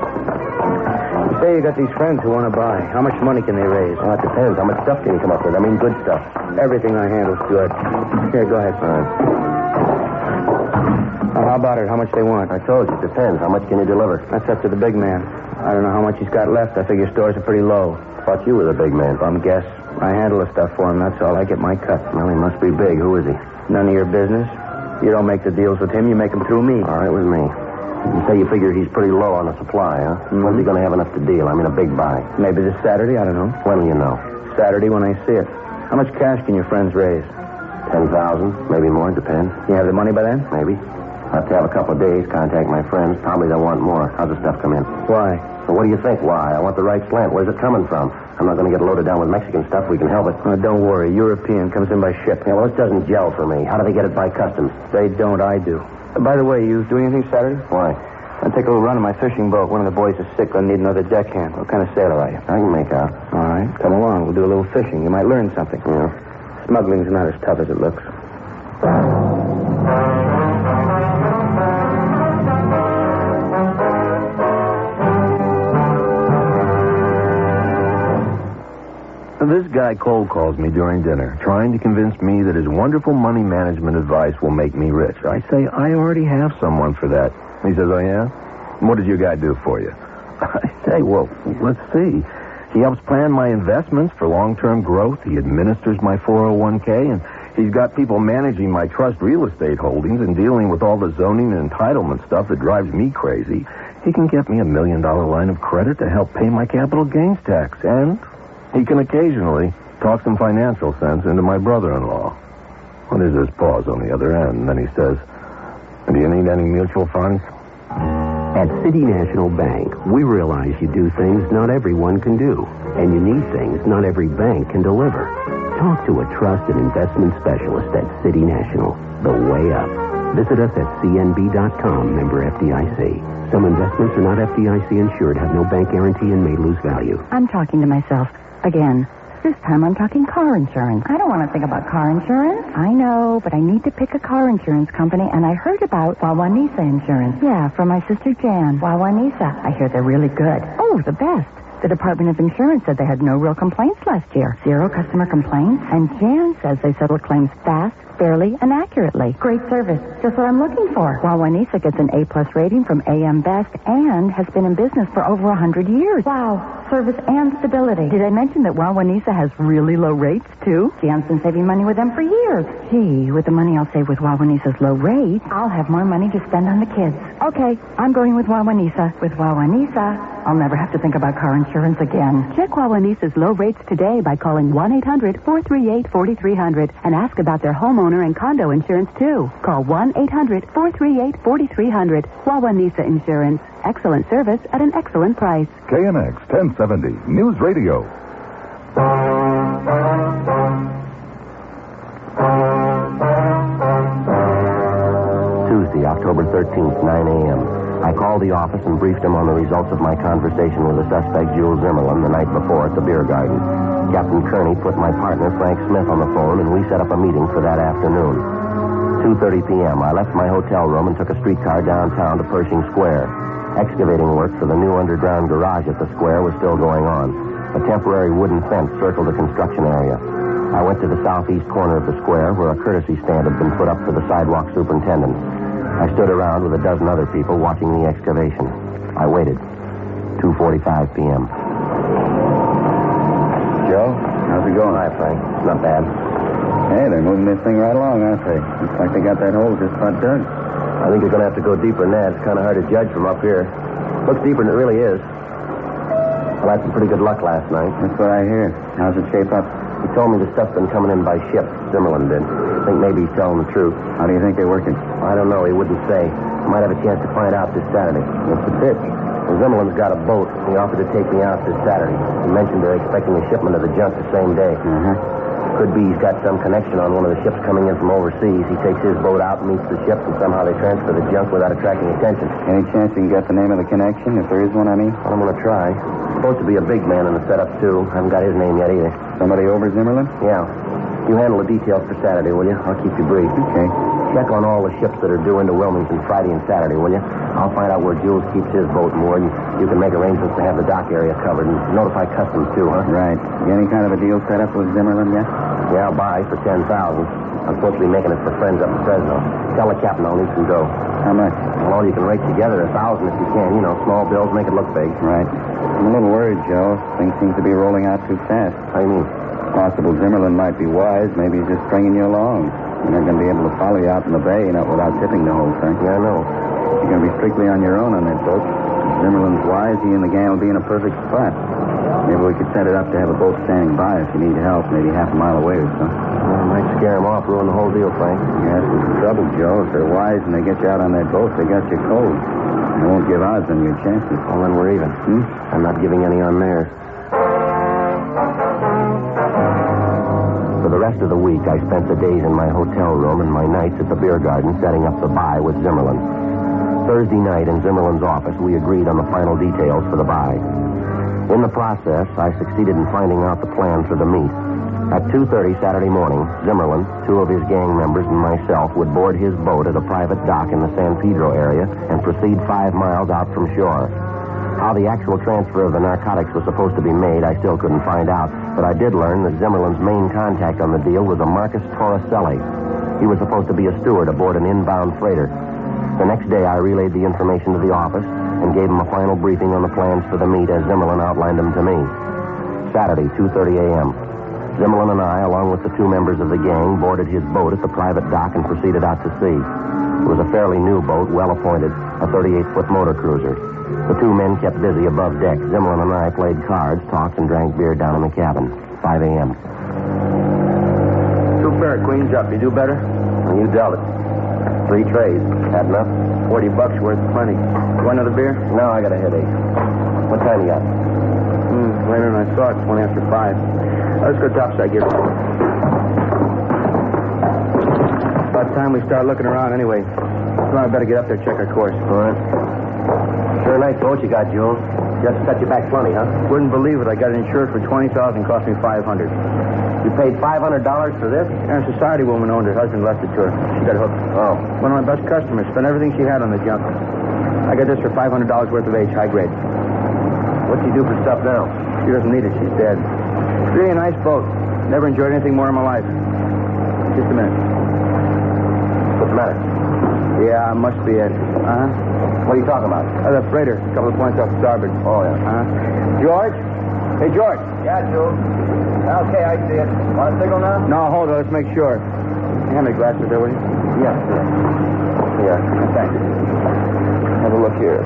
You say you got these friends who want to buy. How much money can they raise? Well, it depends. How much stuff can you come up with? I mean, good stuff. Everything I handle's good. Here, go ahead. All right. How about it? How much they want? I told you, it depends. How much can you deliver? That's up to the big man. I don't know how much he's got left. I figure stores are pretty low. Thought you were the big man. Bum guess. I handle the stuff for him, that's all. I get my cut. Well, he must be big. Who is he? None of your business. You don't make the deals with him, you make them through me. All right, with me. You say you figure he's pretty low on the supply, huh? Mm-hmm. When's he going to have enough to deal? I mean, a big buy. Maybe this Saturday, I don't know. When will you know? Saturday when I see it. How much cash can your friends raise? 10,000, maybe more, depends. You have the money by then? Maybe. I'll have to have a couple of days, contact my friends. Probably they'll want more. How's the stuff come in? Why? Well, what do you think? Why? I want the right slant. Where's it coming from? I'm not going to get loaded down with Mexican stuff. We can help it. Don't worry. European comes in by ship. Yeah, well, it doesn't gel for me. How do they get it by customs? They don't. I do. By the way, you doing anything Saturday? Why? I'll take a little run in my fishing boat. One of the boys is sick. I'll need another deckhand. What kind of sailor are you? I can make out. All right. Come along. We'll do a little fishing. You might learn something. Yeah. Smuggling's not as tough as it looks. This guy cold calls me during dinner, trying to convince me that his wonderful money management advice will make me rich. I say, I already have someone for that. He says, oh, yeah? What does your guy do for you? I say, well, let's see. He helps plan my investments for long-term growth. He administers my 401k, and he's got people managing my trust real estate holdings and dealing with all the zoning and entitlement stuff that drives me crazy. He can get me $1 million line of credit to help pay my capital gains tax, and he can occasionally talk some financial sense into my brother-in-law. Well, there's this pause on the other end, and then he says, do you need any mutual funds? At City National Bank, we realize you do things not everyone can do, and you need things not every bank can deliver. Talk to a trusted investment specialist at City National, the way up. Visit us at cnb.com, member FDIC. Some investments are not FDIC insured, have no bank guarantee, and may lose value. I'm talking to myself. Again. This time I'm talking car insurance. I don't want to think about car insurance. I know, but I need to pick a car insurance company, and I heard about Wawanisa Insurance. Yeah, from my sister Jan. Wawanisa. I hear they're really good. Oh, the best. The Department of Insurance said they had no real complaints last year. 0 customer complaints. And Jan says they settle claims fast, fairly, and accurately. Great service. Just what I'm looking for. Wawanisa gets an A+ rating from AM Best and has been in business for over 100 years. Wow. Service and stability. Did I mention that Wawanisa has really low rates, too? Jan's been saving money with them for years. Gee, with the money I'll save with Wawanisa's low rate, I'll have more money to spend on the kids. Okay, I'm going with Wawanisa. With Wawanisa, I'll never have to think about car insurance again. Check Wawanisa's low rates today by calling 1-800-438-4300 and ask about their homeowner and condo insurance, too. Call 1-800-438-4300. Wawanisa Insurance. Excellent service at an excellent price. KNX 1070 News Radio. Tuesday, October 13th, 9 a.m. I called the office and briefed him on the results of my conversation with the suspect, Jules Zimmerman, the night before at the beer garden. Captain Kearney put my partner, Frank Smith, on the phone, and we set up a meeting for that afternoon. 2:30 p.m., I left my hotel room and took a streetcar downtown to Pershing Square. Excavating work for the new underground garage at the square was still going on. A temporary wooden fence circled the construction area. I went to the southeast corner of the square where a courtesy stand had been put up for the sidewalk superintendent. I stood around with a dozen other people watching the excavation. I waited. 2:45 p.m. Joe, how's it going? Hi, Frank. Not bad. Hey, they're moving this thing right along, aren't they? Looks like they got that hole just about dug. I think you're going to have to go deeper than that. It's kind of hard to judge from up here. Looks deeper than it really is. Well, I had some pretty good luck last night. That's what I hear. How's it shape up? He told me the stuff's been coming in by ship. Zimmerman did. I think maybe he's telling the truth. How do you think they're working? I don't know. He wouldn't say. Might have a chance to find out this Saturday. What's the pitch? Well, Zimmerman's got a boat. He offered to take me out this Saturday. He mentioned they're expecting a shipment of the junk the same day. Could be he's got some connection on one of the ships coming in from overseas. He takes his boat out, meets the ship, and somehow they transfer the junk without attracting attention. Any chance you can get the name of the connection, if there is one, I mean? Well, I'm going to try. Supposed to be a big man in the setup, too. Haven't got his name yet either. Somebody over Zimmerman? Yeah. You handle the details for Saturday, will you? I'll keep you brief. Okay. Check on all the ships that are due into Wilmington Friday and Saturday, will you? I'll find out where Jules keeps his boat moored, and you can make arrangements to have the dock area covered, and notify customs, too, huh? Right. Any kind of a deal set up with Zimmerman yet? Yeah, I'll buy for $10,000. I'm supposed to be making it for friends up in Fresno. Tell the captain I'll need some dough. How much? Well, all you can rake together, 1,000 if you can. You know, small bills make it look big. Right. I'm a little worried, Joe. Things seem to be rolling out too fast. How do you mean? Possible Zimmerman might be wise. Maybe he's just stringing you along. You're not going to be able to follow you out in the bay, not without tipping the whole thing. Yeah, I know. You're going to be strictly on your own on that boat. If Zimmerman's wise, he and the gang will be in a perfect spot. Maybe we could set it up to have a boat standing by if you need help, maybe half a mile away or so. Well, it might scare him off, ruin the whole deal, Frank. Yeah, that's the trouble, Joe. If they're wise and they get you out on that boat, they got you cold. They won't give odds on your chances. Well, then we're even. I'm not giving any on theirs. For the rest of the week, I spent the days in my hotel room and my nights at the beer garden setting up the buy with Zimmerman. Thursday night in Zimmerman's office, we agreed on the final details for the buy. In the process, I succeeded in finding out the plan for the meet. At 2:30 Saturday morning, Zimmerman, 2 of his gang members, and myself would board his boat at a private dock in the San Pedro area and proceed 5 miles out from shore. How the actual transfer of the narcotics was supposed to be made, I still couldn't find out, but I did learn that Zimmerman's main contact on the deal was a Marcus Torricelli. He was supposed to be a steward aboard an inbound freighter. The next day, I relayed the information to the office and gave him a final briefing on the plans for the meet as Zimmerman outlined them to me. Saturday, 2:30 a.m. Zimmerman and I, along with the 2 members of the gang, boarded his boat at the private dock and proceeded out to sea. It was a fairly new boat, well appointed, a 38-foot motor cruiser. The 2 men kept busy above deck. Zimmerman and I played cards, talked, and drank beer down in the cabin. 5 a.m. 2 pair of queens up. You do better? Well, you dealt it. 3 trays. Had enough? $40 worth, plenty. Want another beer? No, I got a headache. What time you got? Later than I thought. 20 after 5. Let's go topside gear. About time we start looking around anyway. So I better get up there and check our course. All right. Sure nice boat you got, Jules. Just set you back plenty, huh? Wouldn't believe it. I got it insured for $20,000, cost me $500. You paid $500 for this? Yeah, a society woman owned her. Husband left it to her. She got hooked. Oh. One of my best customers. Spent everything she had on the junk. I got this for $500 worth of H, high grade. What's she do for stuff now? She doesn't need it. She's dead. It's really a nice boat. Never enjoyed anything more in my life. Just a minute. What's the matter? Yeah, must be it. Uh-huh. What are you talking about? The freighter. A couple of points off starboard. Oh, yeah. Uh-huh. George? Hey, George. Yeah, Jules. Okay, I see it. Want a signal now? No, hold on. Let's make sure. Hand me glasses there, will you? Yeah, sure. Here. Thanks. Have a look here.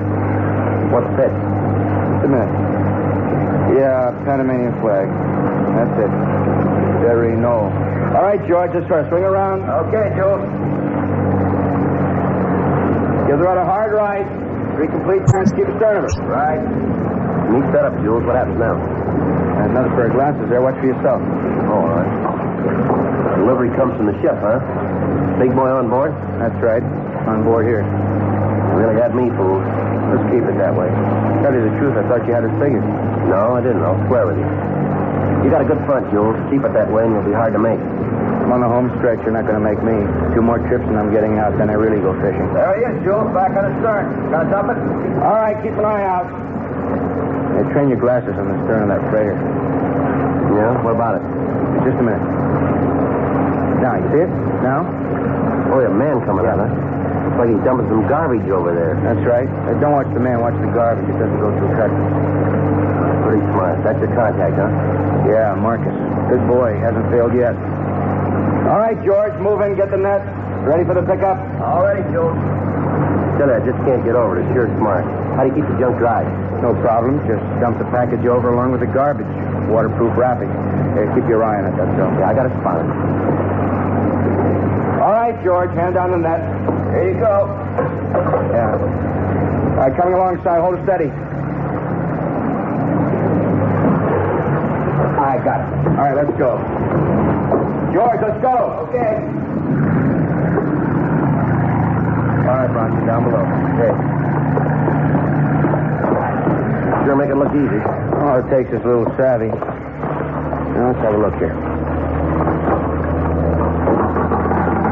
What's this? Just a minute. Yeah, Panamanian flag. That's it. Very no. All right, George, let's try. Swing around. Okay, Jules. Give the rudder a hard right. 3 complete turns, keep astern of us. Right. Neat setup, Jules. What happens now? Another pair of glasses there. Watch for yourself. All right. Delivery comes from the ship, huh? Big boy on board? That's right. On board here. You really had me fooled. Let's keep it that way. Tell you the truth, I thought you had it figured. No, I didn't. I'll swear with you. You got a good front, Jules. Keep it that way and you'll be hard to make. I'm on the home stretch. You're not going to make me. 2 more trips and I'm getting out. Then I really go fishing. There he is, Jules. Back on the stern. Gonna dump it? All right, keep an eye out. Hey, train your glasses on the stern of that freighter. Yeah? What about it? Just a minute. Now, you see it? Now? Oh, yeah, man coming out, huh? Looks like he's dumping some garbage over there. That's right. Don't watch the man. Watch the garbage. It doesn't go through customs. Pretty smart. That's your contact, huh? Yeah, Marcus. Good boy. Hasn't failed yet. All right, George, move in, get the net. Ready for the pickup? All ready, Jules. Still, I just can't get over it. It's sure smart. How do you keep the junk dry? No problem. Just dump the package over along with the garbage. Waterproof wrapping. Hey, keep your eye on it, that's all. Yeah, I got a spot. All right, George, hand down the net. Here you go. Yeah. All right, coming alongside. Hold it steady. I got it. All right, let's go. George, let's go. Okay. All right, Bronson, down below. Okay. Sure make it look easy. All it takes is a little savvy. Now, let's have a look here.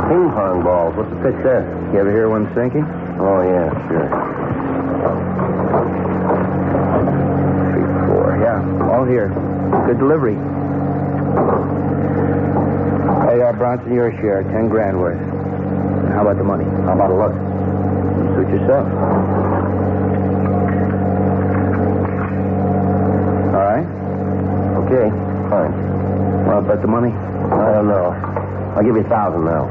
Ping pong balls. What's the pitch there? You ever hear one sinking? Oh, yeah, sure. 3, 4, yeah. All here. Good delivery. Hey, Bronson, your share, 10 grand worth. How about the money? How about a look? Suit yourself. All right? Okay, fine. Well, bet the money? I don't know. I'll give you 1,000 now.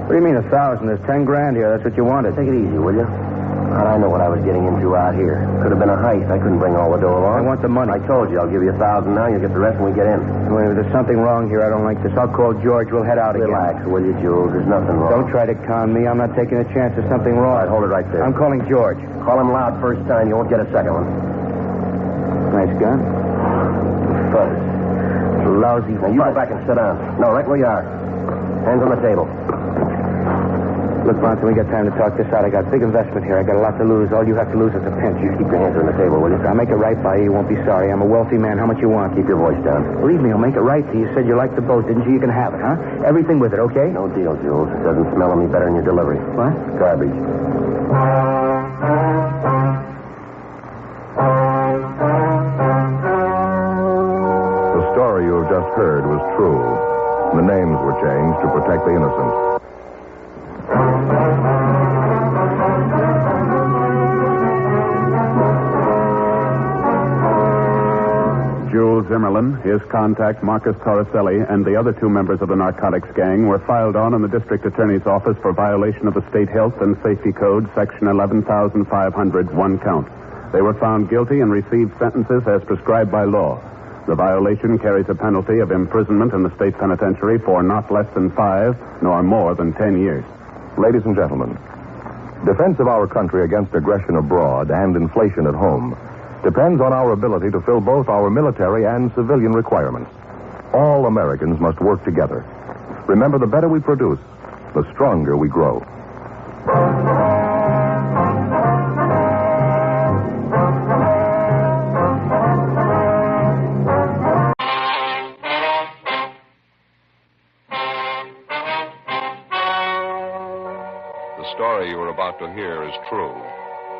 What do you mean 1,000? There's 10 grand here. That's what you wanted. Take it easy, will you? How'd I know what I was getting into out here? Could have been a heist. I couldn't bring all the dough along. I want the money. I told you, I'll give you 1,000 now. You'll get the rest when we get in. Wait, if there's something wrong here, I don't like this. I'll call George. We'll head out again. Relax, will you, Jules? There's nothing wrong. Don't try to con me. I'm not taking a chance there's something wrong. All right, hold it right there. I'm calling George. Call him loud first time. You won't get a second one. Nice gun. Fuzz. Lousy Now, you go back and sit down. No, right where you are. Hands on the table. Look, Bronson, we got time to talk this out. I got a big investment here. I got a lot to lose. All you have to lose is a pinch. You keep your hands on the table, will you? I'll make it right by you. You won't be sorry. I'm a wealthy man. How much you want? Keep your voice down. Believe me, I'll make it right to you. You said you liked the boat, didn't you? You can have it, huh? Everything with it, okay? No deal, Jules. It doesn't smell any better than your delivery. What? Garbage. The story you have just heard was true. The names were changed to protect the innocent. Jules Zimmerlin, his contact Marcus Torricelli, and the other 2 members of the narcotics gang were filed on in the district attorney's office for violation of the State Health and Safety Code, Section 11,500, 1 count. They were found guilty and received sentences as prescribed by law. The violation carries a penalty of imprisonment in the state penitentiary for not less than 5, nor more than 10 years. Ladies and gentlemen, defense of our country against aggression abroad and inflation at home depends on our ability to fill both our military and civilian requirements. All Americans must work together. Remember, the better we produce, the stronger we grow. The story you are about to hear is true.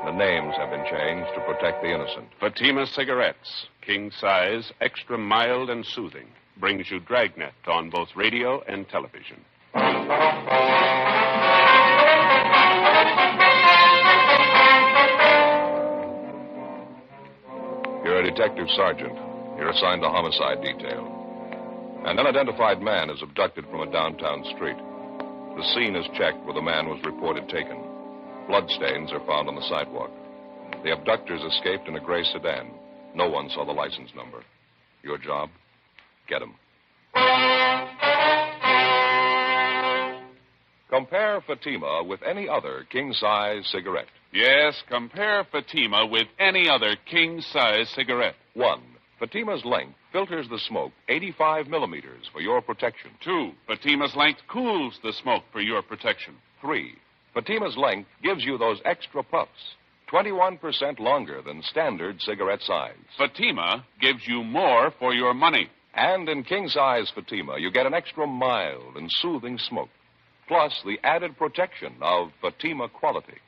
The names have been changed to protect the innocent. Fatima Cigarettes, king size, extra mild and soothing, brings you Dragnet on both radio and television. You're a detective sergeant. You're assigned to homicide detail. An unidentified man is abducted from a downtown street. The scene is checked where the man was reported taken. Bloodstains are found on the sidewalk. The abductors escaped in a gray sedan. No one saw the license number. Your job? Get them. Compare Fatima with any other king-size cigarette. Yes, compare Fatima with any other king-size cigarette. 1. Fatima's length filters the smoke 85 millimeters for your protection. 2. Fatima's length cools the smoke for your protection. 3. Fatima's length gives you those extra puffs, 21% longer than standard cigarette size. Fatima gives you more for your money. And in king-size Fatima, you get an extra mild and soothing smoke, plus the added protection of Fatima quality.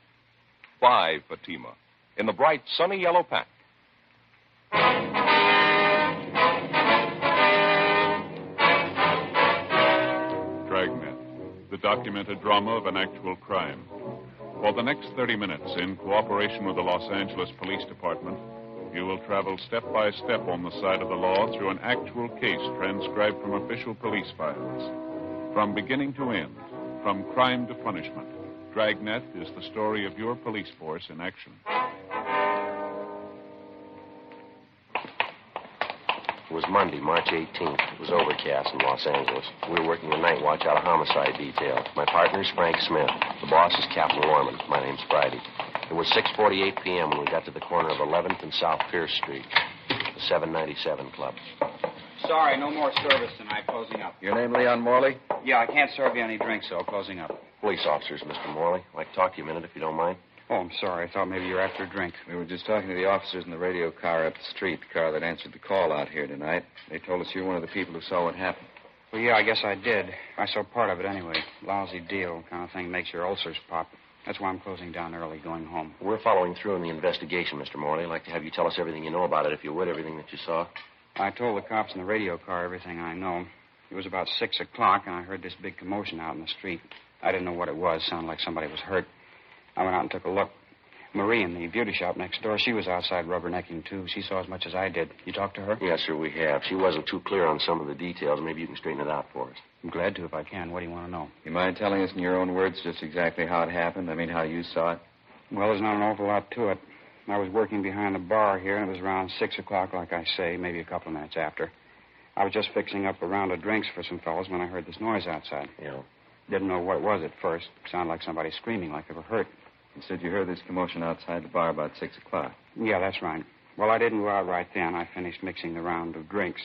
Buy Fatima in the bright, sunny yellow pack. Dragnet, the documented drama of an actual crime. For the next 30 minutes, in cooperation with the Los Angeles Police Department, you will travel step by step on the side of the law through an actual case transcribed from official police files. From beginning to end, from crime to punishment, Dragnet is the story of your police force in action. It was Monday, March 18th. It was overcast in Los Angeles. We were working the night watch out of homicide detail. My partner's Frank Smith. The boss is Captain Lorman. My name's Friday. It was 6:48 p.m. when we got to the corner of 11th and South Pierce Street, the 797 Club. Sorry, no more service tonight. Closing up. Your name, Leon Morley? Yeah, I can't serve you any drinks, so closing up. Police officers, Mr. Morley. I'd like to talk to you a minute, if you don't mind. Oh, I'm sorry. I thought maybe you were after a drink. We were just talking to the officers in the radio car up the street, the car that answered the call out here tonight. They told us you're one of the people who saw what happened. Well, yeah, I guess I did. I saw part of it anyway. Lousy deal. Kind of thing makes your ulcers pop. That's why I'm closing down early, going home. We're following through in the investigation, Mr. Morley. I'd like to have you tell us everything you know about it, if you would, everything that you saw. I told the cops in the radio car everything I know. It was about 6 o'clock, and I heard this big commotion out in the street. I didn't know what it was. Sounded like somebody was hurt. I went out and took a look. Marie in the beauty shop next door, she was outside rubbernecking, too. She saw as much as I did. You talked to her? Yes, sir, we have. She wasn't too clear on some of the details. Maybe you can straighten it out for us. I'm glad to if I can. What do you want to know? You mind telling us in your own words just exactly how it happened? I mean, how you saw it? Well, there's not an awful lot to it. I was working behind the bar here, and it was around 6 o'clock, like I say, maybe a couple of minutes after. I was just fixing up a round of drinks for some fellows when I heard this noise outside. Yeah. Didn't know what it was at first. It sounded like somebody screaming, like they were hurt. You said you heard this commotion outside the bar about 6 o'clock. Yeah, that's right. Well, I didn't go out right then. I finished mixing the round of drinks.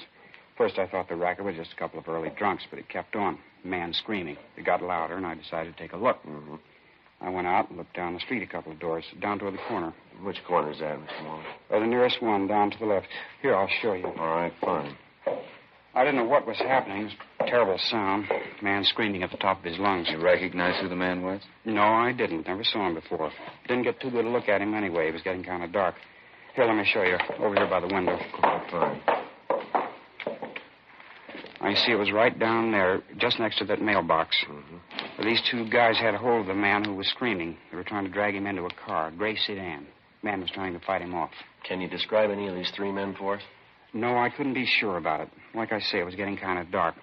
First, I thought the racket was just a couple of early drunks, but it kept on. Man screaming. It got louder, and I decided to take a look. Mm-hmm. I went out and looked down the street a couple of doors, down toward the corner. Which corner is that, Mr. Morley? The nearest one, down to the left. Here, I'll show you. All right, fine. I didn't know what was happening. It was a terrible sound. Man screaming at the top of his lungs. You recognize who the man was? No, I didn't. Never saw him before. Didn't get too good a look at him anyway. It was getting kind of dark. Here, let me show you. Over here by the window. Fine. I see it was right down there, just next to that mailbox. Mm-hmm. These two guys had hold of the man who was screaming. They were trying to drag him into a car, a gray sedan. The man was trying to fight him off. Can you describe any of these three men for us? No, I couldn't be sure about it. Like I say, it was getting kind of dark.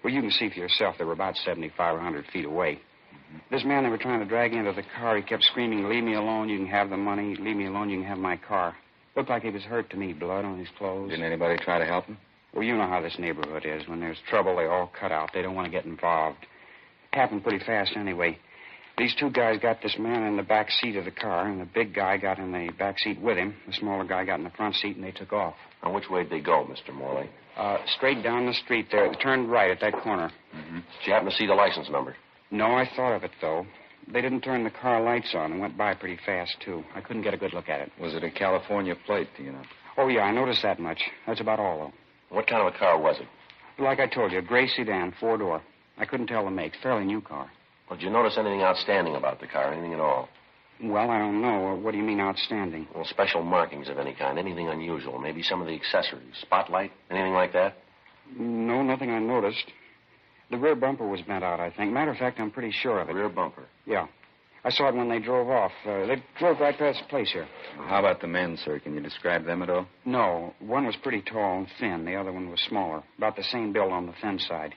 Well, you can see for yourself they were about 75 or 100 feet away. Mm-hmm. This man they were trying to drag into the car, he kept screaming, "Leave me alone, you can have the money. Leave me alone, you can have my car." Looked like he was hurt to me, blood on his clothes. Didn't anybody try to help him? Well, you know how this neighborhood is. When there's trouble, they all cut out. They don't want to get involved. It happened pretty fast anyway. These two guys got this man in the back seat of the car, and the big guy got in the back seat with him. The smaller guy got in the front seat, and they took off. Now, which way did they go, Mr. Morley? Straight down the street there. They turned right at that corner. Mm-hmm. Did you happen to see the license number? No, I thought of it, though. They didn't turn the car lights on and went by pretty fast, too. I couldn't get a good look at it. Was it a California plate, do you know? Oh, yeah, I noticed that much. That's about all, though. What kind of a car was it? Like I told you, a gray sedan, 4-door. I couldn't tell the make. Fairly new car. Well, did you notice anything outstanding about the car? Anything at all? Well, I don't know. What do you mean outstanding? Well, special markings of any kind. Anything unusual. Maybe some of the accessories. Spotlight? Anything like that? No, nothing I noticed. The rear bumper was bent out, I think. Matter of fact, I'm pretty sure of it. Rear bumper? Yeah. I saw it when they drove off. They drove right past the place here. How about the men, sir? Can you describe them at all? No. One was pretty tall and thin. The other one was smaller. About the same build on the thin side.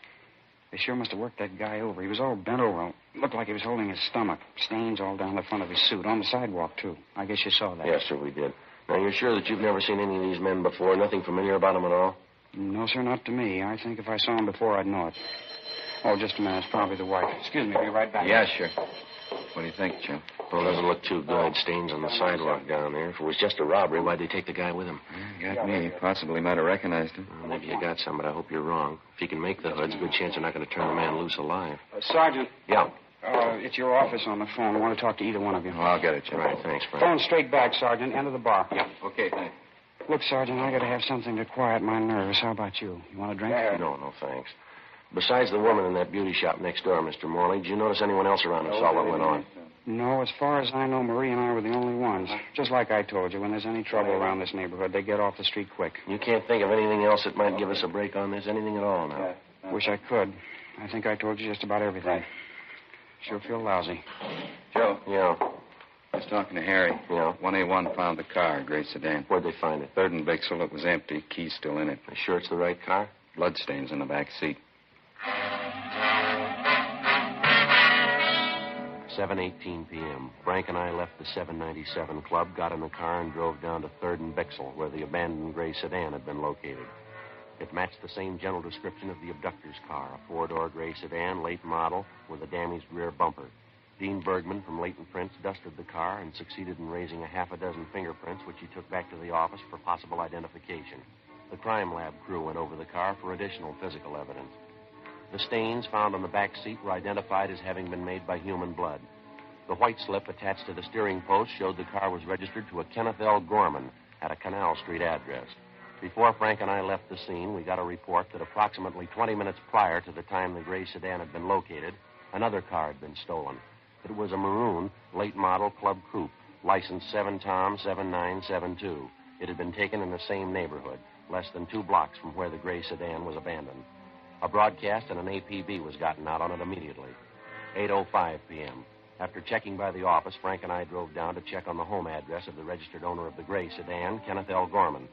They sure must have worked that guy over. He was all bent over. Looked like he was holding his stomach. Stains all down the front of his suit. On the sidewalk, too. I guess you saw that. Yes, sir, we did. Now, you're sure that you've never seen any of these men before? Nothing familiar about them at all? No, sir, not to me. I think if I saw him before, I'd know it. Oh, just a minute. It's probably the wife. Excuse me. Be right back. Yeah, sure. What do you think, Joe? Well, it doesn't look too good. Stains on the sidewalk down there. If it was just a robbery, why'd they take the guy with them? Got me. Possibly might have recognized him. Well, maybe you got some, but I hope you're wrong. If he can make the hoods, a good chance they're not going to turn the man loose alive. Sergeant. Yeah. It's your office on the phone. I want to talk to either one of you. Oh, I'll get it, Joe. Right, thanks, Frank. Phone straight back, Sergeant. End of the bar. Yeah. Okay, thanks. Look, Sergeant, I got to have something to quiet my nerves. How about you? You want a drink? No, thanks. Besides the woman in that beauty shop next door, Mr. Morley, did you notice anyone else around who saw what went on? No, as far as I know, Marie and I were the only ones. Just like I told you, when there's any trouble around this neighborhood, they get off the street quick. You can't think of anything else that might give us a break on this? Anything at all now? Wish I could. I think I told you just about everything. Sure feel lousy. Joe. Yeah. I was talking to Harry. Yeah? 1A1 found the car, gray sedan. Where'd they find it? 3rd and Bixel. It was empty. Key's still in it. You sure it's the right car? Bloodstains in the back seat. 7:18 p.m. Frank and I left the 797 Club, got in the car, and drove down to 3rd and Bixel, where the abandoned gray sedan had been located. It matched the same general description of the abductor's car, a 4-door gray sedan, late model, with a damaged rear bumper. Dean Bergman from Leighton Prince dusted the car and succeeded in raising a half a dozen fingerprints, which he took back to the office for possible identification. The crime lab crew went over the car for additional physical evidence. The stains found on the back seat were identified as having been made by human blood. The white slip attached to the steering post showed the car was registered to a Kenneth L. Gorman at a Canal Street address. Before Frank and I left the scene, we got a report that approximately 20 minutes prior to the time the gray sedan had been located, another car had been stolen. It was a maroon, late model Club Coupe, license 7-Tom 7972. It had been taken in the same neighborhood, less than 2 blocks from where the gray sedan was abandoned. A broadcast and an APB was gotten out on it immediately. 8:05 p.m. After checking by the office, Frank and I drove down to check on the home address of the registered owner of the gray sedan, Kenneth L. Gorman.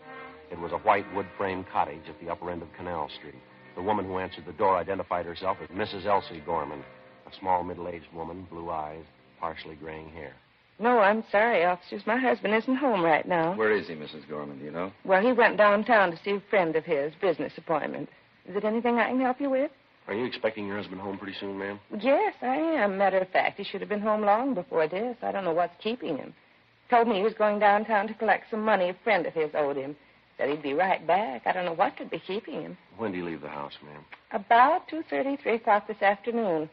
It was a white wood-frame cottage at the upper end of Canal Street. The woman who answered the door identified herself as Mrs. Elsie Gorman, a small middle-aged woman, blue eyes, partially graying hair. No, I'm sorry, officers. My husband isn't home right now. Where is he, Mrs. Gorman? Do you know? Well, he went downtown to see a friend of his, business appointment. Is it anything I can help you with? Are you expecting your husband home pretty soon, ma'am? Yes, I am. Matter of fact, he should have been home long before this. I don't know what's keeping him. Told me he was going downtown to collect some money a friend of his owed him. Said he'd be right back. I don't know what could be keeping him. When do you leave the house, ma'am? About 2:30, 3 o'clock this afternoon.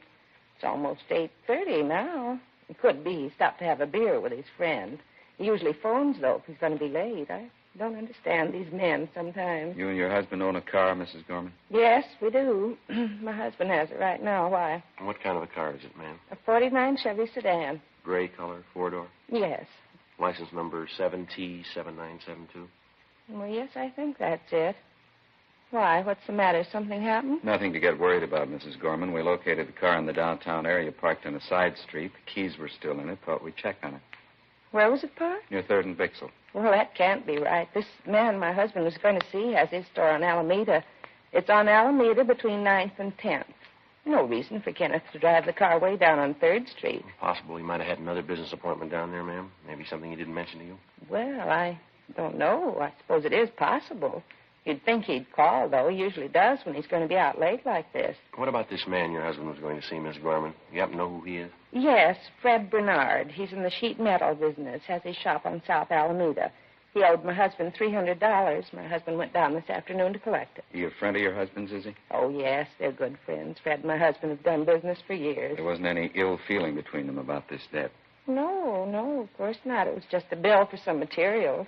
It's almost 8:30 now. It could be he stopped to have a beer with his friend. He usually phones, though, if he's going to be late. I don't understand these men sometimes. You and your husband own a car, Mrs. Gorman? Yes, we do. My husband has it right now. Why? What kind of a car is it, ma'am? A 49 Chevy sedan. Gray color, 4-door? Yes. License number 7T7972? Well, yes, I think that's it. Why? What's the matter? Something happened? Nothing to get worried about, Mrs. Gorman. We located the car in the downtown area, parked on a side street. The keys were still in it. Thought we'd check on it. Where was it parked? Near 3rd and Bixel. Well, that can't be right. This man my husband was going to see has his store on Alameda. It's on Alameda between 9th and 10th. No reason for Kenneth to drive the car way down on 3rd Street. Possible he might have had another business appointment down there, ma'am. Maybe something he didn't mention to you. Well, I don't know. I suppose it is possible. You'd think he'd call, though. He usually does when he's going to be out late like this. What about this man your husband was going to see, Miss Gorman? You happen to know who he is? Yes, Fred Bernard. He's in the sheet metal business, has his shop on South Alameda. He owed my husband $300. My husband went down this afternoon to collect it. You a friend of your husband's, is he? Oh, yes, they're good friends. Fred and my husband have done business for years. There wasn't any ill feeling between them about this debt? No, of course not. It was just a bill for some materials.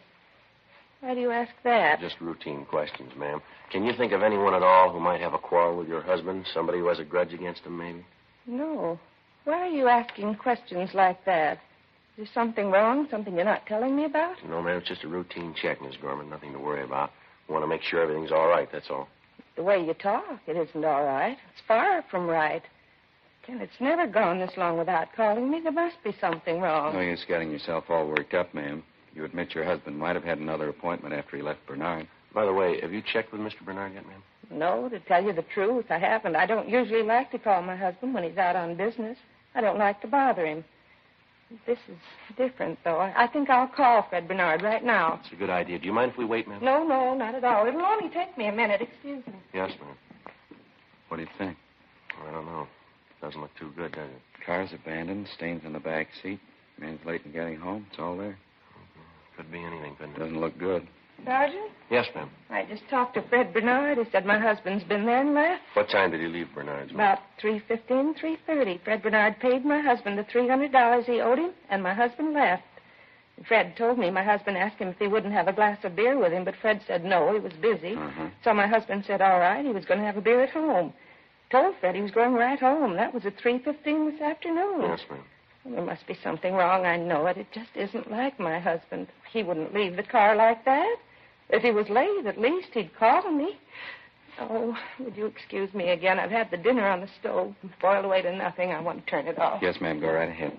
Why do you ask that? Just routine questions, ma'am. Can you think of anyone at all who might have a quarrel with your husband? Somebody who has a grudge against him, maybe? No. Why are you asking questions like that? Is there something wrong? Something you're not telling me about? No, ma'am. It's just a routine check, Miss Gorman. Nothing to worry about. I want to make sure everything's all right, that's all. The way you talk, it isn't all right. It's far from right. Ken, it's never gone this long without calling me. There must be something wrong. No use getting yourself all worked up, ma'am. You admit your husband might have had another appointment after he left Bernard. By the way, have you checked with Mr. Bernard yet, ma'am? No, to tell you the truth, I haven't. I don't usually like to call my husband when he's out on business. I don't like to bother him. This is different, though. I think I'll call Fred Bernard right now. It's a good idea. Do you mind if we wait, ma'am? No, not at all. It'll only take me a minute. Excuse me. Yes, ma'am. What do you think? I don't know. Doesn't look too good, does it? Car's abandoned, stains in the back seat. Man's late in getting home. It's all there. Could be anything, couldn't it? Doesn't look good. Sergeant? Yes, ma'am. I just talked to Fred Bernard. He said my husband's been there and left. What time did he leave Bernard's? About 3:15, 3:30. Fred Bernard paid my husband the $300 he owed him, and my husband left. Fred told me my husband asked him if he wouldn't have a glass of beer with him, but Fred said no, he was busy. So my husband said all right, he was going to have a beer at home. Told Fred he was going right home. That was at 3:15 this afternoon. Yes, ma'am. Well, there must be something wrong, I know it. It just isn't like my husband. He wouldn't leave the car like that. If he was late, at least he'd call me. Oh, would you excuse me again? I've had the dinner on the stove. Boiled away to nothing. I want to turn it off. Yes, ma'am. Go right ahead.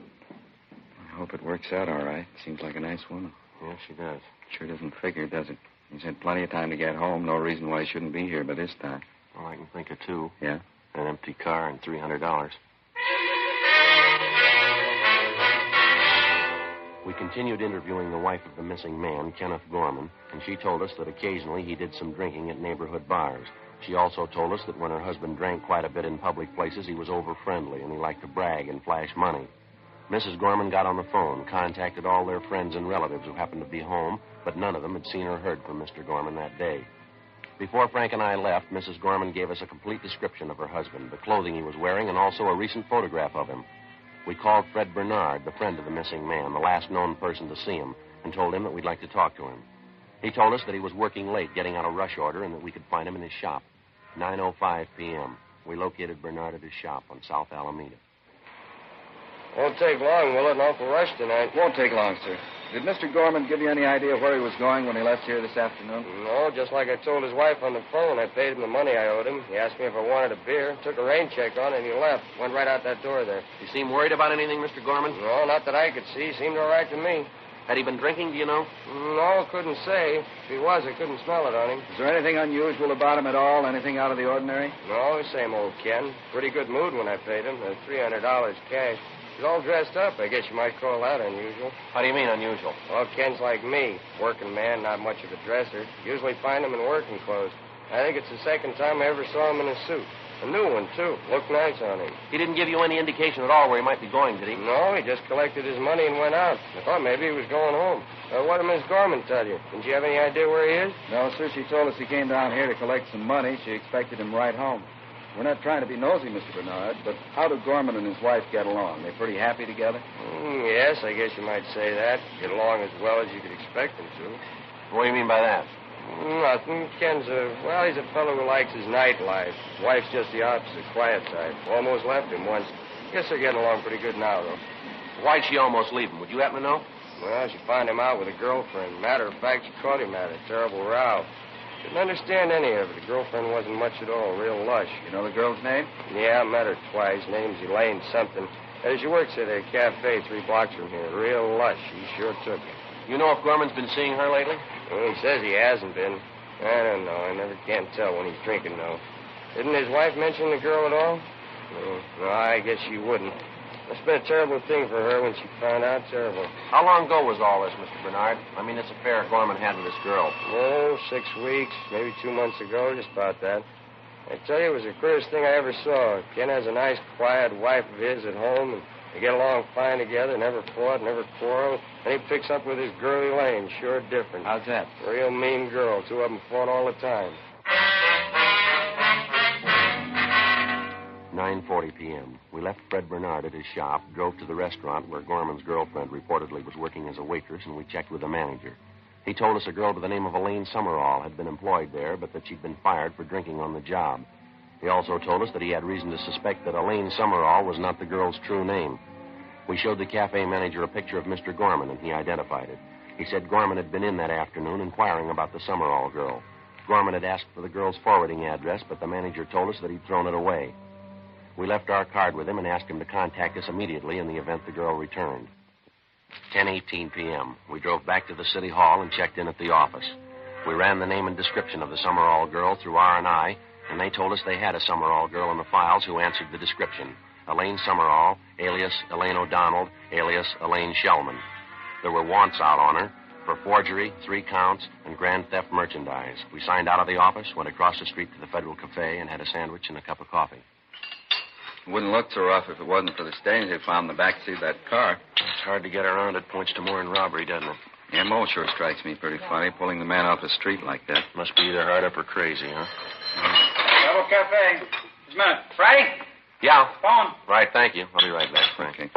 I hope it works out all right. Seems like a nice woman. Yes, she does. Sure doesn't figure, does it? He's had plenty of time to get home. No reason why he shouldn't be here by this time. Well, I can think of two. Yeah? An empty car and $300. We continued interviewing the wife of the missing man, Kenneth Gorman, and she told us that occasionally he did some drinking at neighborhood bars. She also told us that when her husband drank quite a bit in public places, he was over-friendly and he liked to brag and flash money. Mrs. Gorman got on the phone, contacted all their friends and relatives who happened to be home, but none of them had seen or heard from Mr. Gorman that day. Before Frank and I left, Mrs. Gorman gave us a complete description of her husband, the clothing he was wearing, and also a recent photograph of him. We called Fred Bernard, the friend of the missing man, the last known person to see him, and told him that we'd like to talk to him. He told us that he was working late, getting out a rush order, and that we could find him in his shop. 9:05 p.m. We located Bernard at his shop on South Alameda. Won't take long, will it? An awful rush tonight. Won't take long, sir. Did Mr. Gorman give you any idea where he was going when he left here this afternoon? No, just like I told his wife on the phone. I paid him the money I owed him. He asked me if I wanted a beer, took a rain check on it, and he left. Went right out that door there. You seem worried about anything, Mr. Gorman? No, not that I could see. Seemed all right to me. Had he been drinking, do you know? No, couldn't say. If he was, I couldn't smell it on him. Is there anything unusual about him at all? Anything out of the ordinary? No, same old Ken. Pretty good mood when I paid him. $300 cash. He's all dressed up. I guess you might call that unusual. How do you mean, unusual? Well, Ken's like me. Working man, not much of a dresser. Usually find him in working clothes. I think it's the second time I ever saw him in a suit. A new one, too. Looked nice on him. He didn't give you any indication at all where he might be going, did he? No, he just collected his money and went out. I thought maybe he was going home. What did Miss Gorman tell you? Didn't you have any idea where he is? No, sir. She told us he came down here to collect some money. She expected him right home. We're not trying to be nosy, Mr. Bernard, but how do Gorman and his wife get along? They pretty happy together? Yes, I guess you might say that. Get along as well as you could expect them to. What do you mean by that? Nothing. Ken's he's a fellow who likes his nightlife. Wife's just the opposite, quiet side. Almost left him once. Guess they're getting along pretty good now, though. Why'd she almost leave him? Would you happen to know? Well, she found him out with a girlfriend. Matter of fact, she caught him at a terrible row. Didn't understand any of it. The girlfriend wasn't much at all, real lush. You know the girl's name? Yeah, I met her twice. Name's Elaine something. She works at a cafe 3 blocks from here. Real lush. He sure took it. You know if Gorman's been seeing her lately? Well, he says he hasn't been. I don't know. I never can tell when he's drinking, though. Didn't his wife mention the girl at all? No, I guess she wouldn't. Must have been a terrible thing for her when she found out. Terrible. How long ago was all this, Mr. Bernard? I mean, this affair Gorman had with this girl. Oh, 6 weeks, maybe 2 months ago, just about that. I tell you, it was the queerest thing I ever saw. Ken has a nice, quiet wife of his at home, and they get along fine together, never fought, never quarreled. And he picks up with his girl Elaine, sure different. How's that? Real mean girl. 2 of them fought all the time. 9:40 p.m. We left Fred Bernard at his shop, drove to the restaurant where Gorman's girlfriend reportedly was working as a waitress, and we checked with the manager. He told us a girl by the name of Elaine Summerall had been employed there, but that she'd been fired for drinking on the job. He also told us that he had reason to suspect that Elaine Summerall was not the girl's true name. We showed the cafe manager a picture of Mr. Gorman, and he identified it. He said Gorman had been in that afternoon inquiring about the Summerall girl. Gorman had asked for the girl's forwarding address, but the manager told us that he'd thrown it away. We left our card with him and asked him to contact us immediately in the event the girl returned. 10:18 p.m. We drove back to the city hall and checked in at the office. We ran the name and description of the Summerall girl through R&I, and they told us they had a Summerall girl in the files who answered the description. Elaine Summerall, alias Elaine O'Donnell, alias Elaine Shellman. There were wants out on her for forgery, 3 counts, and grand theft merchandise. We signed out of the office, went across the street to the Federal Cafe, and had a sandwich and a cup of coffee. Wouldn't look so rough if it wasn't for the stains they found in the backseat of that car. It's hard to get around. It points to more than robbery, doesn't it? Yeah, Mo sure strikes me pretty funny, pulling the man off the street like that. Must be either hard up or crazy, huh? Double Cafe. Just a minute. Friday? Yeah. Phone. Right, thank you. I'll be right back, Frank. Okay.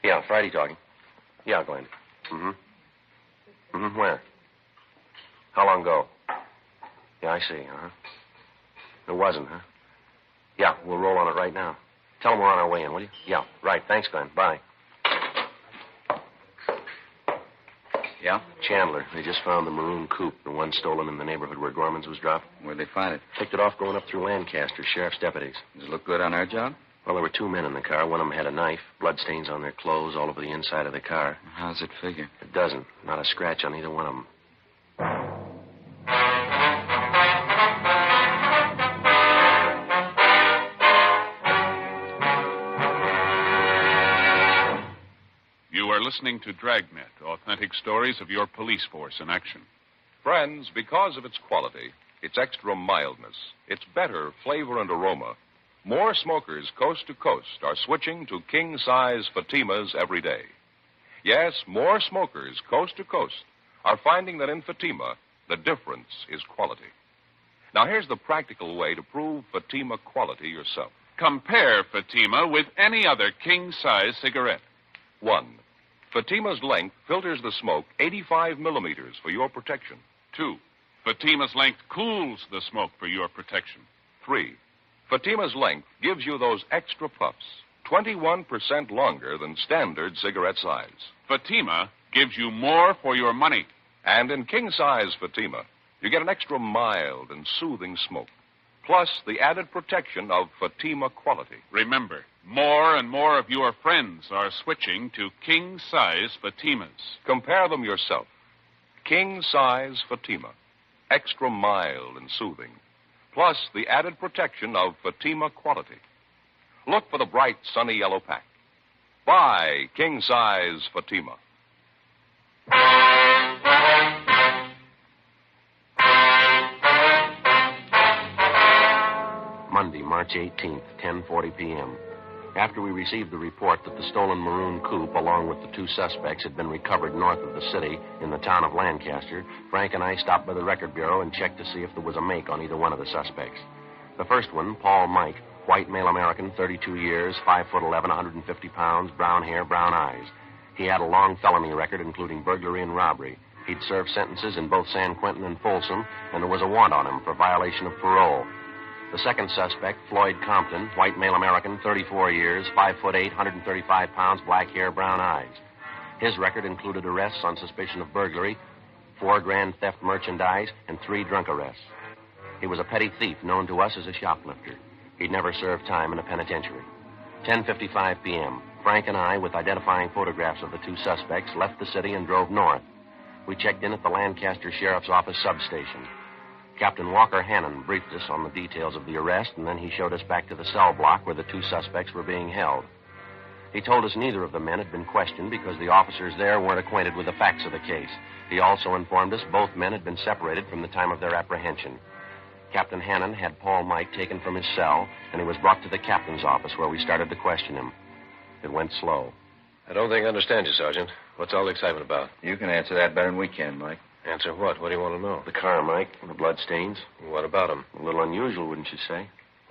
Yeah, Friday talking. Yeah, Glenn. Where? How long ago? Yeah, I see, uh-huh. It wasn't, huh? Yeah, we'll roll on it right now. Tell them we're on our way in, will you? Yeah, right. Thanks, Glenn. Bye. Yeah? Chandler. They just found the maroon coupe, the one stolen in the neighborhood where Gorman's was dropped. Where'd they find it? Picked it off going up through Lancaster, sheriff's deputies. Does it look good on our job? Well, there were 2 men in the car. One of them had a knife, bloodstains on their clothes all over the inside of the car. How's it figure? It doesn't. Not a scratch on either one of them. You are listening to Dragnet, authentic stories of your police force in action. Friends, because of its quality, its extra mildness, its better flavor and aroma, more smokers coast to coast are switching to king-size Fatimas every day. Yes, more smokers coast to coast are finding that in Fatima, the difference is quality. Now, here's the practical way to prove Fatima quality yourself. Compare Fatima with any other king-size cigarette. 1. Fatima's length filters the smoke 85 millimeters for your protection. 2. Fatima's length cools the smoke for your protection. 3. Fatima's length gives you those extra puffs, 21% longer than standard cigarette size. Fatima gives you more for your money. And in king-size Fatima, you get an extra mild and soothing smoke, plus the added protection of Fatima quality. Remember, more and more of your friends are switching to king-size Fatimas. Compare them yourself. King-size Fatima, extra mild and soothing, plus the added protection of Fatima quality. Look for the bright, sunny yellow pack. Buy king-size Fatima. Monday, March 18th, 10:40 p.m. After we received the report that the stolen maroon coupe, along with the 2 suspects, had been recovered north of the city in the town of Lancaster, Frank and I stopped by the record bureau and checked to see if there was a make on either one of the suspects. The first one, Paul Mike, white male American, 32 years, 5'11", 150 pounds, brown hair, brown eyes. He had a long felony record, including burglary and robbery. He'd served sentences in both San Quentin and Folsom, and there was a warrant on him for violation of parole. The second suspect, Floyd Compton, white male American, 34 years, 5'8", 135 pounds, black hair, brown eyes. His record included arrests on suspicion of burglary, 4 grand theft merchandise, and 3 drunk arrests. He was a petty thief known to us as a shoplifter. He'd never served time in a penitentiary. 10:55 p.m. Frank and I, with identifying photographs of the 2 suspects, left the city and drove north. We checked in at the Lancaster Sheriff's Office substation. Captain Walker Hannon briefed us on the details of the arrest, and then he showed us back to the cell block where the 2 suspects were being held. He told us neither of the men had been questioned because the officers there weren't acquainted with the facts of the case. He also informed us both men had been separated from the time of their apprehension. Captain Hannon had Paul Mike taken from his cell, and he was brought to the captain's office where we started to question him. It went slow. I don't think I understand you, Sergeant. What's all the excitement about? You can answer that better than we can, Mike. Answer what? What do you want to know? The car, Mike, the blood stains. What about them? A little unusual, wouldn't you say?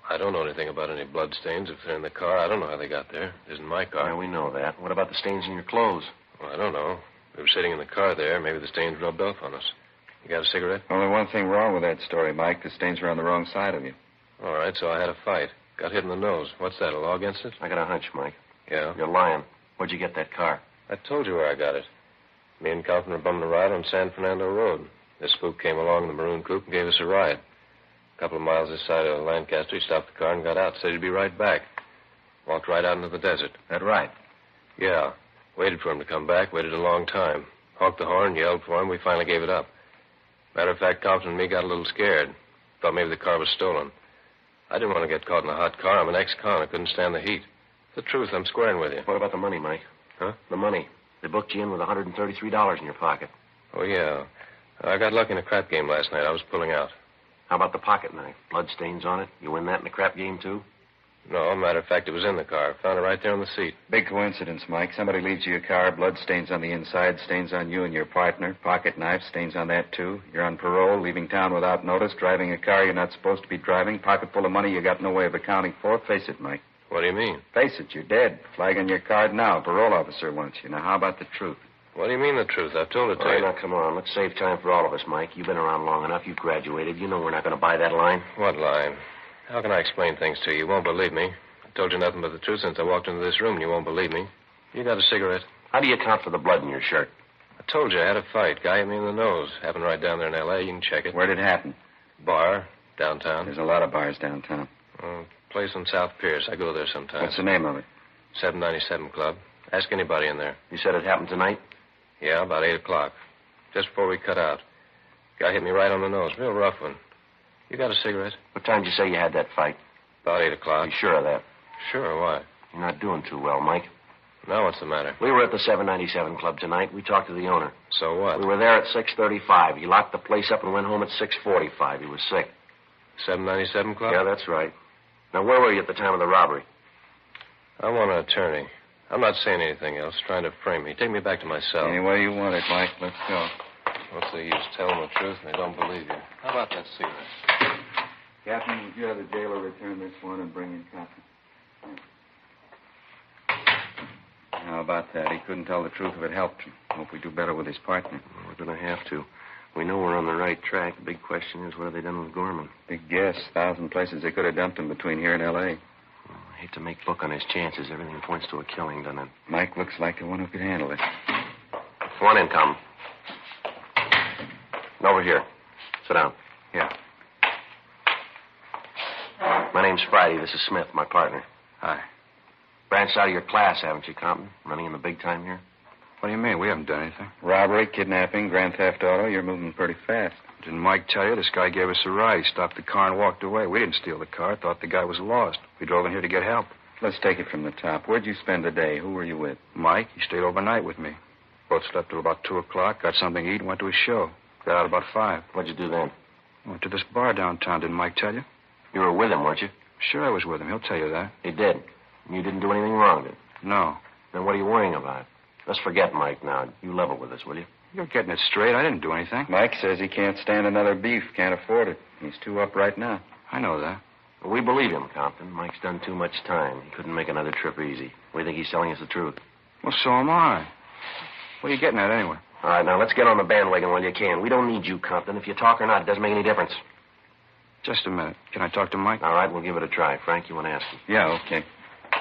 I don't know anything about any blood stains. If they're in the car, I don't know how they got there. It isn't my car. Yeah, we know that. What about the stains in your clothes? Well, I don't know. We were sitting in the car there. Maybe the stains rubbed off on us. You got a cigarette? Only one thing wrong with that story, Mike. The stains were on the wrong side of you. All right, so I had a fight. Got hit in the nose. What's that, a law against it? I got a hunch, Mike. Yeah? You're lying. Where'd you get that car? I told you where I got it. Me and Compton were bumming a ride on San Fernando Road. This spook came along in the maroon coupe and gave us a ride. A couple of miles this side of Lancaster, he stopped the car and got out. Said he'd be right back. Walked right out into the desert. That right? Yeah. Waited for him to come back. Waited a long time. Honked the horn, yelled for him. We finally gave it up. Matter of fact, Compton and me got a little scared. Thought maybe the car was stolen. I didn't want to get caught in a hot car. I'm an ex-con. I couldn't stand the heat. The truth, I'm squaring with you. What about the money, Mike? Huh? The money. They booked you in with $133 in your pocket. Oh, yeah. I got lucky in a crap game last night. I was pulling out. How about the pocket knife? Blood stains on it? You win that in the crap game, too? No, matter of fact, it was in the car. Found it right there on the seat. Big coincidence, Mike. Somebody leaves you your car, blood stains on the inside, stains on you and your partner. Pocket knife, stains on that, too. You're on parole, leaving town without notice, driving a car you're not supposed to be driving, pocket full of money you got no way of accounting for. Face it, Mike. What do you mean? Face it, you're dead. Flag on your card now. Parole officer wants you. Now, how about the truth? What do you mean the truth? I've told it to All right, you. now, come on. Let's save time for all of us, Mike. You've been around long enough. You've graduated. You know we're not going to buy that line. What line? How can I explain things to you? You won't believe me. I told you nothing but the truth since I walked into this room, and you won't believe me. You got a cigarette? How do you account for the blood in your shirt? I told you I had a fight. Guy hit me in the nose. Happened right down there in L.A. You can check it. Where did it happen? Bar, downtown. There's a lot of bars downtown. Place on South Pierce. I go there sometimes. What's the name of it? 797 Club. Ask anybody in there. You said it happened tonight? Yeah, about 8 o'clock. Just before we cut out. Guy hit me right on the nose. Real rough one. You got a cigarette? What time did you say you had that fight? About 8 o'clock. You sure of that? Sure, why? You're not doing too well, Mike. Now what's the matter? We were at the 797 Club tonight. We talked to the owner. So what? We were there at 6:35. He locked the place up and went home at 6:45. He was sick. 797 Club? Yeah, that's right. Now, where were you at the time of the robbery? I want an attorney. I'm not saying anything else, trying to frame me. Take me back to my cell. Any way you want it, Mike. Let's go. What's the use? Tell them the truth and they don't believe you. How about that cigarette? Captain, would you have the jailer return this one and bring in copy? How about that? He couldn't tell the truth if it helped him. Hope we do better with his partner. We're going to have to. We know we're on the right track. The big question is, what have they done with Gorman? Big guess. 1,000 places they could have dumped him between here and L.A. I hate to make book on his chances. Everything points to a killing, doesn't it? Mike looks like the one who could handle it. Come on in, Tom. Over here. Sit down. Yeah. My name's Friday. This is Smith, my partner. Hi. Branched out of your class, haven't you, Compton? Running in the big time here? What do you mean? We haven't done anything. Robbery, kidnapping, grand theft auto. You're moving pretty fast. Didn't Mike tell you? This guy gave us a ride. He stopped the car and walked away. We didn't steal the car. Thought the guy was lost. We drove in here to get help. Let's take it from the top. Where'd you spend the day? Who were you with? Mike. He stayed overnight with me. Both slept till about 2 o'clock, got something to eat, and went to his show. Got out about 5. What'd you do then? Went to this bar downtown. Didn't Mike tell you? You were with him, weren't you? Sure, I was with him. He'll tell you that. He did. You didn't do anything wrong, did you? No. Then what are you worrying about? Let's forget Mike now. You level with us, will you? You're getting it straight. I didn't do anything. Mike says he can't stand another beef. Can't afford it. He's too up right now. I know that. Well, we believe him, Compton. Mike's done too much time. He couldn't make another trip easy. We think he's telling us the truth. Well, so am I. What are you getting at anyway? All right, now let's get on the bandwagon while you can. We don't need you, Compton. If you talk or not, it doesn't make any difference. Just a minute. Can I talk to Mike? All right, we'll give it a try. Frank, you want to ask him? Yeah, okay.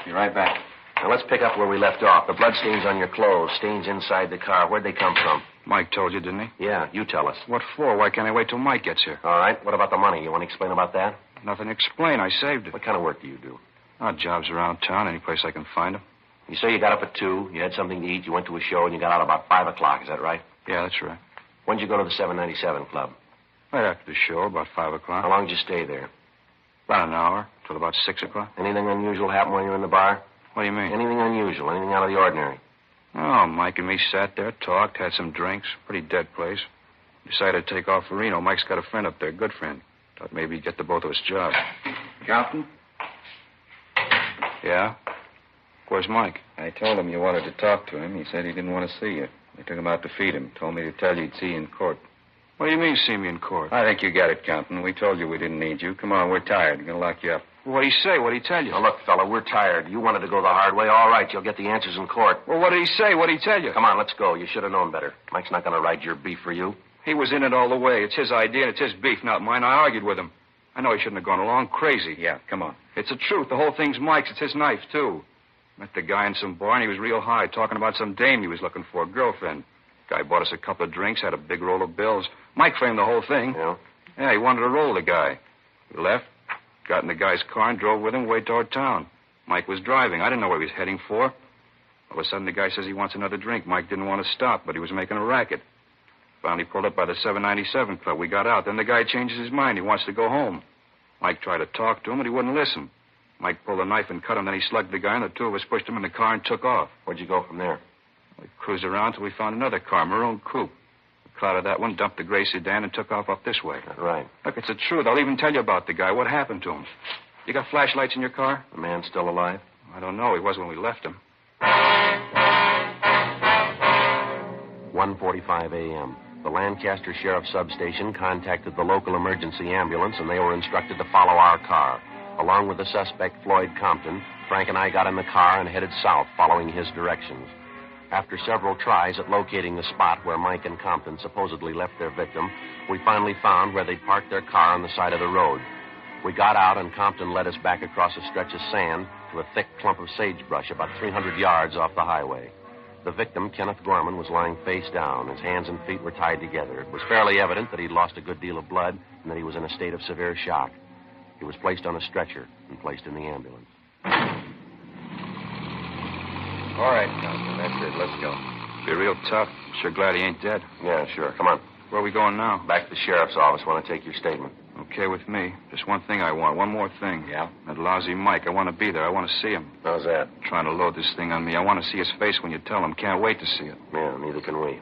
Be right back. Now, let's pick up where we left off. The blood stains on your clothes, stains inside the car. Where'd they come from? Mike told you, didn't he? Yeah, you tell us. What for? Why can't I wait till Mike gets here? All right, what about the money? You want to explain about that? Nothing to explain. I saved it. What kind of work do you do? Odd jobs around town, any place I can find them. You say you got up at 2, you had something to eat, you went to a show, and you got out about 5 o'clock. Is that right? Yeah, that's right. When'd you go to the 797 Club? Right after the show, about 5 o'clock. How long did you stay there? About an hour, till about 6 o'clock. Anything unusual happen when you were in the bar? What do you mean? Anything unusual, anything out of the ordinary? Oh, Mike and me sat there, talked, had some drinks. Pretty dead place. Decided to take off for Reno. Mike's got a friend up there, good friend. Thought maybe he'd get the both of us jobs. Compton? Yeah? Where's Mike? I told him you wanted to talk to him. He said he didn't want to see you. They took him out to feed him. Told me to tell you he'd see you in court. What do you mean, see me in court? I think you got it, Compton. We told you we didn't need you. Come on, we're tired. We're going to lock you up. What'd he say? What'd he tell you? Now, look, fella, we're tired. You wanted to go the hard way. All right, you'll get the answers in court. Well, what did he say? What'd he tell you? Come on, let's go. You should have known better. Mike's not going to ride your beef for you. He was in it all the way. It's his idea and it's his beef, not mine. I argued with him. I know he shouldn't have gone along. Crazy. Yeah, come on. It's the truth. The whole thing's Mike's. It's his knife, too. Met the guy in some bar, and he was real high, talking about some dame he was looking for, a girlfriend. Guy bought us a couple of drinks, had a big roll of bills. Mike framed the whole thing. Yeah? Yeah, he wanted to roll the guy. We left, got in the guy's car, and drove with him way toward town. Mike was driving. I didn't know where he was heading for. All of a sudden, the guy says he wants another drink. Mike didn't want to stop, but he was making a racket. Finally pulled up by the 797 Club. We got out. Then the guy changes his mind. He wants to go home. Mike tried to talk to him, but he wouldn't listen. Mike pulled a knife and cut him. Then he slugged the guy, and the two of us pushed him in the car and took off. Where'd you go from there? We cruised around till we found another car, maroon coupe. We clouded that one, dumped the gray sedan, and took off up this way. Right. Look, it's the truth. I'll even tell you about the guy. What happened to him? You got flashlights in your car? The man's still alive? I don't know. He was when we left him. 1:45 a.m. The Lancaster Sheriff Substation contacted the local emergency ambulance, and they were instructed to follow our car. Along with the suspect, Floyd Compton, Frank and I got in the car and headed south, following his directions. After several tries at locating the spot where Mike and Compton supposedly left their victim, we finally found where they'd parked their car on the side of the road. We got out, and Compton led us back across a stretch of sand to a thick clump of sagebrush about 300 yards off the highway. The victim, Kenneth Gorman, was lying face down. His hands and feet were tied together. It was fairly evident that he'd lost a good deal of blood and that he was in a state of severe shock. He was placed on a stretcher and placed in the ambulance. All right, Compton, that's it. Let's go. Be real tough. Sure glad he ain't dead. Yeah, sure. Come on. Where are we going now? Back to the sheriff's office. Want to take your statement. Okay with me. Just one thing I want. One more thing. Yeah? That lousy Mike. I want to be there. I want to see him. How's that? Trying to load this thing on me. I want to see his face when you tell him. Can't wait to see it. Yeah, neither can we.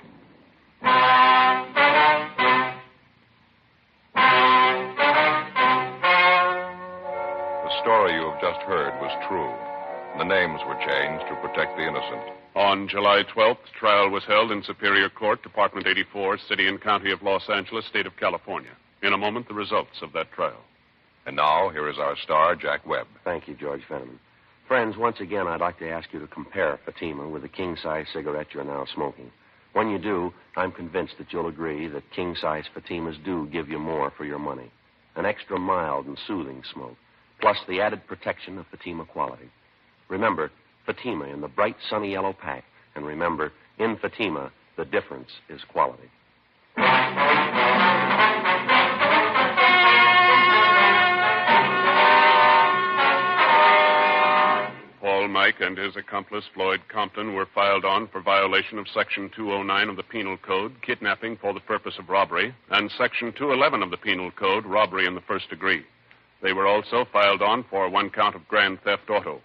The story you have just heard was true. The names were changed to protect the innocent. On July 12th, trial was held in Superior Court, Department 84, City and County of Los Angeles, State of California. In a moment, the results of that trial. And now, here is our star, Jack Webb. Thank you, George Fenneman. Friends, once again, I'd like to ask you to compare Fatima with the king-size cigarette you're now smoking. When you do, I'm convinced that you'll agree that king-size Fatimas do give you more for your money. An extra mild and soothing smoke, plus the added protection of Fatima quality. Remember, Fatima in the bright sunny yellow pack. And remember, in Fatima, the difference is quality. Paul Mike and his accomplice, Floyd Compton, were filed on for violation of Section 209 of the Penal Code, kidnapping for the purpose of robbery, and Section 211 of the Penal Code, robbery in the first degree. They were also filed on for one count of grand theft auto.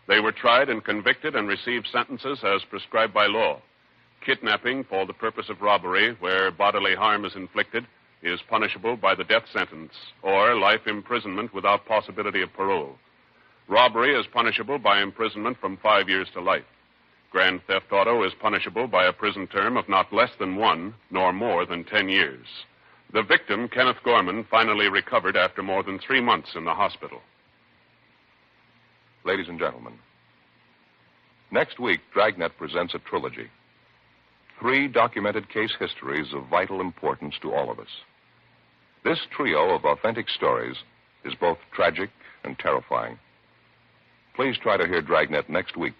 They were tried and convicted and received sentences as prescribed by law. Kidnapping for the purpose of robbery, where bodily harm is inflicted, is punishable by the death sentence or life imprisonment without possibility of parole. Robbery is punishable by imprisonment from 5 years to life. Grand theft auto is punishable by a prison term of not less than 1 nor more than 10 years. The victim, Kenneth Gorman, finally recovered after more than 3 months in the hospital. Ladies and gentlemen, next week, Dragnet presents a trilogy. 3 documented case histories of vital importance to all of us. This trio of authentic stories is both tragic and terrifying. Please try to hear Dragnet next week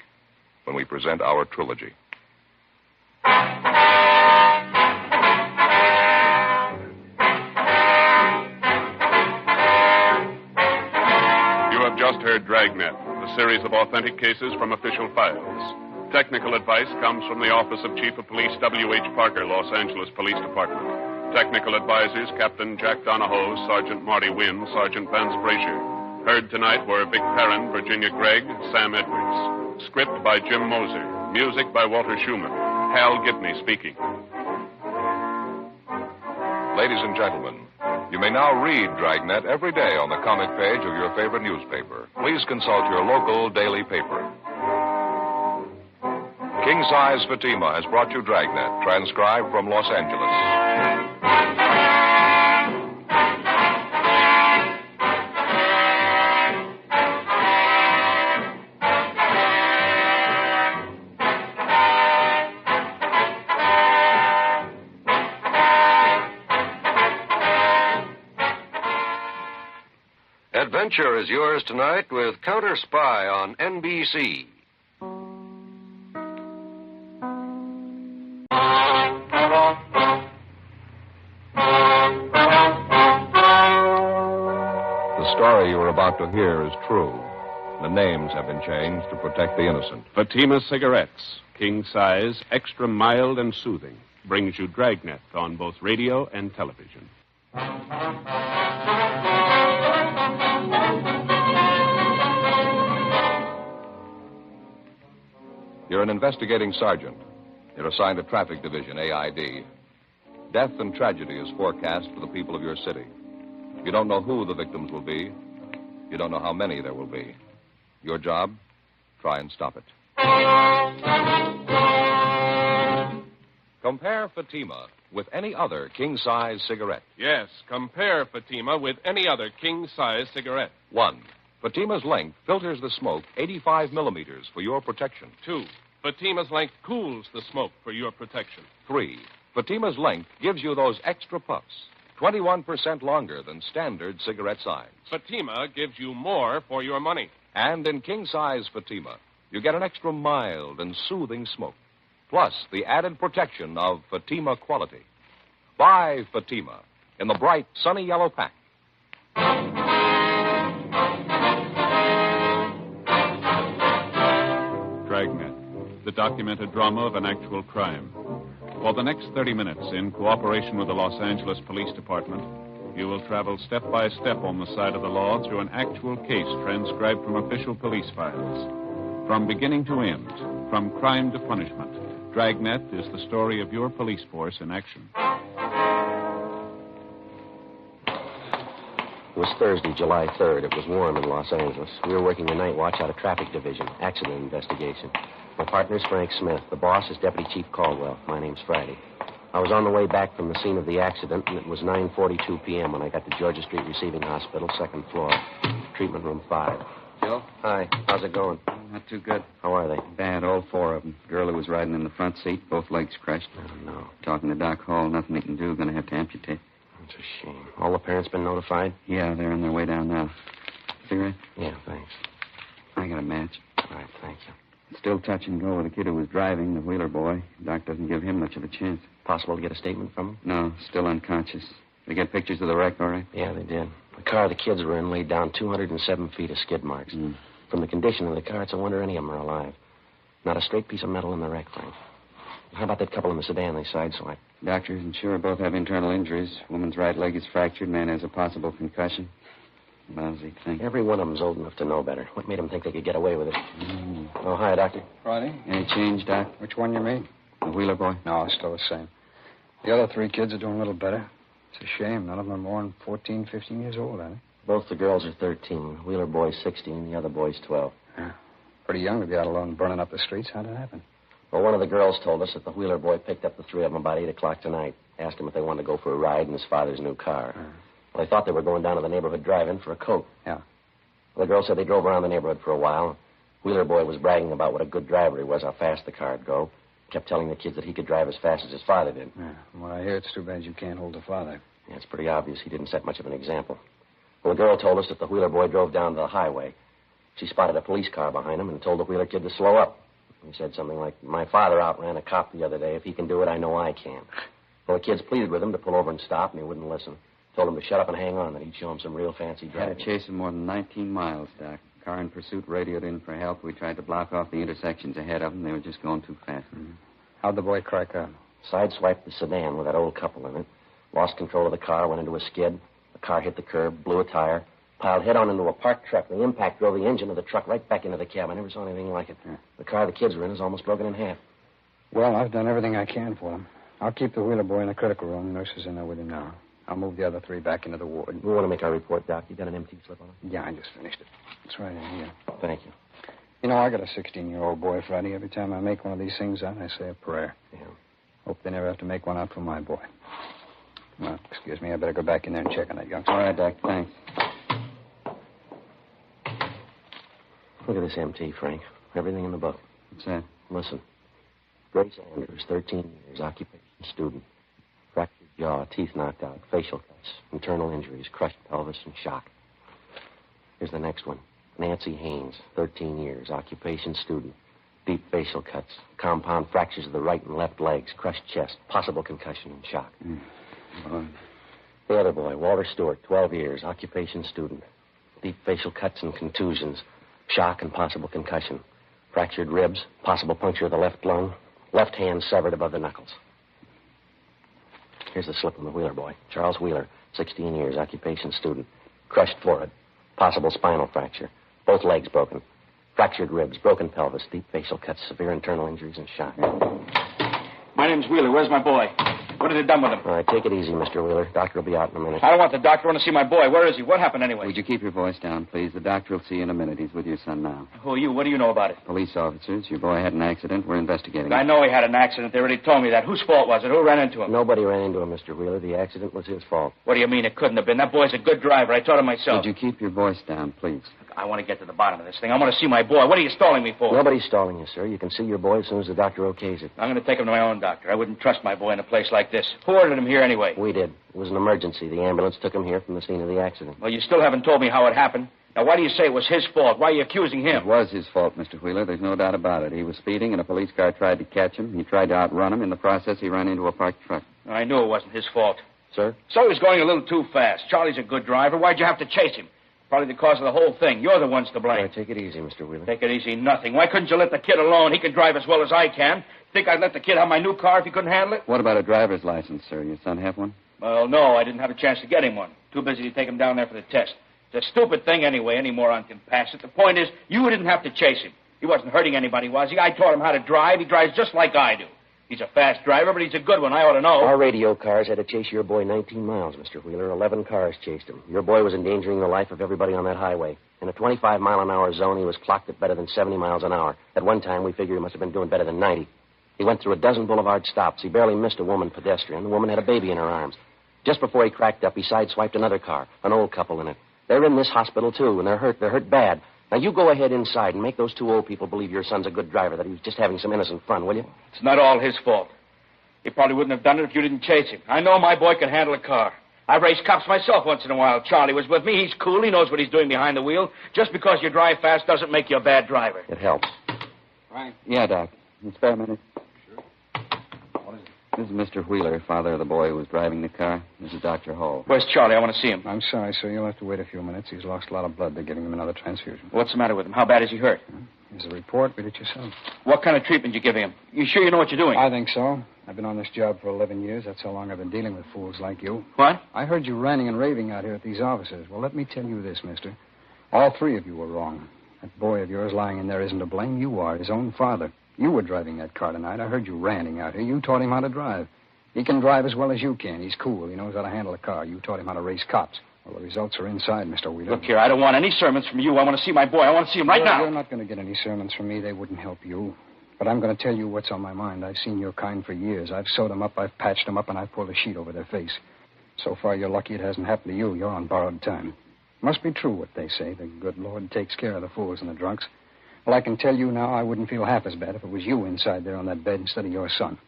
when we present our trilogy. You have just heard Dragnet, a series of authentic cases from official files. Technical advice comes from the Office of Chief of Police W.H. Parker, Los Angeles Police Department. Technical advisors Captain Jack Donahoe, Sergeant Marty Wynn, Sergeant Vance Frazier. Heard tonight were Vic Perrin, Virginia Gregg, Sam Edwards. Script by Jim Moser. Music by Walter Schumann. Hal Gibney speaking. Ladies and gentlemen, you may now read Dragnet every day on the comic page of your favorite newspaper. Please consult your local daily paper. King Size Fatima has brought you Dragnet, transcribed from Los Angeles. Adventure is yours tonight with Counter Spy on NBC. The story you are about to hear is true. The names have been changed to protect the innocent. Fatima cigarettes, king size, extra mild and soothing. brings you Dragnet on both radio and television. You're an investigating sergeant. You're assigned to Traffic Division, AID. Death and tragedy is forecast for the people of your city. You don't know who the victims will be. You don't know how many there will be. Your job, try and stop it. Compare Fatima with any other king-size cigarette. Yes, compare Fatima with any other king-size cigarette. 1. Fatima's length filters the smoke 85 millimeters for your protection. 2. Fatima's length cools the smoke for your protection. 3. Fatima's length gives you those extra puffs, 21% longer than standard cigarette size. Fatima gives you more for your money. And in king-size Fatima, you get an extra mild and soothing smoke, plus the added protection of Fatima quality. Buy Fatima in the bright, sunny yellow pack. Dragnet, the documented drama of an actual crime. For the next 30 minutes, in cooperation with the Los Angeles Police Department, you will travel step by step on the side of the law through an actual case transcribed from official police files. From beginning to end, from crime to punishment, Dragnet is the story of your police force in action. It was Thursday, July 3rd. It was warm in Los Angeles. We were working the night watch out of Traffic Division, accident investigation. My partner's Frank Smith. The boss is Deputy Chief Caldwell. My name's Friday. I was on the way back from the scene of the accident, and it was 9:42 p.m. when I got to Georgia Street Receiving Hospital, second floor, treatment room 5. Joe? Hi. How's it going? Not too good. How are they? Bad, all 4 of them. Girl who was riding in the front seat, both legs crushed. Oh, no. Talking to Doc Hall, nothing he can do. Going to have to amputate. It's a shame. All the parents been notified? Yeah, they're on their way down now. Cigarette? Yeah, thanks. I got a match. All right, thank you. Still touch and go with the kid who was driving, the Wheeler boy. Doc doesn't give him much of a chance. Possible to get a statement from him? No, still unconscious. They get pictures of the wreck, all right? Yeah, they did. The car the kids were in laid down 207 feet of skid marks. From the condition of the car, it's a wonder any of them are alive. Not a straight piece of metal in the wreck, Frank. How about that couple in the sedan they sideswiped? Doctor isn't sure. Both have internal injuries. Woman's right leg is fractured. Man has a possible concussion. Lousy thing. Every one of them's old enough to know better. What made them think they could get away with it? Oh, hi, Doctor. Friday? Any change, Doc? Which one you mean? The Wheeler boy? No, it's still the same. The other 3 kids are doing a little better. It's a shame. None of them are more than 14, 15 years old, are they? Both the girls are 13. Wheeler boy's 16. The other boy's 12. Yeah. Pretty young to be out alone burning up the streets. How'd it happen? Well, one of the girls told us that the Wheeler boy picked up the 3 of them about 8 o'clock tonight. Asked them if they wanted to go for a ride in his father's new car. Well, they thought they were going down to the neighborhood drive-in for a Coke. Yeah. Well, the girl said they drove around the neighborhood for a while. Wheeler boy was bragging about what a good driver he was, how fast the car'd go. Kept telling the kids that he could drive as fast as his father did. Yeah. From what I hear, it's too bad you can't hold the father. Yeah, it's pretty obvious he didn't set much of an example. Well, the girl told us that the Wheeler boy drove down the highway. She spotted a police car behind him and told the Wheeler kid to slow up. He said something like, "My father outran a cop the other day. If he can do it, I know I can." Well, the kids pleaded with him to pull over and stop, and he wouldn't listen. Told him to shut up and hang on, that he'd show him some real fancy driving. Had to chase him more than 19 miles, Doc. Car in pursuit radioed in for help. We tried to block off the intersections ahead of them. They were just going too fast. How'd the boy crack up? Sideswiped the sedan with that old couple in it. Lost control of the car, went into a skid. The car hit the curb, blew a tire, piled head-on into a parked truck. The impact drove the engine of the truck right back into the cab. I never saw anything like it. The car the kids were in is almost broken in half. Well, I've done everything I can for them. I'll keep the Wheeler boy in the critical room. The nurse is in there with him now. I'll move the other 3 back into the ward. We want to make our report, Doc. You got an empty slip on it? Yeah, I just finished it. It's right in here. Thank you. You know, I got a 16-year-old boy, Friday. Every time I make one of these things out, I say a prayer. Yeah. Hope they never have to make one out for my boy. Well, excuse me. I better go back in there and check on that youngster. All right, Doc. Thanks. Look at this MT, Frank. Everything in the book. What's that? Listen. Grace Andrews, 13 years, occupation, student. Fractured jaw, teeth knocked out, facial cuts, internal injuries, crushed pelvis, and shock. Here's the next one. Nancy Haynes, 13 years, occupation, student. Deep facial cuts, compound fractures of the right and left legs, crushed chest, possible concussion and shock. The other boy, Walter Stewart, 12 years, occupation, student. Deep facial cuts and contusions, shock and possible concussion. Fractured ribs, possible puncture of the left lung, left hand severed above the knuckles. Here's the slip from the Wheeler boy. Charles Wheeler, 16 years, occupation student. Crushed forehead. Possible spinal fracture. Both legs broken. Fractured ribs, broken pelvis, deep facial cuts, severe internal injuries, and shock. My name's Wheeler. Where's my boy? What have they done with him? All right, take it easy, Mr. Wheeler. Doctor will be out in a minute. I don't want the doctor. I want to see my boy. Where is he? What happened anyway? Would you keep your voice down, please? The doctor will see you in a minute. He's with your son now. Who are you? What do you know about it? Police officers. Your boy had an accident. We're investigating. I know he had an accident. They already told me that. Whose fault was it? Who ran into him? Nobody ran into him, Mr. Wheeler. The accident was his fault. What do you mean it couldn't have been? That boy's a good driver. I taught him myself. Would you keep your voice down, please? I want to get to the bottom of this thing. I want to see my boy. What are you stalling me for? Nobody's stalling you, sir. You can see your boy as soon as the doctor okays it. I'm going to take him to my own doctor. I wouldn't trust my boy in a place like this. Who ordered him here anyway? We did. It was an emergency. The ambulance took him here from the scene of the accident. Well, you still haven't told me how it happened. Now, why do you say it was his fault? Why are you accusing him? It was his fault, Mr. Wheeler. There's no doubt about it. He was speeding, and a police car tried to catch him. He tried to outrun him. In the process, he ran into a parked truck. I knew it wasn't his fault. Sir? So he was going a little too fast. Charlie's a good driver. Why'd you have to chase him? Probably the cause of the whole thing. You're the ones to blame. All right, take it easy, Mr. Wheeler. Take it easy, nothing. Why couldn't you let the kid alone? He can drive as well as I can. Think I'd let the kid have my new car if he couldn't handle it? What about a driver's license, sir? Your son have one? Well, no, I didn't have a chance to get him one. Too busy to take him down there for the test. It's a stupid thing anyway. Any moron can pass it. The point is, you didn't have to chase him. He wasn't hurting anybody, was he? I taught him how to drive. He drives just like I do. He's a fast driver, but he's a good one. I ought to know. Our radio cars had to chase your boy 19 miles, Mr. Wheeler. 11 cars chased him. Your boy was endangering the life of everybody on that highway. In a 25-mile-an-hour zone, he was clocked at better than 70 miles an hour. At one time, we figure he must have been doing better than 90. He went through a dozen boulevard stops. He barely missed a woman pedestrian. The woman had a baby in her arms. Just before he cracked up, he sideswiped another car, an old couple in it. They're in this hospital, too, and they're hurt. They're hurt bad. Now, you go ahead inside and make those two old people believe your son's a good driver, that he was just having some innocent fun, will you? It's not all his fault. He probably wouldn't have done it if you didn't chase him. I know my boy can handle a car. I've raced cops myself once in a while. Charlie was with me. He's cool. He knows what he's doing behind the wheel. Just because you drive fast doesn't make you a bad driver. It helps. Right. Yeah, Doc. Can you spare a minute? This is Mr. Wheeler, father of the boy who was driving the car. This is Dr. Hall. Where's Charlie? I want to see him. I'm sorry, sir. You'll have to wait a few minutes. He's lost a lot of blood. They're giving him another transfusion. What's the matter with him? How bad is he hurt? Here's a report. Read it yourself. What kind of treatment you giving him? You sure you know what you're doing? I think so. I've been on this job for 11 years. That's how long I've been dealing with fools like you. What? I heard you ranting and raving out here at these offices. Well, let me tell you this, mister. All three of you were wrong. That boy of yours lying in there isn't to blame. You are, his own father. You were driving that car tonight. I heard you ranting out here. You taught him how to drive. He can drive as well as you can. He's cool. He knows how to handle a car. You taught him how to race cops. Well, the results are inside, Mr. Wheeler. Look here, I don't want any sermons from you. I want to see my boy. I want to see him right now. You're not going to get any sermons from me. They wouldn't help you. But I'm going to tell you what's on my mind. I've seen your kind for years. I've sewed them up, I've patched them up, and I've pulled a sheet over their face. So far, you're lucky it hasn't happened to you. You're on borrowed time. Must be true what they say. The good Lord takes care of the fools and the drunks. Well, I can tell you now I wouldn't feel half as bad if it was you inside there on that bed instead of your son.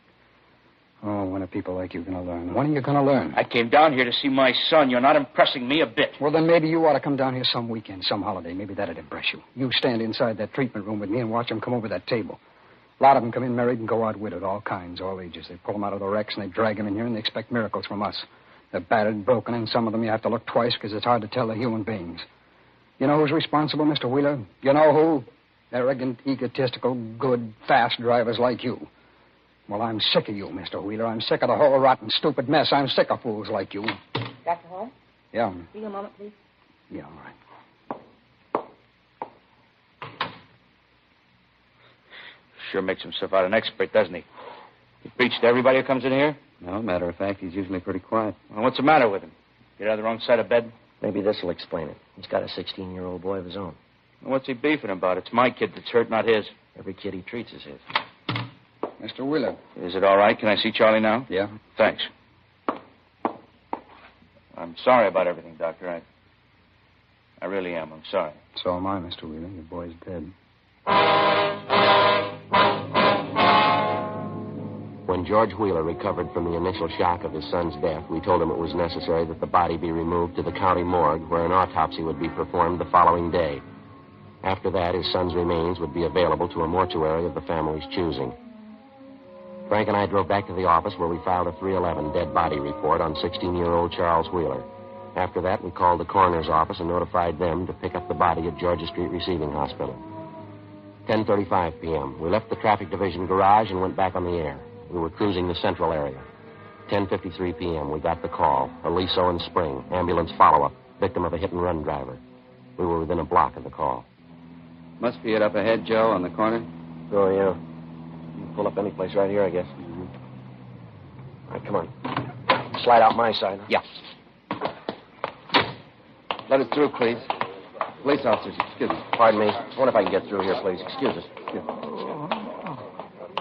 Oh, when are people like you going to learn? When are you going to learn? I came down here to see my son. You're not impressing me a bit. Well, then maybe you ought to come down here some weekend, some holiday. Maybe that'd impress you. You stand inside that treatment room with me and watch them come over that table. A lot of them come in married and go out widowed, all kinds, all ages. They pull them out of the wrecks and they drag them in here and they expect miracles from us. They're battered and broken, and some of them you have to look twice because it's hard to tell they're human beings. You know who's responsible, Mr. Wheeler? You know who? Arrogant, egotistical, good, fast drivers like you. Well, I'm sick of you, Mr. Wheeler. I'm sick of the whole rotten, stupid mess. I'm sick of fools like you. Dr. Hall? Yeah. See you a moment, please. Yeah, all right. Sure makes himself out an expert, doesn't he? He preaches to everybody who comes in here? No, matter of fact, he's usually pretty quiet. Well, what's the matter with him? Get out of the wrong side of bed? Maybe this will explain it. He's got a 16-year-old boy of his own. Well, what's he beefing about? It's my kid that's hurt, not his. Every kid he treats is his. Mr. Wheeler. Is it all right? Can I see Charlie now? Yeah. Thanks. I'm sorry about everything, Doctor. I really am. I'm sorry. So am I, Mr. Wheeler. Your boy's dead. When George Wheeler recovered from the initial shock of his son's death, we told him it was necessary that the body be removed to the county morgue, where an autopsy would be performed the following day. After that, his son's remains would be available to a mortuary of the family's choosing. Frank and I drove back to the office where we filed a 311 dead body report on 16-year-old Charles Wheeler. After that, we called the coroner's office and notified them to pick up the body at Georgia Street Receiving Hospital. 10:35 p.m. We left the traffic division garage and went back on the air. We were cruising the central area. 10:53 p.m. We got the call. Aliso and Spring. Ambulance follow-up. Victim of a hit-and-run driver. We were within a block of the call. Must be it up ahead, Joe, on the corner. Oh, yeah. You can pull up any place right here, I guess. All right, come on. Slide out my side. Yeah. Let us through, please. Police officers, excuse me. Pardon me. I wonder if I can get through here, please. Excuse us.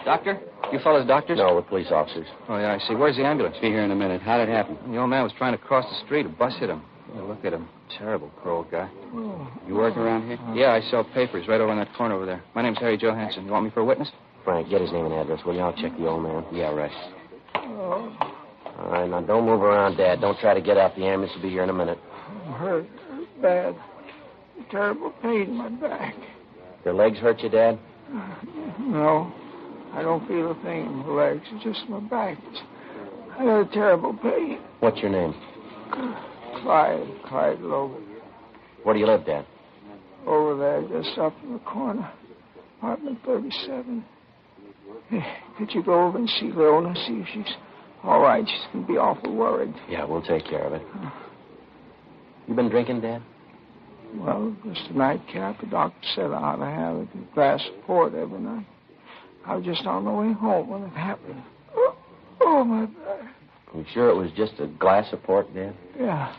Doctor? You fellas doctors? No, we're police officers. Oh, yeah, I see. Where's the ambulance? Be here in a minute. How'd it happen? The old man was trying to cross the street. A bus hit him. Yeah, look at him. Terrible, poor old guy. You work around here? Yeah, I sell papers right over in that corner over there. My name's Harry Johansson. You want me for a witness? Frank, get his name and address, will you? I'll check the old man. Yeah, right. All right, now don't move around, Dad. Don't try to get out. The ambulance will be here in a minute. I'm hurt. Bad. Terrible pain in my back. Your legs hurt you, Dad? No. I don't feel a thing in my legs. It's just my back. I got a terrible pain. What's your name? Clyde Logan. Where do you live, Dad? Over there, just up in the corner. Apartment 37. Hey, could you go over and see Leona, see if she's all right? She's going to be awful worried. Yeah, we'll take care of it. You been drinking, Dad? Well, just a nightcap. The doctor said I ought to have a glass of port every night. I was just on the way home when it happened. Oh, my back. You sure it was just a glass of port, Dad? Yeah,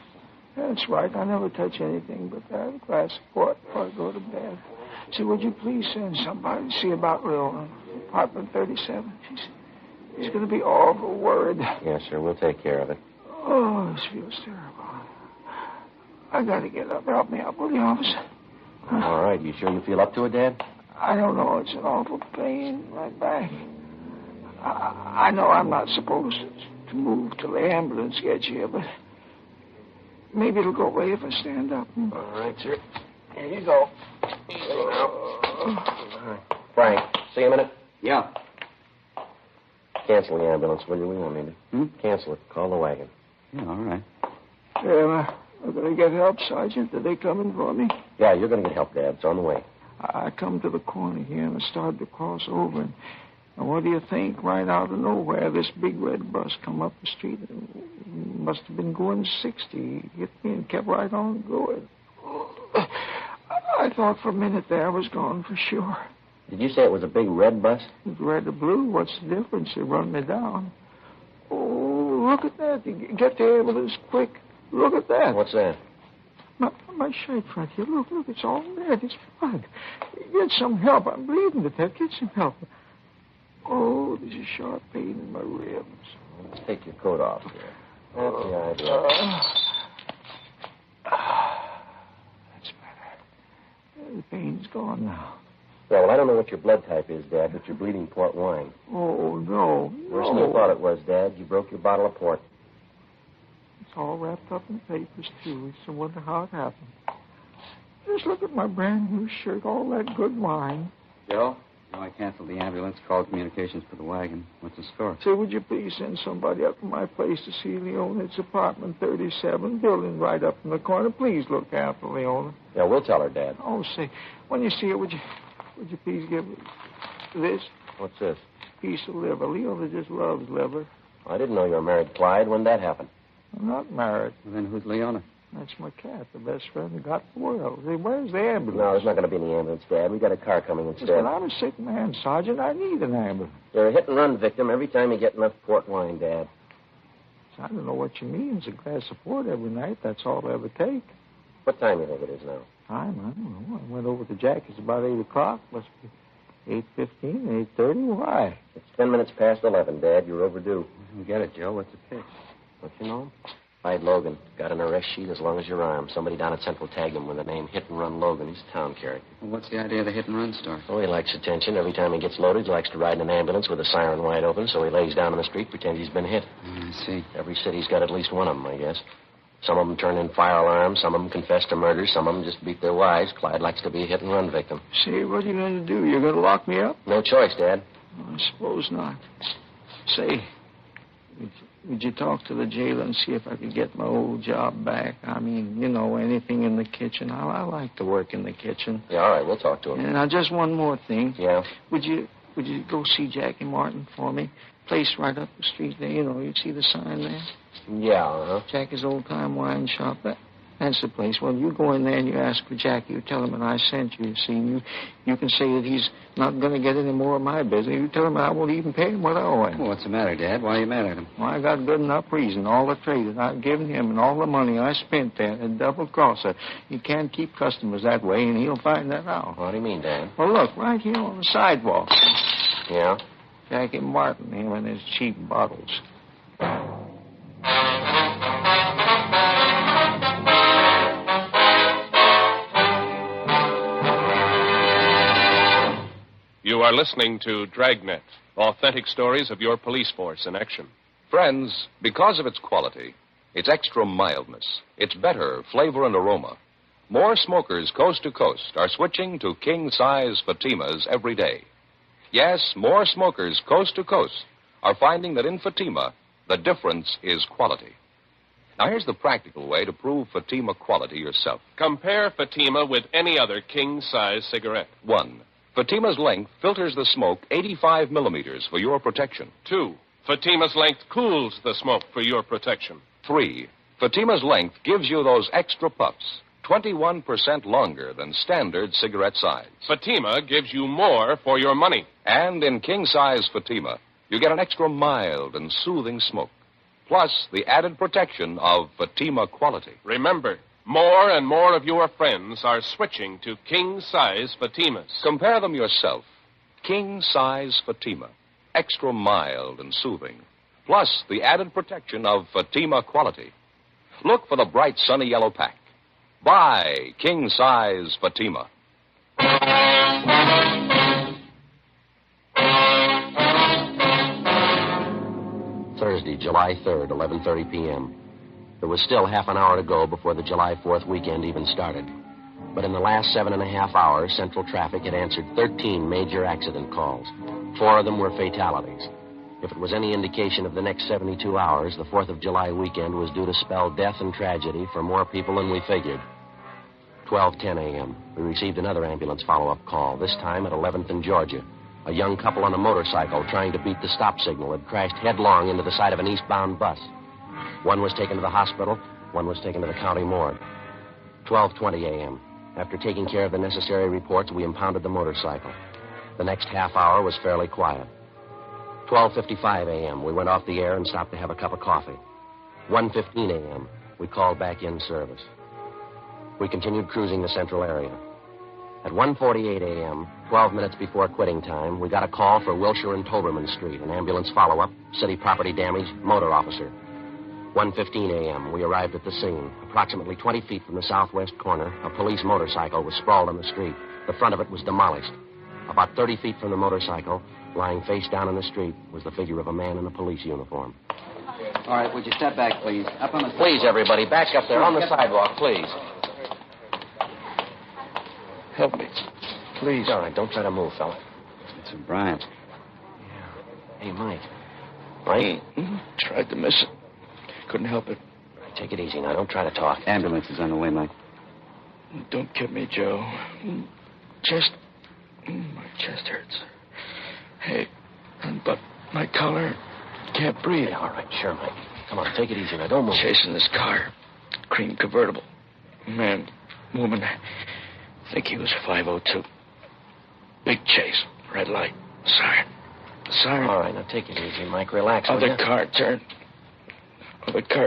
that's right. I never touch anything but that, a glass of port before I go to bed. Say, would you please send somebody to see about Leona, apartment 37? She's going to be awful worried. Yes, sir. We'll take care of it. Oh, this feels terrible. I got to get up. Help me out, will you, officer? All right. You sure you feel up to it, Dad? I don't know. It's an awful pain in my back. I know I'm not supposed to move till the ambulance gets here, but maybe it'll go away if I stand up. All right, sir. Here you go. Frank, see you a minute? Yeah. Cancel the ambulance, will you? We won't need it. Cancel it. Call the wagon. Yeah, all right. I'm going to get help, Sergeant. Are they coming for me? Yeah, you're going to get help, Dad. It's on the way. I come to the corner here and I started to cross over. And what do you think? Right out of nowhere, this big red bus come up the street. It must have been going 60. He hit me and kept right on going. I thought for a minute there I was gone for sure. Did you say it was a big red bus? Red or blue? What's the difference? They run me down. Oh, look at that. Get the ambulance quick. Look at that. What's that? My shirt right here. Look, it's all red. It's blood. Get some help. I'm bleeding to death. Get some help. Oh, there's a sharp pain in my ribs. Let's take your coat off here. That's the idea. That's better. The pain's gone now. Well, I don't know what your blood type is, Dad, but you're bleeding port wine. Oh, no. Worse than you thought it was, Dad. You broke your bottle of port. It's all wrapped up in papers, too. I wonder how it happened. Just look at my brand new shirt, all that good wine. Joe? No, I canceled the ambulance, called communications for the wagon. What's the score? Say, would you please send somebody up to my place to see Leona? It's apartment 37, building right up in the corner. Please look after Leona. Yeah, we'll tell her, Dad. Oh, say, when you see her, would you please give her this? What's this? Piece of liver. Leona just loves liver. I didn't know you were married, Clyde. When did that happen? I'm not married. Well, then who's Leona? That's my cat, the best friend I got in the world. Say, where's the ambulance? No, there's not going to be any ambulance, Dad. We got a car coming instead. Listen, I'm a sick man, Sergeant. I need an ambulance. You're a hit-and-run victim every time you get enough port wine, Dad. I don't know what you mean. It's a glass of port every night. That's all I ever take. What time do you think it is now? Time? I don't know. I went over to Jack. It's about 8 o'clock. Must be 8:15, 8:30. Why? It's 10 minutes past 11, Dad. You're overdue. Get it, Joe. What's the pitch? Don't you know him? Clyde Logan. Got an arrest sheet as long as your arm. Somebody down at Central tagged him with the name Hit and Run Logan. He's a town character. Well, what's the idea of the hit and run story? Oh, he likes attention. Every time he gets loaded, he likes to ride in an ambulance with a siren wide open, so he lays down in the street, pretends he's been hit. I see. Every city's got at least one of them, I guess. Some of them turn in fire alarms. Some of them confess to murder. Some of them just beat their wives. Clyde likes to be a hit-and-run victim. Say, what are you going to do? You're going to lock me up? No choice, Dad. I suppose not. Say, would you talk to the jailer and see if I could get my old job back? I mean, you know, anything in the kitchen. I like to work in the kitchen. Yeah, all right, we'll talk to him. And now, just one more thing. Yeah? Would you would you go see Jackie Martin for me? Place right up the street there. You know, you see the sign there? Yeah, Jackie's old-time wine shop. That's the place. Well, you go in there and you ask for Jackie. You tell him that I sent you. See, you can say that he's not going to get any more of my business. You tell him I won't even pay him what I owe him. Well, what's the matter, Dad? Why are you mad at him? Well, I got good enough reason. All the trade that I've given him and all the money I spent there, a double-crosser. You can't keep customers that way, and he'll find that out. What do you mean, Dad? Well, look, right here on the sidewalk. Yeah? Jackie Martin, him and his cheap bottles. You are listening to Dragnet, authentic stories of your police force in action. Friends, because of its quality, its extra mildness, its better flavor and aroma, more smokers coast to coast are switching to king-size Fatimas every day. Yes, more smokers coast to coast are finding that in Fatima, the difference is quality. Now, here's the practical way to prove Fatima quality yourself. Compare Fatima with any other king-size cigarette. 1. Fatima's length filters the smoke 85 millimeters for your protection. 2. Fatima's length cools the smoke for your protection. 3. Fatima's length gives you those extra puffs, 21% longer than standard cigarette size. Fatima gives you more for your money. And in king-size Fatima, you get an extra mild and soothing smoke, plus the added protection of Fatima quality. Remember, more and more of your friends are switching to king-size Fatimas. Compare them yourself. King-size Fatima, extra mild and soothing, plus the added protection of Fatima quality. Look for the bright sunny yellow pack. Buy king-size Fatima. Thursday, July 3rd, 11:30 p.m. There was still half an hour to go before the July 4th weekend even started. But in the last 7.5 hours, Central Traffic had answered 13 major accident calls. 4 of them were fatalities. If it was any indication of the next 72 hours, the 4th of July weekend was due to spell death and tragedy for more people than we figured. 12:10 a.m., we received another ambulance follow-up call, this time at 11th and Georgia. A young couple on a motorcycle trying to beat the stop signal had crashed headlong into the side of an eastbound bus. One was taken to the hospital, one was taken to the county morgue. 12:20 a.m. After taking care of the necessary reports, we impounded the motorcycle. The next half hour was fairly quiet. 12:55 a.m., we went off the air and stopped to have a cup of coffee. 1:15 a.m., we called back in service. We continued cruising the central area. At 1:48 a.m., 12 minutes before quitting time, we got a call for Wilshire and Toberman Street, an ambulance follow-up, city property damage, motor officer. 1:15 a.m., we arrived at the scene. Approximately 20 feet from the southwest corner, a police motorcycle was sprawled on the street. The front of it was demolished. About 30 feet from the motorcycle, lying face down in the street, was the figure of a man in a police uniform. All right, would you step back, please? Up on the... Please, everybody, back up there on the sidewalk, please. Help me, please. All right, don't try to move, fella. It's Bryant. Hey, Mike. Mike? Tried to miss it. Couldn't help it. Take it easy now. Don't try to talk. Ambulance is on the way, Mike. Don't kid me, Joe. My chest hurts. Hey, but my collar can't breathe. Yeah, all right, sure, Mike. Come on, take it easy now. Don't move. Chasing this car. Cream convertible. Man, woman, I think he was 502. Big chase. Red light. Siren. All right, now take it easy, Mike. Relax. Other car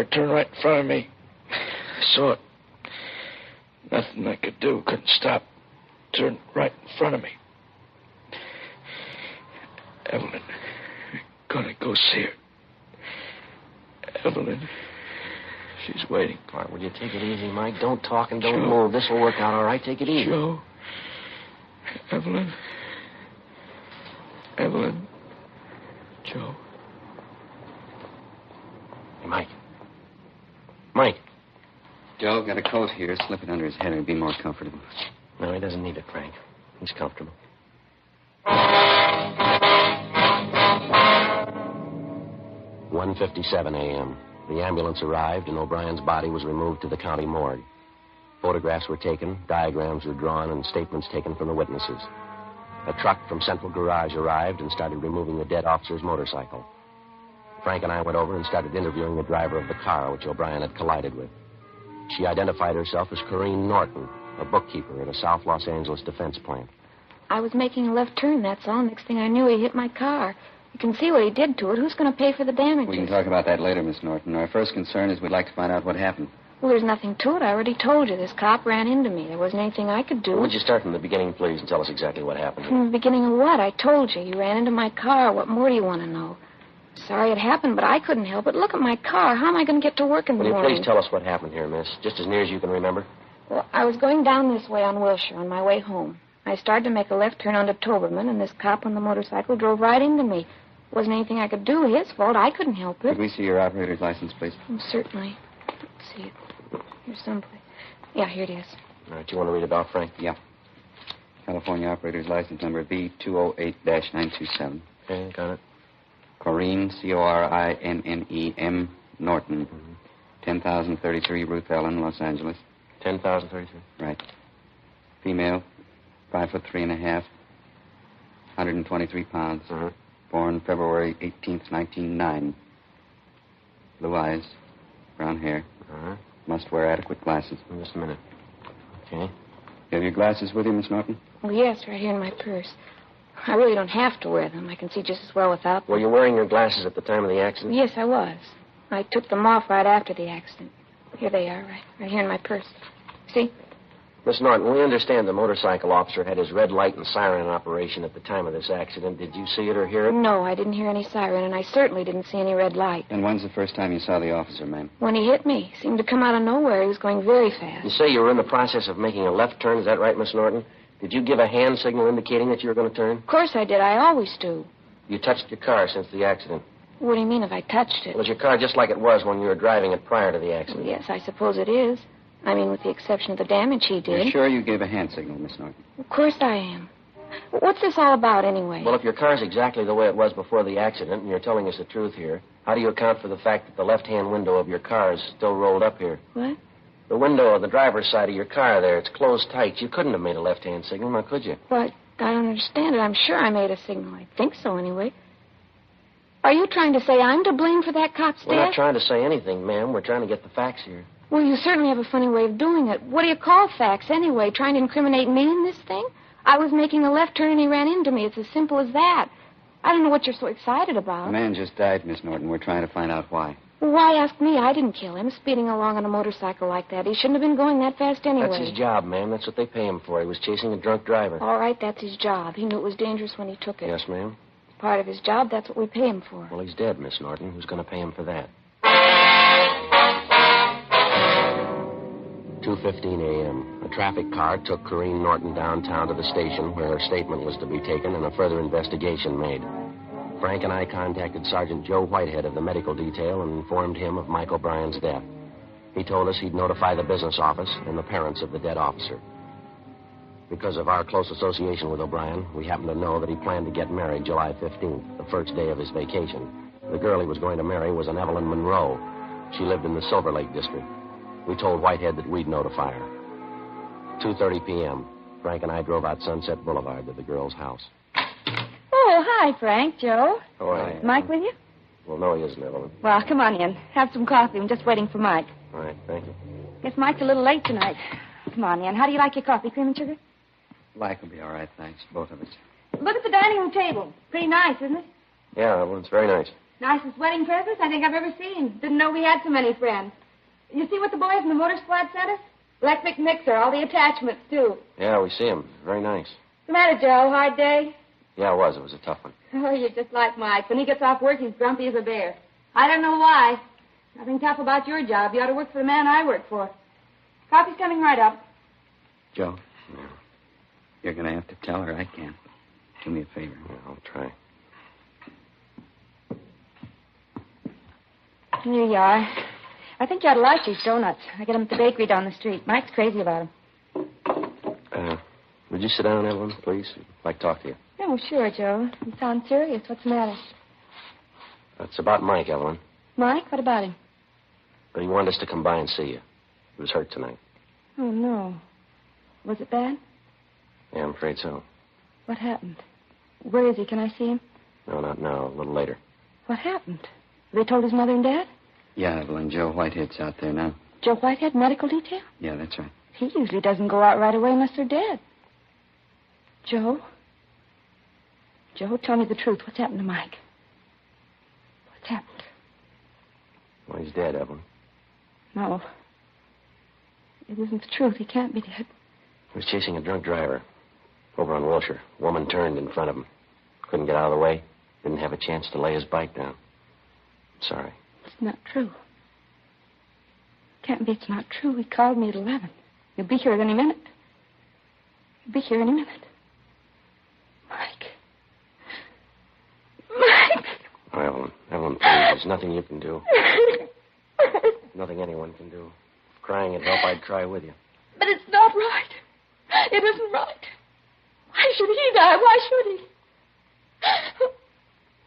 turned right in front of me. I saw it. Nothing I could do. Couldn't stop. Turned right in front of me. Evelyn. Gonna go see her. Evelyn. She's waiting. All right, will you take it easy, Mike? Don't talk and don't move. This will work out all right. Take it easy. Joe. Evelyn. Joe. Hey, Mike. Mike. Joe, got a coat here. Slip it under his head. It'd be more comfortable. No, he doesn't need it, Frank. He's comfortable. 1:57 a.m. The ambulance arrived, and O'Brien's body was removed to the county morgue. Photographs were taken, diagrams were drawn, and statements taken from the witnesses. A truck from Central Garage arrived and started removing the dead officer's motorcycle. Frank and I went over and started interviewing the driver of the car which O'Brien had collided with. She identified herself as Corrine Norton, a bookkeeper at a South Los Angeles defense plant. I was making a left turn, that's all. Next thing I knew, he hit my car. You can see what he did to it. Who's going to pay for the damages? We can talk about that later, Miss Norton. Our first concern is we'd like to find out what happened. Well, there's nothing to it. I already told you. This cop ran into me. There wasn't anything I could do. Would you start from the beginning, please, and tell us exactly what happened? From the beginning of what? I told you. He ran into my car. What more do you want to know? Sorry it happened, but I couldn't help it. Look at my car. How am I going to get to work in the Will you morning? please tell us what happened here, miss, just as near as you can remember? Well, I was going down this way on Wilshire on my way home. I started to make a left turn onto Toberman, and this cop on the motorcycle drove right into me. Wasn't anything I could do. His fault. I couldn't help it. Could we see your operator's license, please? Oh, certainly. Let's see. Here's someplace. Yeah, here it is. All right, you want to read it out, Frank? Yeah. California operator's license number B208-927. Okay, got it. Corrine, C-O-R-I-N-N-E-M, Norton. 10,033 Ruth Ellen, Los Angeles. 10,033? Right. Female, 5'3.5", 123 pounds. Born February 18th, 1909. Blue eyes, brown hair. Must wear adequate glasses. Just a minute. Okay. You have your glasses with you, Miss Norton? Oh, yes, right here in my purse. I really don't have to wear them. I can see just as well without them. Were you wearing your glasses at the time of the accident? Yes, I was. I took them off right after the accident. Here they are, right here in my purse. See? Miss Norton, we understand the motorcycle officer had his red light and siren in operation at the time of this accident. Did you see it or hear it? No, I didn't hear any siren, and I certainly didn't see any red light. And when's the first time you saw the officer, ma'am? When he hit me, he seemed to come out of nowhere. He was going very fast. You say you were in the process of making a left turn. Is that right, Miss Norton? Did you give a hand signal indicating that you were going to turn? Of course I did. I always do. You touched your car since the accident. What do you mean if I touched it? Was your car just like it was when you were driving it prior to the accident? Yes, I suppose it is. I mean, with the exception of the damage he did. You're sure you gave a hand signal, Miss Norton? Of course I am. What's this all about, anyway? Well, if your car's exactly the way it was before the accident, and you're telling us the truth here, how do you account for the fact that the left-hand window of your car is still rolled up here? What? The window on the driver's side of your car there, it's closed tight. You couldn't have made a left-hand signal, now could you? But I don't understand it. I'm sure I made a signal. I think so, anyway. Are you trying to say I'm to blame for that cop's We're not death? trying to say anything, ma'am. We're trying to get the facts here. Well, you certainly have a funny way of doing it. What do you call facts, anyway? Trying to incriminate me in this thing? I was making a left turn and he ran into me. It's as simple as that. I don't know what you're so excited about. The man just died, Miss Norton. We're trying to find out why. Well, why ask me? I didn't kill him. Speeding along on a motorcycle like that. He shouldn't have been going that fast anyway. That's his job, ma'am. That's what they pay him for. He was chasing a drunk driver. All right, that's his job. He knew it was dangerous when he took it. Yes, ma'am. Part of his job, that's what we pay him for. Well, he's dead, Miss Norton. Who's going to pay him for that? 2:15 a.m. A traffic car took Corrine Norton downtown to the station where her statement was to be taken and a further investigation made. Frank and I contacted Sergeant Joe Whitehead of the medical detail and informed him of Mike O'Brien's death. He told us he'd notify the business office and the parents of the dead officer. Because of our close association with O'Brien, we happened to know that he planned to get married July 15th, the first day of his vacation. The girl he was going to marry was an Evelyn Monroe. She lived in the Silver Lake district. We told Whitehead that we'd notify her. 2:30 p.m., Frank and I drove out Sunset Boulevard to the girl's house. Oh, hi, Frank. Joe. Oh, I... Mike with you? Well, no, he isn't, Evelyn. Well, come on in. Have some coffee. I'm just waiting for Mike. All right, thank you. Guess Mike's a little late tonight. Come on in. How do you like your coffee? Cream and sugar? Black will be all right, thanks. Both of us. Look at the dining room table. Pretty nice, isn't it? Yeah, Evelyn, it's very nice. Nicest wedding presents I think I've ever seen. Didn't know we had so many friends. You see what the boys in the motor squad sent us? Electric mixer, all the attachments, too. Yeah, we see him. Very nice. What's the matter, Joe? Hard day? Yeah, it was. It was a tough one. Oh, you're just like Mike. When he gets off work, he's grumpy as a bear. I don't know why. Nothing tough about your job. You ought to work for the man I work for. Coffee's coming right up. Joe, you're going to have to tell her I can't. Do me a favor. Yeah, I'll try. Here you are. I think you ought to like these donuts. I get them at the bakery down the street. Mike's crazy about them. Would you sit down, Evelyn, please? I'd like to talk to you. Oh, sure, Joe. You sound serious. What's the matter? It's about Mike, Evelyn. Mike? What about him? But he wanted us to come by and see you. He was hurt tonight. Oh, no. Was it bad? Yeah, I'm afraid so. What happened? Where is he? Can I see him? No, not now. A little later. What happened? They told his mother and dad? Yeah, Evelyn, Joe Whitehead's out there now. Joe Whitehead, medical detail? Yeah, that's right. He usually doesn't go out right away unless they're dead. Joe? Joe, tell me the truth. What's happened to Mike? What's happened? Well, he's dead, Evelyn. No. It isn't the truth. He can't be dead. He was chasing a drunk driver over on Wilshire. A woman turned in front of him. Couldn't get out of the way. Didn't have a chance to lay his bike down. Sorry. It's not true. Can't be it's not true. He called me at 11. He'll be here at any minute. He'll be here any minute. Mike. Mike! Oh, Evelyn, please. There's nothing you can do. Nothing anyone can do. If crying would help, I'd cry with you. But it's not right. It isn't right. Why should he die? Why should he?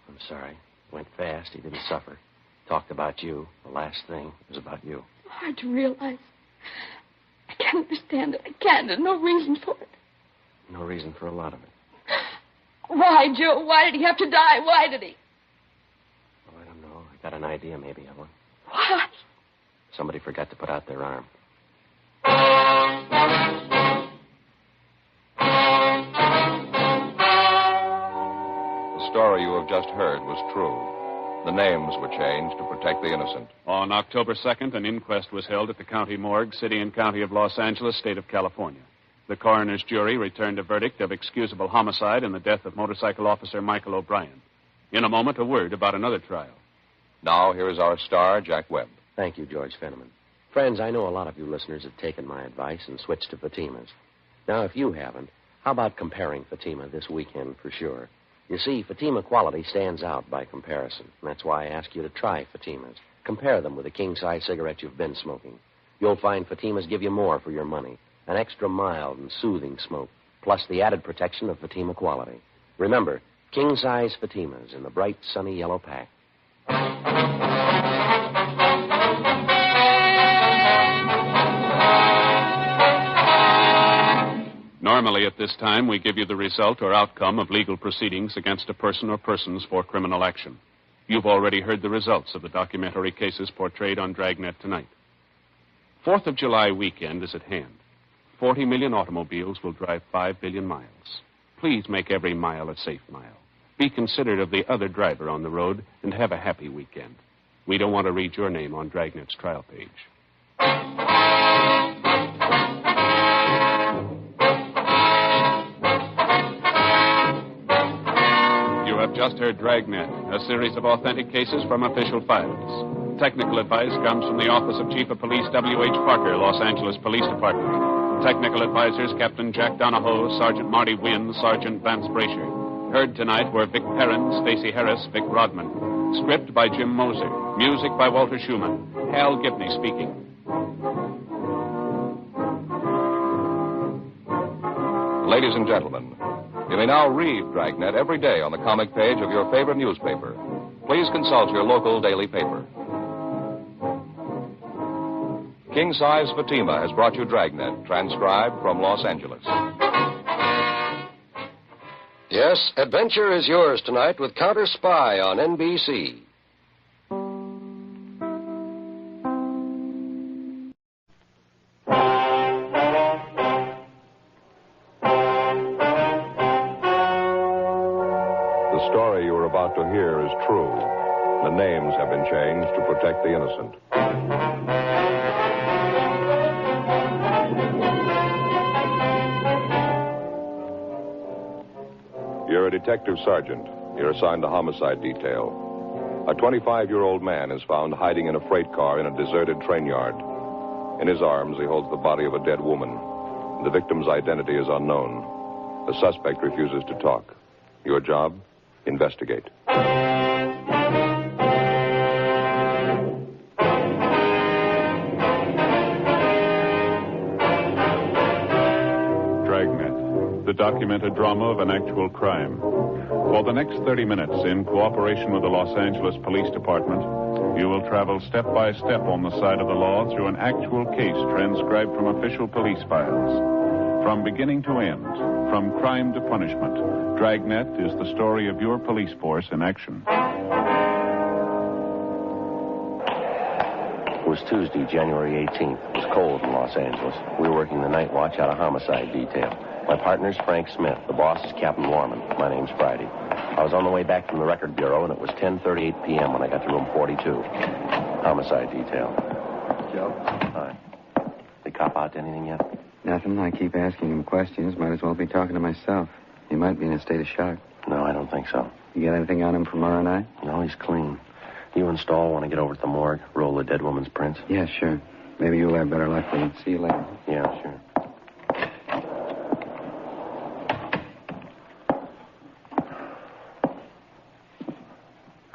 I'm sorry. Went fast. He didn't suffer. Talked about you. The last thing was about you. Hard to realize. I can't understand it. I can't. There's no reason for it. No reason for a lot of it. Why, Joe? Why did he have to die? Why did he? Oh, I don't know. I got an idea, maybe, Evelyn. Why? Somebody forgot to put out their arm. The story you have just heard was true. The names were changed to protect the innocent. On October 2nd, an inquest was held at the county morgue, city and county of Los Angeles, state of California. The coroner's jury returned a verdict of excusable homicide in the death of motorcycle officer Michael O'Brien. In a moment, a word about another trial. Now, here is our star, Jack Webb. Thank you, George Fenneman. Friends, I know a lot of you listeners have taken my advice and switched to Fatima's. Now, if you haven't, how about comparing Fatima this weekend for sure? You see, Fatima quality stands out by comparison. And that's why I ask you to try Fatima's. Compare them with the king-size cigarette you've been smoking. You'll find Fatima's give you more for your money. An extra mild and soothing smoke, plus the added protection of Fatima quality. Remember, king-size Fatima's in the bright, sunny yellow pack. Normally, at this time, we give you the result or outcome of legal proceedings against a person or persons for criminal action. You've already heard the results of the documentary cases portrayed on Dragnet tonight. 4th of July weekend is at hand. 40 million automobiles will drive 5 billion miles. Please make every mile a safe mile. Be considerate of the other driver on the road and have a happy weekend. We don't want to read your name on Dragnet's trial page. You have just heard Dragnet, a series of authentic cases from official files. Technical advice comes from the Office of Chief of Police W.H. Parker, Los Angeles Police Department. Technical advisors Captain Jack Donahoe, Sergeant Marty Wynn, Sergeant Vance Brasher. Heard tonight were Vic Perrin, Stacey Harris, Vic Rodman. Script by Jim Moser. Music by Walter Schumann. Hal Gibney speaking. Ladies and gentlemen, you may now read Dragnet every day on the comic page of your favorite newspaper. Please consult your local daily paper. King Size Fatima has brought you Dragnet, transcribed from Los Angeles. Yes, adventure is yours tonight with Counter Spy on NBC. The story you are about to hear is true. The names have been changed to protect the innocent. You're a detective sergeant. You're assigned to homicide detail. A 25-year-old man is found hiding in a freight car in a deserted train yard. In his arms, he holds the body of a dead woman. The victim's identity is unknown. The suspect refuses to talk. Your job? Investigate. Dragnet, the documented drama of an actual crime. For the next 30 minutes, in cooperation with the Los Angeles Police Department, you will travel step by step on the side of the law through an actual case transcribed from official police files. From beginning to end, From crime to punishment, Dragnet is the story of your police force in action. It was Tuesday, January 18th. It was cold in Los Angeles. We were working the night watch out of homicide detail. My partner's Frank Smith. The boss is Captain Lorman. My name's Friday. I was on the way back from the record bureau, and it was 10:38 p.m. when I got to room 42. Homicide detail. Joe? Hi. They cop out to anything yet? Nothing. I keep asking him questions. Might as well be talking to myself. He might be in a state of shock. No, I don't think so. You got anything on him from R&I? No, he's clean. You and Stahl want to get over to the morgue, roll the dead woman's prints? Yeah, sure. Maybe you'll have better luck with it. See you later. Yeah, sure.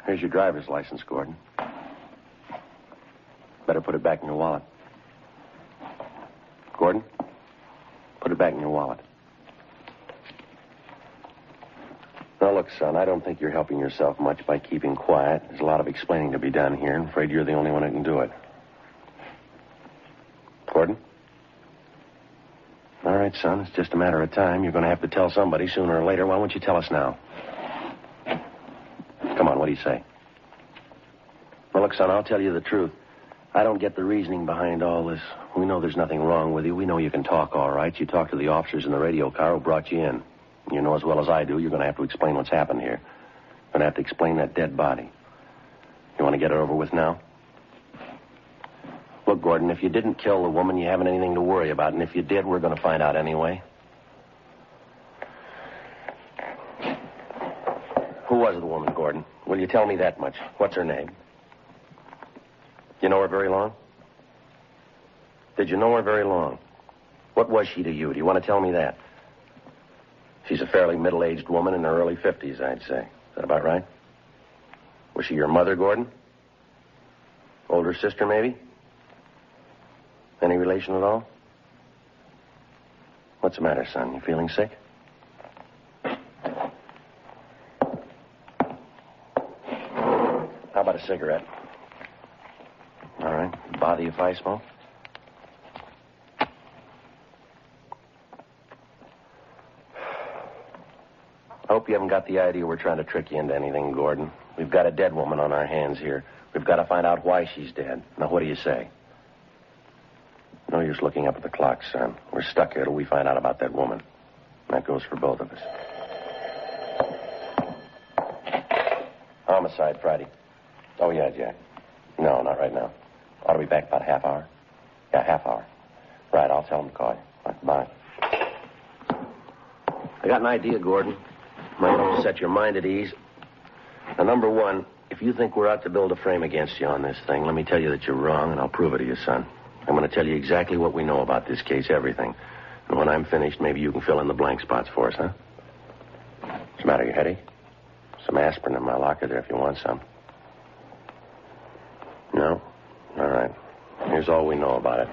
Here's your driver's license, Gordon. Better put it back in your wallet. Gordon, put it back in your wallet. Now, look, son, I don't think you're helping yourself much by keeping quiet. There's a lot of explaining to be done here, and I'm afraid you're the only one who can do it. Gordon? All right, son, it's just a matter of time. You're going to have to tell somebody sooner or later. Why won't you tell us now? Come on, what do you say? Well, look, son, I'll tell you the truth. I don't get the reasoning behind all this. We know there's nothing wrong with you. We know you can talk all right. You talked to the officers in the radio car who brought you in. You know as well as I do, you're going to have to explain what's happened here. You're going to have to explain that dead body. You want to get it over with now? Look, Gordon, if you didn't kill the woman, you haven't anything to worry about. And if you did, we're going to find out anyway. Who was the woman, Gordon? Will you tell me that much? What's her name? You know her very long? Did you know her very long? What was she to you? Do you want to tell me that? She's a fairly middle-aged woman in her early 50s, I'd say. Is that about right? Was she your mother, Gordon? Older sister, maybe? Any relation at all? What's the matter, son? You feeling sick? How about a cigarette? All right. Bother you if I smoke? I hope you haven't got the idea we're trying to trick you into anything, Gordon. We've got a dead woman on our hands here. We've got to find out why she's dead. Now, what do you say? No use looking up at the clock, son. We're stuck here till we find out about that woman. And that goes for both of us. Homicide, Friday. Oh, yeah, Jack. No, not right now. Ought to be back about a half hour. Yeah, half hour. Right, I'll tell him to call you. Right, bye. I got an idea, Gordon. Might help to set your mind at ease. Now, number one, if you think we're out to build a frame against you on this thing, let me tell you that you're wrong, and I'll prove it to you, son. I'm going to tell you exactly what we know about this case, everything. And when I'm finished, maybe you can fill in the blank spots for us, huh? What's the matter, your headache? Some aspirin in my locker there if you want some. No? All right. Here's all we know about it.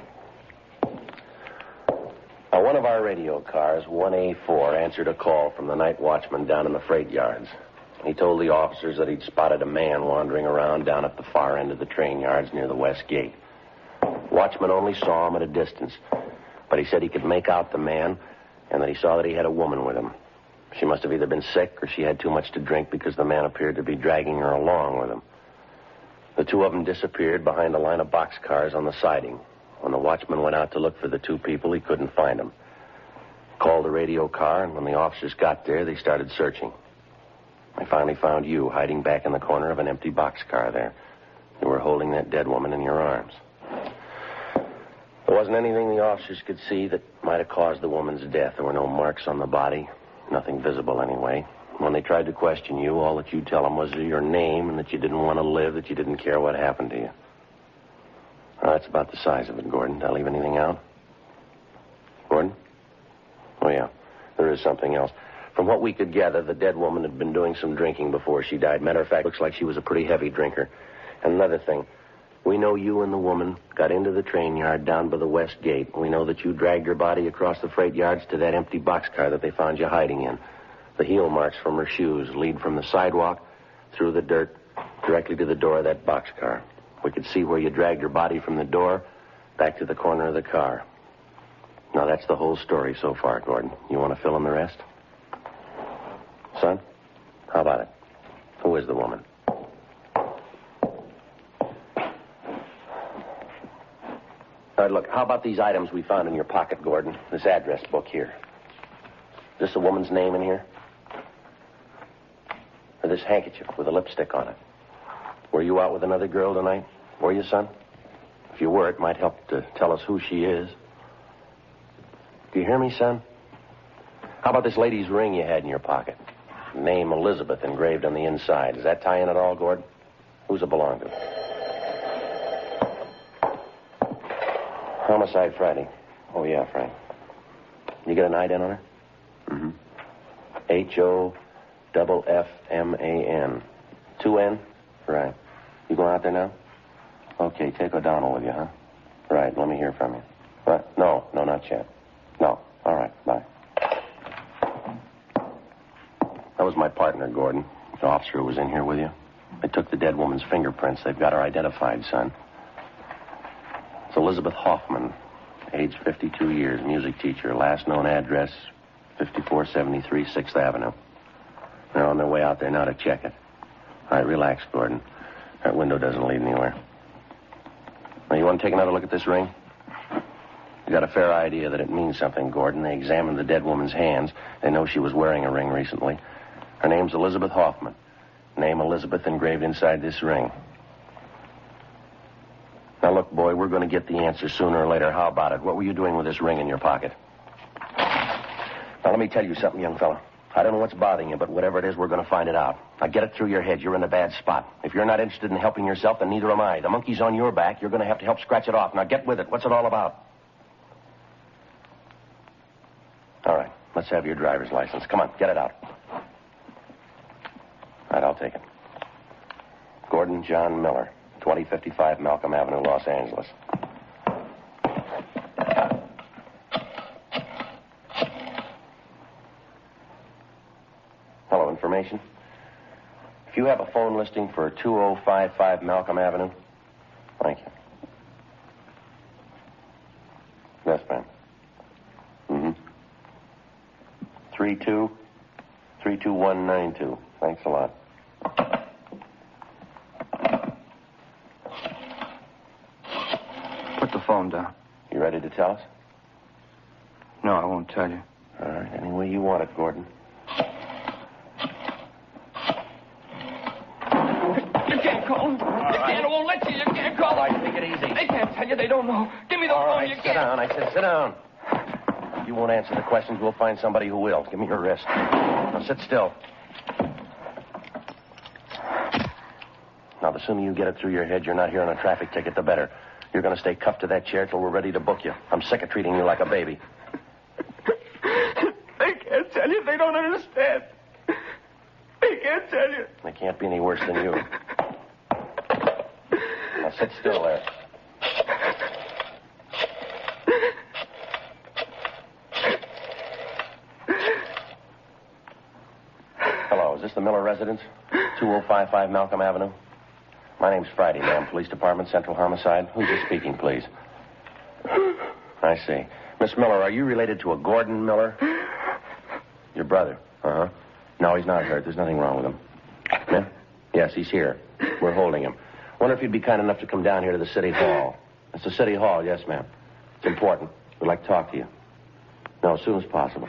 Now, one of our radio cars, 1A4, answered a call from the night watchman down in the freight yards. He told the officers that he'd spotted a man wandering around down at the far end of the train yards near the west gate. Watchman only saw him at a distance, but he said he could make out the man and that he saw that he had a woman with him. She must have either been sick or she had too much to drink because the man appeared to be dragging her along with him. The two of them disappeared behind a line of boxcars on the siding. When the watchman went out to look for the two people, he couldn't find them. Called the radio car, and when the officers got there, they started searching. I finally found you hiding back in the corner of an empty boxcar there. You were holding that dead woman in your arms. There wasn't anything the officers could see that might have caused the woman's death. There were no marks on the body. Nothing visible, anyway. When they tried to question you, all that you'd tell them was your name and that you didn't want to live, that you didn't care what happened to you. Well, that's about the size of it, Gordon. Did I leave anything out? Gordon? Oh, yeah. There is something else. From what we could gather, the dead woman had been doing some drinking before she died. Matter of fact, looks like she was a pretty heavy drinker. And another thing, we know you and the woman got into the train yard down by the west gate. We know that you dragged her body across the freight yards to that empty boxcar that they found you hiding in. The heel marks from her shoes lead from the sidewalk through the dirt directly to the door of that boxcar. We could see where you dragged her body from the door back to the corner of the car. Now, that's the whole story so far, Gordon. You want to fill in the rest? Son, how about it? Who is the woman? All right, look, how about these items we found in your pocket, Gordon? This address book here. Is this a woman's name in here? Or this handkerchief with a lipstick on it? Were you out with another girl tonight? Were you, son? If you were, it might help to tell us who she is. Do you hear me, son? How about this lady's ring you had in your pocket? Name Elizabeth engraved on the inside. Does that tie in at all, Gordon? Who's it belong to? Homicide Friday. Oh, yeah, Frank. You get an ident on her? Mm-hmm. H-O-F-F-M-A-N. 2 N? Right. You going out there now? Okay, take O'Donnell with you, huh? Right, let me hear from you. What? No, not yet. No. All right, bye. That was my partner, Gordon. The officer who was in here with you. They took the dead woman's fingerprints. They've got her identified, son. It's Elizabeth Hoffman, age 52 years, music teacher. Last known address, 5473 6th Avenue. They're on their way out there now to check it. All right, relax, Gordon. That window doesn't lead anywhere. Now, you want to take another look at this ring? You got a fair idea that it means something, Gordon. They examined the dead woman's hands. They know she was wearing a ring recently. Her name's Elizabeth Hoffman. Name Elizabeth engraved inside this ring. Now, look, boy, we're going to get the answer sooner or later. How about it? What were you doing with this ring in your pocket? Now, let me tell you something, young fella. I don't know what's bothering you, but whatever it is, we're going to find it out. Now, get it through your head. You're in a bad spot. If you're not interested in helping yourself, then neither am I. The monkey's on your back. You're going to have to help scratch it off. Now, get with it. What's it all about? All right. Let's have your driver's license. Come on, get it out. All right, I'll take it. Gordon John Miller, 2055 Malcolm Avenue, Los Angeles. Hello, information. If you have a phone listing for 2055 Malcolm Avenue, thank you. Yes, ma'am. Mm-hmm. 32192. Thanks a lot. Put the phone down. You ready to tell us? No, I won't tell you. All right, any way you want it, Gordon. You can't call them. They won't let you. You can't call them. All right, take it easy. They can't tell you. They don't know. Give me the phone. All right, You sit can't. down. I said sit down. If you won't answer the questions, we'll find somebody who will. Give me your wrist. Now, sit still. Now, the sooner you get it through your head you're not here on a traffic ticket, the better. You're going to stay cuffed to that chair till we're ready to book you. I'm sick of treating you like a baby. They can't tell you. They don't understand. They can't tell you. They can't be any worse than you. Now, sit still there. Hello, is this the Miller residence? 2055 Malcolm Avenue? My name's Friday, ma'am. Police Department, Central Homicide. Who's this speaking, please? I see. Miss Miller, are you related to a Gordon Miller? Your brother? Uh-huh. No, he's not hurt. There's nothing wrong with him. Yeah? Yes, he's here. We're holding him. Wonder if you'd be kind enough to come down here to the City Hall. It's the City Hall, yes, ma'am. It's important. We'd like to talk to you. No, as soon as possible.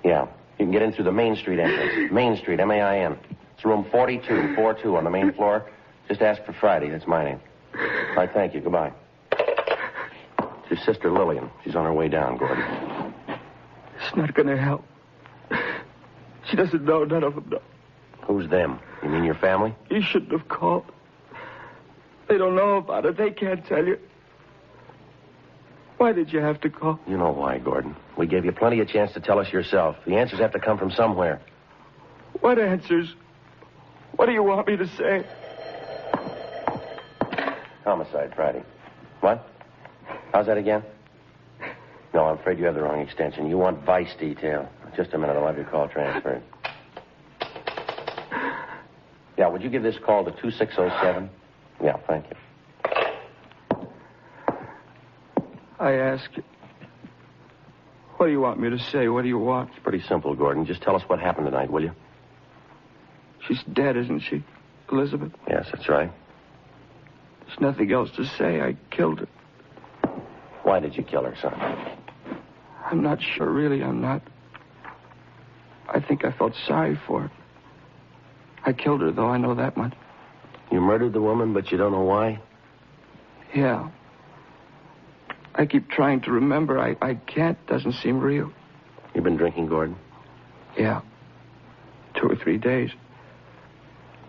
Yeah. You can get in through the Main Street entrance. Main Street, M-A-I-N. It's room 4242 on the main floor. Just ask for Friday. That's my name. All right, thank you. Goodbye. It's your sister, Lillian. She's on her way down, Gordon. It's not going to help. She doesn't know. None of them know. Who's them? You mean your family? You shouldn't have called. They don't know about it. They can't tell you. Why did you have to call? You know why, Gordon. We gave you plenty of chance to tell us yourself. The answers have to come from somewhere. What answers? What do you want me to say? Homicide Friday. What? How's that again? No, I'm afraid you have the wrong extension. You want vice detail. Just a minute. I'll have your call transferred. Yeah, would you give this call to 2607? Yeah, thank you. I ask you. What do you want me to say? What do you want? It's pretty simple, Gordon. Just tell us what happened tonight, will you? She's dead, isn't she, Elizabeth? Yes, that's right. There's nothing else to say. I killed her. Why did you kill her, son? I'm not sure, really. I'm not. I think I felt sorry for her. I killed her, though. I know that much. You murdered the woman, but you don't know why? Yeah. I keep trying to remember. I can't. Doesn't seem real. You've been drinking, Gordon? Yeah. 2 or 3 days.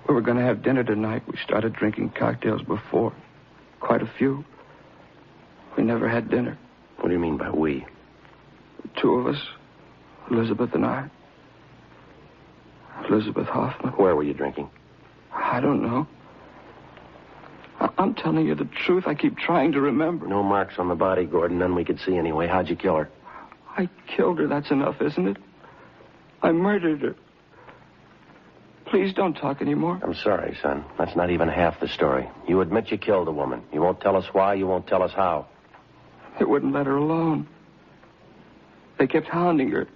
We were going to have dinner tonight. We started drinking cocktails before. Quite a few. We never had dinner. What do you mean by we? The 2 of us. Elizabeth and I. Elizabeth Hoffman. Where were you drinking? I don't know. I'm telling you the truth. I keep trying to remember. No marks on the body, Gordon. None we could see anyway. How'd you kill her? I killed her. That's enough, isn't it? I murdered her. Please don't talk anymore. I'm sorry, son. That's not even half the story. You admit you killed a woman. You won't tell us why. You won't tell us how. They wouldn't let her alone. They kept hounding her.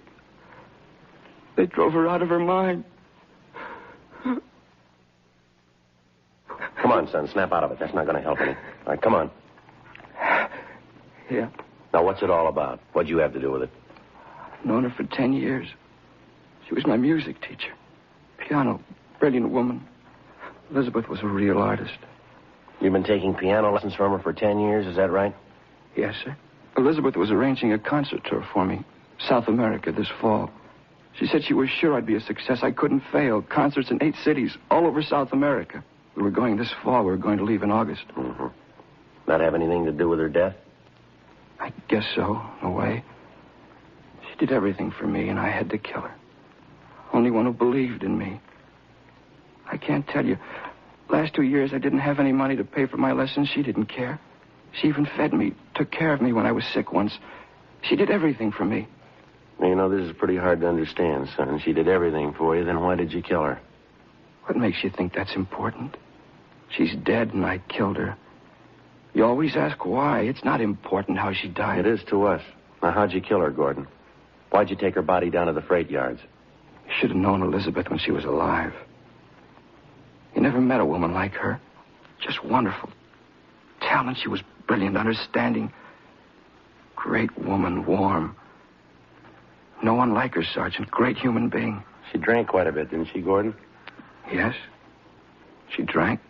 They drove her out of her mind. Come on, son. Snap out of it. That's not going to help any. All right, come on. Yeah. Now, what's it all about? What'd you have to do with it? I've known her for 10 years. She was my music teacher. Piano. Brilliant woman. Elizabeth was a real artist. You've been taking piano lessons from her for 10 years, is that right? Yes, sir. Elizabeth was arranging a concert tour for me. South America this fall. She said she was sure I'd be a success. I couldn't fail. Concerts in 8 cities, all over South America. We were going this fall. We were going to leave in August. Mm-hmm. That have anything to do with her death? I guess so, in a way. She did everything for me, and I had to kill her. Only one who believed in me. I can't tell you. Last 2 years, I didn't have any money to pay for my lessons. She didn't care. She even fed me, took care of me when I was sick once. She did everything for me. You know, this is pretty hard to understand, son. She did everything for you, then why did you kill her? What makes you think that's important? She's dead and I killed her. You always ask why. It's not important how she died. It is to us. Now, how'd you kill her, Gordon? Why'd you take her body down to the freight yards? You should have known Elizabeth when she was alive. You never met a woman like her. Just wonderful. Talent. She was brilliant, understanding. Great woman, warm. No one like her, Sergeant. Great human being. She drank quite a bit, didn't she, Gordon? Yes. She drank.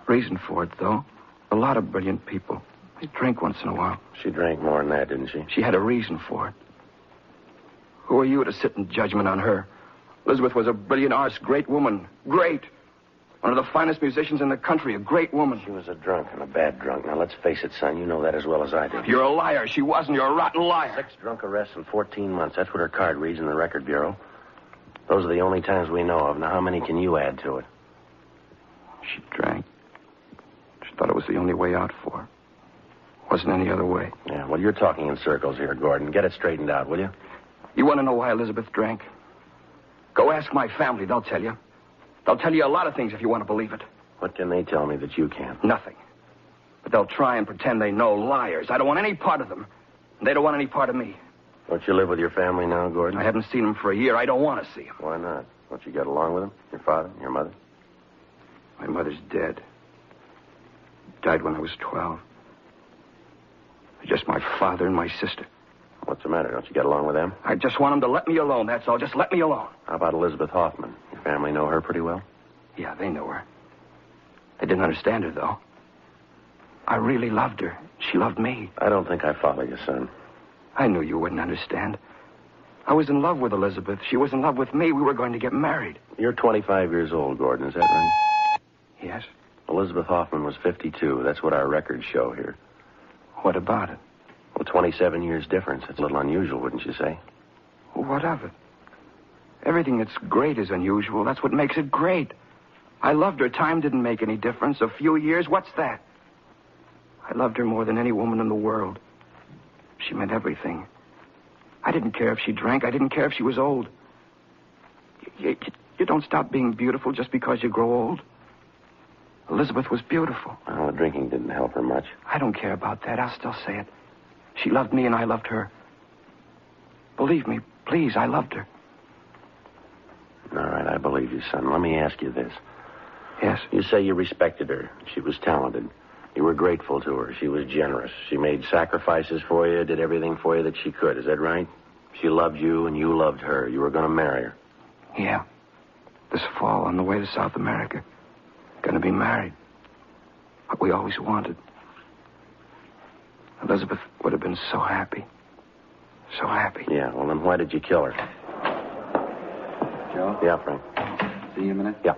Reason for it, though. A lot of brilliant people. They drink once in a while. She drank more than that, didn't she? She had a reason for it. Who are you to sit in judgment on her? Elizabeth was a brilliant artist, great woman. Great. One of the finest musicians in the country, a great woman. She was a drunk and a bad drunk. Now, let's face it, son. You know that as well as I do. You're a liar. She wasn't. You're a rotten liar. 6 drunk arrests in 14 months. That's what her card reads in the record bureau. Those are the only times we know of. Now, how many can you add to it? She drank. She thought it was the only way out for her. Wasn't any other way. Yeah, well, you're talking in circles here, Gordon. Get it straightened out, will you? You want to know why Elizabeth drank? Go ask my family. They'll tell you. They'll tell you a lot of things if you want to believe it. What can they tell me that you can't? Nothing. But they'll try and pretend they know. Liars. I don't want any part of them. They don't want any part of me. Don't you live with your family now, Gordon? I haven't seen them for a year. I don't want to see them. Why not? Don't you get along with them? Your father? Your mother? My mother's dead. Died when I was 12. Just my father and my sister. What's the matter? Don't you get along with them? I just want them to let me alone, that's all. Just let me alone. How about Elizabeth Hoffman? Your family know her pretty well? Yeah, they know her. They didn't understand her, though. I really loved her. She loved me. I don't think I follow you, son. I knew you wouldn't understand. I was in love with Elizabeth. She was in love with me. We were going to get married. You're 25 years old, Gordon. Is that right? Yes. Elizabeth Hoffman was 52. That's what our records show here. What about it? Well, 27 years difference. It's a little unusual, wouldn't you say? Well, what of it? Everything that's great is unusual. That's what makes it great. I loved her. Time didn't make any difference. A few years, what's that? I loved her more than any woman in the world. She meant everything. I didn't care if she drank. I didn't care if she was old. You don't stop being beautiful just because you grow old. Elizabeth was beautiful. Well, the drinking didn't help her much. I don't care about that. I'll still say it. She loved me and I loved her. Believe me, please, I loved her. All right, I believe you, son. Let me ask you this. Yes? You say you respected her. She was talented. You were grateful to her. She was generous. She made sacrifices for you, did everything for you that she could. Is that right? She loved you and you loved her. You were going to marry her. Yeah. This fall on the way to South America. Going to be married. What we always wanted. Elizabeth would have been so happy. So happy. Yeah, well, then why did you kill her? Joe? Yeah, Frank. See you a minute? Yeah.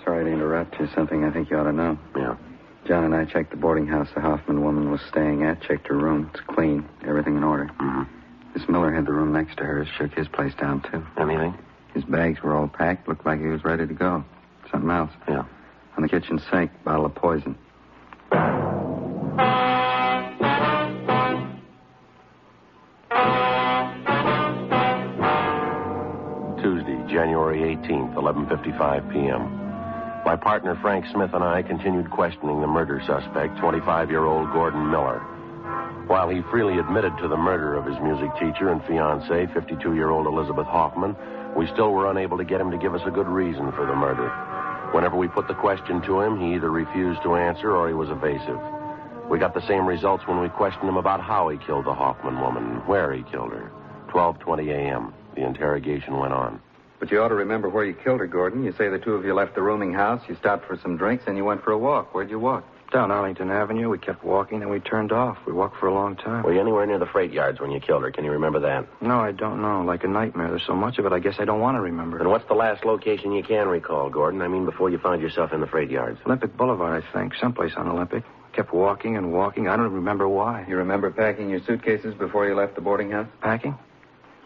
Sorry to interrupt you. Something I think you ought to know. Yeah. John and I checked the boarding house the Hoffman woman was staying at, checked her room. It's clean. Everything in order. Mm-hmm. Miss Miller had the room next to hers, shook his place down, too. Anything? His bags were all packed. Looked like he was ready to go. Something else. Yeah. On the kitchen sink, bottle of poison. Tuesday, January 18th, 11:55 p.m. My partner, Frank Smith, and I continued questioning the murder suspect, 25-year-old Gordon Miller. While he freely admitted to the murder of his music teacher and fiancée, 52-year-old Elizabeth Hoffman, we still were unable to get him to give us a good reason for the murder. Whenever we put the question to him, he either refused to answer or he was evasive. We got the same results when we questioned him about how he killed the Hoffman woman and where he killed her. 12:20 a.m. The interrogation went on. But you ought to remember where you killed her, Gordon. You say the two of you left the rooming house, you stopped for some drinks, and you went for a walk. Where'd you walk? Down Arlington Avenue. We kept walking, then we turned off. We walked for a long time. Were you anywhere near the freight yards when you killed her? Can you remember that? No, I don't know. Like a nightmare. There's so much of it, I guess I don't want to remember. And what's the last location you can recall, Gordon? I mean, before you found yourself in the freight yards. Olympic Boulevard, I think. Someplace on Olympic. Kept walking and walking. I don't remember why. You remember packing your suitcases before you left the boarding house? Packing?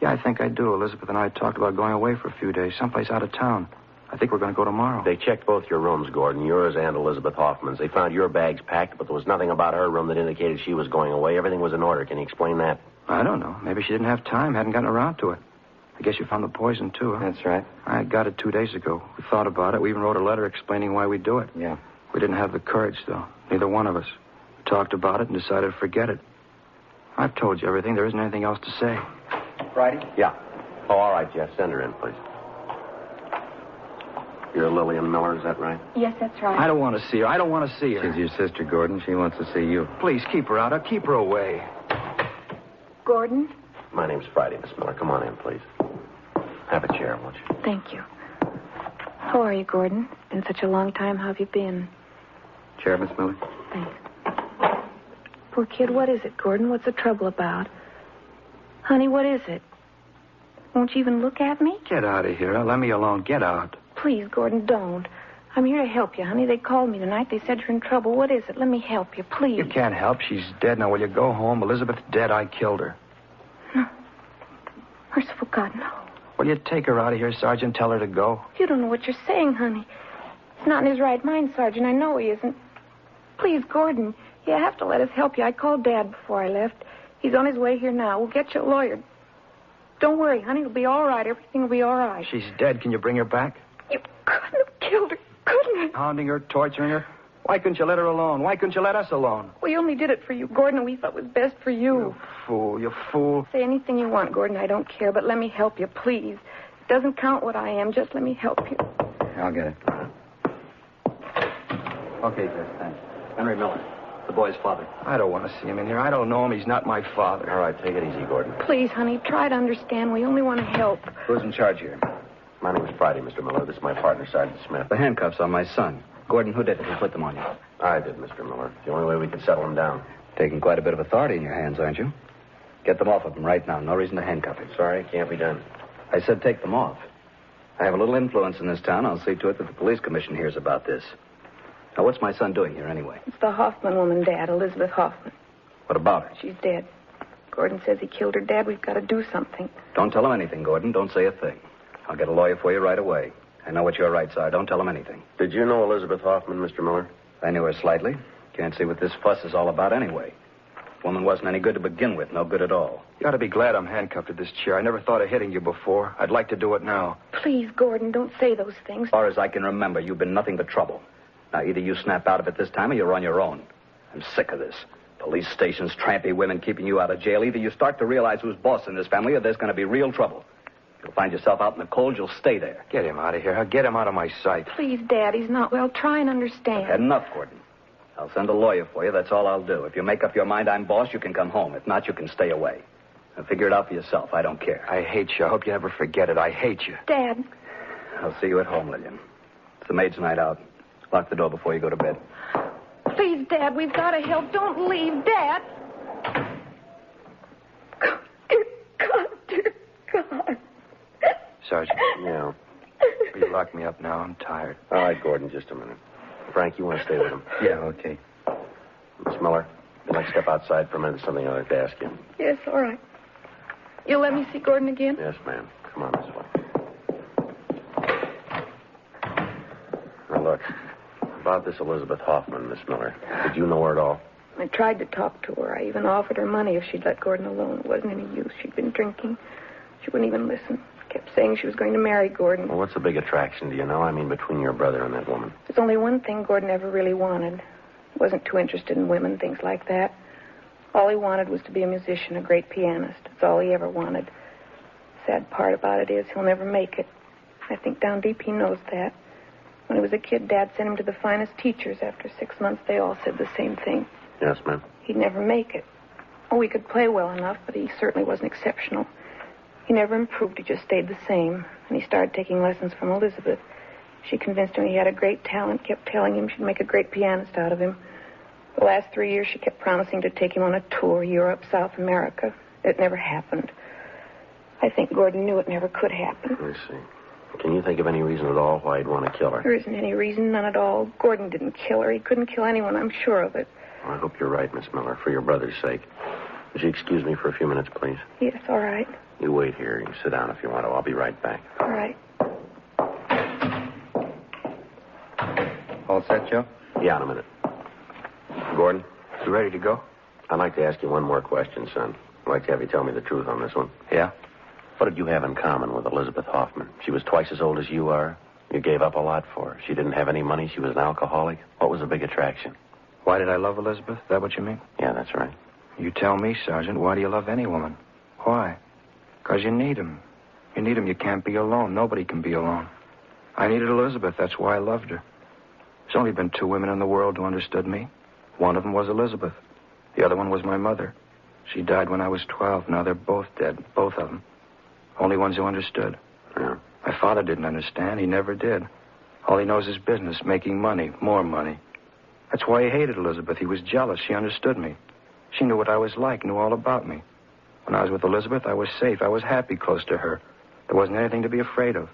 Yeah, I think I do. Elizabeth and I talked about going away for a few days, someplace out of town. I think we're going to go tomorrow. They checked both your rooms, Gordon, yours and Elizabeth Hoffman's. They found your bags packed, but there was nothing about her room that indicated she was going away. Everything was in order. Can you explain that? I don't know. Maybe she didn't have time, hadn't gotten around to it. I guess you found the poison, too, huh? That's right. I got it 2 days ago. We thought about it. We even wrote a letter explaining why we do it. Yeah. We didn't have the courage, though. Neither one of us. We talked about it and decided to forget it. I've told you everything. There isn't anything else to say. Friday? Yeah. Oh, all right, Jeff. Send her in, please. You're Lillian Miller, is that right? Yes, that's right. I don't want to see her. I don't want to see her. She's your sister, Gordon. She wants to see you. Please, keep her out. I'll keep her away. Gordon? My name's Friday, Miss Miller. Come on in, please. Have a chair, won't you? Thank you. How are you, Gordon? It's been such a long time. How have you been? Chair, Miss Miller? Thanks. Poor kid, what is it, Gordon? What's the trouble about? Honey, what is it? Won't you even look at me? Get out of here. Let me alone. Get out. Please, Gordon, don't. I'm here to help you, honey. They called me tonight. They said you're in trouble. What is it? Let me help you, please. You can't help. She's dead. Now, will you go home? Elizabeth's dead. I killed her. No. Merciful God, no. Will you take her out of here, Sergeant? Tell her to go. You don't know what you're saying, honey. He's not in his right mind, Sergeant. I know he isn't. Please, Gordon, you have to let us help you. I called Dad before I left. He's on his way here now. We'll get you a lawyer. Don't worry, honey. It'll be all right. Everything will be all right. She's dead. Can you bring her back? You couldn't have killed her, couldn't you? Hounding her, torturing her? Why couldn't you let her alone? Why couldn't you let us alone? We only did it for you, Gordon, and we thought it was best for you. You fool, you fool. Say anything you want, Gordon. I don't care, but let me help you, please. It doesn't count what I am. Just let me help you. I'll get it. Okay, Jess, thanks. Henry Miller, the boy's father. I don't want to see him in here. I don't know him. He's not my father. All right, take it easy, Gordon. Please, honey, try to understand. We only want to help. Who's in charge here? My name is Friday, Mr. Miller. This is my partner, Sergeant Smith. The handcuffs on my son. Gordon, who did it? Who put them on you? I did, Mr. Miller. It's the only way we could settle him down. Taking quite a bit of authority in your hands, aren't you? Get them off of him right now. No reason to handcuff him. Sorry, can't be done. I said take them off. I have a little influence in this town. I'll see to it that the police commission hears about this. Now, what's my son doing here anyway? It's the Hoffman woman, Dad, Elizabeth Hoffman. What about her? She's dead. Gordon says he killed her, Dad. We've got to do something. Don't tell him anything, Gordon. Don't say a thing. I'll get a lawyer for you right away. I know what your rights are. Don't tell him anything. Did you know Elizabeth Hoffman, Mr. Miller? I knew her slightly. Can't see what this fuss is all about anyway. Woman wasn't any good to begin with. No good at all. You ought to be glad I'm handcuffed to this chair. I never thought of hitting you before. I'd like to do it now. Please, Gordon, don't say those things. As far as I can remember, you've been nothing but trouble. Now, either you snap out of it this time or you're on your own. I'm sick of this. Police stations, trampy women keeping you out of jail. Either you start to realize who's boss in this family or there's going to be real trouble. If you'll find yourself out in the cold, you'll stay there. Get him out of here. Get him out of my sight. Please, Dad, he's not well. Try and understand. I've had enough, Gordon. I'll send a lawyer for you. That's all I'll do. If you make up your mind I'm boss, you can come home. If not, you can stay away. Now, figure it out for yourself. I don't care. I hate you. I hope you never forget it. I hate you. Dad. I'll see you at home, Lillian. It's the maid's night out. Lock the door before you go to bed. Please, Dad, we've got to help. Don't leave, Dad. Dear God. Sergeant. Yeah. Will you lock me up now? I'm tired. All right, Gordon, just a minute. Frank, you want to stay with him? Yeah, okay. Miss Miller, you'd like to step outside for a minute? Something I'd like to ask you. Yes, all right. You'll let me see Gordon again? Yes, ma'am. Come on this way. Now, look. About this Elizabeth Hoffman, Miss Miller. Did you know her at all? I tried to talk to her. I even offered her money if she'd let Gordon alone. It wasn't any use. She'd been drinking. She wouldn't even listen. Kept saying she was going to marry Gordon. Well, what's the big attraction, do you know? I mean, between your brother and that woman. There's only one thing Gordon ever really wanted. He wasn't too interested in women, things like that. All he wanted was to be a musician, a great pianist. That's all he ever wanted. Sad part about it is he'll never make it. I think down deep he knows that. When he was a kid, Dad sent him to the finest teachers. After 6 months, they all said the same thing. Yes, ma'am. He'd never make it. Oh, he could play well enough, but he certainly wasn't exceptional. He never improved. He just stayed the same. And he started taking lessons from Elizabeth. She convinced him he had a great talent, kept telling him she'd make a great pianist out of him. The last 3 years, she kept promising to take him on a tour, Europe, South America. It never happened. I think Gordon knew it never could happen. I see. Can you think of any reason at all why he'd want to kill her? There isn't any reason, none at all. Gordon didn't kill her. He couldn't kill anyone, I'm sure of it. Well, I hope you're right, Miss Miller, for your brother's sake. Would you excuse me for a few minutes, please? Yes, all right. You wait here. You can sit down if you want to. I'll be right back. All right. All set, Joe? Yeah, in a minute. Gordon? You ready to go? I'd like to ask you one more question, son. I'd like to have you tell me the truth on this one. Yeah? What did you have in common with Elizabeth Hoffman? She was twice as old as you are. You gave up a lot for her. She didn't have any money. She was an alcoholic. What was the big attraction? Why did I love Elizabeth? Is that what you mean? Yeah, that's right. You tell me, Sergeant. Why do you love any woman? Why? Because you need him. You need him. You can't be alone. Nobody can be alone. I needed Elizabeth. That's why I loved her. There's only been 2 women in the world who understood me. One of them was Elizabeth. The other one was my mother. She died when I was 12. Now they're both dead. Both of them. Only ones who understood. Yeah. My father didn't understand. He never did. All he knows is business, making money, more money. That's why he hated Elizabeth. He was jealous. She understood me. She knew what I was like, knew all about me. When I was with Elizabeth, I was safe. I was happy close to her. There wasn't anything to be afraid of.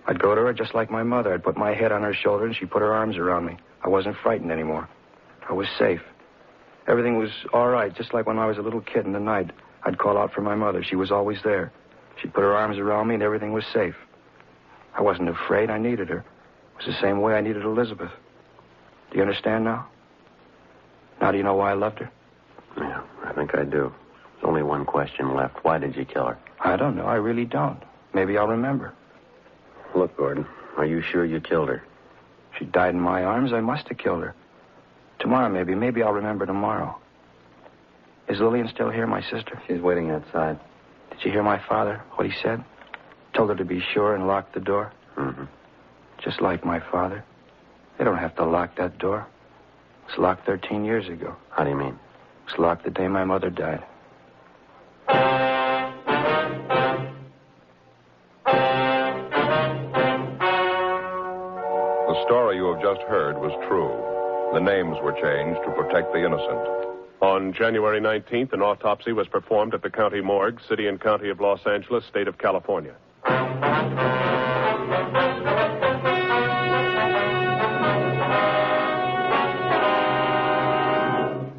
I'd go to her just like my mother. I'd put my head on her shoulder and she'd put her arms around me. I wasn't frightened anymore. I was safe. Everything was all right, just like when I was a little kid in the night. I'd call out for my mother. She was always there. She'd put her arms around me and everything was safe. I wasn't afraid. I needed her. It was the same way I needed Elizabeth. Do you understand now? Now do you know why I loved her? Yeah, I think I do. There's only one question left. Why did you kill her? I don't know. I really don't. Maybe I'll remember. Look, Gordon, are you sure you killed her? She died in my arms. I must have killed her. Tomorrow, maybe. Maybe I'll remember tomorrow. Is Lillian still here, my sister? She's waiting outside. Did you hear my father, what he said? Told her to be sure and lock the door? Mm-hmm. Just like my father. They don't have to lock that door. It was locked 13 years ago. How do you mean? It was locked the day my mother died. The story you have just heard was true. The names were changed to protect the innocent. On January 19th, an autopsy was performed at the county morgue, City and County of Los Angeles, State of California.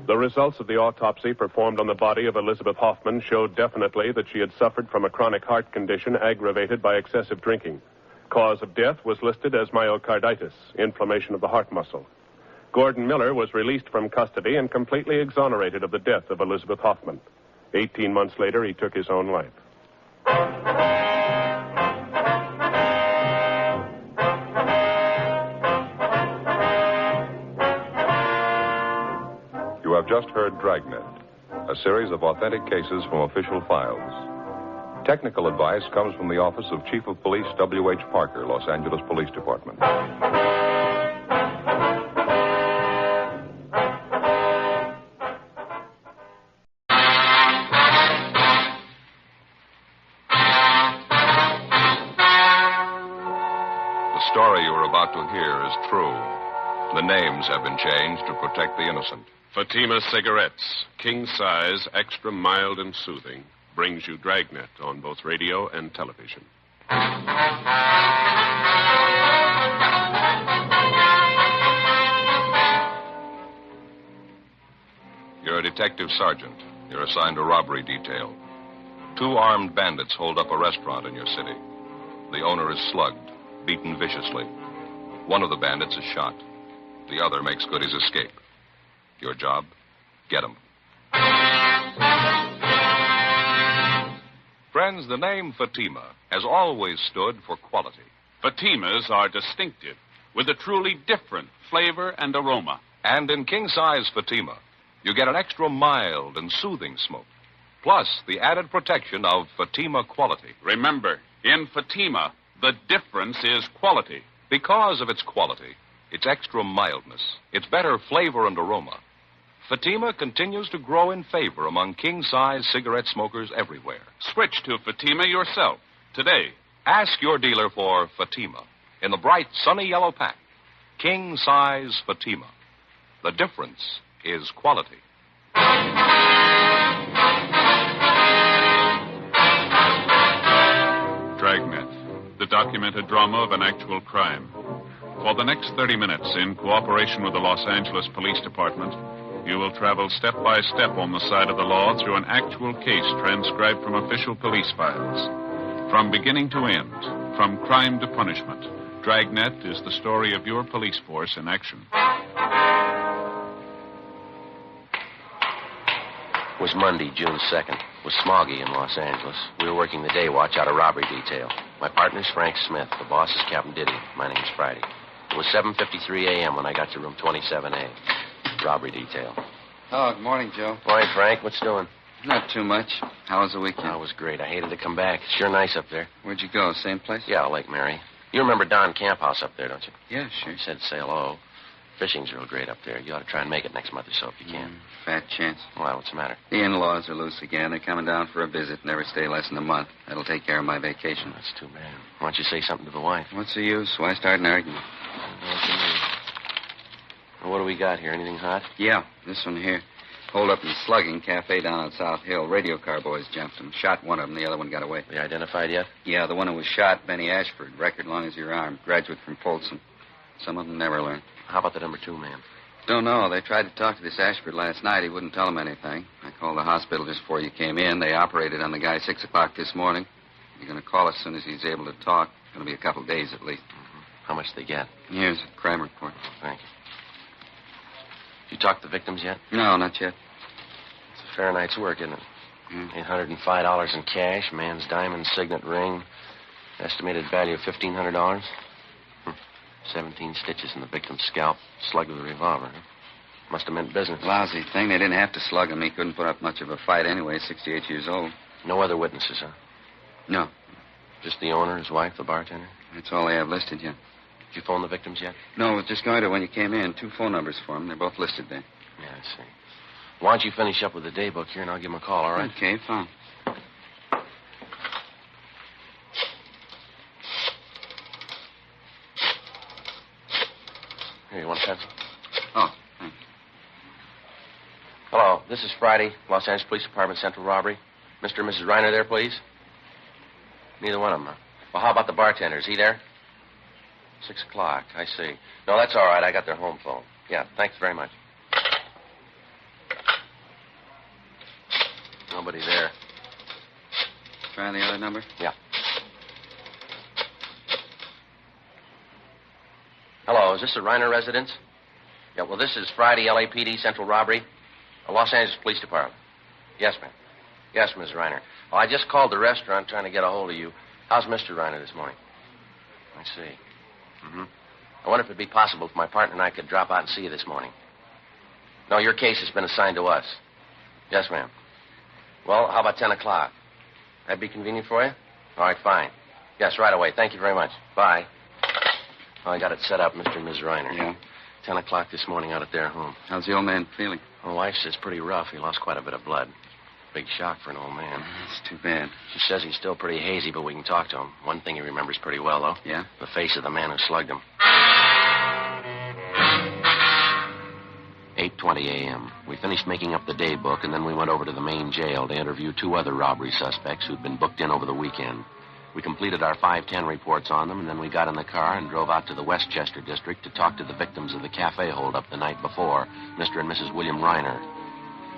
The results of the autopsy performed on the body of Elizabeth Hoffman showed definitely that she had suffered from a chronic heart condition aggravated by excessive drinking. Cause of death was listed as myocarditis, inflammation of the heart muscle. Gordon Miller was released from custody and completely exonerated of the death of Elizabeth Hoffman. 18 months later, he took his own life. You have just heard Dragnet, a series of authentic cases from official files. Technical advice comes from the Office of Chief of Police W.H. Parker, Los Angeles Police Department. The story you are about to hear is true. The names have been changed to protect the innocent. Fatima Cigarettes, king size, extra mild and soothing, brings you Dragnet on both radio and television. You're a detective sergeant. You're assigned a robbery detail. 2 armed bandits hold up a restaurant in your city. The owner is slugged, beaten viciously. One of the bandits is shot. The other makes good his escape. Your job? Get him. Friends, the name Fatima has always stood for quality. Fatimas are distinctive, with a truly different flavor and aroma. And in king-size Fatima, you get an extra mild and soothing smoke, plus the added protection of Fatima quality. Remember, in Fatima, the difference is quality. Because of its quality, its extra mildness, its better flavor and aroma, Fatima continues to grow in favor among king-size cigarette smokers everywhere. Switch to Fatima yourself today. Ask your dealer for Fatima in the bright, sunny yellow pack. King-size Fatima. The difference is quality. Dragnet, the documented drama of an actual crime. For the next 30 minutes, in cooperation with the Los Angeles Police Department, you will travel step by step on the side of the law through an actual case transcribed from official police files. From beginning to end, from crime to punishment, Dragnet is the story of your police force in action. It was Monday, June 2nd. It was smoggy in Los Angeles. We were working the day watch out of robbery detail. My partner's Frank Smith. The boss is Captain Didion. My name's Friday. It was 7:53 a.m. when I got to room 27A. Robbery detail. Oh, good morning, Joe. Morning, Frank. What's doing? Not too much. How was the weekend? Oh, it was great. I hated to come back. It's sure nice up there. Where'd you go? Same place? Yeah, Lake Mary. You remember Don Camp House up there, don't you? Yeah, sure. He said say hello. Fishing's real great up there. You ought to try and make it next month or so if you can. Fat chance. Well, what's the matter? The in-laws are loose again. They're coming down for a visit. Never stay less than a month. That'll take care of my vacation. That's too bad. Why don't you say something to the wife? What's the use? Why start an argument? Well, what do we got here? Anything hot? Yeah, this one here. Hold up and slugging, cafe down on South Hill. Radio car boys jumped him. Shot one of them. The other one got away. They identified yet? Yeah, the one who was shot, Benny Ashford. Record long as your arm. Graduate from Folsom. Some of them never learn. How about the number 2 man? Don't know. They tried to talk to this Ashford last night. He wouldn't tell them anything. I called the hospital just before you came in. They operated on the guy 6 o'clock this morning. You're going to call as soon as he's able to talk. It's going to be a couple days at least. Mm-hmm. How much did they get? Here's a crime report. Thank you. Did you talk to the victims yet? No, not yet. It's a fair night's work, isn't it? $805 in cash, man's diamond signet ring, estimated value of $1,500. 17 stitches in the victim's scalp, slugged with a revolver. Huh? Must have meant business. Lousy thing. They didn't have to slug him. He couldn't put up much of a fight anyway, 68 years old. No other witnesses, huh? No. Just the owner, his wife, the bartender? That's all they have listed yet. Did you phone the victims yet? No, I was just going to when you came in. 2 phone numbers for them. They're both listed there. Yeah, I see. Why don't you finish up with the daybook here, and I'll give him a call, all right? Okay, fine. Here, you want a pencil? Oh, thanks. Hello, this is Friday, Los Angeles Police Department, Central Robbery. Mr. and Mrs. Reiner there, please? Neither one of them, huh? Well, how about the bartender? Is he there? 6 o'clock, I see. No, that's all right. I got their home phone. Yeah, thanks very much. Nobody there. Try the other number? Yeah. Hello, is this a Reiner residence? Yeah, well, this is Friday, LAPD, Central Robbery, Los Angeles Police Department. Yes, ma'am. Yes, Ms. Reiner. Oh, I just called the restaurant trying to get a hold of you. How's Mr. Reiner this morning? I see. Mm-hmm. I wonder if it'd be possible if my partner and I could drop out and see you this morning. No, your case has been assigned to us. Yes, ma'am. Well, how about 10 o'clock? That'd be convenient for you? All right, fine. Yes, right away. Thank you very much. Bye. Well, I got it set up, Mr. and Ms. Reiner. Yeah? 10 o'clock this morning out at their home. How's the old man feeling? My wife says pretty rough. He lost quite a bit of blood. Big shock for an old man. It's too bad. She says he's still pretty hazy, but we can talk to him. One thing he remembers pretty well, though. Yeah? The face of the man who slugged him. 8:20 a.m. We finished making up the day book, and then we went over to the main jail to interview 2 other robbery suspects who'd been booked in over the weekend. We completed our 5:10 reports on them, and then we got in the car and drove out to the Westchester district to talk to the victims of the cafe holdup the night before, Mr. and Mrs. William Reiner.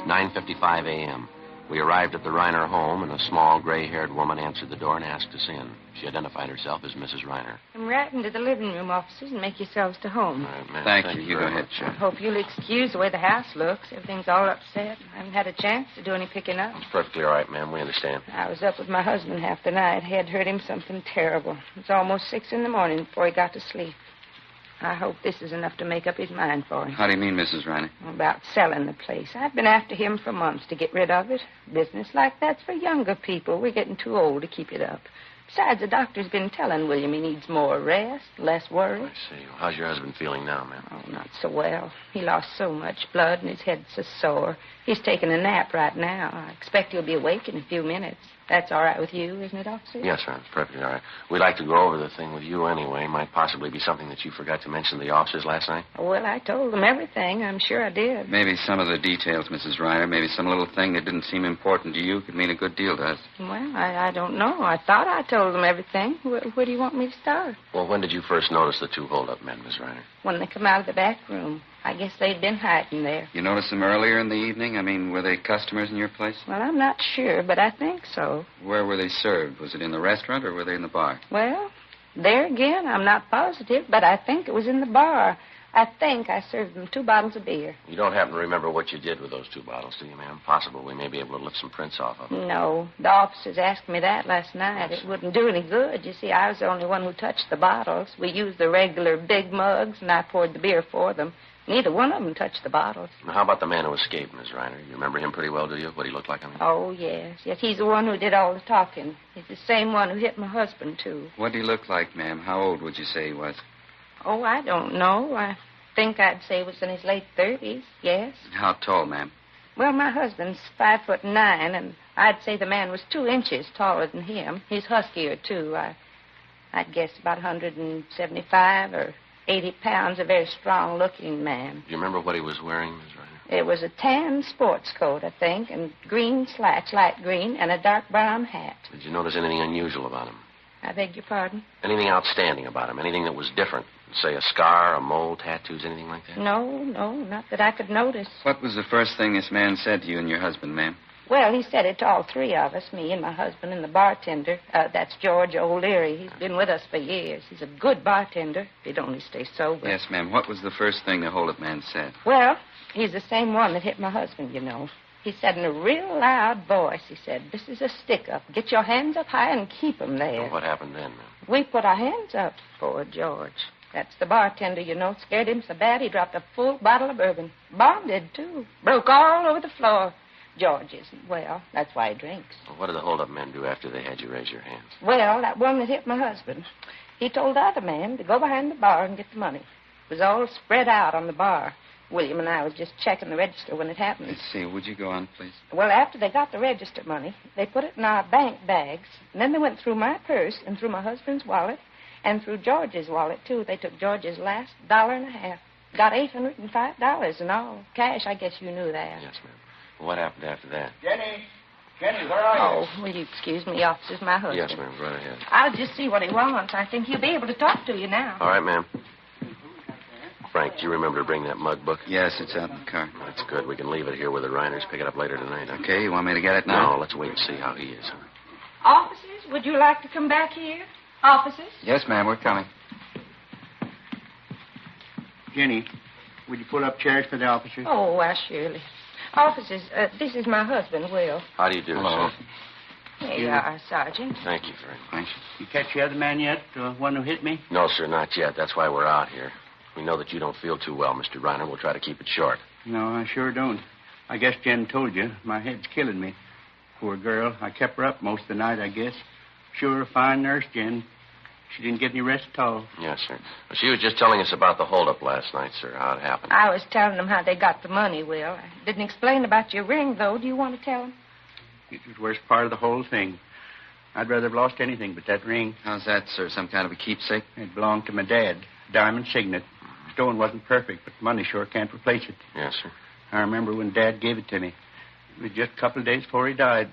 9:55 a.m. We arrived at the Reiner home, and a small, gray-haired woman answered the door and asked us in. She identified herself as Mrs. Reiner. Come right into the living room, officers, and make yourselves to home. All right, ma'am. Thank you. You go ahead, I hope you'll excuse the way the house looks. Everything's all upset. I haven't had a chance to do any picking up. It's perfectly all right, ma'am. We understand. I was up with my husband half the night. Head hurt him something terrible. It was almost 6 in the morning before he got to sleep. I hope this is enough to make up his mind for him. How do you mean, Mrs. Reiner? About selling the place. I've been after him for months to get rid of it. Business like that's for younger people. We're getting too old to keep it up. Besides, the doctor's been telling William he needs more rest, less worry. I see. Well, how's your husband feeling now, ma'am? Oh, not so well. He lost so much blood and his head's so sore. He's taking a nap right now. I expect he'll be awake in a few minutes. That's all right with you, isn't it, officer? Yes, ma'am. It's perfectly all right. We'd like to go over the thing with you anyway. Might possibly be something that you forgot to mention to the officers last night. Well, I told them everything. I'm sure I did. Maybe some of the details, Mrs. Reiner. Maybe some little thing that didn't seem important to you could mean a good deal to us. Well, I don't know. I thought I told them everything. Where do you want me to start? Well, when did you first notice the 2 hold-up men, Miss Reiner? When they come out of the back room. I guess they'd been hiding there. You noticed them earlier in the evening? I mean, were they customers in your place? Well, I'm not sure, but I think so. Where were they served? Was it in the restaurant or were they in the bar? Well, there again, I'm not positive, but I think it was in the bar. I think I served them 2 bottles of beer. You don't happen to remember what you did with those 2 bottles, do you, ma'am? Possible we may be able to lift some prints off of them. No. The officers asked me that last night. It wouldn't do any good. You see, I was the only one who touched the bottles. We used the regular big mugs, and I poured the beer for them. Neither one of them touched the bottles. Now, how about the man who escaped, Miss Reiner? You remember him pretty well, do you? What he looked like, I mean? Oh, yes. Yes, he's the one who did all the talking. He's the same one who hit my husband, too. What did he look like, ma'am? How old would you say he was? Oh, I don't know. I think I'd say he was in his late 30s, yes. How tall, ma'am? Well, my husband's 5'9", and I'd say the man was 2 inches taller than him. He's huskier, too. I'd guess about 175 or 80 pounds, a very strong-looking man. Do you remember what he was wearing, Miss Reiner? It was a tan sports coat, I think, and green slacks, light green, and a dark brown hat. Did you notice anything unusual about him? I beg your pardon? Anything outstanding about him? Anything that was different? Say a scar, a mole, tattoos, anything like that? No, not that I could notice. What was the first thing this man said to you and your husband, ma'am? Well, he said it to all 3 of us, me and my husband and the bartender. That's George O'Leary. He's been with us for years. He's a good bartender, if he'd only stay sober. Yes, ma'am. What was the first thing the hold-up man said? Well, he's the same one that hit my husband, you know. He said in a real loud voice, he said, "This is a stick-up. Get your hands up high and keep 'em there." Well, what happened then, ma'am? We put our hands up for George. That's the bartender, you know. Scared him so bad he dropped a full bottle of bourbon. Bob did, too. Broke all over the floor. George isn't well. That's why he drinks. Well, what did the hold-up men do after they had you raise your hands? Well, that one that hit my husband, he told the other man to go behind the bar and get the money. It was all spread out on the bar. William and I was just checking the register when it happened. Let's see. Would you go on, please? Well, after they got the register money, they put it in our bank bags, and then they went through my purse and through my husband's wallet and through George's wallet, too. They took George's last $1.50. Got $805 in all. Cash, I guess you knew that. Yes, ma'am. What happened after that? Jenny, where are you? Oh, will you excuse me, officers? My husband. Yes, ma'am. Right ahead. I'll just see what he wants. I think he'll be able to talk to you now. All right, ma'am. Frank, do you remember to bring that mug book? Yes, it's out in the car. That's good. We can leave it here with the Reiners. Pick it up later tonight. Okay, you want me to get it now? No, let's wait and see how he is. Officers, would you like to come back here? Officers? Yes, ma'am, we're coming. Jenny, would you pull up chairs for the officers? Oh, why, surely. Officers, this is my husband, Will. How do you do, Hello. sir? Here you are, Sergeant. Thank you very much. You catch the other man yet, the one who hit me? No, sir, not yet. That's why we're out here. We know that you don't feel too well, Mr. Reiner. We'll try to keep it short. No, I sure don't. I guess Jen told you. My head's killing me. Poor girl. I kept her up most of the night, I guess. Sure a fine nurse, Jen. She didn't get any rest at all. Yes, sir. Well, she was just telling us about the holdup last night, sir, how it happened. I was telling them how they got the money, Will. I didn't explain about your ring, though. Do you want to tell them? It was the worst part of the whole thing. I'd rather have lost anything but that ring. How's that, sir? Some kind of a keepsake? It belonged to my dad. Diamond Signet. Stone wasn't perfect, but money sure can't replace it. Yes, sir. I remember when Dad gave it to me. It was just a couple of days before he died.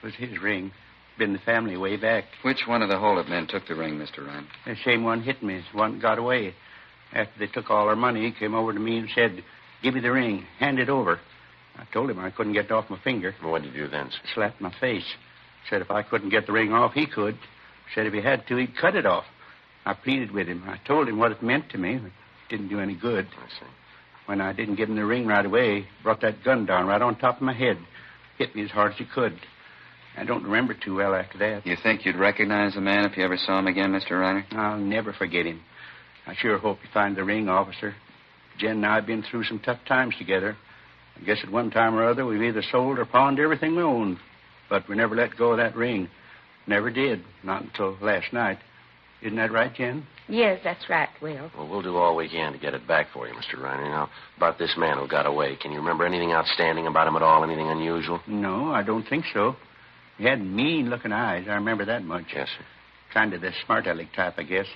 It was his ring. Been the family way back. Which one of the holdup men took the ring, Mr. Ryan? The same one hit me. The one got away. After they took all our money, he came over to me and said, "Give me the ring. Hand it over." I told him I couldn't get it off my finger. Well, what did you do then, sir? Slapped my face. Said if I couldn't get the ring off, he could. Said if he had to, he'd cut it off. I pleaded with him. I told him what it meant to me. It didn't do any good. I see. When I didn't give him the ring right away, he brought that gun down right on top of my head. Hit me as hard as he could. I don't remember too well after that. You think you'd recognize the man if you ever saw him again, Mr. Reiner? I'll never forget him. I sure hope you find the ring, officer. Jen and I have been through some tough times together. I guess at one time or other we've either sold or pawned everything we owned. But we never let go of that ring. Never did. Not until last night. Isn't that right, Jen? Yes, that's right, Will. Well, we'll do all we can to get it back for you, Mr. Reiner. Now, about this man who got away, can you remember anything outstanding about him at all? Anything unusual? No, I don't think so. He had mean-looking eyes. I remember that much. Yes, sir. Kind of the smart-aleck type, I guess.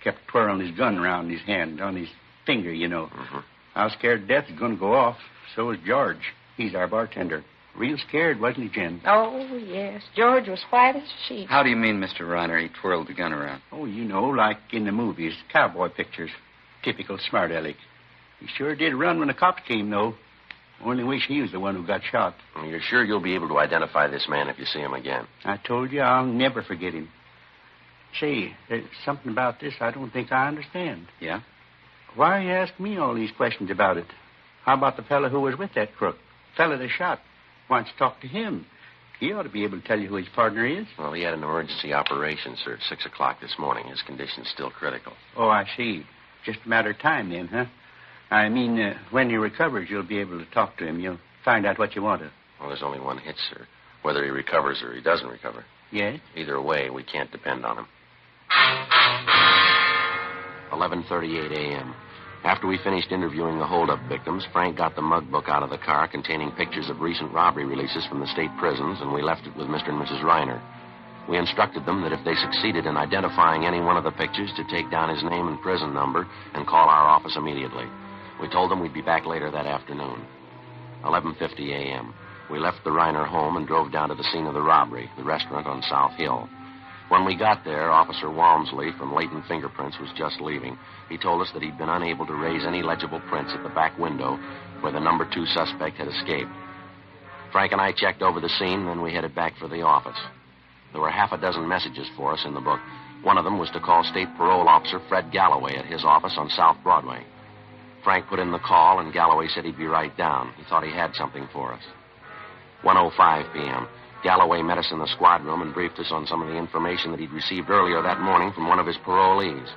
Kept twirling his gun around his hand, on his finger, you know. Mm-hmm. I was scared to death he was going to go off. So was George. He's our bartender. Real scared, wasn't he, Jen? Oh, yes. George was white as a sheet. How do you mean, Mr. Reiner, he twirled the gun around? Oh, you know, like in the movies, cowboy pictures. Typical smart-aleck. He sure did run when the cops came, though. Only wish he was the one who got shot. Well, you're sure you'll be able to identify this man if you see him again? I told you I'll never forget him. Say, there's something about this I don't think I understand. Yeah? Why you ask me all these questions about it? How about the fellow who was with that crook? Fellow they shot. Why don't you talk to him? He ought to be able to tell you who his partner is. Well, he had an emergency operation, sir, at 6 o'clock this morning. His condition's still critical. Oh, I see. Just a matter of time then, huh? I mean, when he recovers, you'll be able to talk to him. You'll find out what you want to. Well, there's only one hit, sir. Whether he recovers or he doesn't recover. Yes? Either way, we can't depend on him. 11:38 a.m. After we finished interviewing the holdup victims, Frank got the mug book out of the car containing pictures of recent robbery releases from the state prisons, and we left it with Mr. and Mrs. Reiner. We instructed them that if they succeeded in identifying any one of the pictures, to take down his name and prison number and call our office immediately. We told them we'd be back later that afternoon. 11:50 a.m. We left the Reiner home and drove down to the scene of the robbery, the restaurant on South Hill. When we got there, Officer Walmsley from Leighton Fingerprints was just leaving. He told us that he'd been unable to raise any legible prints at the back window where the number 2 suspect had escaped. Frank and I checked over the scene, then we headed back for the office. There were half a dozen messages for us in the book. One of them was to call State Parole Officer Fred Galloway at his office on South Broadway. Frank put in the call, and Galloway said he'd be right down. He thought he had something for us. 1:05 p.m. Galloway met us in the squad room and briefed us on some of the information that he'd received earlier that morning from one of his parolees.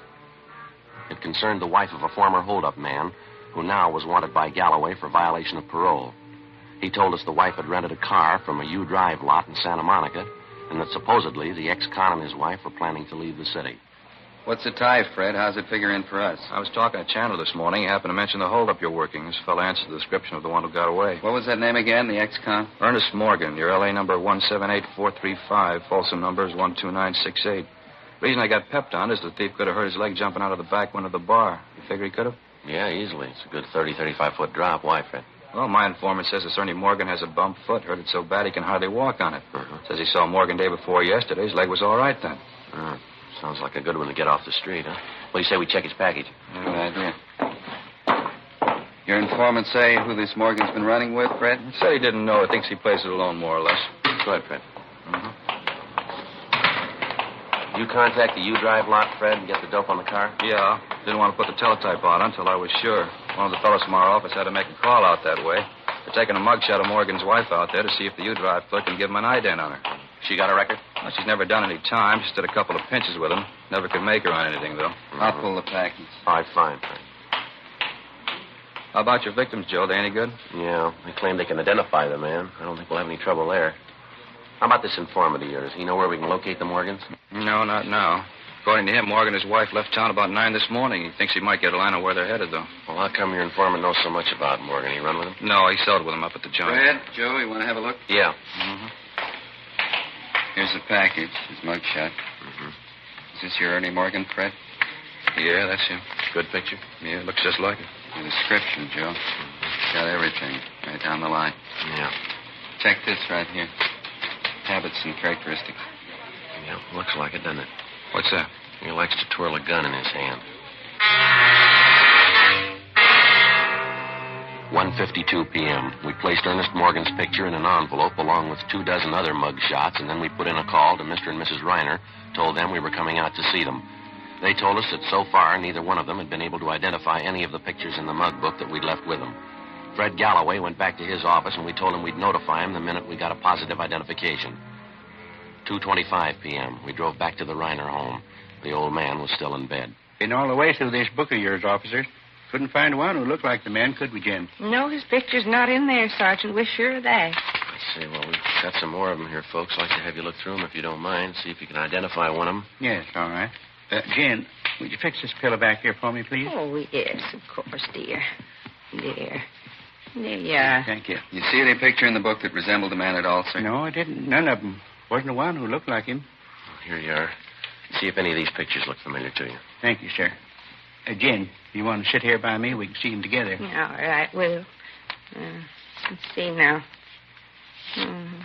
It concerned the wife of a former holdup man who now was wanted by Galloway for violation of parole. He told us the wife had rented a car from a U-Drive lot in Santa Monica and that supposedly the ex-con and his wife were planning to leave the city. What's the tie, Fred? How's it figure in for us? I was talking to Chandler this morning. He happened to mention the holdup you're working. This fellow answered the description of the one who got away. What was that name again, the ex-con? Ernest Morgan. Your L.A. number 178435. Folsom number is 12968. The reason I got pepped on is the thief could have hurt his leg jumping out of the back window of the bar. You figure he could have? Yeah, easily. It's a good 35-foot drop. Why, Fred? Well, my informant says this Ernie Morgan has a bum foot. Hurt it so bad he can hardly walk on it. Says he saw Morgan day before yesterday. His leg was all right then. Sounds like a good one to get off the street, huh? What do you say we check his package? Good idea. Your informant say who this Morgan's been running with, Fred? He said he didn't know. He thinks he plays it alone, more or less. Go ahead, Fred. You contact the U-Drive lot, Fred, and get the dope on the car? Yeah. Didn't want to put the teletype on until I was sure. One of the fellows from our office had to make a call out that way. They're taking a mugshot of Morgan's wife out there to see if the U-Drive clerk can give him an ident on her. She got a record? Well, she's never done any time. Just did a couple of pinches with him. Never could make her on anything, though. I'll pull the package. All right, fine, Fred. How about your victims, Joe? They any good? Yeah, they claim they can identify the man. I don't think we'll have any trouble there. How about this informant of yours? You know where we can locate the Morgans? No, not now. According to him, Morgan and his wife left town about 9 this morning. He thinks he might get a line on where they're headed, though. Well, how come your informant knows so much about Morgan? He run with him? No, he sold with him up at the joint. Fred, Joe, you want to have a look? Yeah. Mm-hmm. Here's the package, his mugshot. Mm-hmm. Is this your Ernie Morgan, Fred? Yeah, that's him. Good picture? Yeah, looks just like it. The description, Joe. Got everything right down the line. Yeah. Check this right here. Habits and characteristics. Yeah, looks like it, doesn't it? What's that? He likes to twirl a gun in his hand. 1:52 p.m. We placed Ernest Morgan's picture in an envelope along with 24 other mug shots, and then we put in a call to Mr. and Mrs. Reiner, told them we were coming out to see them. They told us that so far neither one of them had been able to identify any of the pictures in the mug book that we'd left with them. Fred Galloway went back to his office, and we told him we'd notify him the minute we got a positive identification. 2:25 p.m. We drove back to the Reiner home. The old man was still in bed. Been all the way through this book of yours, officer. Couldn't find one who looked like the man, could we, Jen? No, his picture's not in there, Sergeant. We're sure of that. I say, well, we've got some more of them here, folks. I'd like to have you look through them if you don't mind. See if you can identify one of them. Yes, all right. Jen, would you fix this pillow back here for me, please? Oh, yes, of course, dear. There. There you are. Thank you. You see any picture in the book that resembled the man at all, sir? No, I didn't. None of them. Wasn't the one who looked like him. Here you are. See if any of these pictures look familiar to you. Thank you, sir. Jen, you want to sit here by me? We can see them together. All right, Will. Let's see now. Mm-hmm.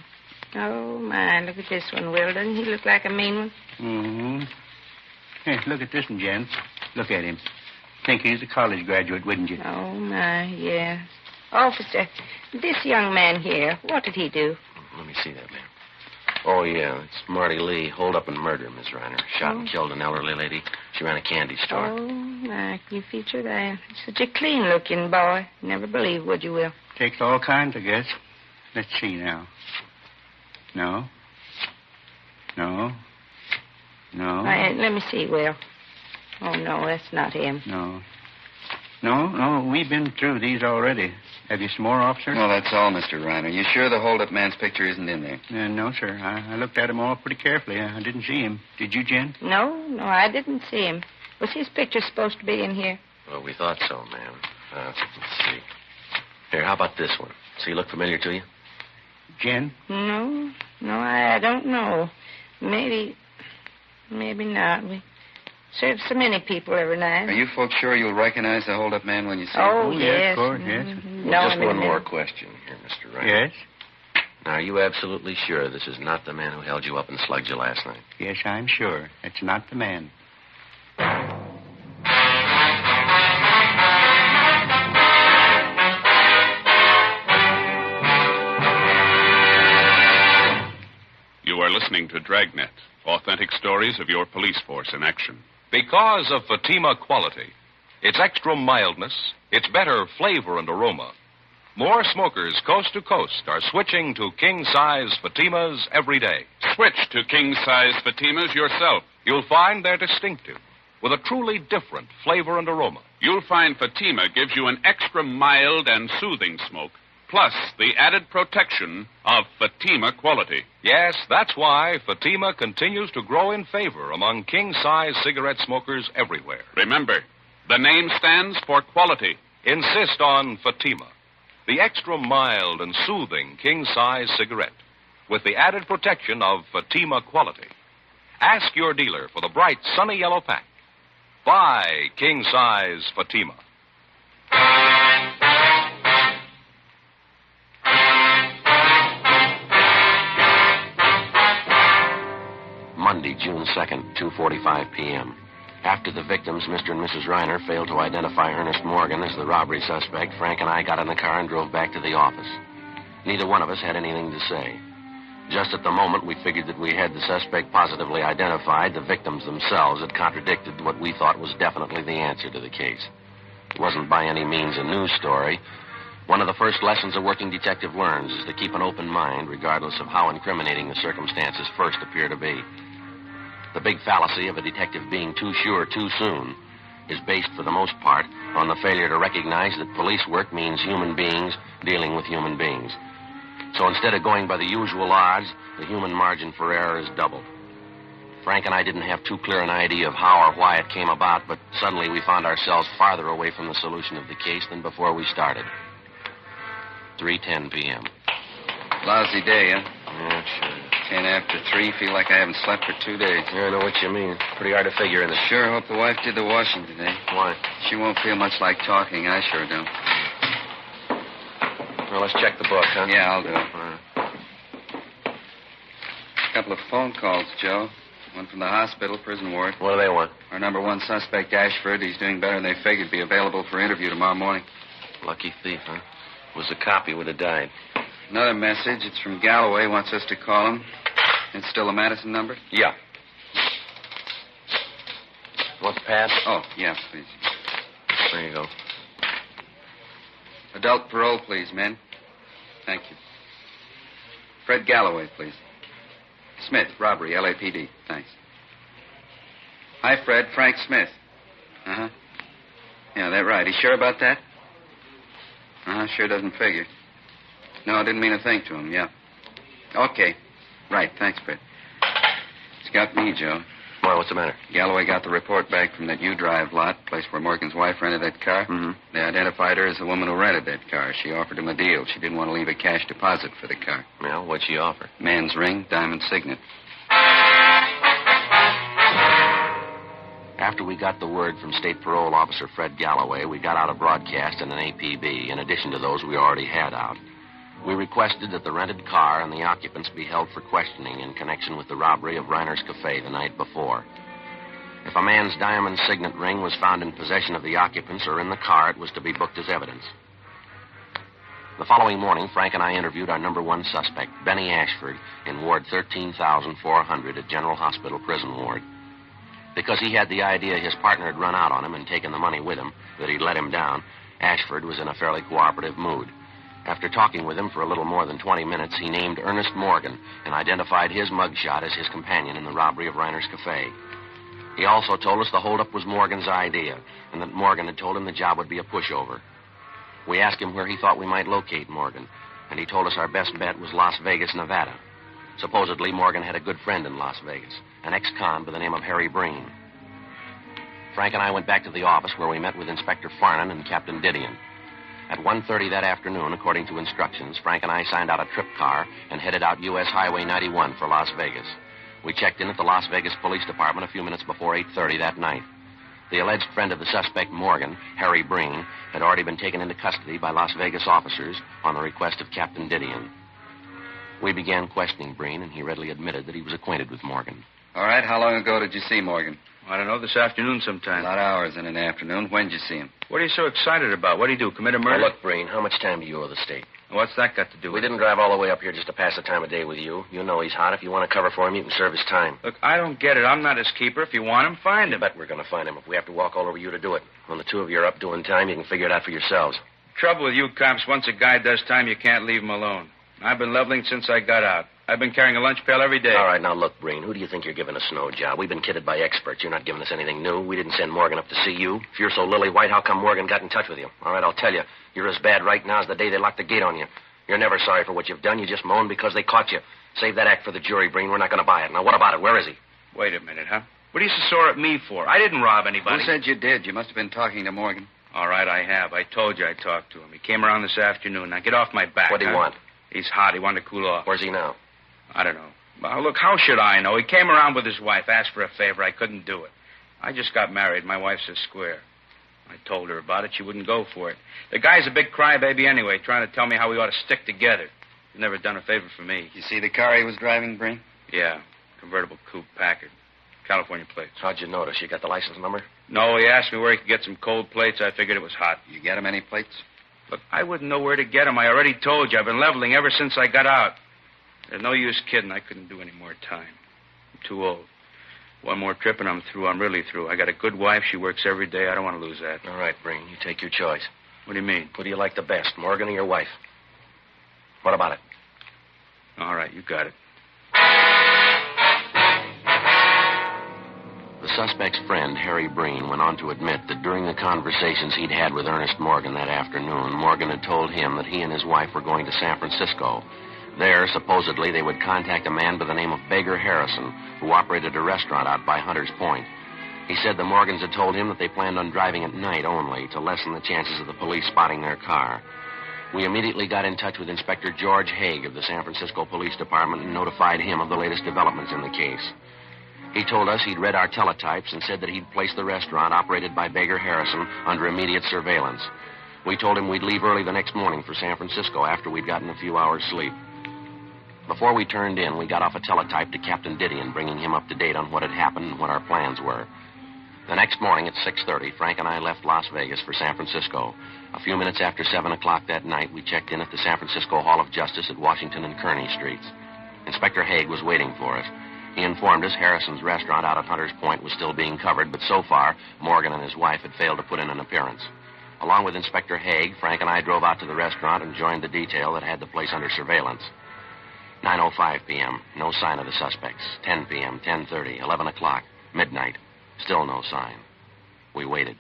Oh, my, look at this one, Will. Doesn't he look like a mean one? Mm-hmm. Hey, look at this one, Jen. Look at him. Think he's a college graduate, wouldn't you? Oh, my, yes. Officer, this young man here, what did he do? Let me see that, man. Oh, yeah, it's Marty Lee, hold up and murder, Miss Reiner. Shot and killed an elderly lady. She ran a candy store. Oh, my, can you feature that? Such a clean-looking boy. Never believe, would you, Will? Takes all kinds, I guess. Let's see now. No. No. No. Let me see, Will. Oh, no, that's not him. No. No, we've been through these already. Have you some more, officer? No, that's all, Mr. Reiner. You sure the hold-up man's picture isn't in there? No, sir. I looked at them all pretty carefully. I didn't see him. Did you, Jen? No, I didn't see him. Was his picture supposed to be in here? Well, we thought so, ma'am. Let's see. Here, how about this one? Does he look familiar to you? Jen? No, I don't know. Maybe not. We serve so many people every night. Are you folks sure you'll recognize the hold-up man when you see him? Oh, yes. Of course, yes. Mm-hmm. Just one more question here, Mr. Reiner. Yes? Now, are you absolutely sure this is not the man who held you up and slugged you last night? Yes, I'm sure. It's not the man. You are listening to Dragnet, authentic stories of your police force in action. Because of Fatima quality, its extra mildness, its better flavor and aroma, more smokers coast to coast are switching to king-size Fatimas every day. Switch to king-size Fatimas yourself. You'll find they're distinctive, with a truly different flavor and aroma. You'll find Fatima gives you an extra mild and soothing smoke, plus the added protection of Fatima quality. Yes, that's why Fatima continues to grow in favor among king-size cigarette smokers everywhere. Remember, the name stands for quality. Insist on Fatima, the extra mild and soothing king-size cigarette, with the added protection of Fatima quality. Ask your dealer for the bright, sunny yellow pack. Buy king-size Fatima. Monday, June 2nd, 2:45 p.m. After the victims, Mr. and Mrs. Reiner, failed to identify Ernest Morgan as the robbery suspect, Frank and I got in the car and drove back to the office. Neither one of us had anything to say. Just at the moment we figured that we had the suspect positively identified, the victims themselves had contradicted what we thought was definitely the answer to the case. It wasn't by any means a news story. One of the first lessons a working detective learns is to keep an open mind, regardless of how incriminating the circumstances first appear to be. The big fallacy of a detective being too sure too soon is based, for the most part, on the failure to recognize that police work means human beings dealing with human beings. So instead of going by the usual odds, the human margin for error is doubled. Frank and I didn't have too clear an idea of how or why it came about, but suddenly we found ourselves farther away from the solution of the case than before we started. 3:10 p.m. Lousy day, huh? Yeah, sure. 10 after 3. Feel like I haven't slept for 2 days. Yeah, I know what you mean. Pretty hard to figure, isn't it? Sure hope the wife did the washing today. Why? She won't feel much like talking. I sure don't. Well, let's check the book, huh? Yeah, I'll do it. A couple of phone calls, Joe. One from the hospital, prison ward. What do they want? Our number one suspect, Ashford. He's doing better than they figured. Be available for interview tomorrow morning. Lucky thief, huh? Was a copy, would have died. Another message. It's from Galloway. Wants us to call him. It's still a Madison number? Yeah. Want the pad? Oh, yeah, please. There you go. Adult parole, please, men. Thank you. Fred Galloway, please. Smith, robbery, LAPD. Thanks. Hi, Fred. Frank Smith. Uh-huh. Yeah, that right. He sure about that? Uh-huh, sure doesn't figure. No, I didn't mean a thing to him, yeah. Okay. Right, thanks, Fred. It's got me, Joe. Why, what's the matter? Galloway got the report back from that U-Drive lot, place where Morgan's wife rented that car. Mm-hmm. They identified her as the woman who rented that car. She offered him a deal. She didn't want to leave a cash deposit for the car. Well, what'd she offer? Man's ring, diamond signet. After we got the word from State Parole Officer Fred Galloway, we got out a broadcast and an APB, in addition to those we already had out. We requested that the rented car and the occupants be held for questioning in connection with the robbery of Reiner's Cafe the night before. If a man's diamond signet ring was found in possession of the occupants or in the car, it was to be booked as evidence. The following morning, Frank and I interviewed our number one suspect, Benny Ashford, in Ward 13,400 at General Hospital Prison Ward. Because he had the idea his partner had run out on him and taken the money with him, that he'd let him down, Ashford was in a fairly cooperative mood. After talking with him for a little more than 20 minutes, he named Ernest Morgan and identified his mugshot as his companion in the robbery of Reiner's Cafe. He also told us the holdup was Morgan's idea and that Morgan had told him the job would be a pushover. We asked him where he thought we might locate Morgan, and he told us our best bet was Las Vegas, Nevada. Supposedly, Morgan had a good friend in Las Vegas, an ex-con by the name of Harry Breen. Frank and I went back to the office where we met with Inspector Farnan and Captain Didion. At 1:30 that afternoon, according to instructions, Frank and I signed out a trip car and headed out U.S. Highway 91 for Las Vegas. We checked in at the Las Vegas Police Department a few minutes before 8:30 that night. The alleged friend of the suspect, Morgan, Harry Breen, had already been taken into custody by Las Vegas officers on the request of Captain Didion. We began questioning Breen, and he readily admitted that he was acquainted with Morgan. All right, how long ago did you see Morgan? I don't know, this afternoon sometime. A lot of hours in an afternoon. When did you see him? What are you so excited about? What did he do, commit a murder? Now, look, Breen, how much time do you owe the state? What's that got to do We with it? didn't drive all the way up here just to pass the time of day with you. You know he's hot. If you want to cover for him, you can serve his time. Look, I don't get it. I'm not his keeper. If you want him, find him. I bet we're going to find him if we have to walk all over you to do it. When the two of you are up doing time, you can figure it out for yourselves. Trouble with you cops, once a guy does time, you can't leave him alone. I've been leveling since I got out. I've been carrying a lunch pail every day. All right, now look, Breen, who do you think you're giving a snow job? We've been kidded by experts. You're not giving us anything new. We didn't send Morgan up to see you. If you're so lily-white, how come Morgan got in touch with you? All right, I'll tell you. You're as bad right now as the day they locked the gate on you. You're never sorry for what you've done. You just moan because they caught you. Save that act for the jury, Breen. We're not going to buy it. Now, what about it? Where is he? Wait a minute, huh? What are you so sore at me for? I didn't rob anybody. Who said you did? You must have been talking to Morgan. All right, I have. I told you I talked to him. He came around this afternoon. Now, get off my back. What do you want? He's hot. He wanted to cool off. Where's he now? I don't know. Well, look, how should I know? He came around with his wife, asked for a favor. I couldn't do it. I just got married. My wife's a square. I told her about it. She wouldn't go for it. The guy's a big crybaby anyway, trying to tell me how we ought to stick together. He's never done a favor for me. You see the car he was driving, Breen? Yeah, convertible coupe Packard. California plates. How'd you notice? You got the license number? No, he asked me where he could get some cold plates. I figured it was hot. You get him any plates? Look, I wouldn't know where to get them. I already told you. I've been leveling ever since I got out. There's no use kidding. I couldn't do any more time. I'm too old. One more trip and I'm through. I'm really through. I got a good wife. She works every day. I don't want to lose that. All right, Breen. You take your choice. What do you mean? Who do you like the best, Morgan or your wife? What about it? All right, you got it. The suspect's friend, Harry Breen, went on to admit that during the conversations he'd had with Ernest Morgan that afternoon, Morgan had told him that he and his wife were going to San Francisco. There, supposedly, they would contact a man by the name of Baker Harrison, who operated a restaurant out by Hunter's Point. He said the Morgans had told him that they planned on driving at night only to lessen the chances of the police spotting their car. We immediately got in touch with Inspector George Haig of the San Francisco Police Department and notified him of the latest developments in the case. He told us he'd read our teletypes and said that he'd placed the restaurant operated by Baker Harrison under immediate surveillance. We told him we'd leave early the next morning for San Francisco after we'd gotten a few hours' sleep. Before we turned in, we got off a teletype to Captain Didion, bringing him up to date on what had happened and what our plans were. The next morning at 6:30, Frank and I left Las Vegas for San Francisco. A few minutes after 7 o'clock that night, we checked in at the San Francisco Hall of Justice at Washington and Kearny Streets. Inspector Haig was waiting for us. He informed us Harrison's restaurant out at Hunter's Point was still being covered, but so far, Morgan and his wife had failed to put in an appearance. Along with Inspector Haig, Frank and I drove out to the restaurant and joined the detail that had the place under surveillance. 9:05 p.m., no sign of the suspects. 10 p.m., 10:30, 11 o'clock, midnight, still no sign. We waited.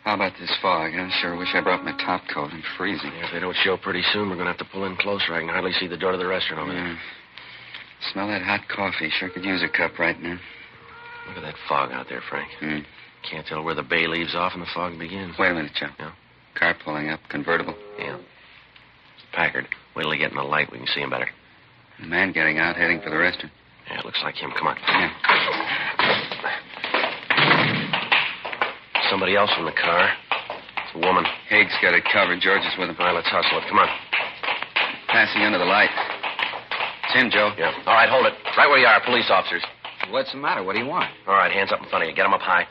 How about this fog? I sure wish I brought my top coat. I'm freezing. Yeah, if they don't show pretty soon, we're going to have to pull in closer. I can hardly see the door to the restaurant over there. Smell that hot coffee. Sure could use a cup right now. Look at that fog out there, Frank. Can't tell where the bay leaves off and the fog begins. Wait a minute, Joe. Yeah? Car pulling up. Convertible. Yeah. Packard. Wait till they get in the light. We can see him better. The man getting out, heading for the restaurant. Yeah, it looks like him. Come on. Yeah. Somebody else in the car. It's a woman. Haig's got it covered. George is with him. All right, let's hustle it. Come on. Passing under the light. It's him, Joe. Yeah. All right, hold it. Right where you are, police officers. What's the matter? What do you want? All right, hands up in front of you. Get them up high.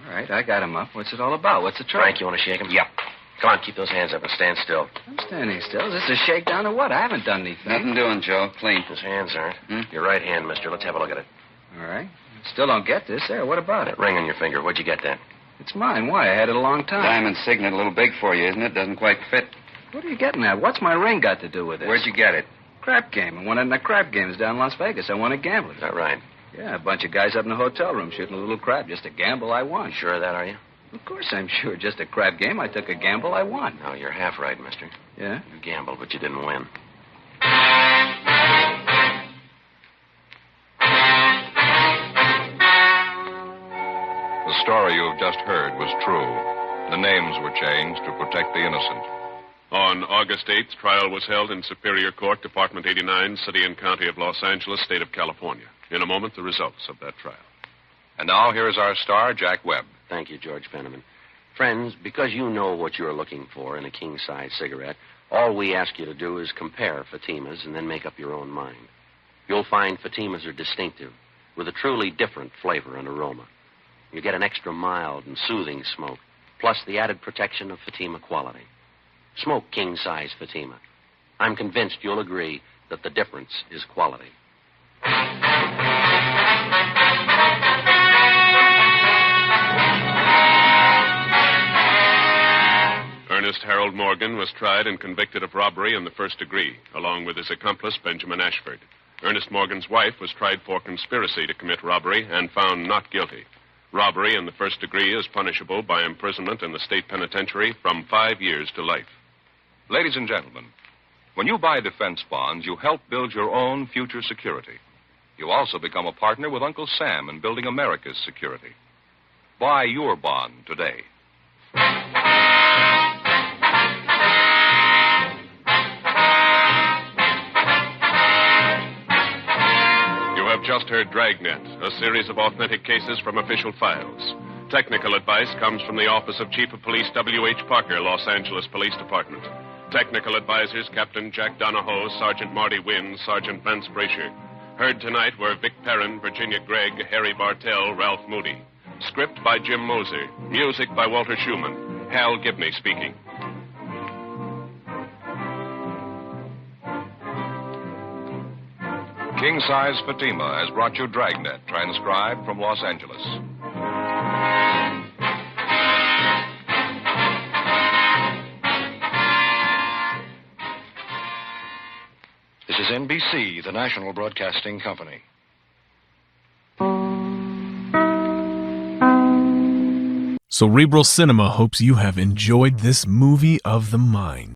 All right, I got him up. What's it all about? What's the trouble? Frank, you want to shake him? Yep. Come on, keep those hands up and stand still. I'm standing still. Is this a shakedown or what? I haven't done anything. Nothing doing, Joe. Clean. His hands aren't. Your right hand, mister. Let's have a look at it. All right. Still don't get this. There, what about it? That ring on your finger. Where'd you get that? It's mine. Why? I had it a long time. Diamond signet, a little big for you, isn't it? Doesn't quite fit. What are you getting at? What's my ring got to do with it? Where'd you get it? Crap game. I won it in the crap games down in Las Vegas. I won at gambling. Is that right? Yeah, a bunch of guys up in the hotel room shooting a little crap. Just a gamble, I won. You sure of that, are you? Of course I'm sure. Just a crap game. I took a gamble, I won. No, you're half right, mister. Yeah? You gambled, but you didn't win. The story you've just heard was true. The names were changed to protect the innocent. On August 8th, trial was held in Superior Court, Department 89, City and County of Los Angeles, State of California. In a moment, the results of that trial. And now, here is our star, Jack Webb. Thank you, George Penniman. Friends, because you know what you're looking for in a king-size cigarette, all we ask you to do is compare Fatimas and then make up your own mind. You'll find Fatimas are distinctive, with a truly different flavor and aroma. You get an extra mild and soothing smoke, plus the added protection of Fatima quality. Smoke king-size Fatima. I'm convinced you'll agree that the difference is quality. Ernest Harold Morgan was tried and convicted of robbery in the first degree, along with his accomplice, Benjamin Ashford. Ernest Morgan's wife was tried for conspiracy to commit robbery and found not guilty. Robbery in the first degree is punishable by imprisonment in the state penitentiary from 5 years to life. Ladies and gentlemen, when you buy defense bonds, you help build your own future security. You also become a partner with Uncle Sam in building America's security. Buy your bond today. You have just heard Dragnet, a series of authentic cases from official files. Technical advice comes from the Office of Chief of Police W.H. Parker, Los Angeles Police Department. Technical advisors Captain Jack Donahoe, Sergeant Marty Wynn, Sergeant Vance Brasher. Heard tonight were Vic Perrin, Virginia Gregg, Harry Bartell, Ralph Moody. Script by Jim Moser. Music by Walter Schumann. Hal Gibney speaking. King Size Fatima has brought you Dragnet, transcribed from Los Angeles. This is NBC, the national broadcasting company. Cerebral Cinema hopes you have enjoyed this movie of the mind.